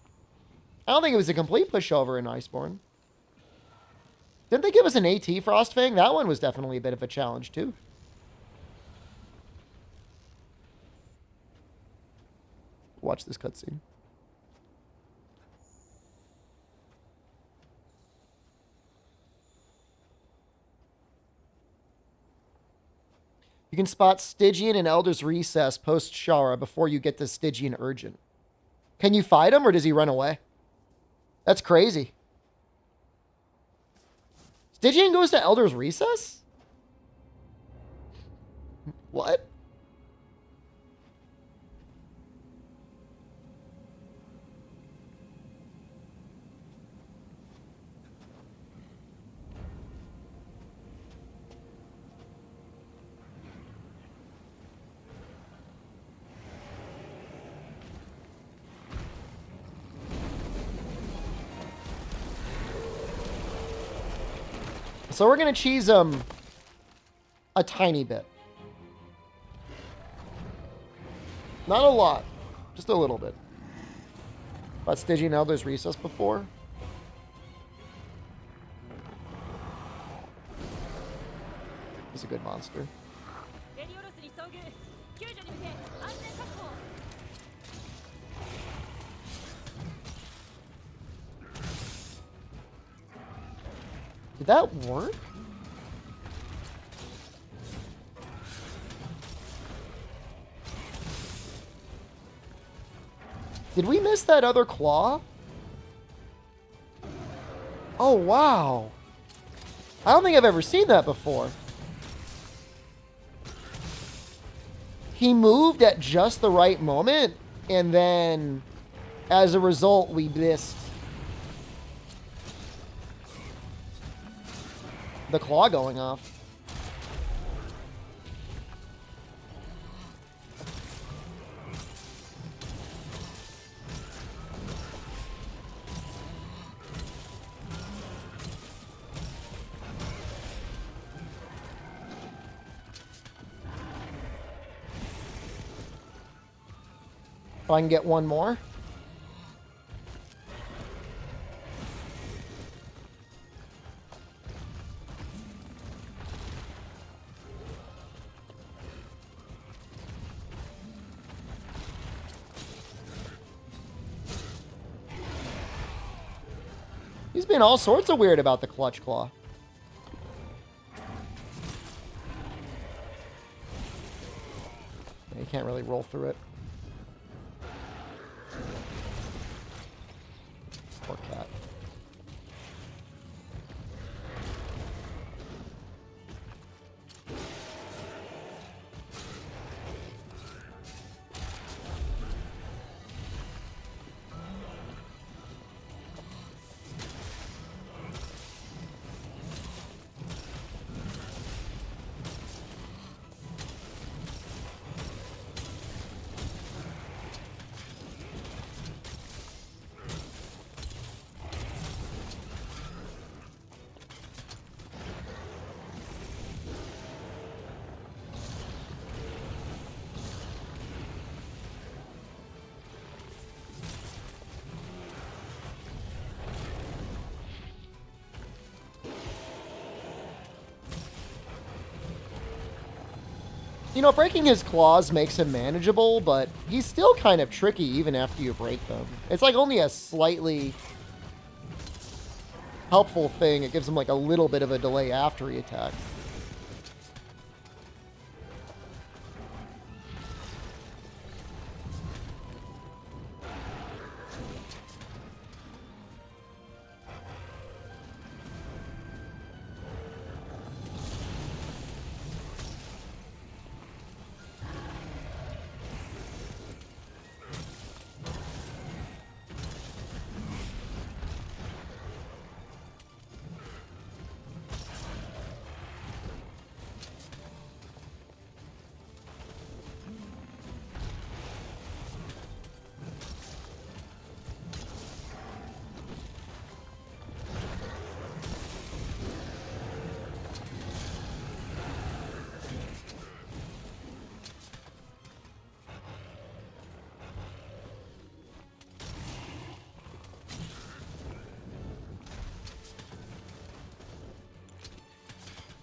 I don't think it was a complete pushover in Iceborne. Didn't they give us an AT Frostfang? That one was definitely a bit of a challenge, too. Watch this cutscene. You can spot Stygian and Elder's Recess post-Shara before you get to Stygian Urgent. Can you fight him, or does he run away? That's crazy. Stygian goes to Elder's Recess? What? So we're going to cheese him a tiny bit. Not a lot. Just a little bit. But Stygian Elder's Recess before. He's a good monster. Did that work? Did we miss that other claw? Oh, wow. I don't think I've ever seen that before. He moved at just the right moment, and then as a result, we missed the claw going off. If I can get one more. He's been all sorts of weird about the clutch claw. You can't really roll through it. Poor cat. You know, breaking his claws makes him manageable, but he's still kind of tricky even after you break them. It's like only a slightly helpful thing. It gives him like a little bit of a delay after he attacks.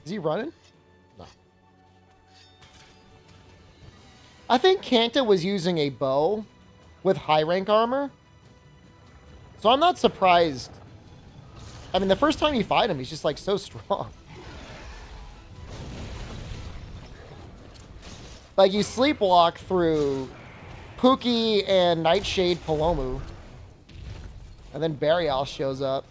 Is he running? No. I think Kanta was using a bow with high rank armor. So I'm not surprised. I mean, the first time you fight him, he's just like so strong. Like you sleepwalk through Pookie and Nightshade Palomu. And then Burial shows up.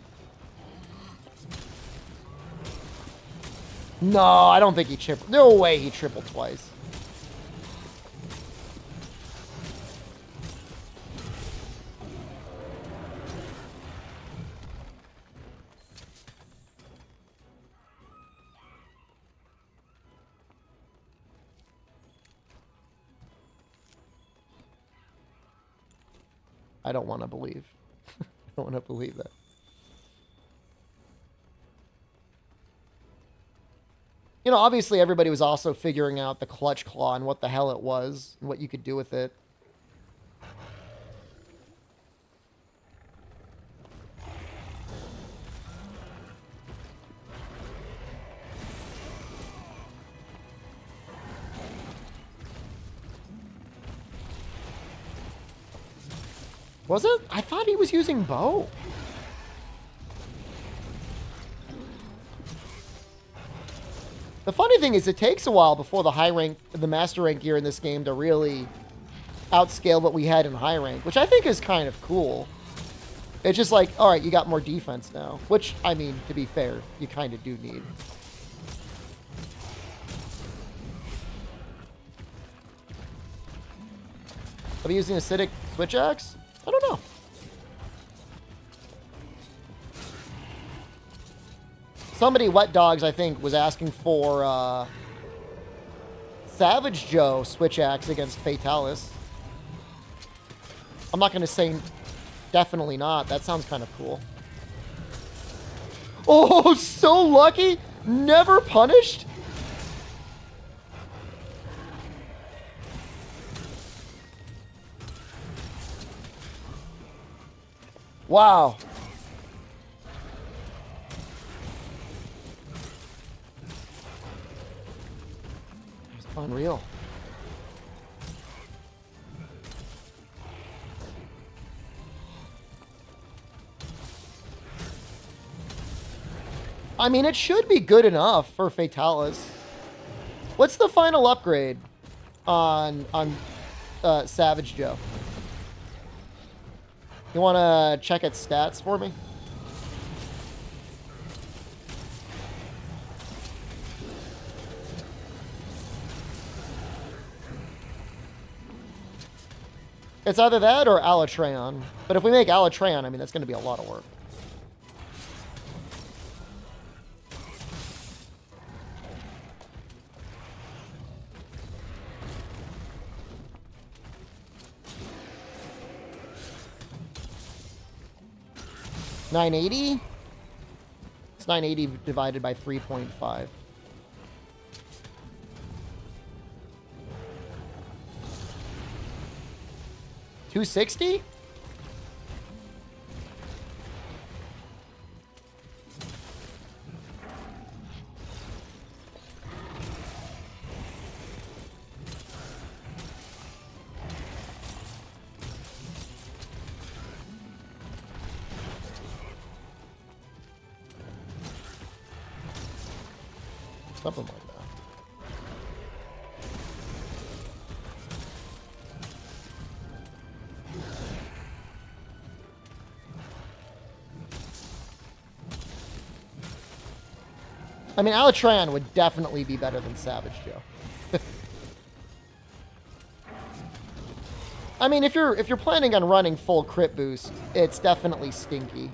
No, I don't think he tripled. No way he tripled twice. I don't want to believe. I don't want to believe that. You know, obviously everybody was also figuring out the Clutch Claw and what the hell it was and what you could do with it. Was it? I thought he was using bow. The funny thing is it takes a while before the master rank gear in this game to really outscale what we had in high rank, which I think is kind of cool. It's just like, all right, you got more defense now, which, I mean, to be fair, you kind of do need. Are we using acidic switch axe? I don't know. Somebody, Wet Dogs, I think, was asking for Savage Joe switch axe against Fatalis. I'm not going to say definitely not. That sounds kind of cool. Oh, so lucky. Never punished. Wow. It's unreal. I mean, it should be good enough for Fatalis. What's the final upgrade on Savage Joe? You want to check its stats for me? It's either that or Alatreon. But if we make Alatreon, I mean, that's going to be a lot of work. $980? It's 980 divided by 3.5. $260? Something like that. I mean, Alatran would definitely be better than Savage Joe. I mean, if you're planning on running full crit boost, it's definitely stinky.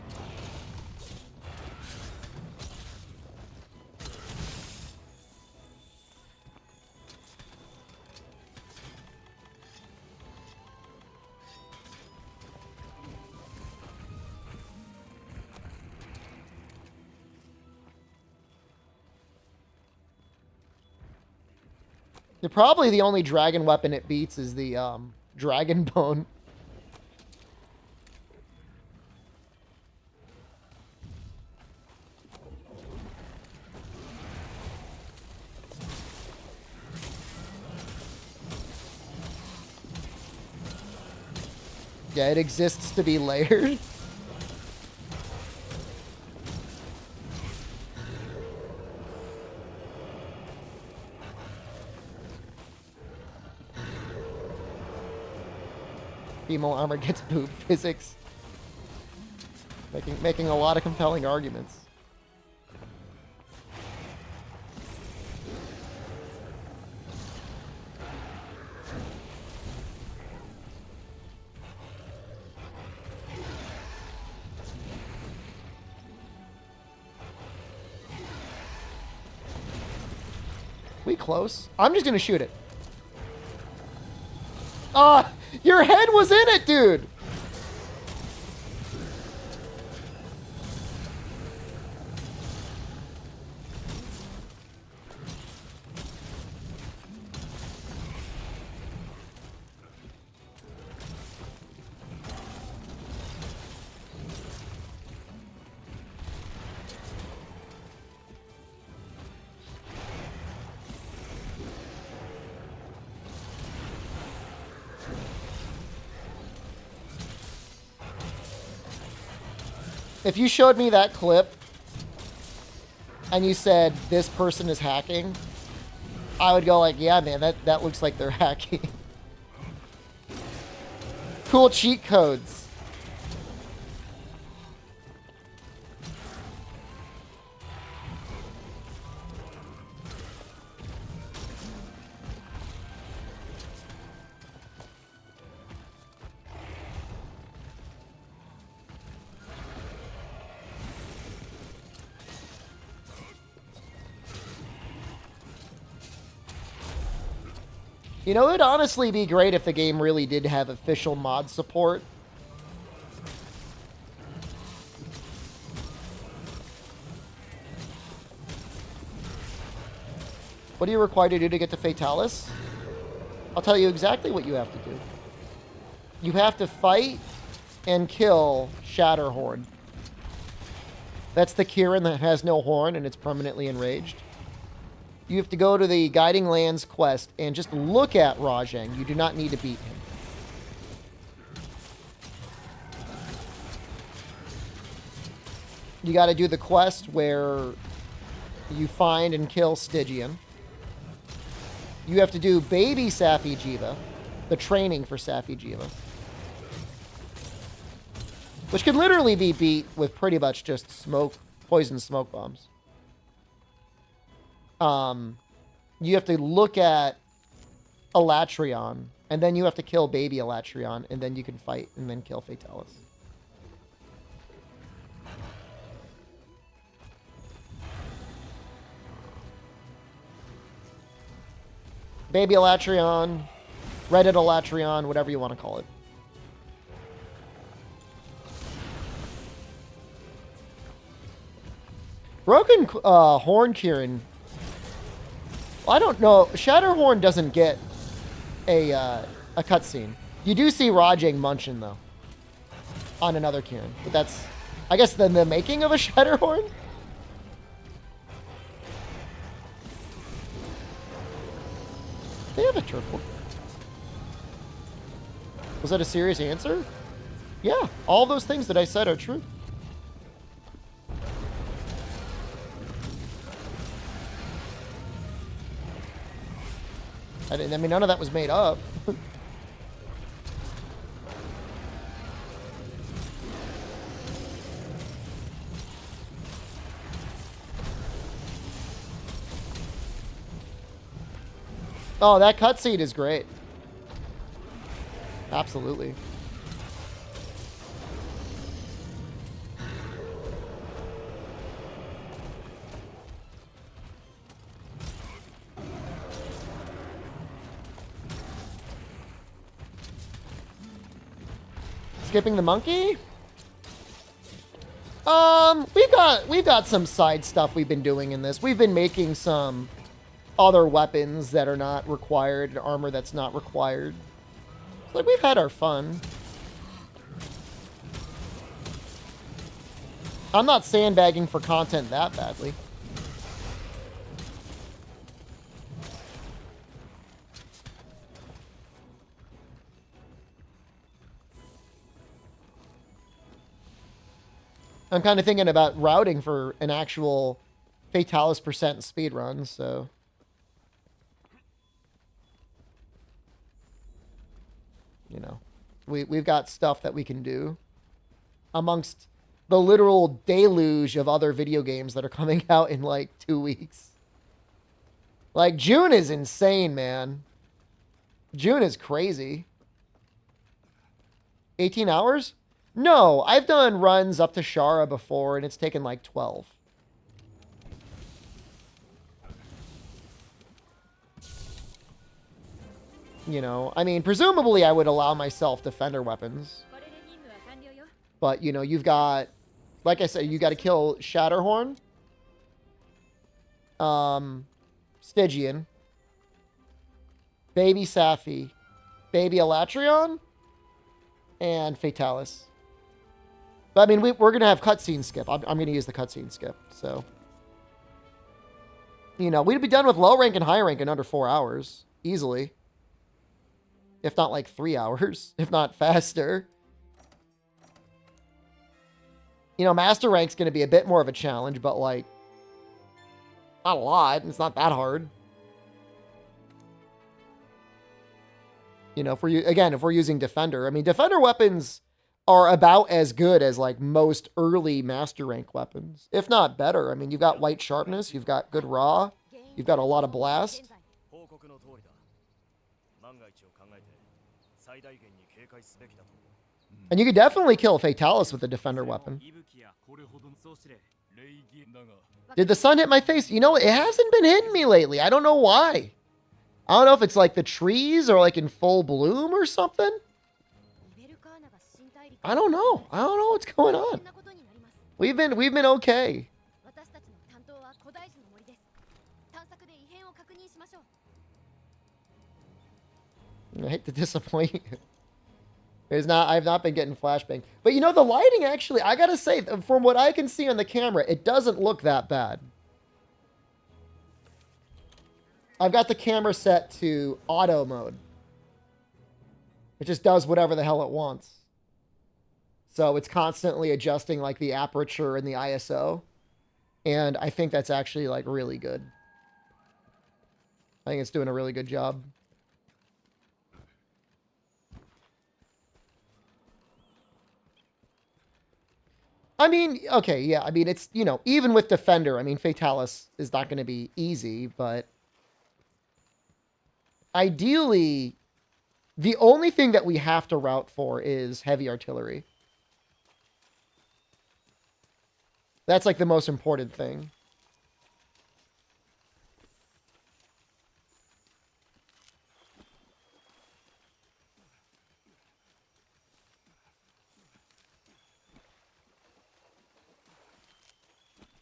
Probably the only dragon weapon it beats is the dragon bone. Yeah, it exists to be layered. Female armor gets boob physics. Making a lot of compelling arguments. We close? I'm just gonna shoot it. Ah! Your head was in it, dude! If you showed me that clip and you said this person is hacking, I would go like, yeah, man, that looks like they're hacking. Cool cheat codes. You know, it'd honestly be great if the game really did have official mod support. What are you required to do to get to Fatalis? I'll tell you exactly what you have to do. You have to fight and kill Shatterhorn. That's the Kieran that has no horn and it's permanently enraged. You have to go to the Guiding Lands quest and just look at Rajang. You do not need to beat him. You got to do the quest where you find and kill Stygian. You have to do baby Safi Jiva, the training for Safi Jiva, which can literally be beat with pretty much just poison smoke bombs. You have to look at Elatrion, and then you have to kill baby Elatrion, and then you can fight and then kill Fatalis. Baby Elatrion, Reddit Elatrion, whatever you want to call it. Broken Horn Kieran. I don't know. Shatterhorn doesn't get a cutscene. You do see Rajang munching, though, on another Kieran. But that's, I guess, then the making of a Shatterhorn? They have a turf war. Was that a serious answer? Yeah, all those things that I said are true. I mean, none of that was made up. Oh, that cutscene is great. Absolutely. Skipping the monkey? We've got some side stuff we've been doing in this. We've been making some other weapons that are not required, and armor that's not required. Like, we've had our fun. I'm not sandbagging for content that badly. I'm kind of thinking about routing for an actual Fatalis % speed run, so... You know, we've got stuff that we can do amongst the literal deluge of other video games that are coming out in like 2 weeks. Like, June is insane, man. June is crazy. 18 hours? No, I've done runs up to Shara before, and it's taken like 12. You know, I mean, presumably I would allow myself defender weapons. But, you know, you've got, like I said, you got to kill Shatterhorn, Stygian, Baby Safi, Baby Elatrion, and Fatalis. But, I mean, we're going to have cutscene skip. I'm going to use the cutscene skip, so. You know, we'd be done with low rank and high rank in under 4 hours, easily. If not like 3 hours, if not faster. You know, master rank's going to be a bit more of a challenge, but like, not a lot. It's not that hard. You know, if we're using defender, I mean, defender weapons are about as good as like most early master rank weapons, if not better. I mean, you've got light sharpness, you've got good raw, you've got a lot of blast. And you could definitely kill Fatalis with a defender weapon. Did the sun hit my face? You know, it hasn't been hitting me lately. I don't know why. I don't know if it's like the trees are like in full bloom or something. I don't know. I don't know what's going on. We've been okay. I hate to disappoint you. I've not been getting flashbang. But you know, the lighting actually, I gotta say, from what I can see on the camera, it doesn't look that bad. I've got the camera set to auto mode. It just does whatever the hell it wants. So it's constantly adjusting like the aperture and the ISO. And I think that's actually like really good. I think it's doing a really good job. I mean, okay, yeah. I mean, it's, you know, even with Defender, I mean, Fatalis is not going to be easy, but ideally, the only thing that we have to route for is heavy artillery. That's like the most important thing.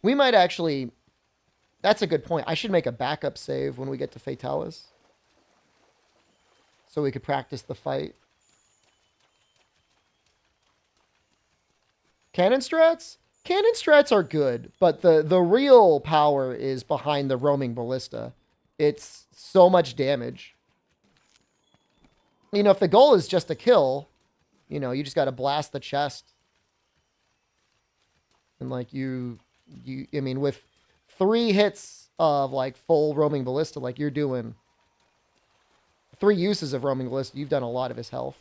We might actually... That's a good point. I should make a backup save when we get to Fatalis. So we could practice the fight. Cannon strats? Cannon strats are good, but the real power is behind the roaming ballista. It's so much damage. You know, if the goal is just a kill, you know, you just got to blast the chest. And like I mean, with 3 hits of like full roaming ballista, like you're doing 3 uses of Roaming Ballista, you've done a lot of his health.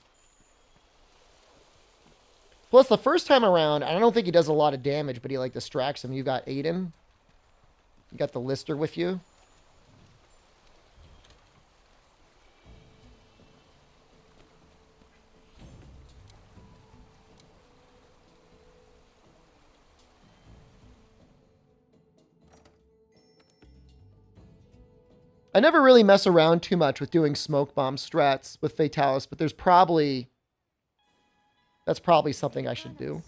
Plus, the first time around, I don't think he does a lot of damage, but he, like, distracts him. You got Aiden. You got the Lister with you. I never really mess around too much with doing smoke bomb strats with Fatalis, but that's probably something I should do.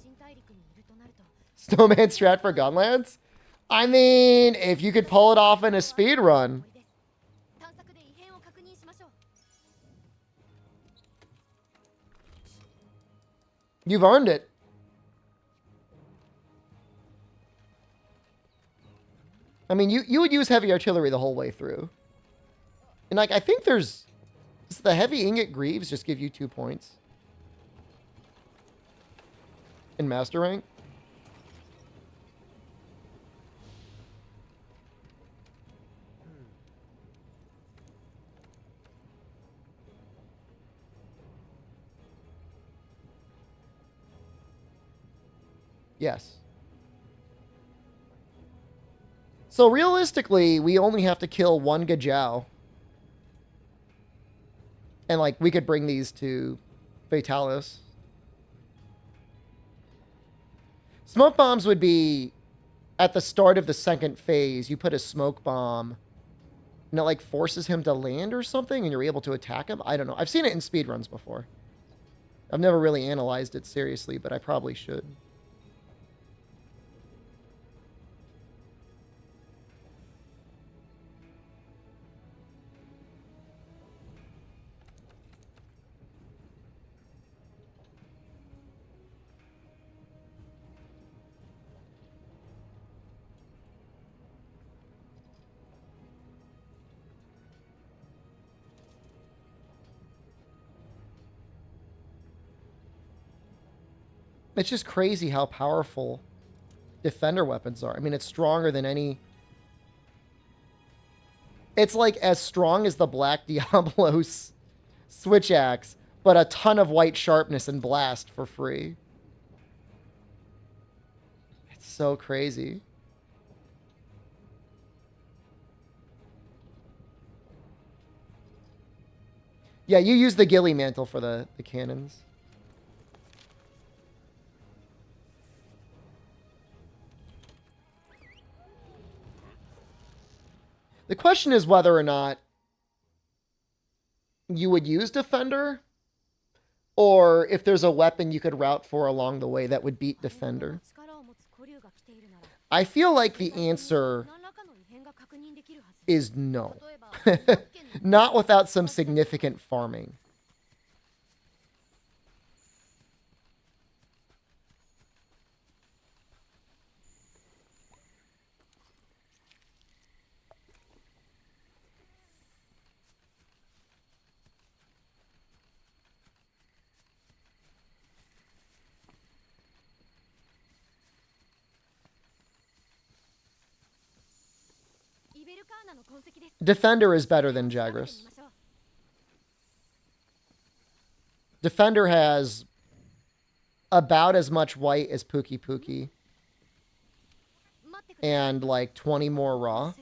Snowman strat for Gunlands? I mean, if you could pull it off in a speed run. You've earned it. I mean, you would use heavy artillery the whole way through. And, like, I think does the heavy ingot greaves just give you 2 points? In master rank? Yes. So realistically, we only have to kill 1 Gajau. And, like, we could bring these to Fatalis. Smoke bombs would be at the start of the second phase. You put a smoke bomb and it, like, forces him to land or something and you're able to attack him. I don't know. I've seen it in speedruns before. I've never really analyzed it seriously, but I probably should. It's just crazy how powerful defender weapons are. I mean, it's stronger than any... It's like as strong as the Black Diablo's switch axe, but a ton of white sharpness and blast for free. It's so crazy. Yeah, you use the ghillie mantle for the cannons. The question is whether or not you would use Defender, or if there's a weapon you could route for along the way that would beat Defender. I feel like the answer is no. Not without some significant farming. Defender is better than Jagras. Defender has about as much white as Pookie Pookie. And like 20 more raw.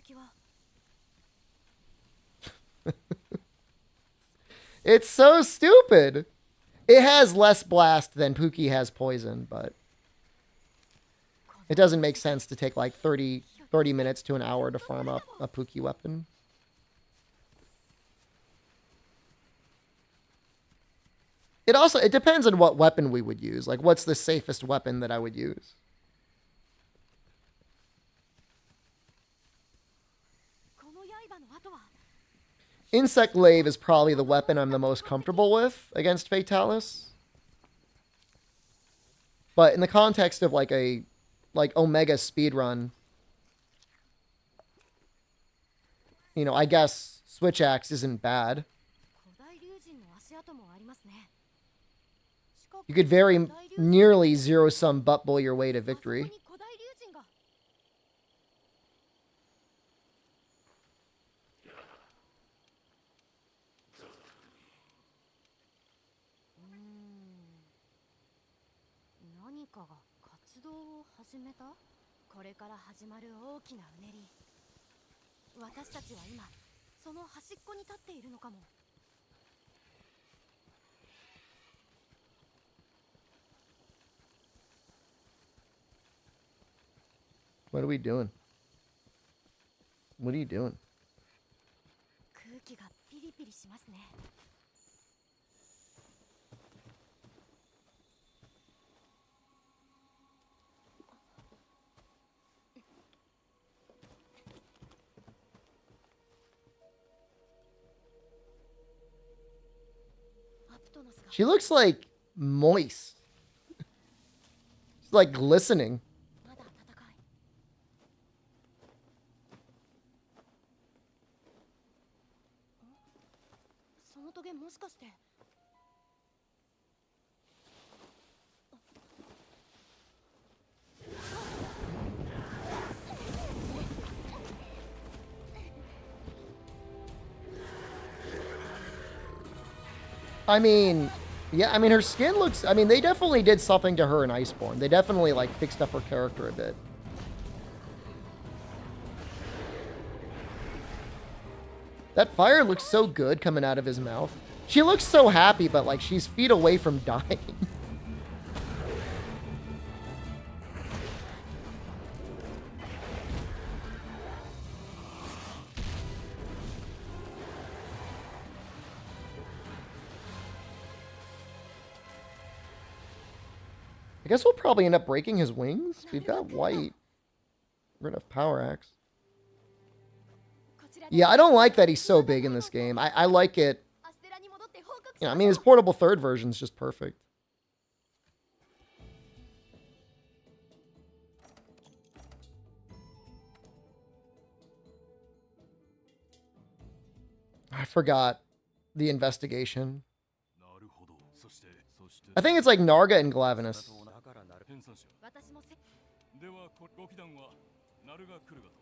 It's so stupid. It has less blast than Pookie has poison, but it doesn't make sense to take like 30 minutes to an hour to farm up a Pookie weapon. It depends on what weapon we would use. Like, what's the safest weapon that I would use? Insect Lave is probably the weapon I'm the most comfortable with against Fatalis. But in the context of like a Omega speedrun, you know, I guess Switch Axe isn't bad. You could very nearly zero-sum butt bowl your way to victory. かが活動を始めた。これから始まる大きなうねり。私たちは今その端っこに立っているのかも。 What are we doing? What are you doing? 空気がピリピリしますね。アプトノスが She looks like moist. She's like glistening. まだ暖かい。そのトゲもしかして。 I mean, yeah, I mean, her skin looks... I mean, they definitely did something to her in Iceborne. They definitely, like, fixed up her character a bit. That fire looks so good coming out of his mouth. She looks so happy, but, like, she's feet away from dying. I guess we'll probably end up breaking his wings. We've got white. We're gonna have power axe. Yeah, I don't like that he's so big in this game. I like it. Yeah, I mean, his portable third version is just perfect. I forgot the investigation. I think it's like Narga and Glavinus. ではご貴団はナルガ・クルガと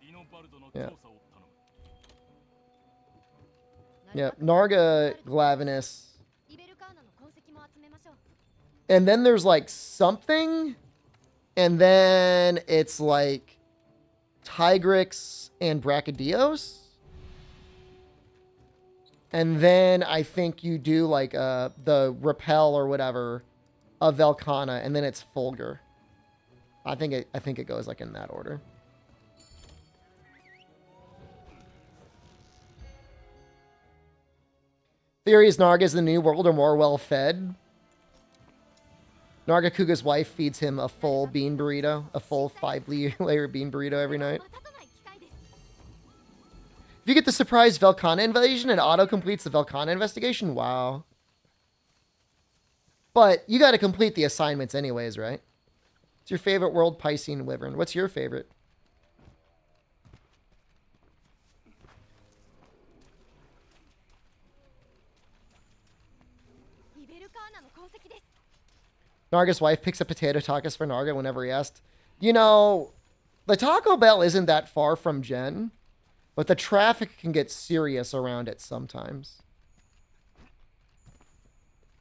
リノバルドの Yeah. 調査を頼む。 Yeah, Narga, Glavinus. イベルカーナの痕跡も集めましょう。 And then there's like something. And then it's like Tigrix and Brachydios. And then I think you do like the repel or whatever of Velkhana, and then it's Fulgur. I think it goes like in that order. Theory is Narga's in the new world are more well fed. Narga Kuga's wife feeds him a full bean burrito, a full 5-layer bean burrito every night. 瞬たない機会です。 If you get the surprise Velkhana invasion, it auto completes the Velkhana investigation. Wow. But you got to complete the assignments anyways, right? What's your favorite world, Piscine Wyvern? What's your favorite? Narga's wife picks up potato tacos for Narga whenever he asked. You know, the Taco Bell isn't that far from Jen, but the traffic can get serious around it sometimes.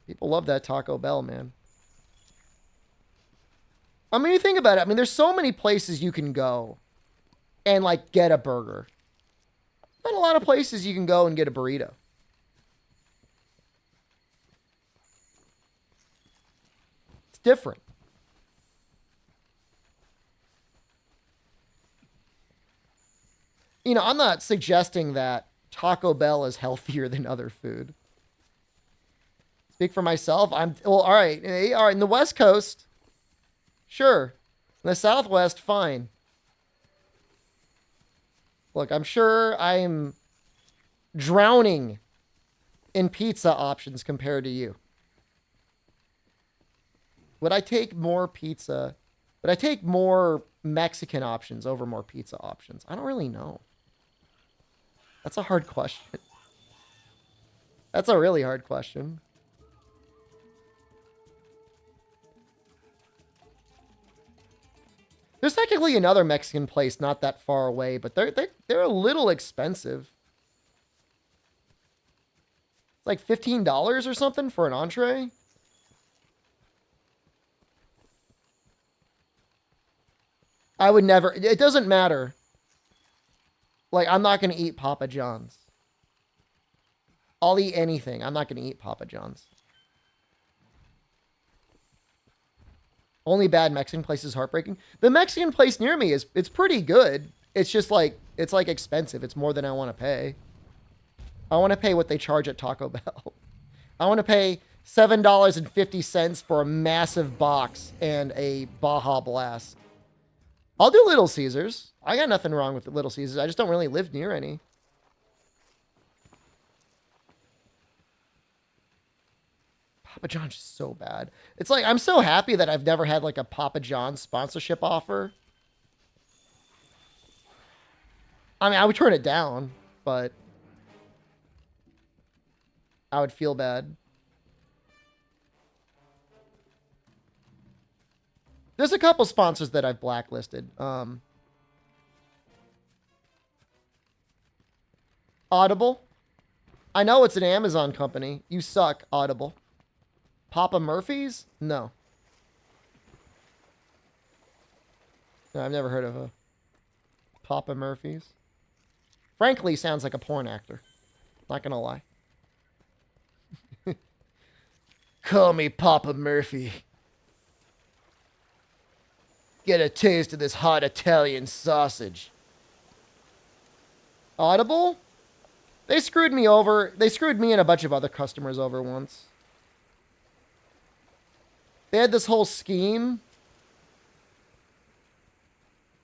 People love that Taco Bell, man. I mean, you think about it. I mean, there's so many places you can go and, like, get a burger. Not a lot of places you can go and get a burrito. It's different. You know, I'm not suggesting that Taco Bell is healthier than other food. Speak for myself. Well, all right. All right. In the West Coast, sure. In the Southwest, fine. Look, I'm sure I'm drowning in pizza options compared to you. Would I take more pizza? Would I take more Mexican options over more pizza options? I don't really know. That's a hard question. That's a really hard question. There's technically another Mexican place not that far away, but they're a little expensive. It's like $15 or something for an entree. I would never. It doesn't matter. Like, I'm not going to eat Papa John's. I'll eat anything. I'm not going to eat Papa John's. Only bad Mexican place is heartbreaking. The Mexican place near me it's pretty good. It's just like, it's like expensive. It's more than I want to pay. I want to pay what they charge at Taco Bell. I want to pay $7.50 for a massive box and a Baja Blast. I'll do Little Caesars. I got nothing wrong with Little Caesars. I just don't really live near any. Papa John's is so bad. It's like, I'm so happy that I've never had like a Papa John's sponsorship offer. I mean, I would turn it down, but I would feel bad. There's a couple sponsors that I've blacklisted. Audible. I know it's an Amazon company. You suck, Audible. Papa Murphy's? No. No, I've never heard of a Papa Murphy's. Frankly, sounds like a porn actor. Not gonna lie. Call me Papa Murphy. Get a taste of this hot Italian sausage. Audible? They screwed me over. They screwed me and a bunch of other customers over once. They had this whole scheme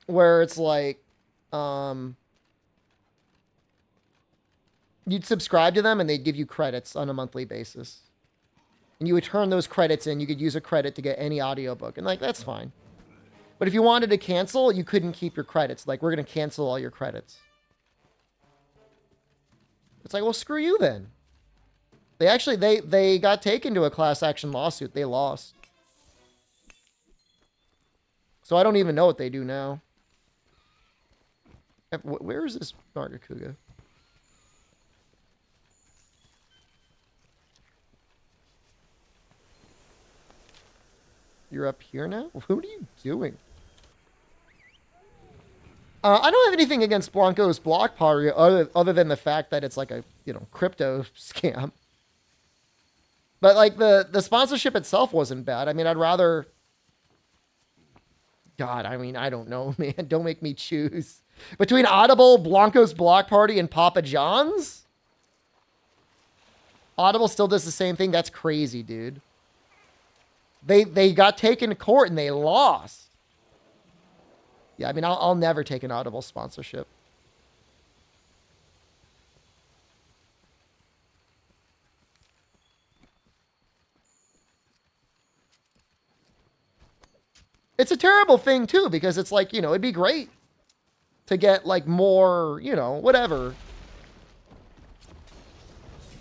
where it's like, you'd subscribe to them and they'd give you credits on a monthly basis. And you would turn those credits in. You could use a credit to get any audiobook. And like, that's fine. But if you wanted to cancel, you couldn't keep your credits. Like, we're going to cancel all your credits. It's like, well, screw you then. They actually, they got taken to a class action lawsuit. They lost. So I don't even know what they do now. Where is this Nargacuga? You're up here now? What are you doing? I don't have anything against Blanco's block party other than the fact that it's like a, you know, crypto scam. But like the sponsorship itself wasn't bad. I mean, I'd rather... God, I mean, I don't know, man. Don't make me choose. Between Audible, Blanco's block party, and Papa John's? Audible still does the same thing? That's crazy, dude. They got taken to court and they lost. Yeah, I mean, I'll never take an Audible sponsorship. It's a terrible thing, too, because it's like, you know, it'd be great to get, like, more, you know, whatever.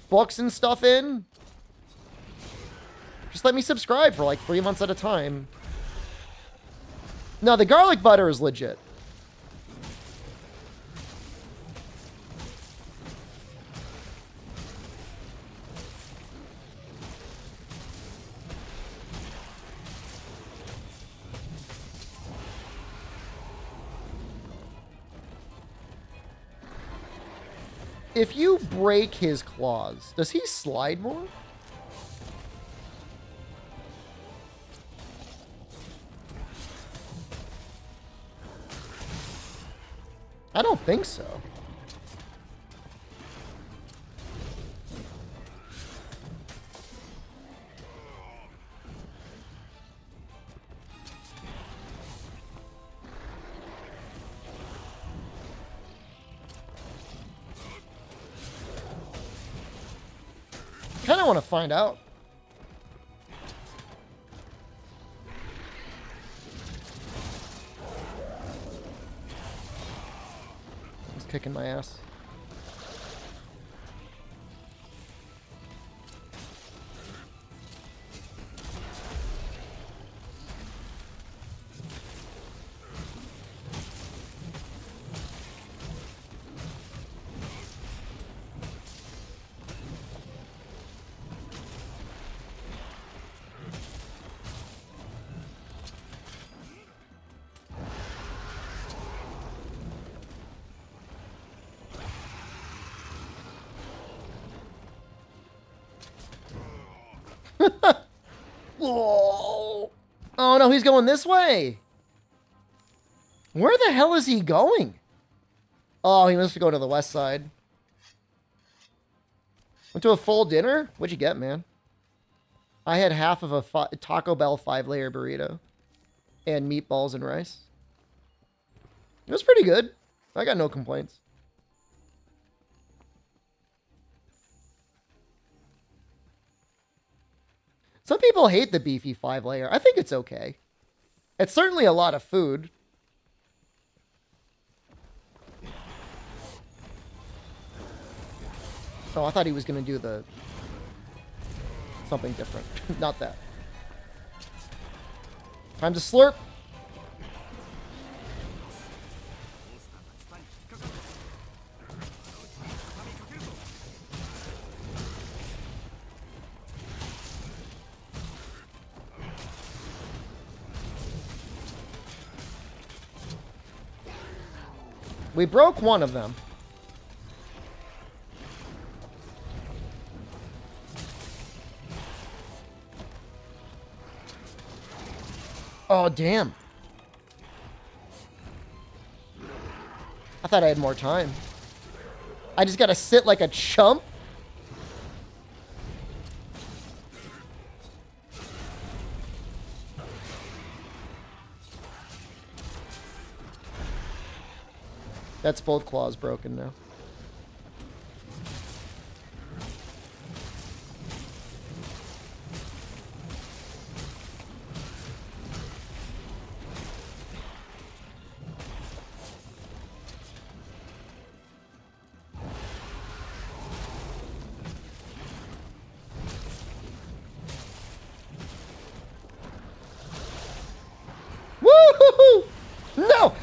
Books and stuff in. Just let me subscribe for, like, 3 months at a time. No, the garlic butter is legit. If you break his claws, does he slide more? I don't think so. Kind of want to find out. He's kicking my ass. Oh. Oh no, he's going this way. Where the hell is he going? Oh, he must go to the west side. Went to a full dinner? What'd you get, man? I had half of a Taco Bell 5-layer burrito. And meatballs and rice. It was pretty good. I got no complaints. Some people hate the beefy 5-layer. I think it's okay. It's certainly a lot of food. Oh, I thought he was going to do the... something different. Not that. Time to slurp. We broke one of them. Oh, damn. I thought I had more time. I just gotta sit like a chump? That's both claws broken now. Woo-hoo-hoo! No!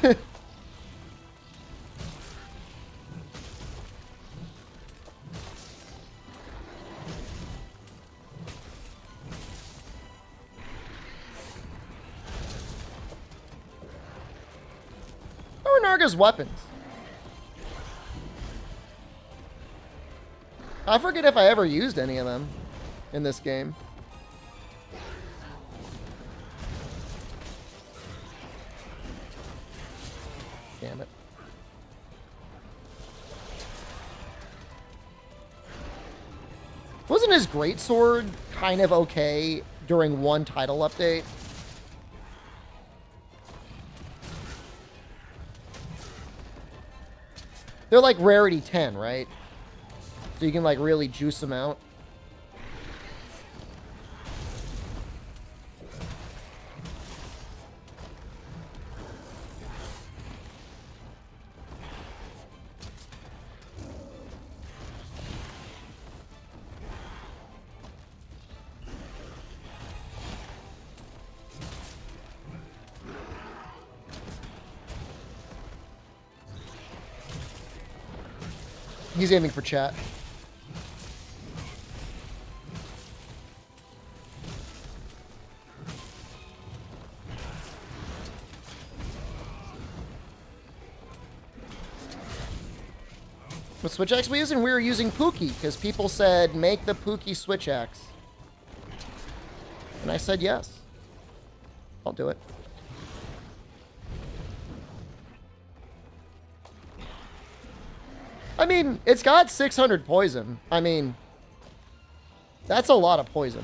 How are Narga's weapons? I forget if I ever used any of them in this game. Damn it. Wasn't his greatsword kind of okay during one title update? They're like rarity 10, right? So you can like really juice them out. He's aiming for chat. What switch axe we using? We were using Pookie because people said make the Pookie switch axe. And I said yes. I'll do it. I mean, it's got 600 poison. I mean, that's a lot of poison.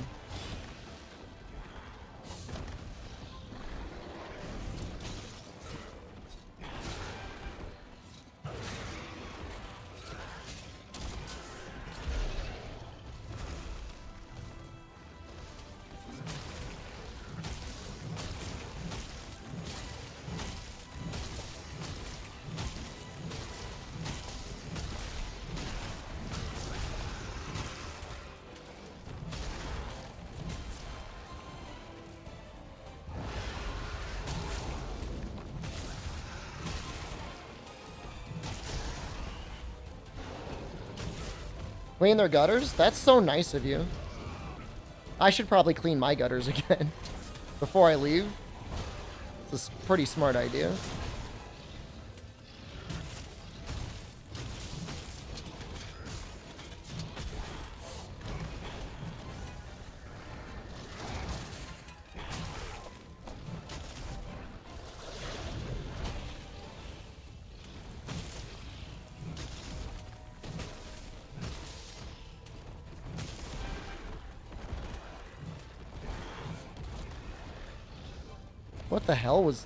Clean their gutters? That's so nice of you. I should probably clean my gutters again before I leave. It's a pretty smart idea. What the hell was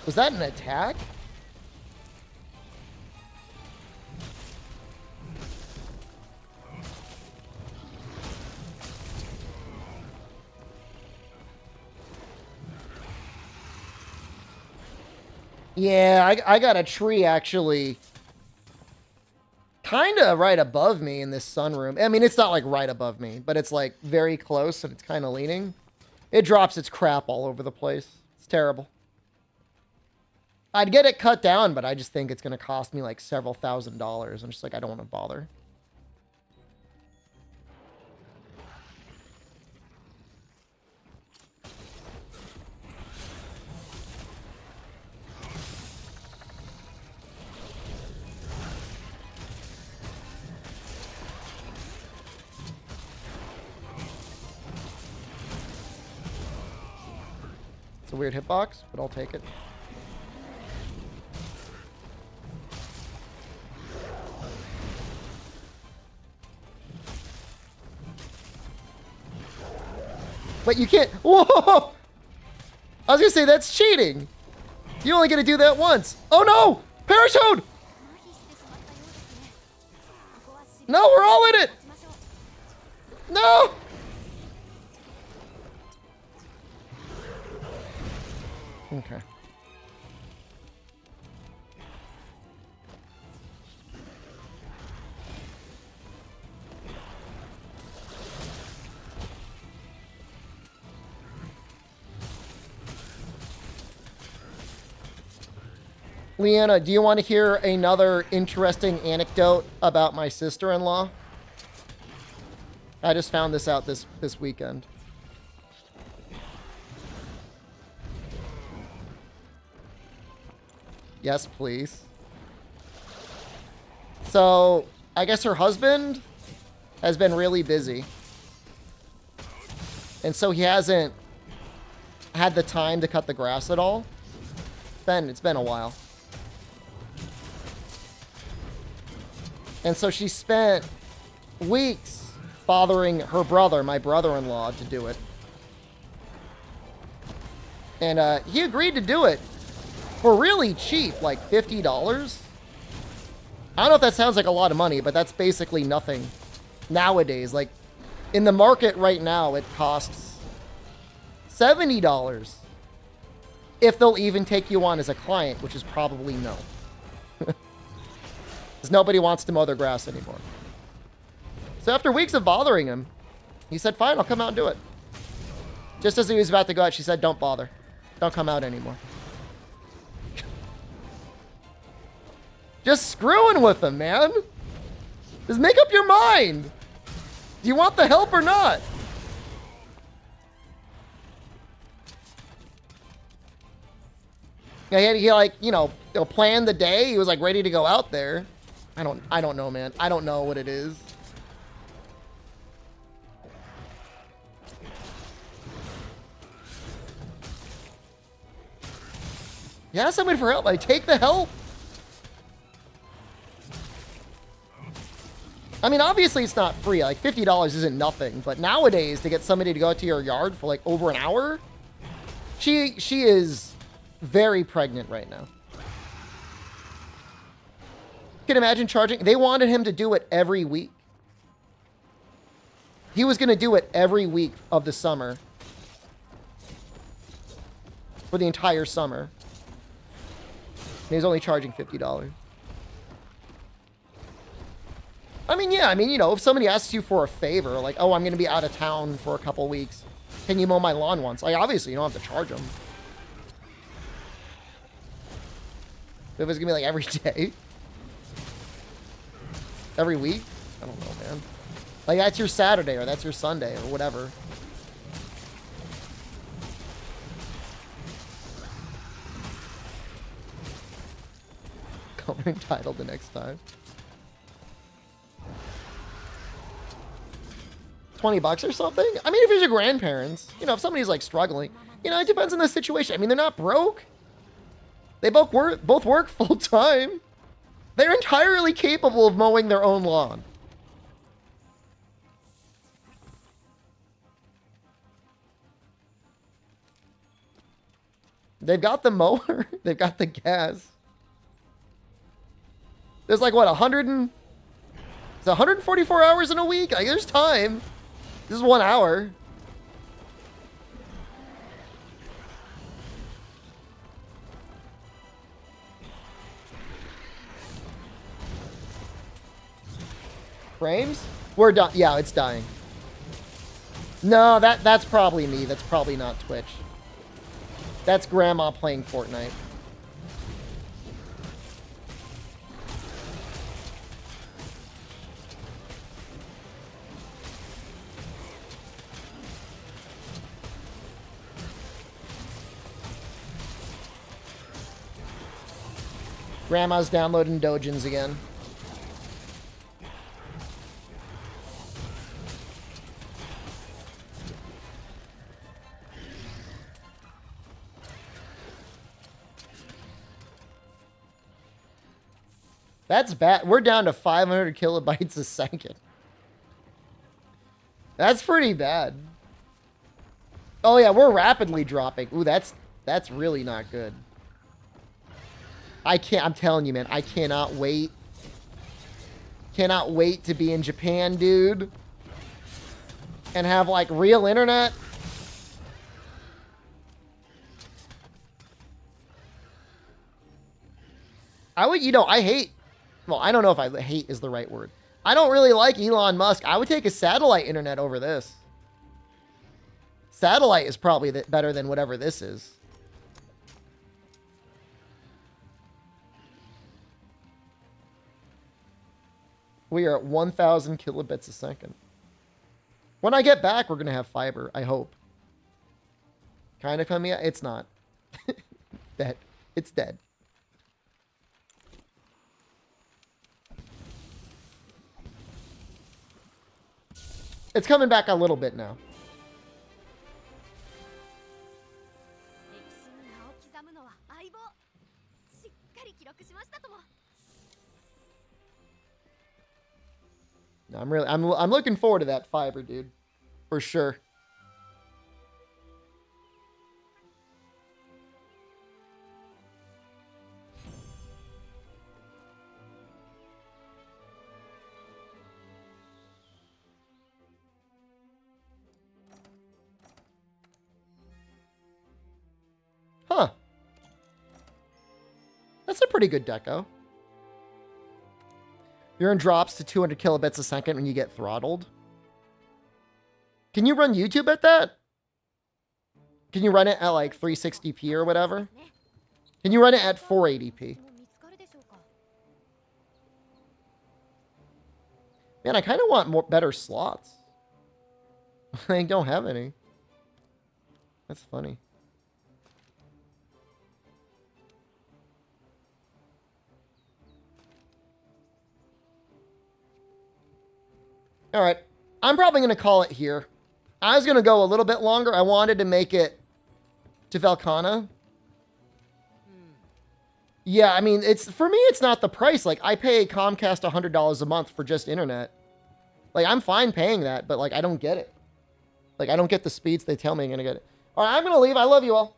that an attack? Yeah, I got a tree actually kind of right above me in this sunroom. I mean, it's not like right above me, but it's like very close and it's kind of leaning. It drops its crap all over the place. It's terrible. I'd get it cut down, but I just think it's going to cost me like several $1,000s. I'm just like, I don't want to bother. It's a weird hitbox, but I'll take it. But you can't. Whoa! I was gonna say that's cheating. You only get to do that once. Oh no! Parachute! No, we're all in it. No! Okay. Leanna, do you want to hear another interesting anecdote about my sister-in-law? I just found this out this weekend. Yes, please. So, I guess her husband has been really busy. And so he hasn't had the time to cut the grass at all. It's been a while. And so she spent weeks bothering her brother, my brother-in-law, to do it. And he agreed to do it for really cheap, like $50. I don't know if that sounds like a lot of money, but that's basically nothing nowadays. Like, in the market right now, it costs $70. If they'll even take you on as a client, which is probably no. Because nobody wants to mow their grass anymore. So after weeks of bothering him, he said, fine, I'll come out and do it. Just as he was about to go out, she said, don't bother. Don't come out anymore. Just screwing with him, man. Just make up your mind. Do you want the help or not? He like, you know, planned the day. He was like ready to go out there. I don't know, man. I don't know what it is. Yeah, ask somebody for help. Like, take the help. I mean, obviously it's not free. Like, $50 isn't nothing. But nowadays, to get somebody to go out to your yard for like over an hour, she is very pregnant right now. You can imagine charging. They wanted him to do it every week. He was going to do it every week of the summer. For the entire summer. And he was only charging $50. I mean, yeah. I mean, you know, if somebody asks you for a favor, like, oh, I'm going to be out of town for a couple weeks. Can you mow my lawn once? Like, obviously, you don't have to charge them. If it's going to be like every day. Every week? I don't know, man. Like, that's your Saturday or that's your Sunday or whatever. Color entitled the next time. $20 or something? I mean, if it's your grandparents, you know, if somebody's like struggling, you know, it depends on the situation. I mean, they're not broke. They both work full time. They're entirely capable of mowing their own lawn. They've got the mower. They've got the gas. There's like, what, 144 hours in a week? Like, there's time. This is 1 hour. Frames? We're done. Yeah, it's dying. No, that's probably me. That's probably not Twitch. That's grandma playing Fortnite. Grandma's downloading Dojins again. That's bad. We're down to 500 kilobytes a second. That's pretty bad. Oh yeah, we're rapidly dropping. Ooh, that's really not good. I'm telling you, man, I cannot wait. Cannot wait to be in Japan, dude. And have, like, real internet. I hate, well, I don't know if hate is the right word. I don't really like Elon Musk. I would take a satellite internet over this. Satellite is probably better than whatever this is. We are at 1,000 kilobits a second. When I get back, we're going to have fiber, I hope. Kind of coming out? It's not. Dead. It's dead. It's coming back a little bit now. 歴史に名を刻むのは相棒。しっかり記録しましたとも。No, I'm looking forward to that fiber, dude. For sure. Huh. That's a pretty good deco. Urine drops to 200 kilobits a second when you get throttled. Can you run YouTube at that? Can you run it at like 360p or whatever? Can you run it at 480p? Man, I kind of want better slots. I don't have any. That's funny. All right. I'm probably going to call it here. I was going to go a little bit longer. I wanted to make it to Velcana. Yeah, I mean, for me, it's not the price. Like, I pay Comcast $100 a month for just internet. Like, I'm fine paying that, but, like, I don't get it. Like, I don't get the speeds they tell me I'm going to get it. All right, I'm going to leave. I love you all.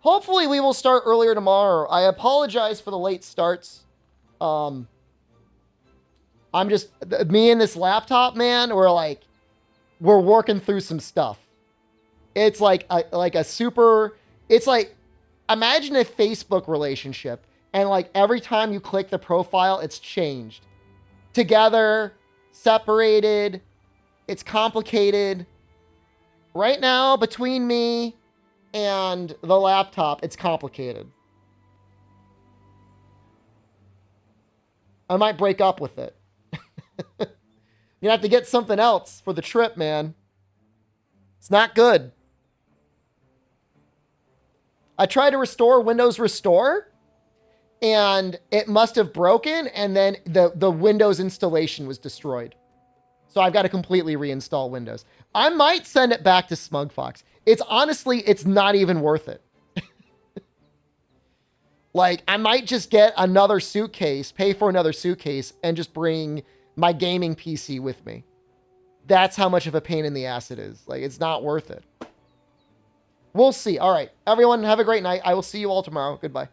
Hopefully, we will start earlier tomorrow. I apologize for the late starts. I'm just, me and this laptop, man, we're working through some stuff. It's like a super, it's like, imagine a Facebook relationship and like every time you click the profile, it's changed. Together, separated, it's complicated. Right now, between me and the laptop, it's complicated. I might break up with it. You have to get something else for the trip, man. It's not good. I tried to restore Windows Restore, and it must have broken, and then the Windows installation was destroyed. So I've got to completely reinstall Windows. I might send it back to SmugFox. It's not even worth it. Like, I might just get another suitcase, pay for another suitcase, and just bring my gaming PC with me. That's how much of a pain in the ass it is. Like, it's not worth it. We'll see. All right. Everyone, have a great night. I will see you all tomorrow. Goodbye.